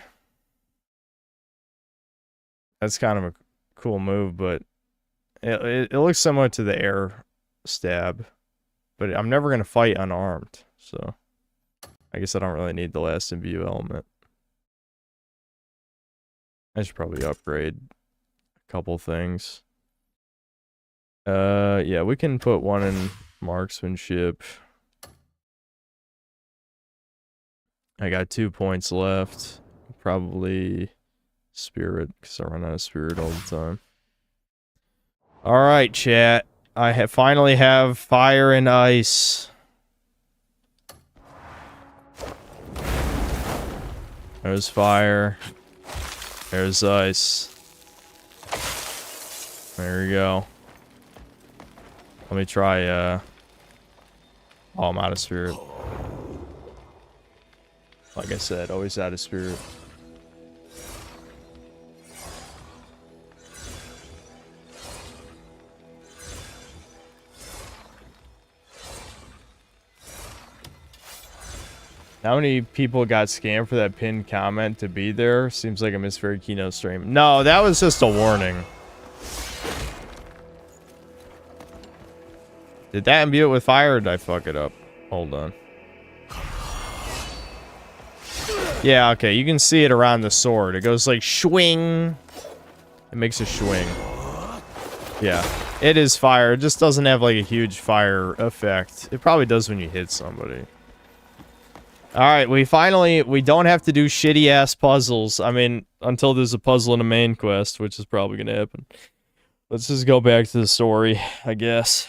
That's kind of a cool move, but it looks similar to the air stab. But I'm never going to fight unarmed, so I guess I don't really need the last imbue element. I should probably upgrade a couple things. Yeah, we can put one in marksmanship. I got 2 points left. Probably spirit, because I run out of spirit all the time. Alright, chat. I finally have fire and ice. There's fire. There's ice. There we go. Let me try, oh, I'm out of spirit. Like I said, always out of spirit. How many people got scammed for that pinned comment to be there? Seems like a misfaired keynote stream. No, that was just a warning. Did that imbue it with fire or did I fuck it up? Hold on. Yeah, okay, you can see it around the sword. It goes like swing. It makes a swing. Yeah, it is fire. It just doesn't have like a huge fire effect. It probably does when you hit somebody. Alright, we don't have to do shitty ass puzzles. I mean, until there's a puzzle in a main quest, which is probably gonna happen. Let's just go back to the story, I guess.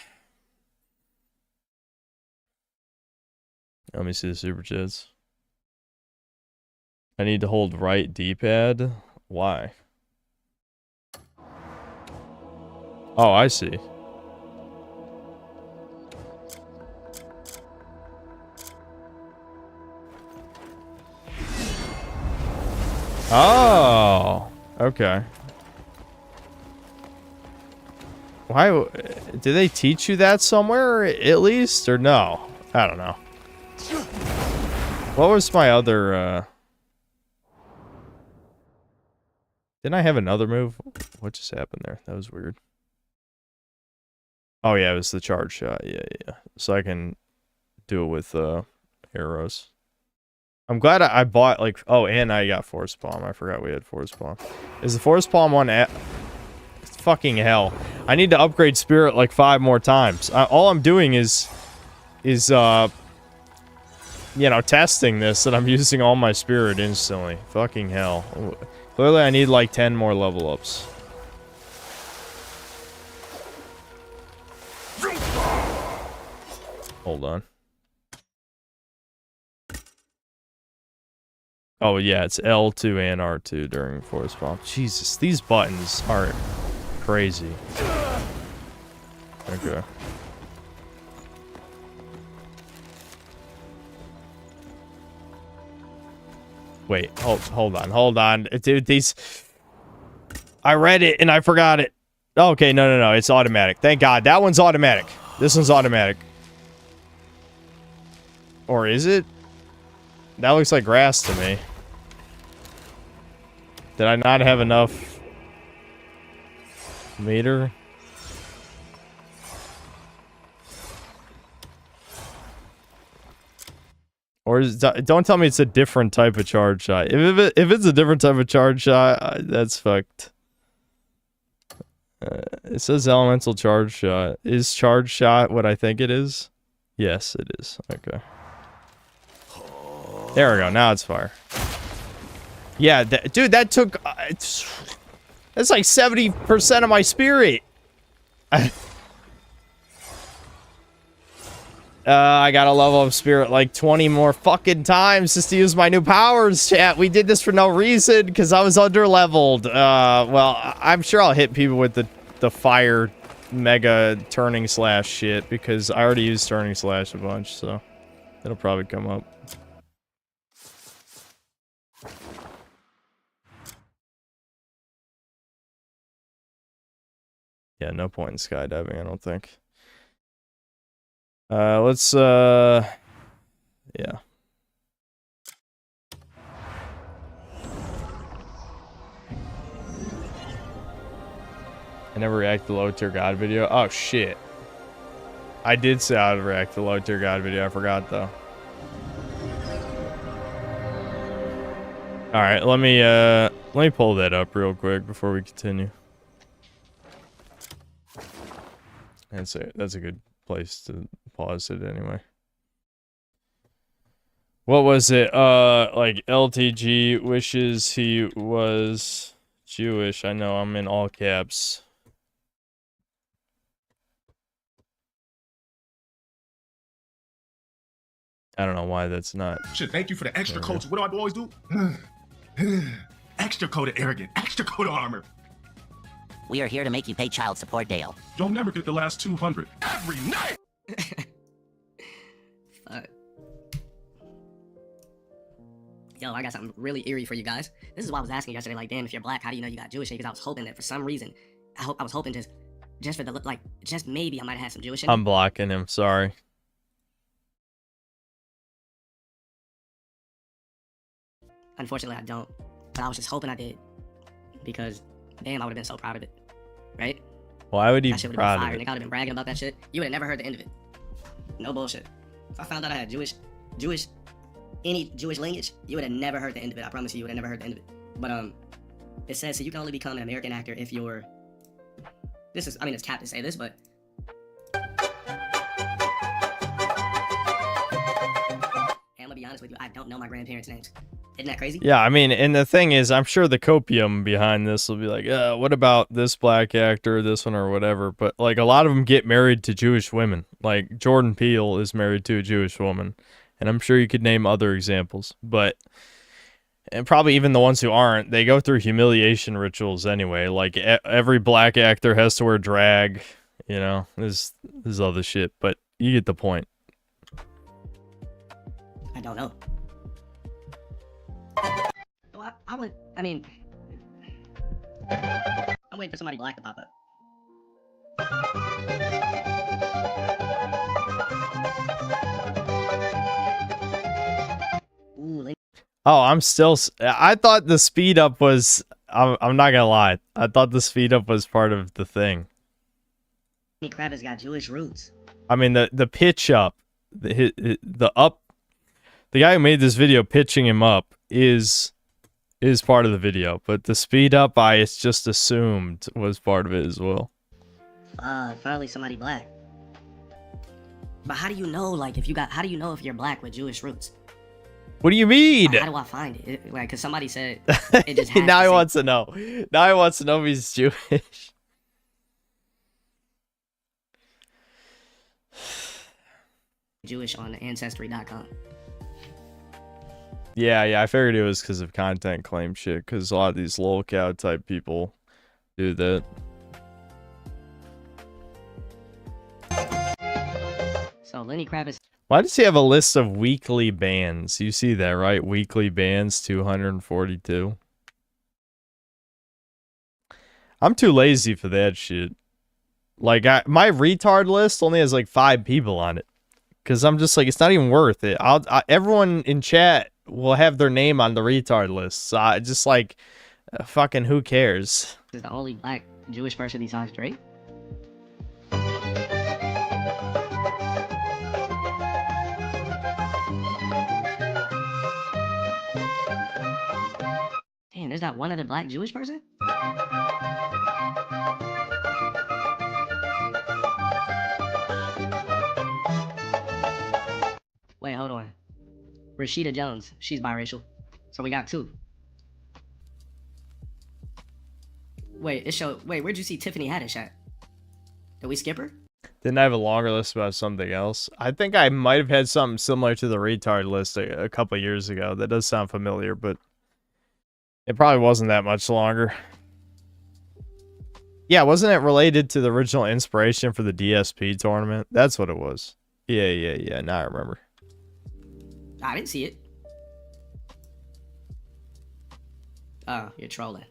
Let me see the super chats. I need to hold right D-pad? Why? Oh, I see. Oh, okay. Why? Do they teach you that somewhere at least, or no? I don't know. What was my other, Didn't I have another move? What just happened there? That was weird. Oh yeah, it was the charge shot. Yeah. So I can do it with, arrows. I'm glad I bought, like, oh, and I got Force Palm. I forgot we had Force Palm. Is the Force Palm one at... It's fucking hell. I need to upgrade Spirit like 5 more times. All I'm doing is you know, testing this, and I'm using all my Spirit instantly. Fucking hell. Clearly I need like 10 more level ups. Hold on. Oh yeah, it's L2 and R2 during Force Palm. Jesus, these buttons are crazy. Okay. Wait, hold on. Dude, these... I read it and I forgot it. Okay, no, it's automatic. Thank God, that one's automatic. This one's automatic. Or is it? That looks like grass to me. Did I not have enough meter? Or is, don't tell me it's a different type of charge shot. If it's a different type of charge shot, that's fucked. It says elemental charge shot. Is charge shot what I think it is? Yes, it is. Okay. There we go. Now it's fire. Yeah, dude, that took... that's like 70% of my spirit. I gotta level up spirit like 20 more fucking times just to use my new powers, chat. We did this for no reason, because I was under-leveled. Well, I'm sure I'll hit people with the fire mega turning slash shit, because I already used turning slash a bunch, so it'll probably come up. Yeah, no point in skydiving, I don't think. Let's, yeah. I never react to low tier god video. Oh, shit. I did say I would react to low tier god video. I forgot, though. Alright, let me pull that up real quick before we continue. That's a good place to pause it anyway. What was it? Like LTG wishes he was Jewish. I know, I'm in all caps. I don't know why that's not. Shit, thank you for the extra coat. What do I always do? Extra coat of arrogant, extra coat of armor. We are here to make you pay child support, Dale. You'll never get the last 200 every night. Fuck. Yo, I got something really eerie for you guys. This is why I was asking yesterday, like, damn, if you're black, how do you know you got Jewish in? Because I was hoping that for some reason, I was hoping just for the, like, just maybe I might have had some Jewish in. I'm blocking him, sorry. Unfortunately, I don't. But I was just hoping I did. Because, damn, I would have been so proud of it. Right? Why would he be proud of it? Nigga, I would have been bragging about that shit. You would have never heard the end of it. No bullshit. If I found out I had any Jewish lineage, you would have never heard the end of it. I promise you would have never heard the end of it. But, it says, so you can only become an American actor if you're... This is, I mean, it's capped to say this, but... And I'm gonna be honest with you, I don't know my grandparents' names. Isn't that crazy? Yeah, I mean, and the thing is, I'm sure the copium behind this will be like, what about this black actor, this one, or whatever. But, like, a lot of them get married to Jewish women. Like, Jordan Peele is married to a Jewish woman. And I'm sure you could name other examples. But, and probably even the ones who aren't, they go through humiliation rituals anyway. Like, every black actor has to wear drag, you know, this other shit. But you get the point. I don't know. Well, I mean... I'm waiting for somebody black to pop up. Ooh, oh, I'm still... I thought the speed up was... I'm not gonna lie. I thought the speed up was part of the thing. Kravitz got Jewish roots. I mean, the pitch up. The up... The guy who made this video pitching him up is part of the video, but the speed up I just assumed was part of it as well. Finally somebody black. But how do you know, like, how do you know if you're black with Jewish roots? What do you mean? Like, how do I find it? Like, cause somebody said it just has Now to he say wants to know. Now he wants to know if he's Jewish. Jewish on Ancestry.com. Yeah, I figured it was because of content claim shit, because a lot of these lolcow type people do that. So Lenny Kravitz. Why does he have a list of weekly bans? You see that, right? Weekly bans, 242. I'm too lazy for that shit. Like, my retard list only has like 5 people on it. Because I'm just like, it's not even worth it. Everyone in chat will have their name on the retard list. So just like, fucking who cares? Is the only black Jewish person besides Drake? Damn, there's not one other black Jewish person? Wait, hold on. Rashida Jones, she's biracial. So we got 2. Wait, where'd you see Tiffany Haddish at? Did we skip her? Didn't I have a longer list about something else? I think I might have had something similar to the retard list a couple years ago. That does sound familiar, but it probably wasn't that much longer. Yeah, wasn't it related to the original inspiration for the DSP tournament? That's what it was. Yeah. Now I remember. I didn't see it. Oh, you're trolling.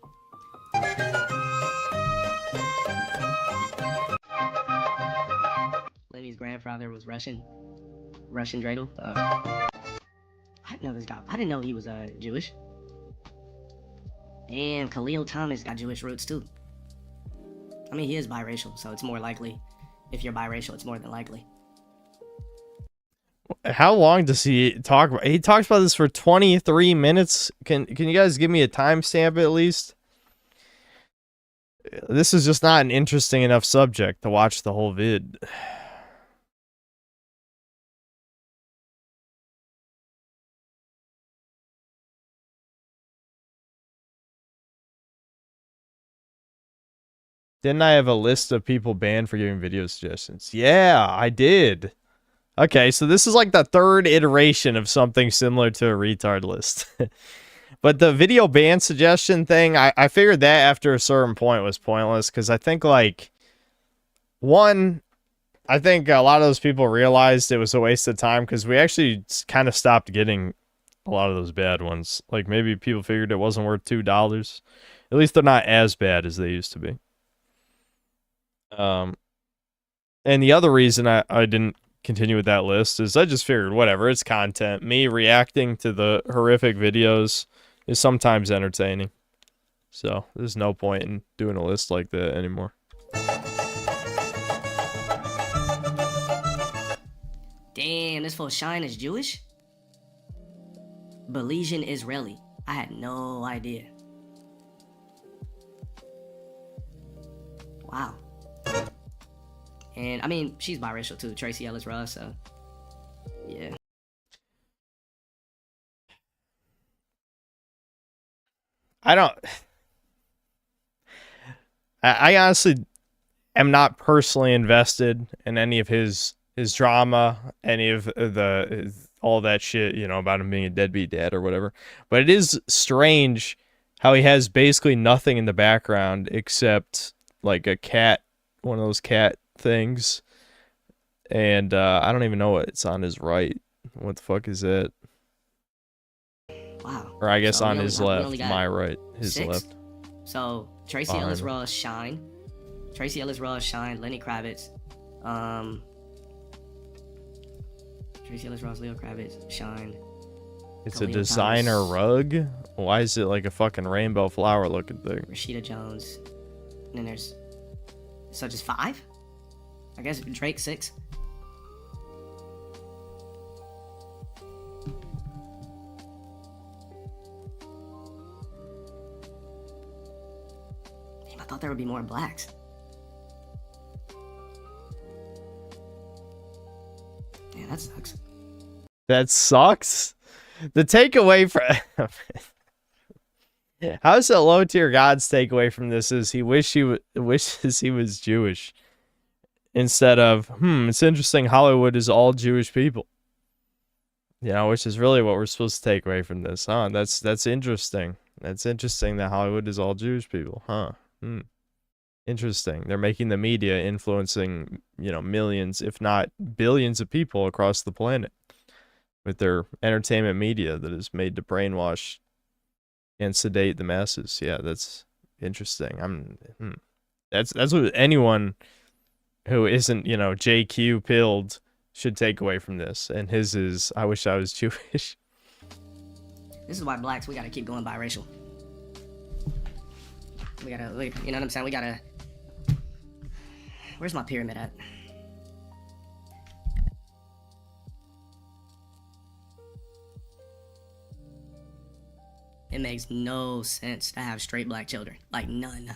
Lenny's grandfather was Russian dreidel. I didn't know this guy. I didn't know he was Jewish. And Khalil Thomas got Jewish roots too. I mean, he is biracial, so it's more likely. If you're biracial, it's more than likely. How long does he talk about? He talks about this for 23 minutes. Can you guys give me a timestamp at least? This is just not an interesting enough subject to watch the whole vid. Didn't I have a list of people banned for giving video suggestions? Yeah, I did. Okay, so this is like the 3rd iteration of something similar to a retard list. But the video ban suggestion thing, I figured that after a certain point was pointless, because I think, like, I think a lot of those people realized it was a waste of time, because we actually kind of stopped getting a lot of those bad ones. Like, maybe people figured it wasn't worth $2. At least they're not as bad as they used to be. And the other reason I didn't continue with that list is I just figured, whatever, it's content. Me reacting to the horrific videos is sometimes entertaining. So there's no point in doing a list like that anymore. Damn, this fool Shine is Jewish? Belizean Israeli. I had no idea. Wow. And I mean, she's biracial too, Tracy Ellis Ross, so yeah. I honestly am not personally invested in any of his drama, any of all that shit, you know, about him being a deadbeat dad or whatever. But it is strange how he has basically nothing in the background except like a cat, one of those cat things. And I don't even know what's on his right. What the fuck is that? Wow. Or I guess So on his left, my right, his 6. left. So Tracy Fine. Ellis Ross, Shine. Tracy Ellis Ross, Shine, Lenny Kravitz. Tracy Ellis Ross, Leo Kravitz, Shine. It's Khalil a designer Thomas, rug? Why is it like a fucking rainbow flower looking thing? Rashida Jones. And then there's... So just 5? I guess Drake 6. there would be more blacks. Yeah, that sucks. That sucks. The takeaway from how's the low tier god's takeaway from this is he wishes he was Jewish instead of it's interesting Hollywood is all Jewish people. You know, which is really what we're supposed to take away from this, huh? That's interesting. That's interesting that Hollywood is all Jewish people, huh? Interesting. They're making the media influencing, millions, if not billions of people across the planet with their entertainment media that is made to brainwash and sedate the masses. Yeah, that's interesting. That's what anyone who isn't, JQ pilled should take away from this. And his is, I wish I was Jewish. This is why blacks, we gotta keep going biracial. You know what I'm saying? We gotta... Where's my pyramid at? It makes no sense to have straight black children. Like, none.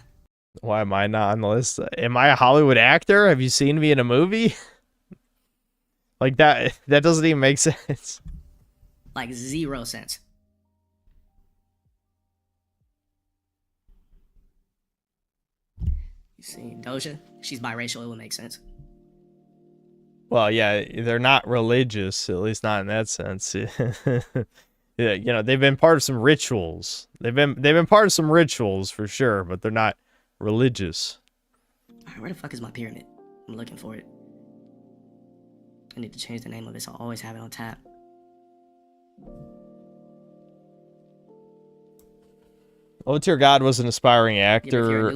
Why am I not on the list? Am I a Hollywood actor? Have you seen me in a movie? Like, that doesn't even make sense. Like, 0 sense. You see, Doja, she's biracial, it would make sense. Well, yeah, they're not religious, at least not in that sense. Yeah, they've been part of some rituals. They've been part of some rituals for sure, but they're not religious. Alright, where the fuck is my pyramid? I'm looking for it. I need to change the name of this. I'll always have it on tap. Low tier god was an aspiring actor.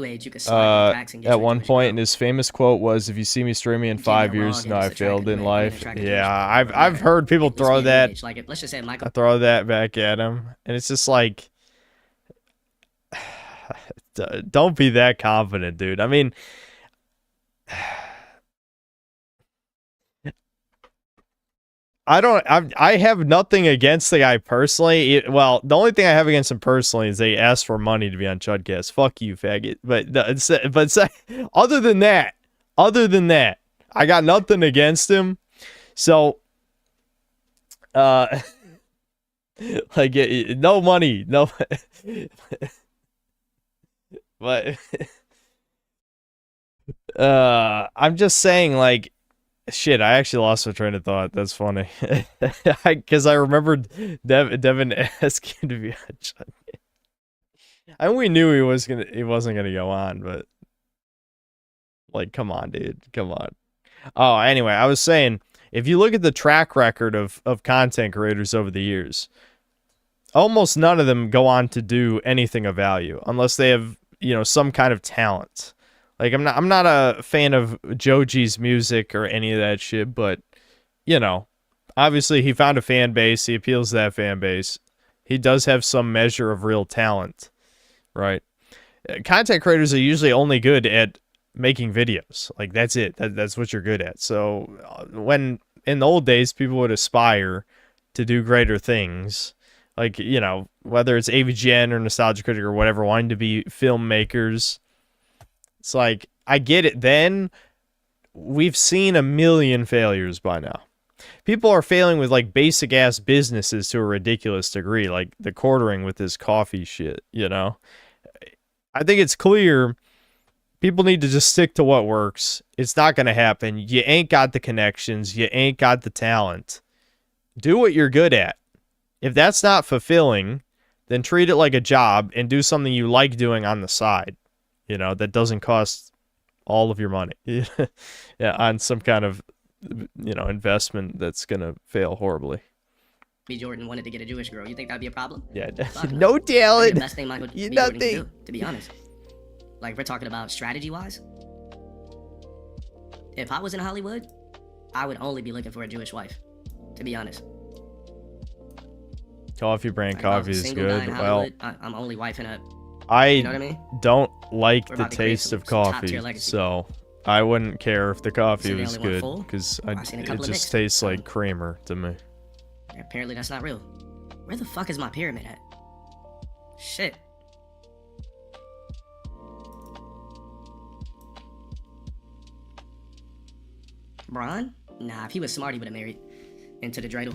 At one point, and his famous quote was, "If you see me streaming in 5 years, you know I failed in life." Yeah, I've heard people throw that. Like, let's just say Michael. I throw that back at him, and it's just like, don't be that confident, dude. I mean, I have nothing against the guy personally. Well, the only thing I have against him personally is they asked for money to be on Chudcast. Fuck you, faggot. But other than that, I got nothing against him. So, like, no money, no. But, I'm just saying, like. Shit, I actually lost my train of thought. That's funny. Because I remembered Devin asking to be on Chudcast. I mean, we knew he wasn't gonna go on, but like, come on, dude. Come on. Oh, anyway, I was saying, if you look at the track record of content creators over the years, almost none of them go on to do anything of value unless they have, some kind of talent. Like, I'm not a fan of Joji's music or any of that shit, but, obviously he found a fan base. He appeals to that fan base. He does have some measure of real talent, right? Content creators are usually only good at making videos. Like, that's it. That's what you're good at. So when, in the old days, people would aspire to do greater things, like, whether it's AVGN or Nostalgia Critic or whatever, wanting to be filmmakers. It's like, I get it then. We've seen a million failures by now. People are failing with, like, basic-ass businesses to a ridiculous degree, like the quartering with this coffee shit, I think it's clear people need to just stick to what works. It's not going to happen. You ain't got the connections. You ain't got the talent. Do what you're good at. If that's not fulfilling, then treat it like a job and do something you like doing on the side. That doesn't cost all of your money. Yeah, on some kind of, investment that's going to fail horribly. B. Jordan wanted to get a Jewish girl. You think that'd be a problem? Yeah, Fuck no talent. The best thing Michael B. Jordan can do, to be honest. Like, we're talking about strategy-wise. If I was in Hollywood, I would only be looking for a Jewish wife, to be honest. Coffee brand coffee is good. Well, I'm only wifing up. I know what I mean? don't like the taste of coffee, so I wouldn't care if the coffee was good, because it just tastes like creamer to me. Apparently that's not real. Where the fuck is my pyramid at? Shit. Bron? Nah, if he was smart, he would have married into the dreidel.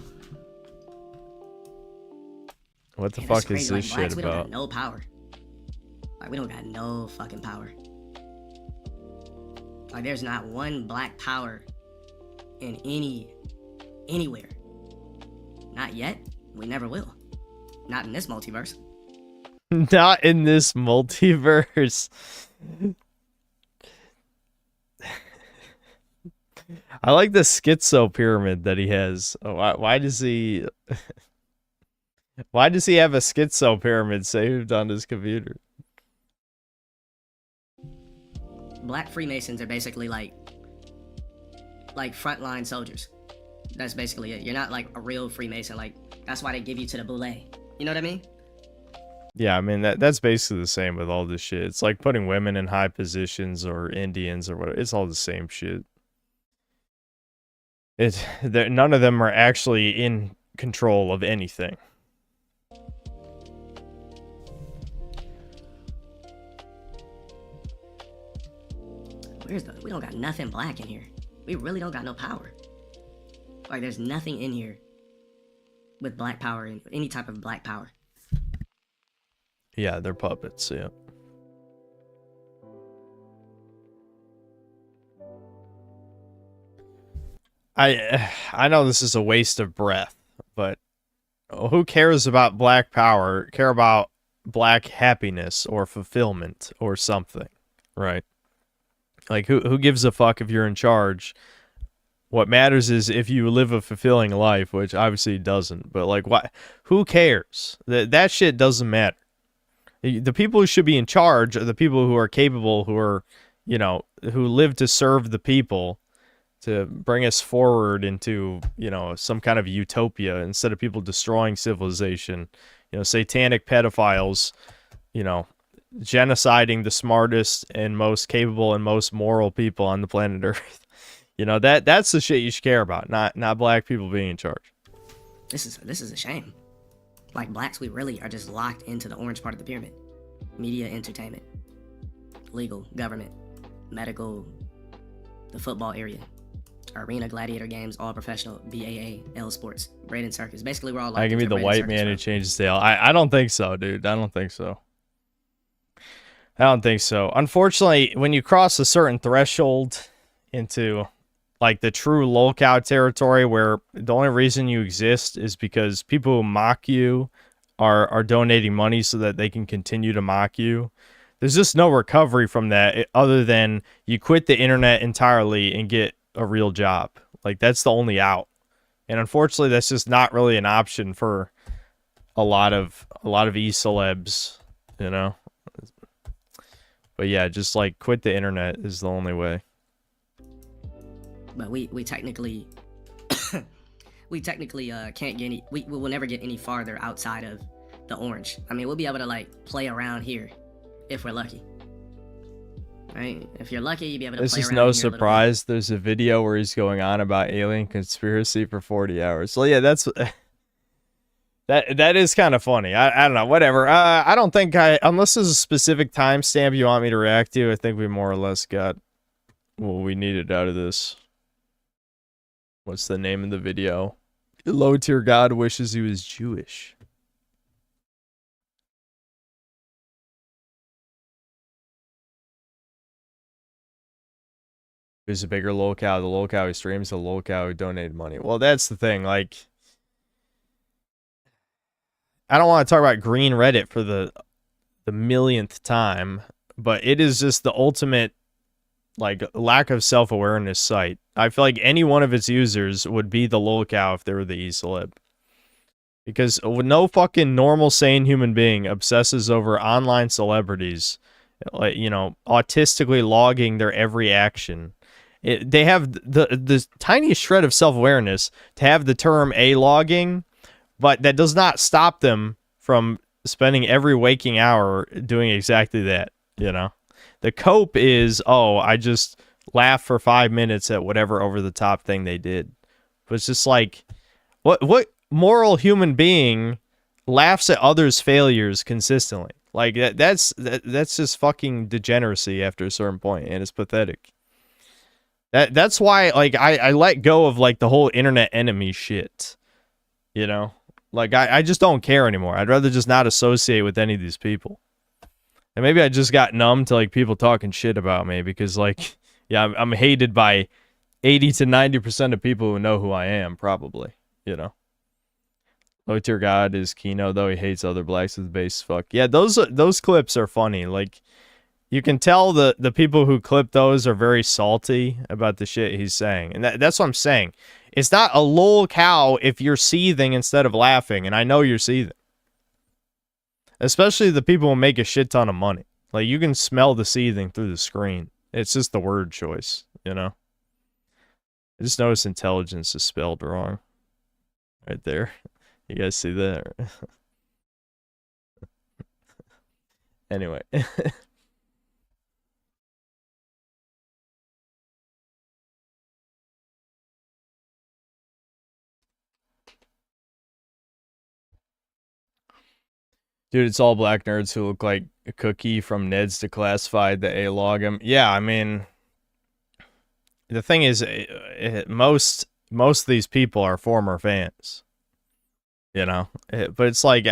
What the Man, that's fuck is crazy. Like, this blacks, shit we don't got about? no power. Like, we don't got no fucking power. Like, there's not one black power in anywhere. Not yet. We never will. Not in this multiverse. Not in this multiverse. I like the schizo pyramid that he has. Oh, why does he... Why does he have a schizo pyramid saved on his computer? Black Freemasons are basically like frontline soldiers. That's basically it. You're not like a real Freemason. Like, that's why they give you to the boule. You know what I mean? Yeah, I mean, that's basically the same with all this shit. It's like putting women in high positions or Indians or whatever. It's all the same shit. None of them are actually in control of anything. We don't got nothing black in here. We really don't got no power. Like, there's nothing in here with black power, and any type of black power. Yeah, they're puppets, yeah. I know this is a waste of breath, but who cares about black power? Care about black happiness or fulfillment or something, right? Like, who gives a fuck if you're in charge? What matters is if you live a fulfilling life, which obviously doesn't. But, like, why? Who cares? That shit doesn't matter. The people who should be in charge are the people who are capable, who are, you know, who live to serve the people, to bring us forward into, you know, some kind of utopia instead of people destroying civilization. You know, satanic pedophiles, you know, genociding the smartest and most capable and most moral people on the planet Earth. You know, that's the shit you should care about, not black people being in charge. This is a shame. Like, blacks, we really are just locked into the orange part of the pyramid. Media, entertainment, legal, government, medical, the football area, arena, gladiator games, all professional, BAA, L sports, Braden circus. Basically, we're all locked Give me into the Braden white circus, man bro. who changes tail. I don't think so, dude. I don't think so. I don't think so. Unfortunately, when you cross a certain threshold into, like, the true lolcow territory where the only reason you exist is because people who mock you are donating money so that they can continue to mock you, there's just no recovery from that other than you quit the internet entirely and get a real job. Like, that's the only out. And unfortunately, that's just not really an option for a lot of e-celebs, you know? But yeah, just, like, quit the internet is the only way. But we technically can't get any. We will never get any farther outside of the orange. I mean, we'll be able to, like, play around here if we're lucky. Right? If you're lucky, you'll be able to This play is around no here a little bit. surprise. There's a video where he's going on about alien conspiracy for 40 hours. So yeah, that's that is kind of funny. I don't know, whatever. I don't think unless there's a specific timestamp you want me to react to, I think we more or less got what we needed out of this. What's the name of the video? Low tier God wishes he was Jewish. Who's a bigger lolcow? The lolcow who streams, the lolcow who donated money. Well, that's the thing. Like, I don't want to talk about green Reddit for the millionth time, but it is just the ultimate, like, lack of self-awareness site. I feel like any one of its users would be the lolcow if they were the e-celeb. Because no fucking normal, sane human being obsesses over online celebrities, like, you know, autistically logging their every action. They have the tiniest shred of self-awareness to have the term A-logging, but that does not stop them from spending every waking hour doing exactly that, you know? The cope is, oh, I just laugh for 5 minutes at whatever over-the-top thing they did. But it's just like, what moral human being laughs at others' failures consistently? Like, that's just fucking degeneracy after a certain point, and it's pathetic. That's why, like, I let go of, like, the whole internet enemy shit. You know? Like, I just don't care anymore. I'd rather just not associate with any of these people. And maybe I just got numb to, like, people talking shit about me because, like, yeah, I'm hated by 80 to 90% of people who know who I am, probably. You know? Low tier god is Kino, though he hates other blacks with base fuck. Yeah, those clips are funny. Like, you can tell the people who clip those are very salty about the shit he's saying. And that's what I'm saying. It's not a lol cow if you're seething instead of laughing, and I know you're seething. Especially the people who make a shit ton of money. Like, you can smell the seething through the screen. It's just the word choice, you know? I just noticed intelligence is spelled wrong. Right there. You guys see that? Anyway. Dude, it's all black nerds who look like a cookie from Ned's Declassified, the A-log him. Yeah, I mean, the thing is, most of these people are former fans. You know? But it's like,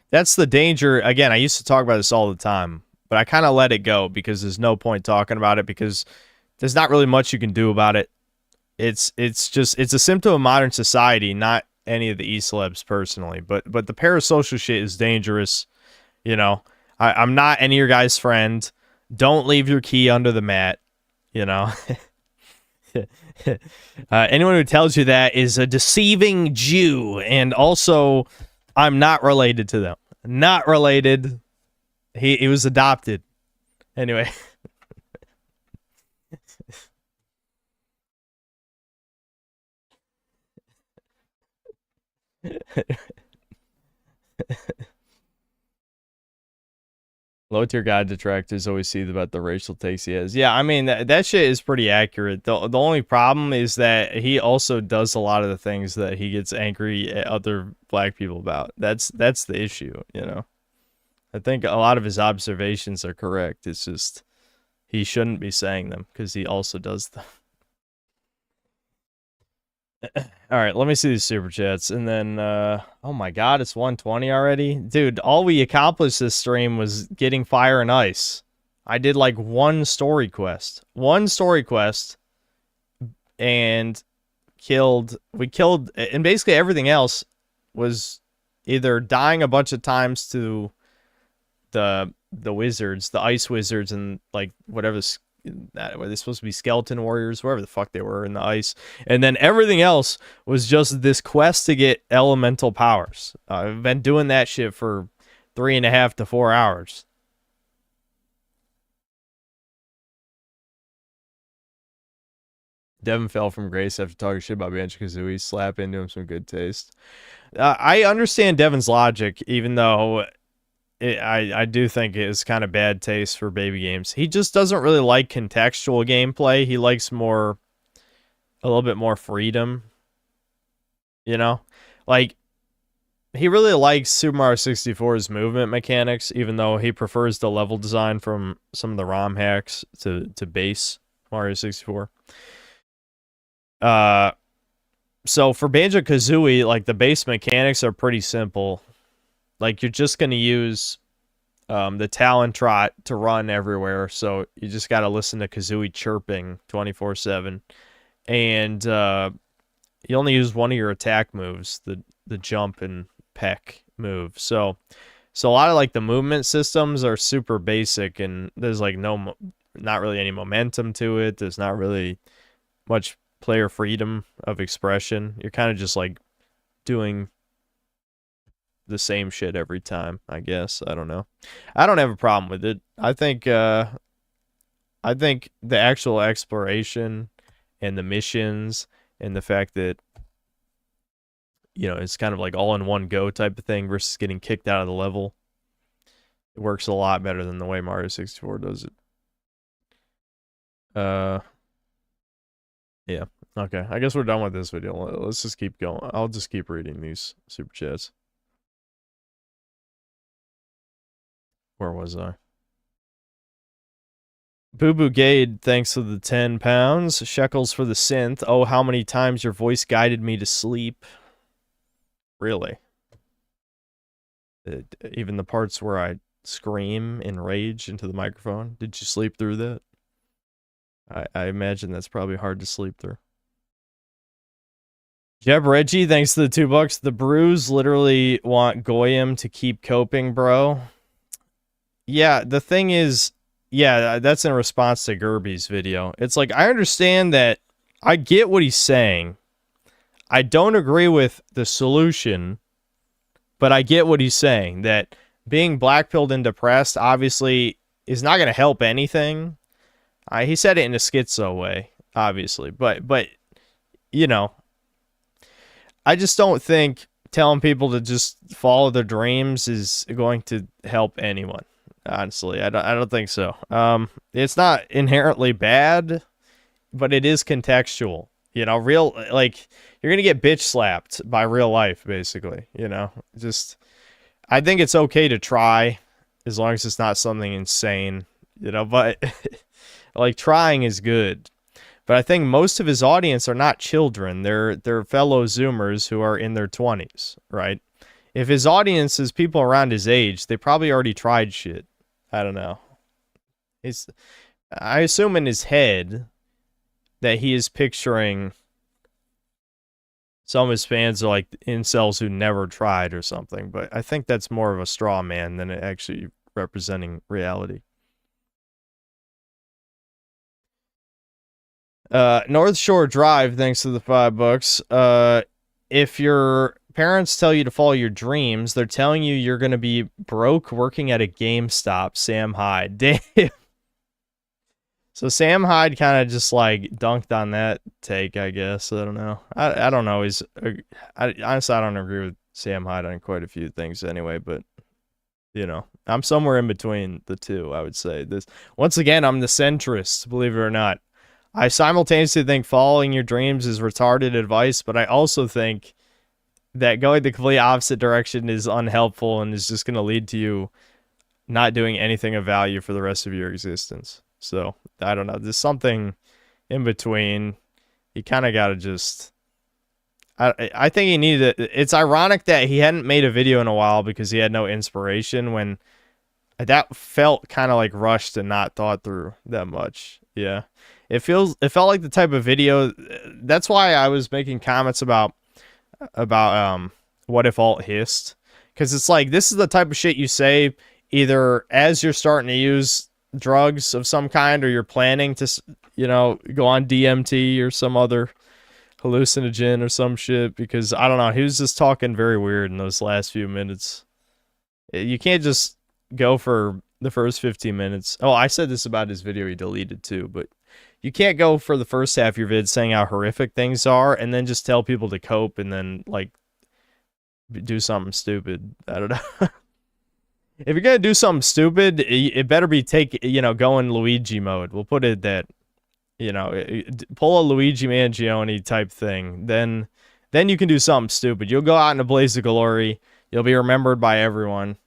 that's the danger. Again, I used to talk about this all the time, but I kind of let it go because there's no point talking about it because there's not really much you can do about it. It's a symptom of modern society, not any of the e-celebs personally, but the parasocial shit is dangerous. You know, I'm not any of your guys' friend. Don't leave your key under the mat. You know, anyone who tells you that is a deceiving Jew, and also, I'm not related to them. Not related. He was adopted. Anyway. Low tier god detractors always see about the racial takes he has. Yeah, I mean that shit is pretty accurate. The only problem is that he also does a lot of the things that he gets angry at other black people about. That's the issue, you know. I think a lot of his observations are correct. It's just he shouldn't be saying them because he also does them. All right, let me see these super chats, and then oh my god, it's 1:20 already, dude. All we accomplished this stream was getting fire and ice. I did like one story quest, and we killed, and basically everything else was either dying a bunch of times to the wizards, the ice wizards, and like whatever. Were they supposed to be skeleton warriors, wherever the fuck they were in the ice, and then everything else was just this quest to get elemental powers. I've been doing that shit for 3.5 to 4 hours. Devin fell from grace after talking shit about Banjo-Kazooie. Slap into him some good taste. I understand Devin's logic, even though I do think it is kind of bad taste for baby games. He just doesn't really like contextual gameplay. He likes a little bit more freedom. You know? Like, he really likes Super Mario 64's movement mechanics, even though he prefers the level design from some of the ROM hacks to base Mario 64. So for Banjo-Kazooie, like, the base mechanics are pretty simple. Like, you're just going to use the Talon Trot to run everywhere, so you just got to listen to Kazooie chirping 24/7. And you only use one of your attack moves, the jump and peck move. So a lot of, like, the movement systems are super basic, and there's, like, not really any momentum to it. There's not really much player freedom of expression. You're kind of just, like, doing the same shit every time, I guess. I don't know. I don't have a problem with it. I think the actual exploration and the missions and the fact that, you know, it's kind of like all in one go type of thing versus getting kicked out of the level, it works a lot better than the way Mario 64 does it. Yeah. Okay. I guess we're done with this video. Let's just keep going. I'll just keep reading these super chats. Where was I? Boo Boo Gade, thanks for the 10 pounds. Shekels for the synth. Oh, how many times your voice guided me to sleep. Really? Even the parts where I scream in rage into the microphone. Did you sleep through that? I imagine that's probably hard to sleep through. Jeb Reggie, thanks to the $2. The Brews literally want Goyim to keep coping, bro. Yeah, the thing is, yeah, that's in response to Gerby's video. It's like, I understand that, I get what he's saying. I don't agree with the solution, but I get what he's saying, that being blackpilled and depressed obviously is not going to help anything. He said it in a schizo way, obviously, but you know, I just don't think telling people to just follow their dreams is going to help anyone. Honestly, I don't think so. It's not inherently bad, but it is contextual. You know, real, like, you're gonna get bitch slapped by real life, basically. You know, just, I think it's okay to try, as long as it's not something insane. You know, but like, trying is good. But I think most of his audience are not children. They're fellow Zoomers who are in their 20s, right? If his audience is people around his age, they probably already tried shit. I don't know. I assume in his head that he is picturing some of his fans are like incels who never tried or something. But I think that's more of a straw man than actually representing reality. North Shore Drive, thanks to the $5. If your parents tell you to follow your dreams, they're telling you you're going to be broke working at a GameStop. Sam Hyde. Damn. So Sam Hyde kind of just like dunked on that take, I guess. I don't know. I don't know. Honestly, I don't agree with Sam Hyde on quite a few things anyway, but you know, I'm somewhere in between the two, I would say. Once again, I'm the centrist, believe it or not. I simultaneously think following your dreams is retarded advice, but I also think that going the complete opposite direction is unhelpful and is just going to lead to you not doing anything of value for the rest of your existence. So, I don't know. There's something in between. You kind of got to just... I think he needed... It's ironic that he hadn't made a video in a while because he had no inspiration, when that felt kind of like rushed and not thought through that much. Yeah. It felt like the type of video... That's why I was making comments about what if alt hissed, because it's like, this is the type of shit you say either as you're starting to use drugs of some kind, or you're planning to, you know, go on DMT or some other hallucinogen or some shit, because I don't know, he was just talking very weird in those last few minutes. You can't just go for the first 15 minutes. Oh, I said this about his video he deleted too, but you can't go for the first half of your vid saying how horrific things are and then just tell people to cope and then, like, do something stupid. I don't know. If you're going to do something stupid, it better be going Luigi mode. We'll put it that, you know, pull a Luigi Mangione type thing. Then you can do something stupid. You'll go out in a blaze of glory. You'll be remembered by everyone.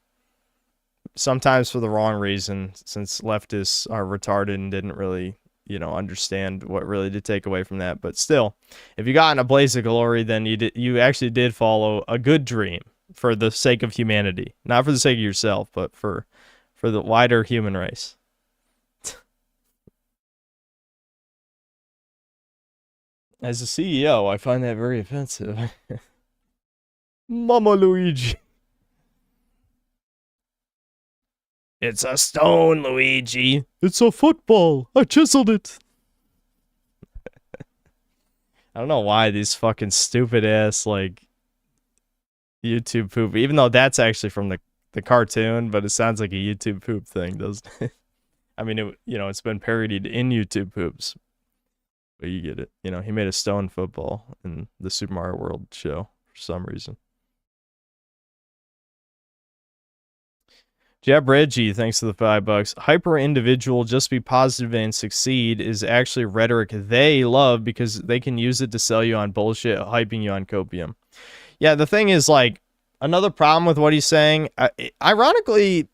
Sometimes for the wrong reason, since leftists are retarded and didn't really, you know, understand what really to take away from that. But still, if you got in a blaze of glory, then you actually did follow a good dream for the sake of humanity. Not for the sake of yourself, but for the wider human race. As a CEO, I find that very offensive. Mama Luigi. It's a stone, Luigi. It's a football. I chiseled it. I don't know why these fucking stupid ass, like, YouTube poop, even though that's actually from the cartoon, but it sounds like a YouTube poop thing, doesn't it? I mean, it's been parodied in YouTube poops. But you get it. You know, he made a stone football in the Super Mario World show for some reason. Jeb Reggie, thanks to the $5. Hyper individual, just be positive and succeed is actually rhetoric they love because they can use it to sell you on bullshit, hyping you on copium. Yeah, the thing is, like, another problem with what he's saying, ironically,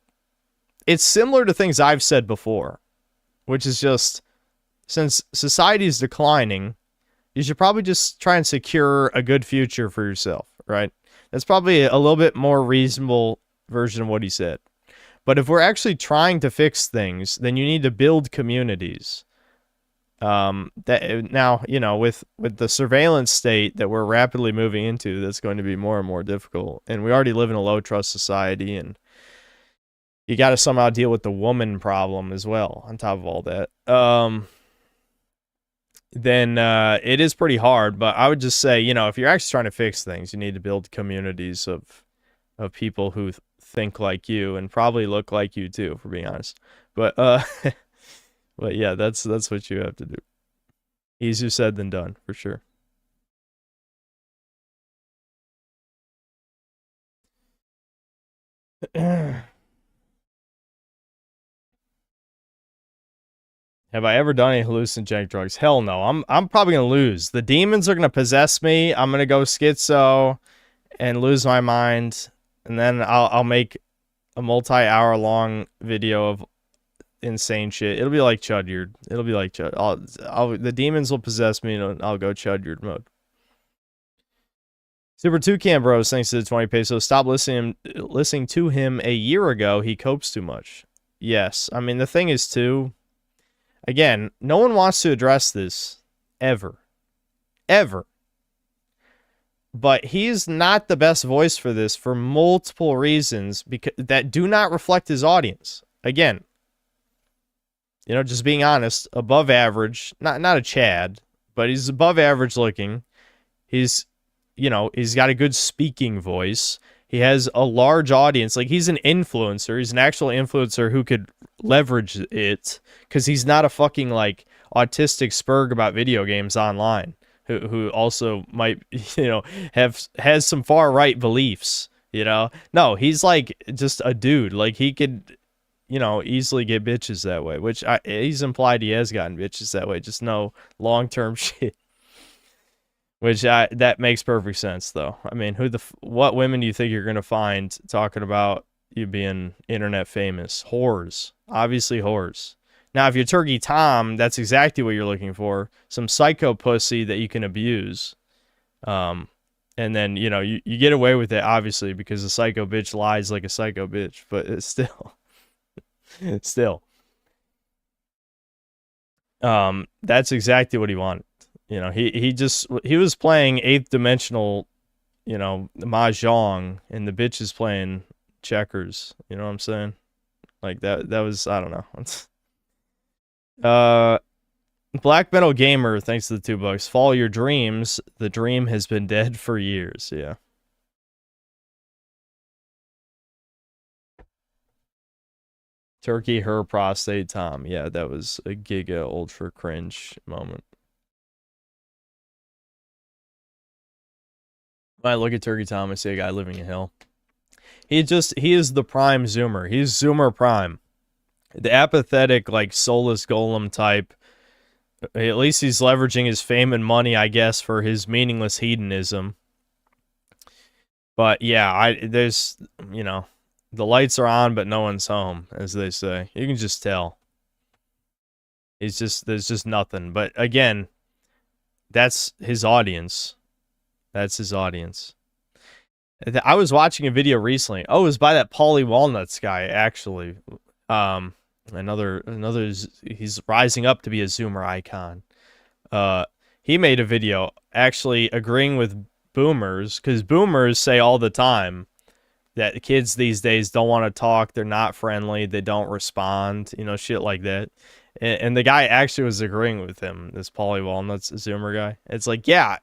it's similar to things I've said before. which is just, since society is declining, you should probably just try and secure a good future for yourself, right? That's probably a little bit more reasonable version of what he said. But if we're actually trying to fix things, then you need to build communities. That now, you know, with the surveillance state that we're rapidly moving into, that's going to be more and more difficult. And we already live in a low trust society, and you got to somehow deal with the woman problem as well on top of all that. Then it is pretty hard. But I would just say, you know, if you're actually trying to fix things, you need to build communities of people who think like you and probably look like you too, for being honest. But but yeah, that's what you have to do. Easier said than done, for sure. Have I ever done any hallucinogenic drugs? Hell no. I'm probably gonna lose. The demons are gonna possess me. I'm gonna go schizo and lose my mind, and then I'll make a multi-hour long video of insane shit. It'll be like Chudyard. It'll be like Chud. The demons will possess me, and I'll go Chudyard mode. Super Toucan Bros, thanks to the 20 pesos. Stop listening to him a year ago. He copes too much. Yes. I mean, the thing is, too, again, no one wants to address this. Ever. Ever. But he's not the best voice for this for multiple reasons that do not reflect his audience. Again, you know, just being honest, above average, not a Chad, but he's above average looking. He's, you know, he's got a good speaking voice. He has a large audience. Like, he's an influencer. He's an actual influencer who could leverage it, because he's not a fucking, like, autistic spurg about video games online who also might, you know, has some far right beliefs, you know? No, he's like just a dude. Like, he could, you know, easily get bitches that way, which he's implied he has gotten bitches that way, just no long-term shit. Which that makes perfect sense, though. I mean, what women do you think you're gonna find talking about you being internet famous? Whores, obviously whores. Now, if you're Turkey Tom, that's exactly what you're looking for. Some psycho pussy that you can abuse. And then, you know, you get away with it, obviously, because a psycho bitch lies like a psycho bitch. But it's still. That's exactly what he wanted. You know, he was playing 8th dimensional, you know, mahjong, and the bitch is playing checkers. You know what I'm saying? Like, that was, I don't know. Black Metal Gamer, thanks to the $2. Follow your dreams. The dream has been dead for years. Yeah. Turkey, her prostate, Tom. Yeah, that was a giga ultra cringe moment. When I look at Turkey Tom, I see a guy living in hell. He is the prime Zoomer. He's Zoomer prime. The apathetic, like, soulless golem type. At least he's leveraging his fame and money, I guess, for his meaningless hedonism. But yeah, there's, you know, the lights are on, but no one's home, as they say. You can just tell. There's just nothing. But again, that's his audience. That's his audience. I was watching a video recently. Oh, it was by that Paulie Walnuts guy, actually. He's rising up to be a Zoomer icon. He made a video actually agreeing with boomers, because boomers say all the time that kids these days don't want to talk, they're not friendly, they don't respond, you know, shit like that. And the guy actually was agreeing with him, this Paulie Walnuts Zoomer guy. It's like, yeah.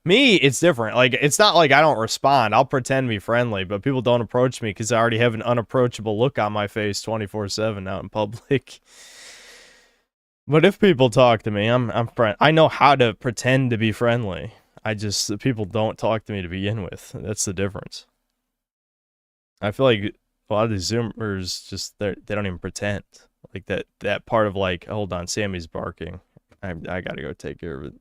Me, it's different. Like, it's not like I don't respond. I'll pretend to be friendly, but people don't approach me because I already have an unapproachable look on my face 24/7 out in public. But if people talk to me, I'm friend. I know how to pretend to be friendly. People don't talk to me to begin with. That's the difference. I feel like a lot of these Zoomers just they don't even pretend. Like that part of, like, hold on, Sammy's barking. I gotta go take care of it.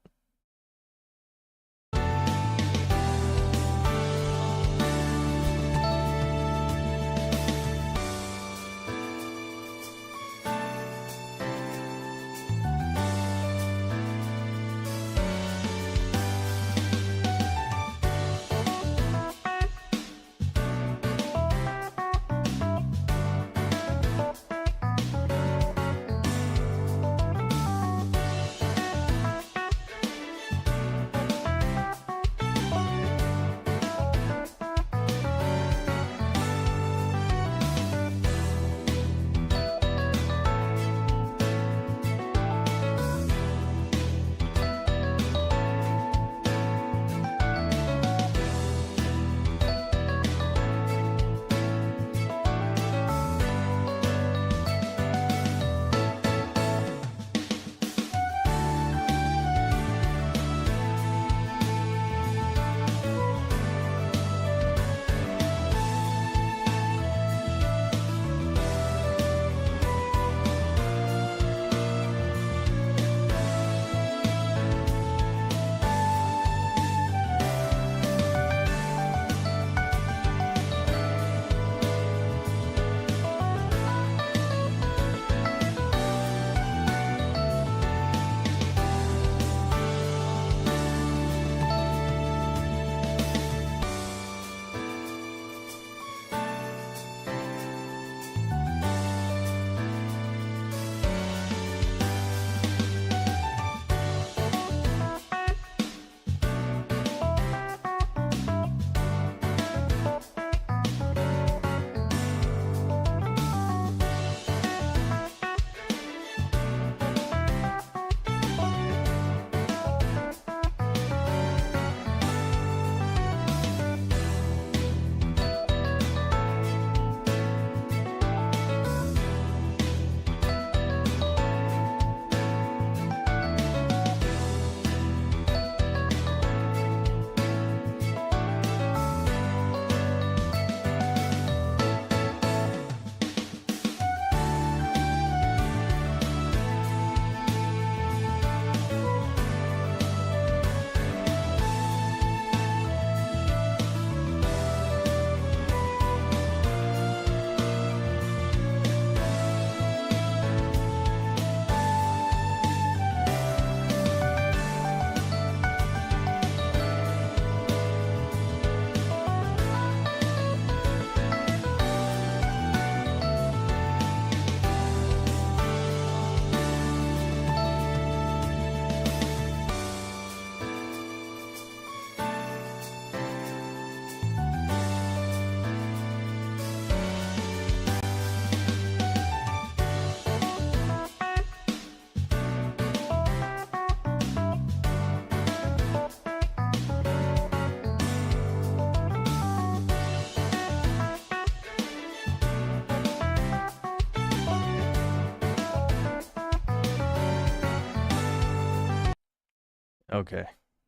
Okay.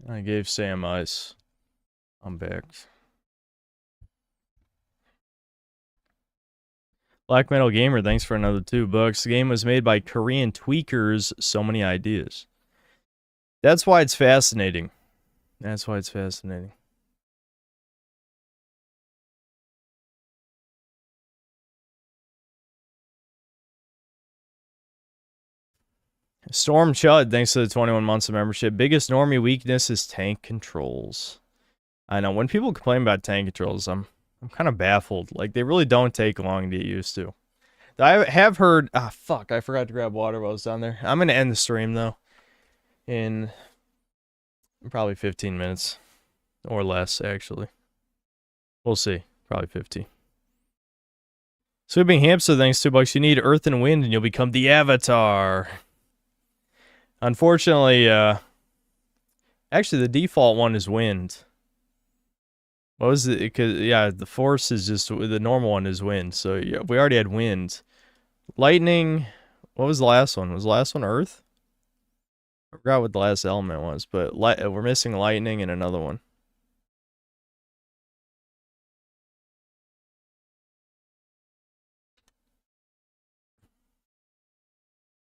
I gave Sam ice. I'm back. Black Metal Gamer, thanks for another $2. The game was made by Korean tweakers. So many ideas. That's why it's fascinating. That's why it's fascinating. Storm Chud, thanks to the 21 months of membership. Biggest normie weakness is tank controls. I know, when people complain about tank controls, I'm kind of baffled. Like, they really don't take long to get used to. I have heard... Ah, fuck, I forgot to grab water while I was down there. I'm going to end the stream, though, in probably 15 minutes. Or less, actually. We'll see. Probably 50. Sweeping Hamster, thanks $2. You need Earth and Wind, and you'll become the Avatar. Unfortunately, actually, the default one is Wind. What was it? Because, yeah, the Force is just... The normal one is Wind. So, yeah, we already had Wind. Lightning... What was the last one? Was the last one Earth? I forgot what the last element was, but we're missing Lightning and another one.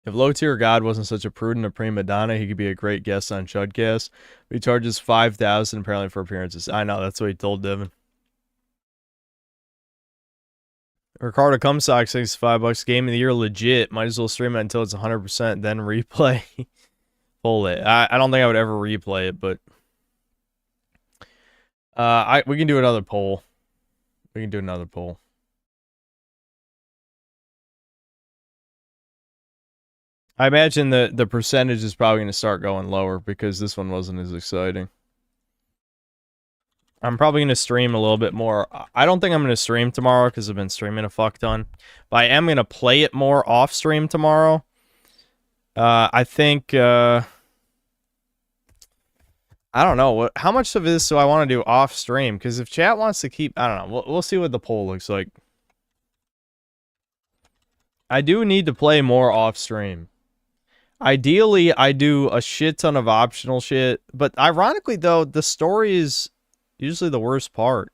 If low-tier God wasn't such a prudent, a prima donna, he could be a great guest on Chudcast. He charges $5,000 apparently for appearances. I know, that's what he told Devin. Ricardo Cumsock says $5. Game of the year legit. Might as well stream it until it's 100%, then replay. Pull it. I don't think I would ever replay it, but we can do another poll. We can do another poll. I imagine the percentage is probably going to start going lower because this one wasn't as exciting. I'm probably going to stream a little bit more. I don't think I'm going to stream tomorrow because I've been streaming a fuck ton. But I am going to play it more off stream tomorrow. I think... I don't know. How much of this do I want to do off stream? Because if chat wants to keep... I don't know. We'll see what the poll looks like. I do need to play more off stream. Ideally, I do a shit ton of optional shit. But ironically, though, the story is usually the worst part.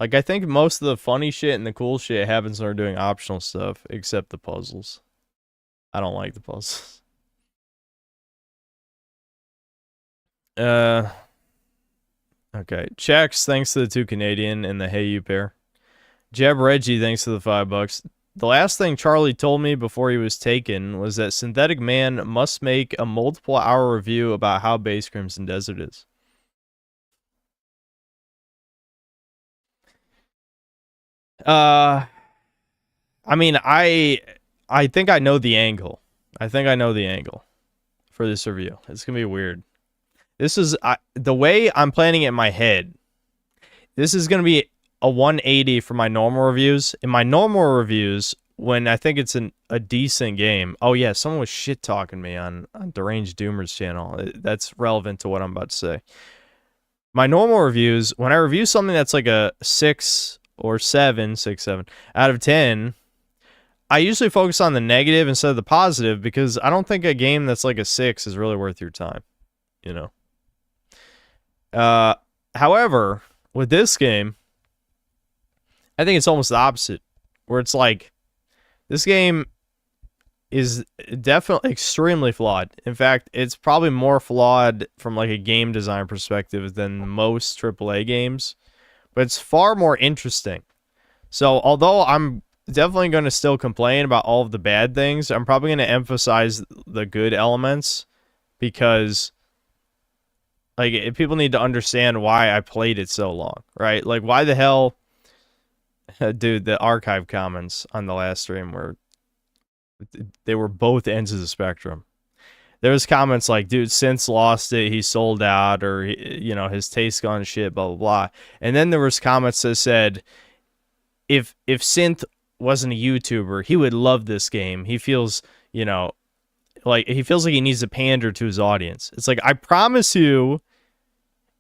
Like, I think most of the funny shit and the cool shit happens when we're doing optional stuff. Except the puzzles. I don't like the puzzles. Okay. Checks, thanks to the 2 Canadian and the Hey You pair. Jeb Reggie, thanks to the $5. The last thing Charlie told me before he was taken was that Synthetic Man must make a multiple-hour review about how Base Crimson Desert is. I mean, I think I know the angle. I think I know the angle for this review. It's gonna be weird. This is the way I'm planning it in my head. This is gonna be a 180 for my normal reviews. In my normal reviews, when I think it's a decent game. Oh yeah, someone was shit talking me on Deranged Doomer's channel. That's relevant to what I'm about to say. My normal reviews, when I review something that's like a 6 or 7 out of 10, I usually focus on the negative instead of the positive because I don't think a game that's like a 6 is really worth your time, you know. However, with this game, I think it's almost the opposite, where it's like, this game is definitely extremely flawed. In fact, it's probably more flawed from like a game design perspective than most AAA games, but it's far more interesting. So, although I'm definitely going to still complain about all of the bad things, I'm probably going to emphasize the good elements because... like, people need to understand why I played it so long, right? Like, why the hell... Dude, the archive comments on the last stream were... they were both ends of the spectrum. There was comments like, dude, Synth's lost it, he sold out, or, you know, his taste gone to shit, blah, blah, blah. And then there was comments that said, if Synth wasn't a YouTuber, he would love this game. He feels, you know... like, he feels like he needs to pander to his audience. It's like, I promise you,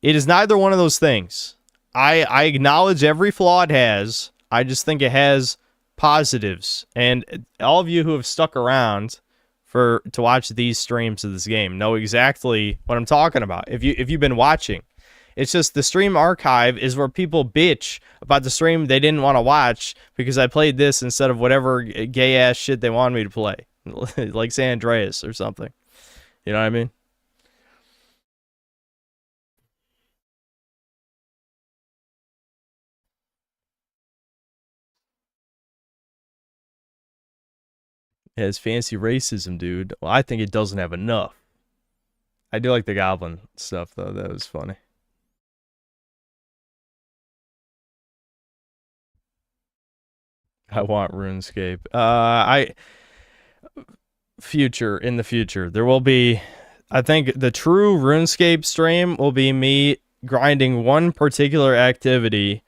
it is neither one of those things. I acknowledge every flaw it has. I just think it has positives. And all of you who have stuck around to watch these streams of this game know exactly what I'm talking about. If you've been watching, it's just the stream archive is where people bitch about the stream they didn't want to watch because I played this instead of whatever gay ass shit they wanted me to play, like San Andreas or something. You know what I mean? It has fancy racism, dude. Well, I think it doesn't have enough. I do like the goblin stuff, though. That was funny. I want RuneScape. In the future, there will be, I think the true RuneScape stream will be me grinding one particular activity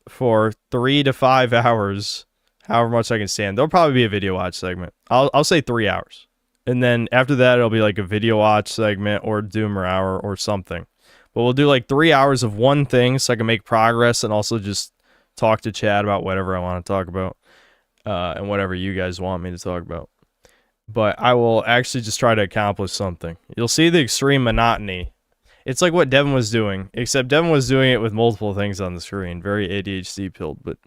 for 3 to 5 hours, however much I can stand. There'll probably be a video watch segment. I'll say 3 hours. And then after that, it'll be like a video watch segment or Doomer hour or something. But we'll do like 3 hours of one thing so I can make progress and also just talk to Chad about whatever I want to talk about and whatever you guys want me to talk about. But I will actually just try to accomplish something. You'll see the extreme monotony. It's like what Devin was doing, except Devin was doing it with multiple things on the screen. Very ADHD pilled, but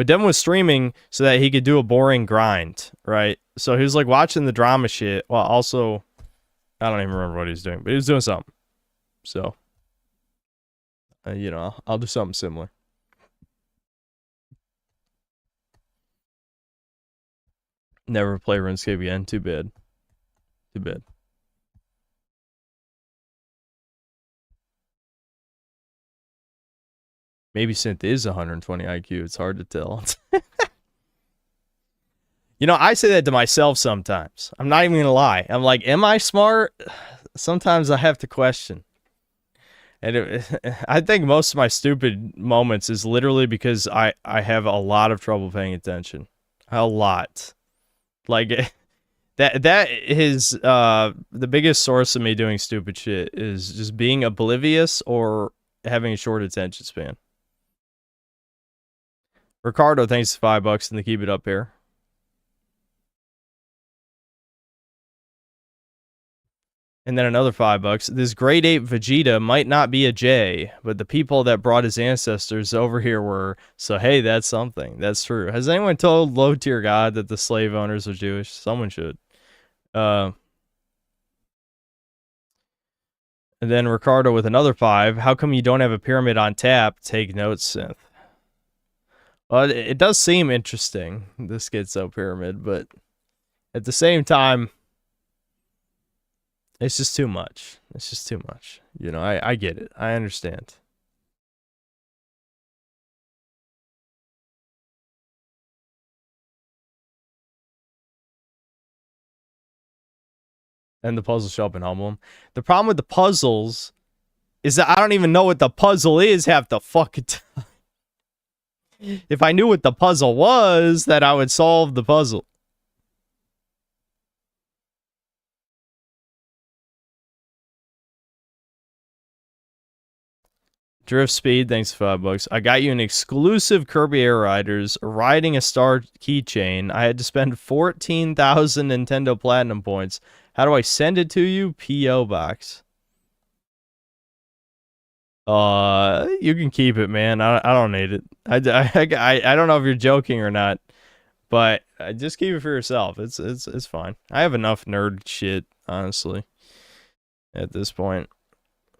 Devin was streaming so that he could do a boring grind, right? So he was like watching the drama shit while also, I don't even remember what he was doing, but he was doing something. So, you know, I'll do something similar. Never play RuneScape again. Too bad. Too bad. Maybe Synth is 120 IQ. It's hard to tell. You know, I say that to myself sometimes. I'm not even going to lie. I'm like, am I smart? Sometimes I have to question. And I think most of my stupid moments is literally because I have a lot of trouble paying attention. A lot. Like, that is the biggest source of me doing stupid shit is just being oblivious or having a short attention span. Ricardo, thanks for $5 and to keep it up here. And then another $5. This grade 8 Vegeta might not be a J, but the people that brought his ancestors over here were. So hey, that's something. That's true. Has anyone told low tier God that the slave owners are Jewish? Someone should. And then Ricardo with another 5. How come you don't have a pyramid on tap? Take notes, Synth. Well, it does seem interesting, the Schizo pyramid, but at the same time, it's just too much. It's just too much. You know, I get it. I understand. And the puzzles show up in Humble 'em. The problem with the puzzles is that I don't even know what the puzzle is half the fucking time. If I knew what the puzzle was, that I would solve the puzzle. Drift Speed, thanks for $5. I got you an exclusive Kirby Air Riders riding a star keychain. I had to spend 14,000 Nintendo Platinum points. How do I send it to you? P.O. Box. You can keep it, man. I don't need it. I don't know if you're joking or not, but just keep it for yourself. It's fine. I have enough nerd shit, honestly, at this point.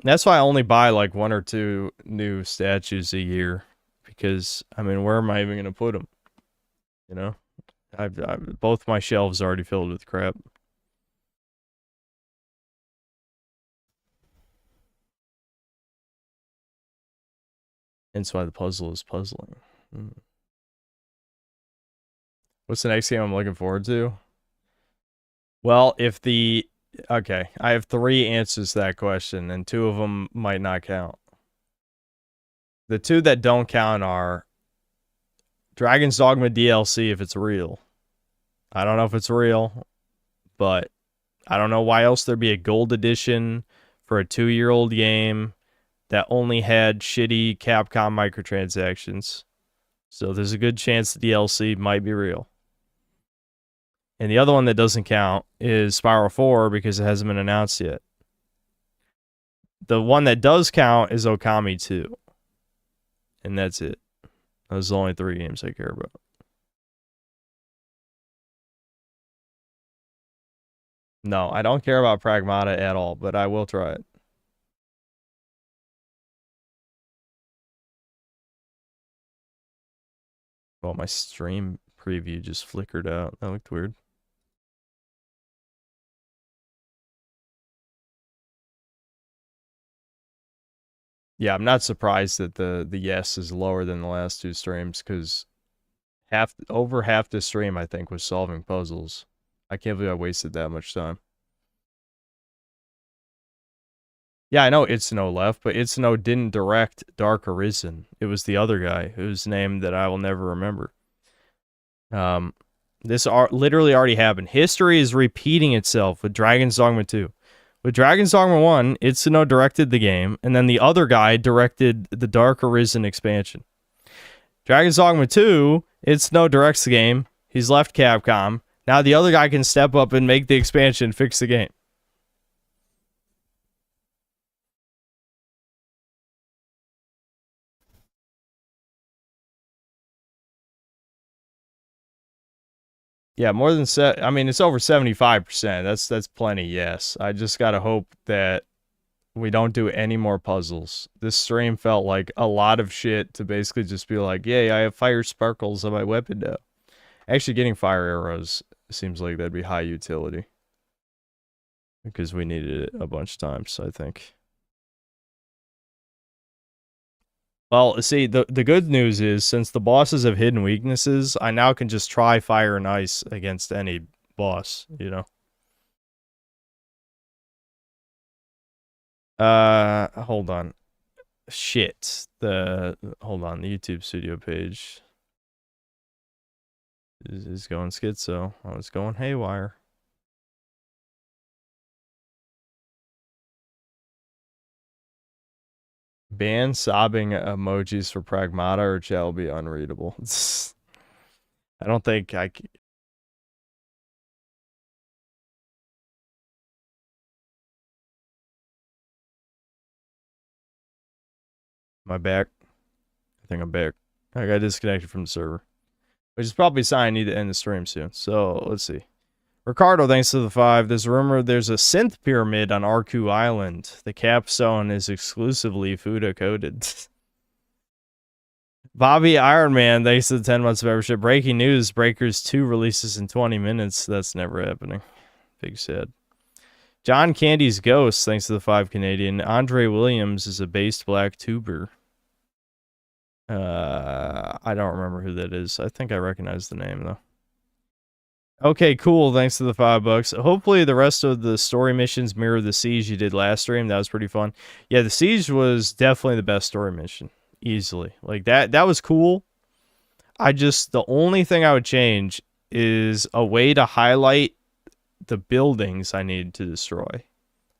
That's why I only buy like 1 or 2 new statues a year, because I mean, where am I even gonna put them? You know, both my shelves are already filled with crap. And that's why the puzzle is puzzling. What's the next game I'm looking forward to? Well, okay, I have 3 answers to that question, and 2 of them might not count. The 2 that don't count are Dragon's Dogma DLC if it's real. I don't know if it's real, but I don't know why else there'd be a gold edition for a 2-year-old game that only had shitty Capcom microtransactions. So there's a good chance the DLC might be real. And the other one that doesn't count is Spiral 4 because it hasn't been announced yet. The one that does count is Okami 2. And that's it. Those are the only 3 games I care about. No, I don't care about Pragmata at all, but I will try it. Well, my stream preview just flickered out. That looked weird. Yeah, I'm not surprised that the yes is lower than the last 2 streams because over half the stream I think was solving puzzles. I can't believe I wasted that much time. Yeah, I know Itsuno left, but Itsuno didn't direct Dark Arisen. It was the other guy whose name that I will never remember. This literally already happened. History is repeating itself with Dragon's Dogma 2. With Dragon's Dogma 1, Itsuno directed the game, and then the other guy directed the Dark Arisen expansion. Dragon's Dogma 2, Itsuno directs the game. He's left Capcom. Now the other guy can step up and make the expansion, fix the game. Yeah, more than I mean, it's over 75%. That's plenty. Yes, I just gotta hope that we don't do any more puzzles. This stream felt like a lot of shit to basically just be like, yay, I have fire sparkles on my weapon now. Actually, getting fire arrows seems like that'd be high utility because we needed it a bunch of times, I think. Well, see, the good news is, since the bosses have hidden weaknesses, I now can just try fire and ice against any boss, you know? Hold on. Shit. Hold on, the YouTube studio page is going schizo. I was going haywire. Ban sobbing emojis for Pragmata or chat will be unreadable. I don't think I can. My back. I think I'm back. I got disconnected from the server. Which is probably a sign I need to end the stream soon. So, let's see. Ricardo, thanks to the 5. There's a rumor there's a synth pyramid on Arku Island. The capstone is exclusively Fuda coded. Bobby Iron Man, thanks to the 10 months of membership. Breaking news, Breakers 2 releases in 20 minutes. That's never happening. Big sad. John Candy's Ghost, thanks to the 5 Canadian. Andre Williams is a based black tuber. I don't remember who that is. I think I recognize the name, though. Okay, cool. Thanks to the $5. Hopefully the rest of the story missions mirror the siege you did last stream. That was pretty fun. Yeah, the siege was definitely the best story mission. Easily. Like, that was cool. The only thing I would change is a way to highlight the buildings I needed to destroy.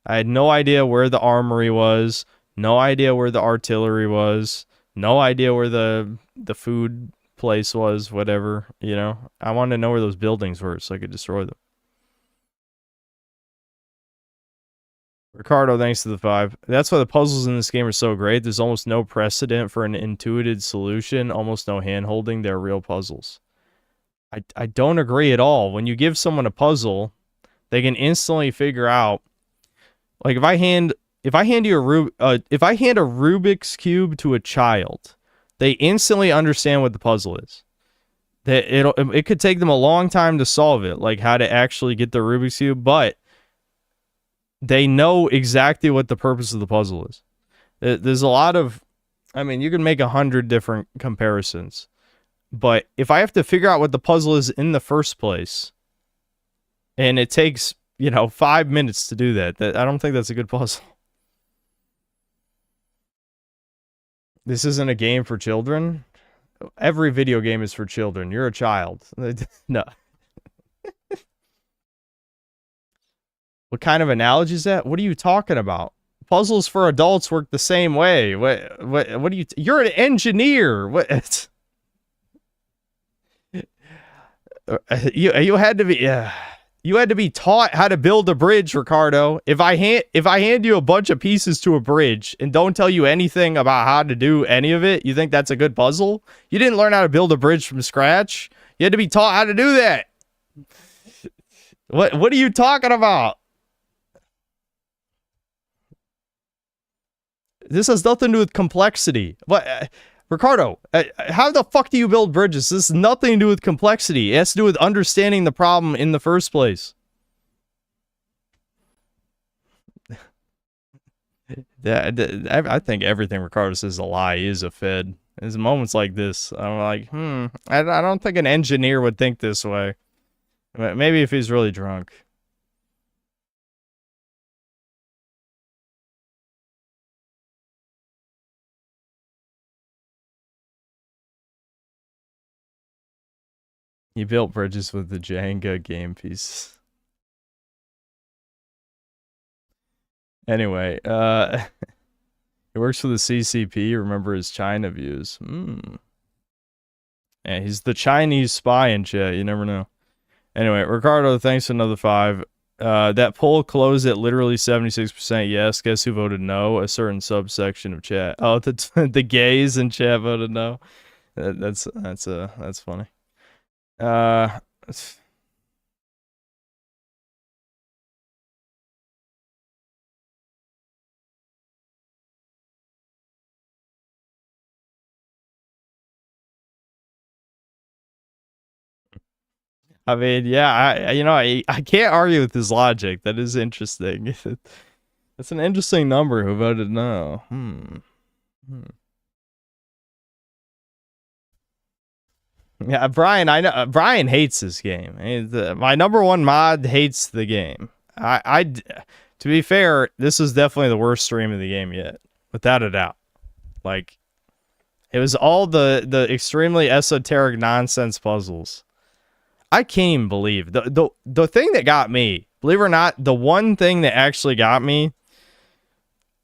I had no idea where the armory was. No idea where the artillery was. No idea where the food place was, whatever, you know. I wanted to know where those buildings were so I could destroy them. Ricardo, thanks to the 5. That's why the puzzles in this game are so great. There's almost no precedent for an intuitive solution, almost no hand-holding. They're real puzzles. I don't agree at all. When you give someone a puzzle, they can instantly figure out. Like, if I hand you if I hand a Rubik's Cube to a child, they instantly understand what the puzzle is. It could take them a long time to solve it, like how to actually get the Rubik's Cube, but they know exactly what the purpose of the puzzle is. There's a lot of, I mean, you can make 100 different comparisons, but if I have to figure out what the puzzle is in the first place, and it takes, 5 minutes to do that, I don't think that's a good puzzle. This isn't a game for children. Every video game is for children. You're a child. No. What kind of analogy is that? What are you talking about? Puzzles for adults work the same way. What do you're an engineer. What? You had to be you had to be taught how to build a bridge, Ricardo. If I hand you a bunch of pieces to a bridge and don't tell you anything about how to do any of it, you think that's a good puzzle? You didn't learn how to build a bridge from scratch. You had to be taught how to do that. What are you talking about? This has nothing to do with complexity. What, Ricardo? How the fuck do you build bridges? This has nothing to do with complexity. It has to do with understanding the problem in the first place. I think everything Ricardo says is a lie. He is a fed. There's moments like this, I'm like, I don't think an engineer would think this way. Maybe if he's really drunk. He built bridges with the Jenga game piece. Anyway, he works for the CCP. Remember his China views. Yeah, he's the Chinese spy in chat. You never know. Anyway, Ricardo, thanks for another 5. That poll closed at literally 76% yes. Guess who voted no? A certain subsection of chat. Oh, the gays in chat voted no. That's funny. I mean, yeah, I can't argue with his logic. That is interesting. That's an interesting number who voted no. Yeah, Brian, I know Brian hates this game. My number 1 mod hates the game. To be fair, this is definitely the worst stream of the game yet, without a doubt. Like, it was all the extremely esoteric nonsense puzzles. I can't even believe the thing that got me, believe it or not, the one thing that actually got me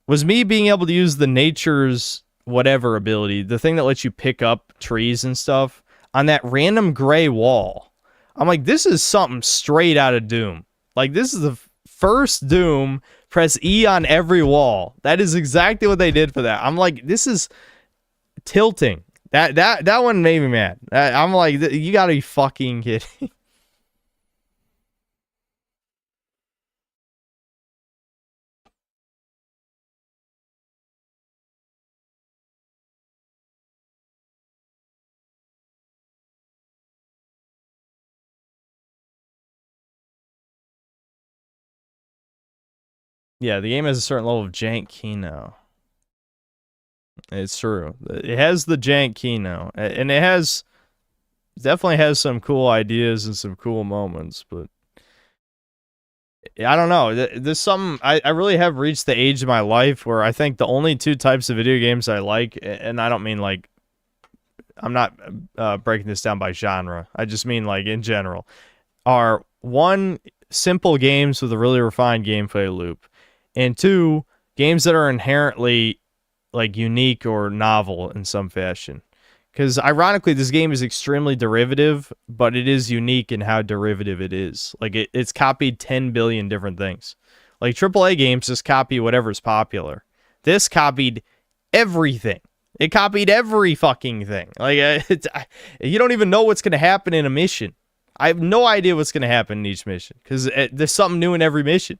was me being able to use the nature's whatever ability, the thing that lets you pick up trees and stuff on that random gray wall. I'm like, this is something straight out of Doom. Like, this is the first Doom. Press E on every wall. That is exactly what they did for that. I'm like, this is tilting. That one made me mad. I'm like, you gotta be fucking kidding. Yeah, the game has a certain level of jank kino. It's true. It has the jank kino, and it definitely has some cool ideas and some cool moments, but I don't know. There's some, I really have reached the age of my life where I think the only 2 types of video games I like, and I don't mean like, I'm not breaking this down by genre. I just mean like in general, are 1, simple games with a really refined gameplay loop, and 2, games that are inherently like unique or novel in some fashion. Because ironically, this game is extremely derivative, but it is unique in how derivative it is. Like, it's copied 10 billion different things. Like, AAA games just copy whatever's popular. This copied everything. It copied every fucking thing. Like, you don't even know what's going to happen in a mission. I have no idea what's going to happen in each mission, because there's something new in every mission.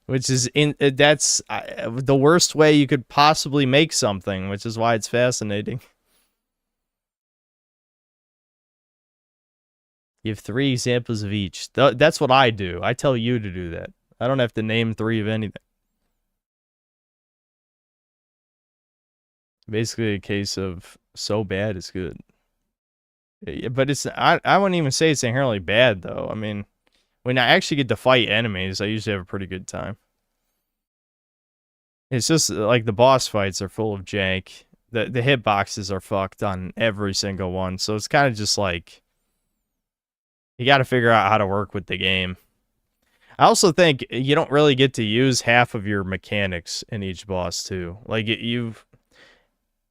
Which is, that's the worst way you could possibly make something, which is why it's fascinating. You have 3 examples of each. That's what I do. I tell you to do that. I don't have to name 3 of anything. Basically a case of so bad it's good. But it's, I wouldn't even say it's inherently bad, though. I mean, when I actually get to fight enemies, I usually have a pretty good time. It's just like the boss fights are full of jank. The hitboxes are fucked on every single one. So it's kind of just like, you got to figure out how to work with the game. I also think you don't really get to use half of your mechanics in each boss, too. Like, you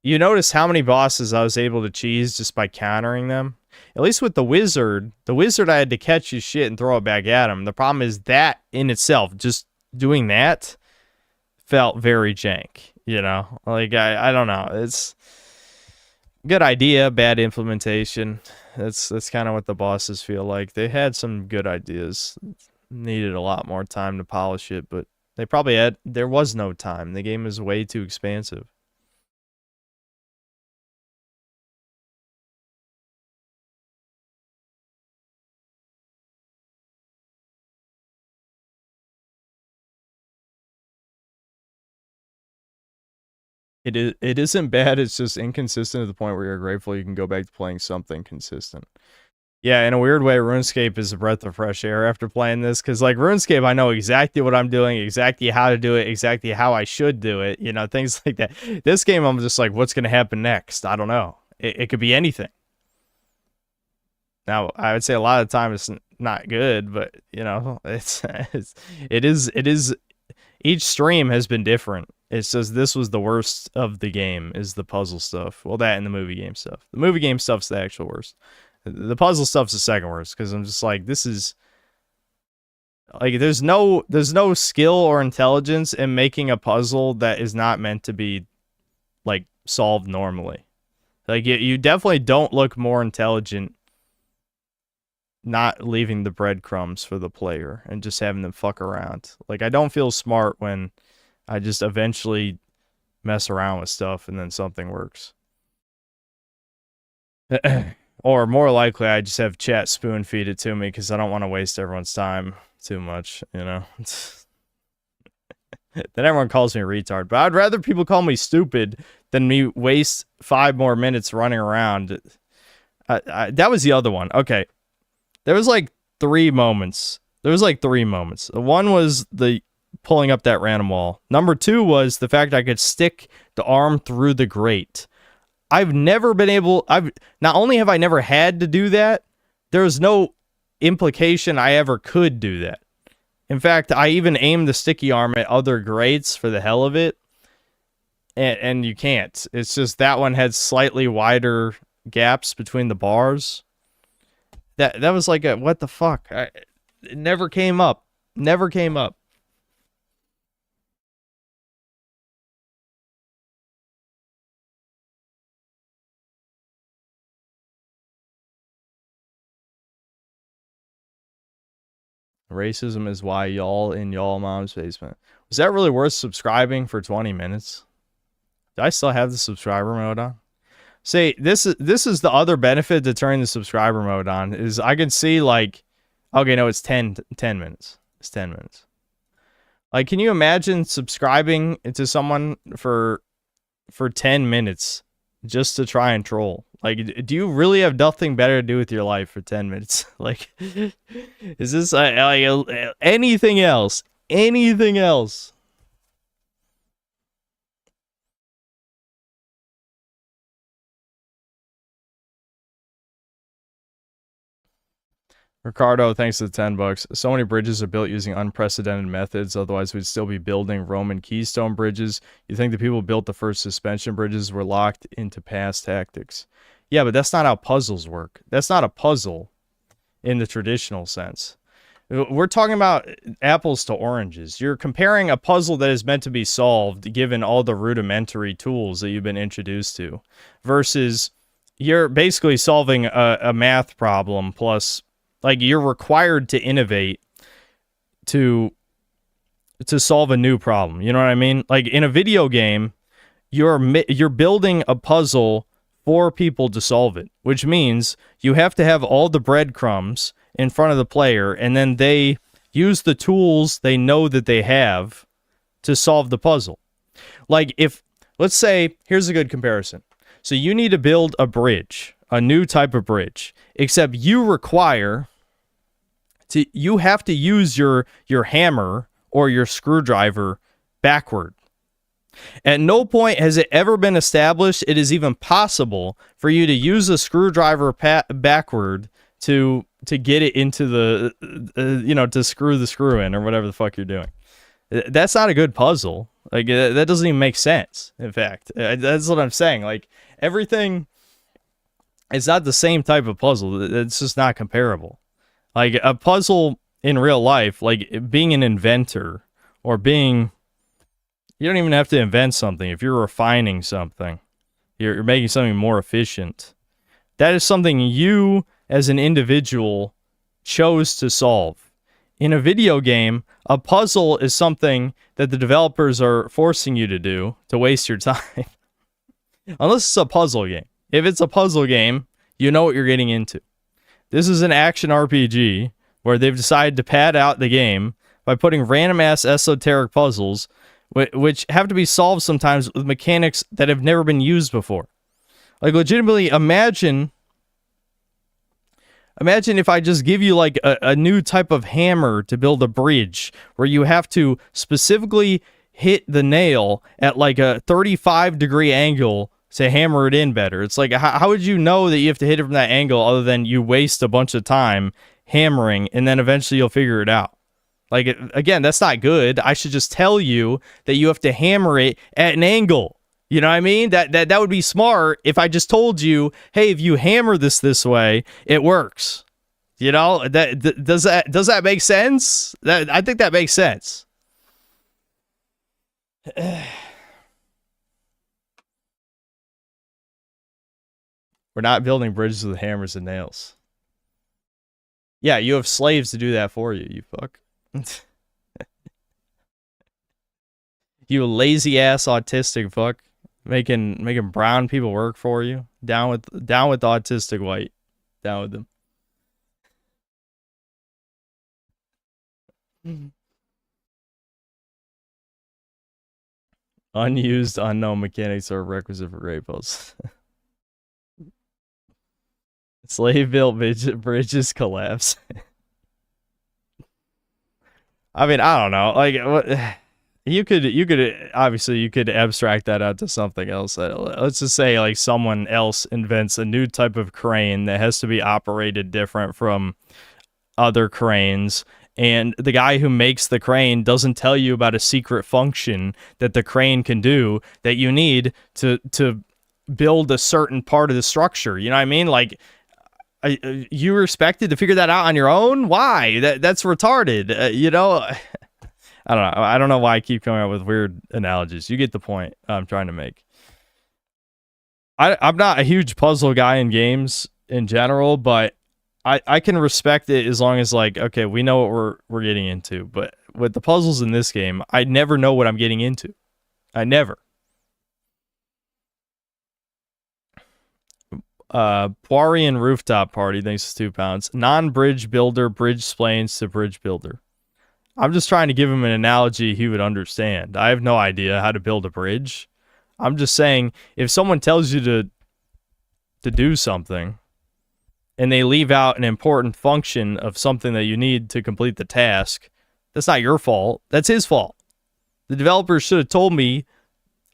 notice how many bosses I was able to cheese just by countering them? At least with the wizard I had to catch his shit and throw it back at him. The problem is that in itself, just doing that felt very jank, you know? Like, I don't know. It's good idea, bad implementation. That's kind of what the bosses feel like. They had some good ideas. Needed a lot more time to polish it, but they probably had, there was no time. The game is way too expansive. It isn't bad, it's just inconsistent to the point where you're grateful you can go back to playing something consistent. Yeah, in a weird way, RuneScape is a breath of fresh air after playing this, because like RuneScape, I know exactly what I'm doing, exactly how to do it, exactly how I should do it, you know, things like that. This game, I'm just like, what's going to happen next? I don't know. It could be anything. Now, I would say a lot of the time it's not good, but you know, it is. Each stream has been different. It says this was the worst of the game is the puzzle stuff. Well, that and the movie game stuff. The movie game stuff's the actual worst. The puzzle stuff's the second worst because I'm just like, this is like there's no skill or intelligence in making a puzzle that is not meant to be like solved normally. Like you definitely don't look more intelligent not leaving the breadcrumbs for the player and just having them fuck around. Like I don't feel smart when I just eventually mess around with stuff and then something works. Or more likely, I just have chat spoon feed it to me because I don't want to waste everyone's time too much, you know? Then everyone calls me a retard. But I'd rather people call me stupid than me waste 5 more minutes running around. That was the other one. Okay. There was like 3 moments. One was the pulling up that random wall. Number 2 was the fact I could stick the arm through the grate. I've never been able, not only have I never had to do that, there's no implication I ever could do that. In fact, I even aimed the sticky arm at other grates for the hell of it, and you can't. It's just that one had slightly wider gaps between the bars. That was like a, what the fuck? It never came up. Never came up. Racism is why y'all in y'all mom's basement. Was that really worth subscribing for 20 minutes? Do I still have the subscriber mode on? See, this is the other benefit to turning the subscriber mode on is I can see like, okay, no, it's 10 minutes. It's 10 minutes. Like, can you imagine subscribing to someone for 10 minutes just to try and troll? Like, do you really have nothing better to do with your life for 10 minutes? Like, is this like anything else? Anything else? Ricardo, thanks to the $10. So many bridges are built using unprecedented methods. Otherwise, we'd still be building Roman keystone bridges. You think the people who built the first suspension bridges were locked into past tactics? Yeah, but that's not how puzzles work. That's not a puzzle in the traditional sense. We're talking about apples to oranges. You're comparing a puzzle that is meant to be solved given all the rudimentary tools that you've been introduced to versus you're basically solving a math problem plus, like, you're required to innovate to solve a new problem. You know what I mean? Like, in a video game, you're building a puzzle for people to solve it, which means you have to have all the breadcrumbs in front of the player, and then they use the tools they know that they have to solve the puzzle. Like, if, let's say, here's a good comparison. So you need to build a bridge, a new type of bridge, except you have to use your hammer or your screwdriver backward. At no point has it ever been established it is even possible for you to use a screwdriver backward to get it into the, to screw the screw in or whatever the fuck you're doing. That's not a good puzzle. Like, that doesn't even make sense, in fact. That's what I'm saying. Like, everything It's not the same type of puzzle. It's just not comparable. Like a puzzle in real life, like being an inventor or being, you don't even have to invent something. If you're refining something, you're making something more efficient. That is something you as an individual chose to solve. In a video game, a puzzle is something that the developers are forcing you to do to waste your time. Unless it's a puzzle game. If it's a puzzle game, you know what you're getting into. This is an action RPG where they've decided to pad out the game by putting random-ass esoteric puzzles, which have to be solved sometimes with mechanics that have never been used before. Like, legitimately, imagine if I just give you, like, a new type of hammer to build a bridge where you have to specifically hit the nail at, like, a 35-degree angle to hammer it in better. It's like, how would you know that you have to hit it from that angle other than you waste a bunch of time hammering and then eventually you'll figure it out? Like, again, that's not good. I should just tell you that you have to hammer it at an angle. You know what I mean? That would be smart if I just told you, hey, if you hammer this way, it works. You know, does that make sense? I think that makes sense. We're not building bridges with hammers and nails. Yeah, you have slaves to do that for you, you fuck. You lazy ass autistic fuck. Making brown people work for you. Down with autistic white. Down with them. Unused, unknown mechanics are requisite for great puzzles. Slave-built bridges collapse. I mean, I don't know. Like, what? You could obviously you could abstract that out to something else. Let's just say like someone else invents a new type of crane that has to be operated different from other cranes, and the guy who makes the crane doesn't tell you about a secret function that the crane can do that you need to build a certain part of the structure. You know what I mean? Like, you were expected to figure that out on your own? Why? That's retarded. You know. I don't know. I don't know why I keep coming up with weird analogies. You get the point I'm trying to make. I'm not a huge puzzle guy in games in general, but I can respect it as long as, like, okay, we know what we're getting into. But with the puzzles in this game, I never know what I'm getting into. I never. Poirian Rooftop Party, thanks to £2. Non-bridge builder, bridge splains to bridge builder. I'm just trying to give him an analogy he would understand. I have no idea how to build a bridge. I'm just saying, if someone tells you to do something, and they leave out an important function of something that you need to complete the task, that's not your fault. That's his fault. The developers should have told me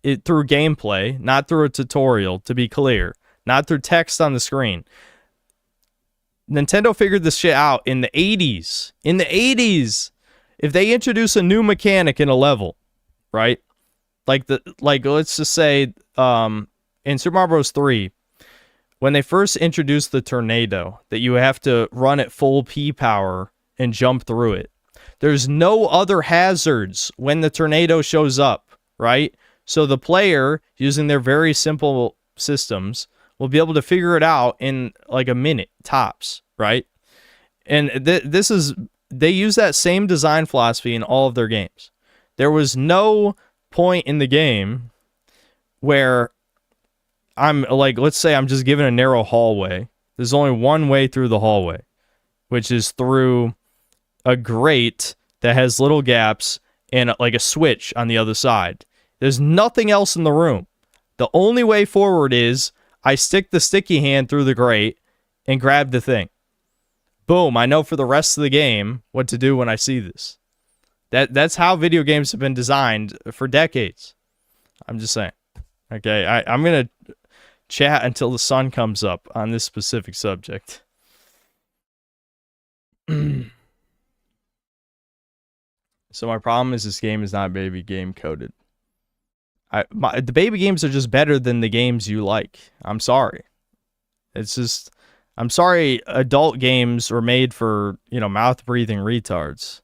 it through gameplay, not through a tutorial, to be clear. Not through text on the screen. Nintendo figured this shit out in the 80s. In the 80s! If they introduce a new mechanic in a level, right? Like let's just say in Super Mario Bros. 3, when they first introduced the tornado, that you have to run at full P power and jump through it. There's no other hazards when the tornado shows up, right? So the player, using their very simple systems, will be able to figure it out in like a minute, tops, right? And they use that same design philosophy in all of their games. There was no point in the game where I'm like, let's say I'm just given a narrow hallway. There's only one way through the hallway, which is through a grate that has little gaps and like a switch on the other side. There's nothing else in the room. The only way forward is I stick the sticky hand through the grate and grab the thing. Boom, I know for the rest of the game what to do when I see this. That's how video games have been designed for decades. I'm just saying. Okay, I'm going to chat until the sun comes up on this specific subject. So my problem is this game is not baby game coded. The baby games are just better than the games you like. I'm sorry. It's just, I'm sorry, adult games are made for, you know, mouth-breathing retards.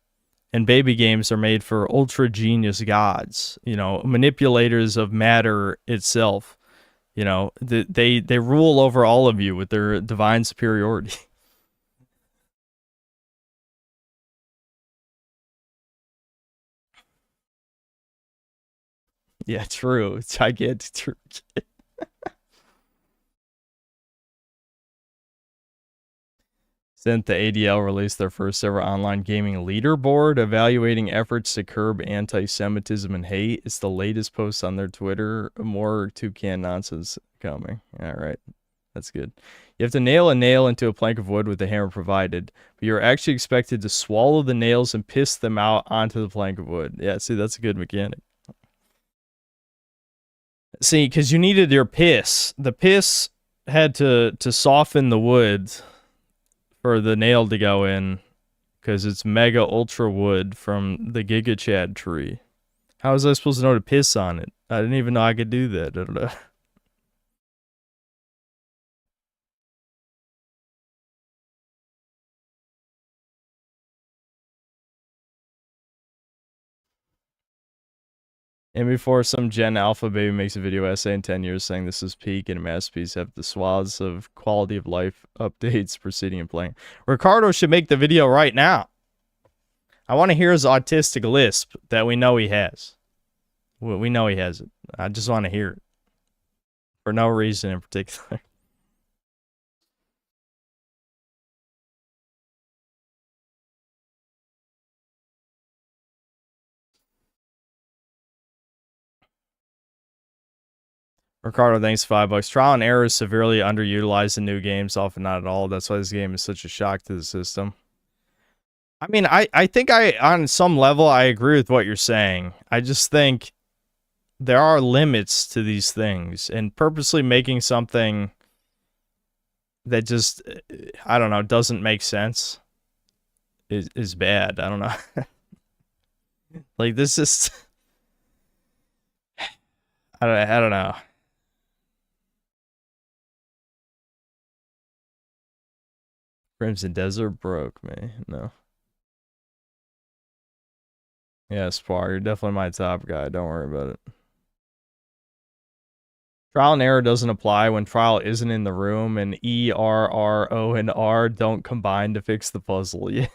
And baby games are made for ultra-genius gods, you know, manipulators of matter itself. You know, they rule over all of you with their divine superiority. Yeah, true. It's gigantic. True. Since the ADL released their first ever online gaming leaderboard evaluating efforts to curb anti-Semitism and hate. It's the latest post on their Twitter. More toucan nonsense coming. All right. That's good. You have to nail a nail into a plank of wood with the hammer provided, but you're actually expected to swallow the nails and piss them out onto the plank of wood. Yeah, see, that's a good mechanic. See, because you needed your piss. The piss had to soften the wood for the nail to go in, because it's mega ultra wood from the Giga Chad tree. How was I supposed to know to piss on it? I didn't even know I could do that. I don't know. And before some Gen Alpha baby makes a video essay in 10 years saying this is peak and a masterpiece, have the swaths of quality of life updates proceeding and playing. Ricardo should make the video right now. I want to hear his autistic lisp that we know he has. We know he has it. I just want to hear it. For no reason in particular. Ricardo, thanks $5. Trial and error is severely underutilized in new games, often not at all. That's why this game is such a shock to the system. I mean, I think on some level, I agree with what you're saying. I just think there are limits to these things, and purposely making something that just, I don't know, doesn't make sense is bad. I don't know. Like, this is, I don't know. Crimson Desert broke me. No. Yeah, Spar, you're definitely my top guy. Don't worry about it. Trial and error doesn't apply when trial isn't in the room and E, R, R, O, and R don't combine to fix the puzzle. Yeah.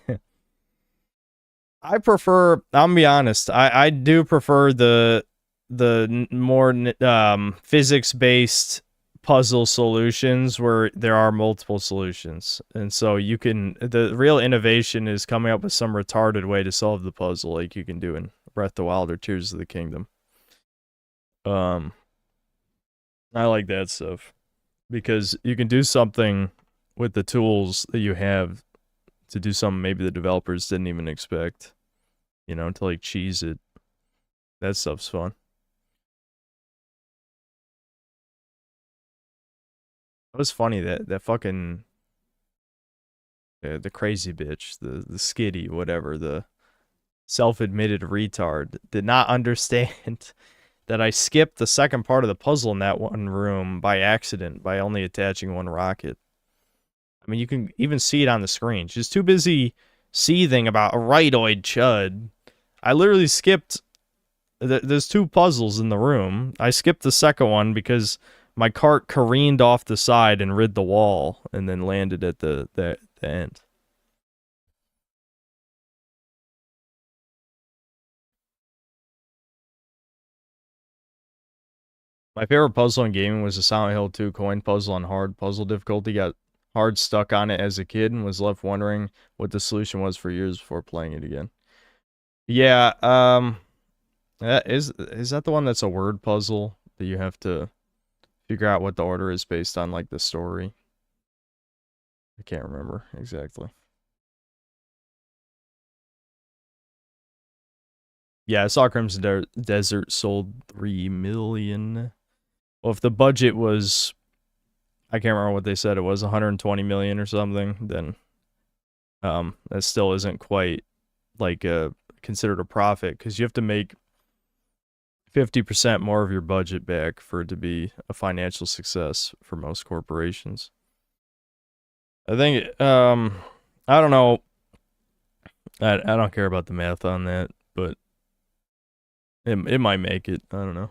I prefer, I'm gonna be honest, I do prefer the more physics-based puzzle solutions where there are multiple solutions. And so you can, the real innovation is coming up with some retarded way to solve the puzzle like you can do in Breath of the Wild or Tears of the Kingdom. I like that stuff because you can do something with the tools that you have to do something maybe the developers didn't even expect, you know, to like cheese it. That stuff's fun. It was funny that fucking the crazy bitch, the skitty, whatever, the self-admitted retard did not understand that I skipped the second part of the puzzle in that one room by accident by only attaching one rocket. I mean, you can even see it on the screen. She's too busy seething about a rightoid chud. I literally skipped. There's two puzzles in the room. I skipped the second one because my cart careened off the side and rid the wall and then landed at the end. My favorite puzzle in gaming was the Silent Hill 2 coin puzzle on hard puzzle difficulty. Got hard stuck on it as a kid and was left wondering what the solution was for years before playing it again. Yeah, is that the one that's a word puzzle that you have to figure out what the order is based on like the story? I can't remember exactly. Yeah, I saw Crimson Desert sold 3 million. Well, if the budget was, I can't remember what they said, it was 120 million or something, then that still isn't quite like considered a profit because you have to make 50% more of your budget back for it to be a financial success for most corporations. I think, I don't know. I don't care about the math on that, but it might make it. I don't know.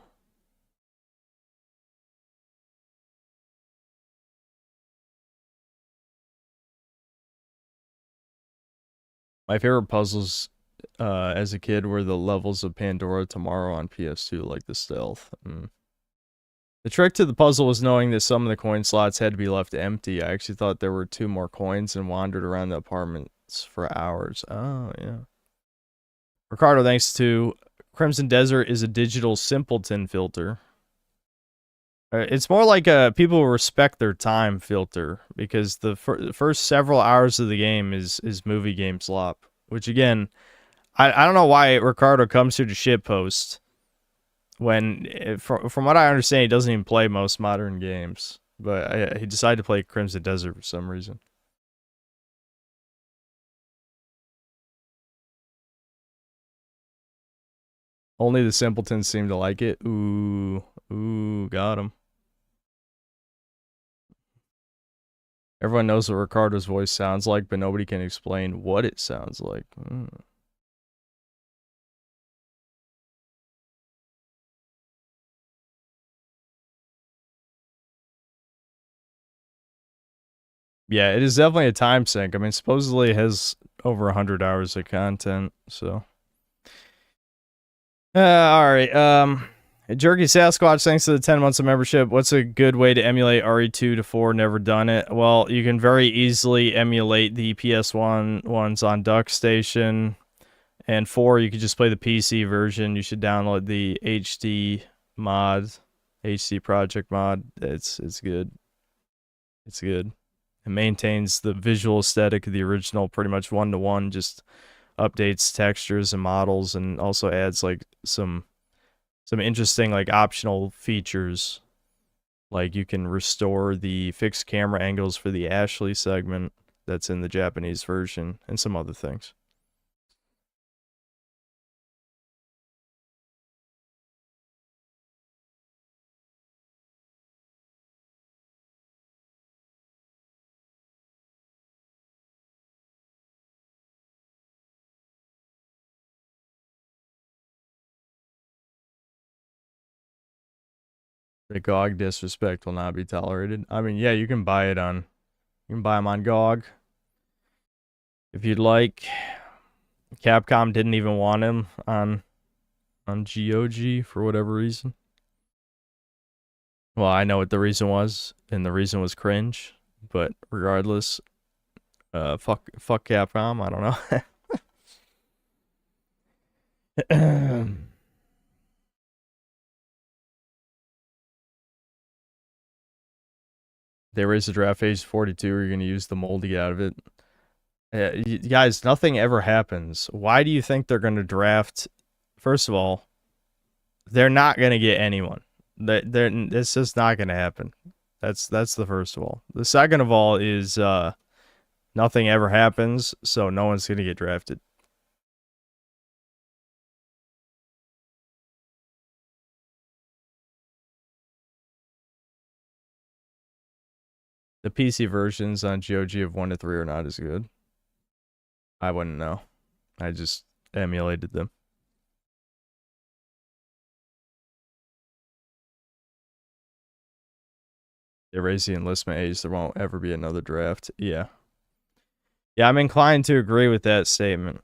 My favorite puzzles as a kid were the levels of Pandora Tomorrow on PS2, like the stealth. The trick to the puzzle was knowing that some of the coin slots had to be left empty. I actually thought there were 2 more coins and wandered around the apartments for hours. Oh, yeah. Ricardo, thanks to Crimson Desert is a digital simpleton filter. It's more like a people respect their time filter, because the first several hours of the game is movie game slop, which again, I don't know why Ricardo comes here to shitpost when, from what I understand, he doesn't even play most modern games, but he decided to play Crimson Desert for some reason. Only the simpletons seem to like it. Ooh, got him. Everyone knows what Ricardo's voice sounds like, but nobody can explain what it sounds like. Yeah, it is definitely a time sink. I mean, supposedly it has over 100 hours of content, so. Alright, Jerky Sasquatch, thanks to the 10 months of membership. What's a good way to emulate RE2 to 4? Never done it. Well, you can very easily emulate the PS1 ones on DuckStation. And 4, you could just play the PC version. You should download the HD mod, HD Project mod. It's good. It's good. It maintains the visual aesthetic of the original pretty much 1-to-1, just updates textures and models, and also adds like some interesting like optional features. Like you can restore the fixed camera angles for the Ashley segment that's in the Japanese version, and some other things. The GOG disrespect will not be tolerated. I mean, yeah, you can buy it on, you can buy them on GOG if you'd like. Capcom didn't even want him on GOG for whatever reason. Well, I know what the reason was, and the reason was cringe. But regardless, fuck Capcom. I don't know. They raised the draft age to 42. You're going to use the moldy out of it. Guys, nothing ever happens. Why do you think they're going to draft? First of all, they're not going to get anyone. It's just not going to happen. That's the first of all. The second of all is nothing ever happens, so no one's going to get drafted. The PC versions on GOG of 1 to 3 are not as good. I wouldn't know. I just emulated them. They raised the enlistment age. There won't ever be another draft. Yeah. Yeah, I'm inclined to agree with that statement.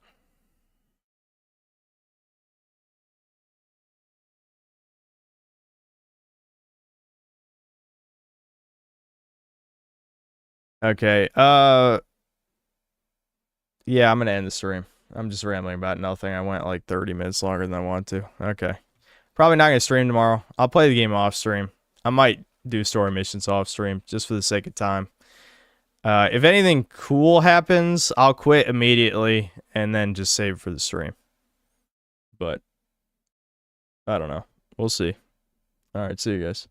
Okay. Yeah, I'm gonna end the stream. I'm just rambling about nothing. I went like 30 minutes longer than I want to. Okay. Probably not gonna stream tomorrow. I'll play the game off stream. I might do story missions off stream just for the sake of time. If anything cool happens, I'll quit immediately and then just save for the stream. But I don't know. We'll see. All right, see you guys.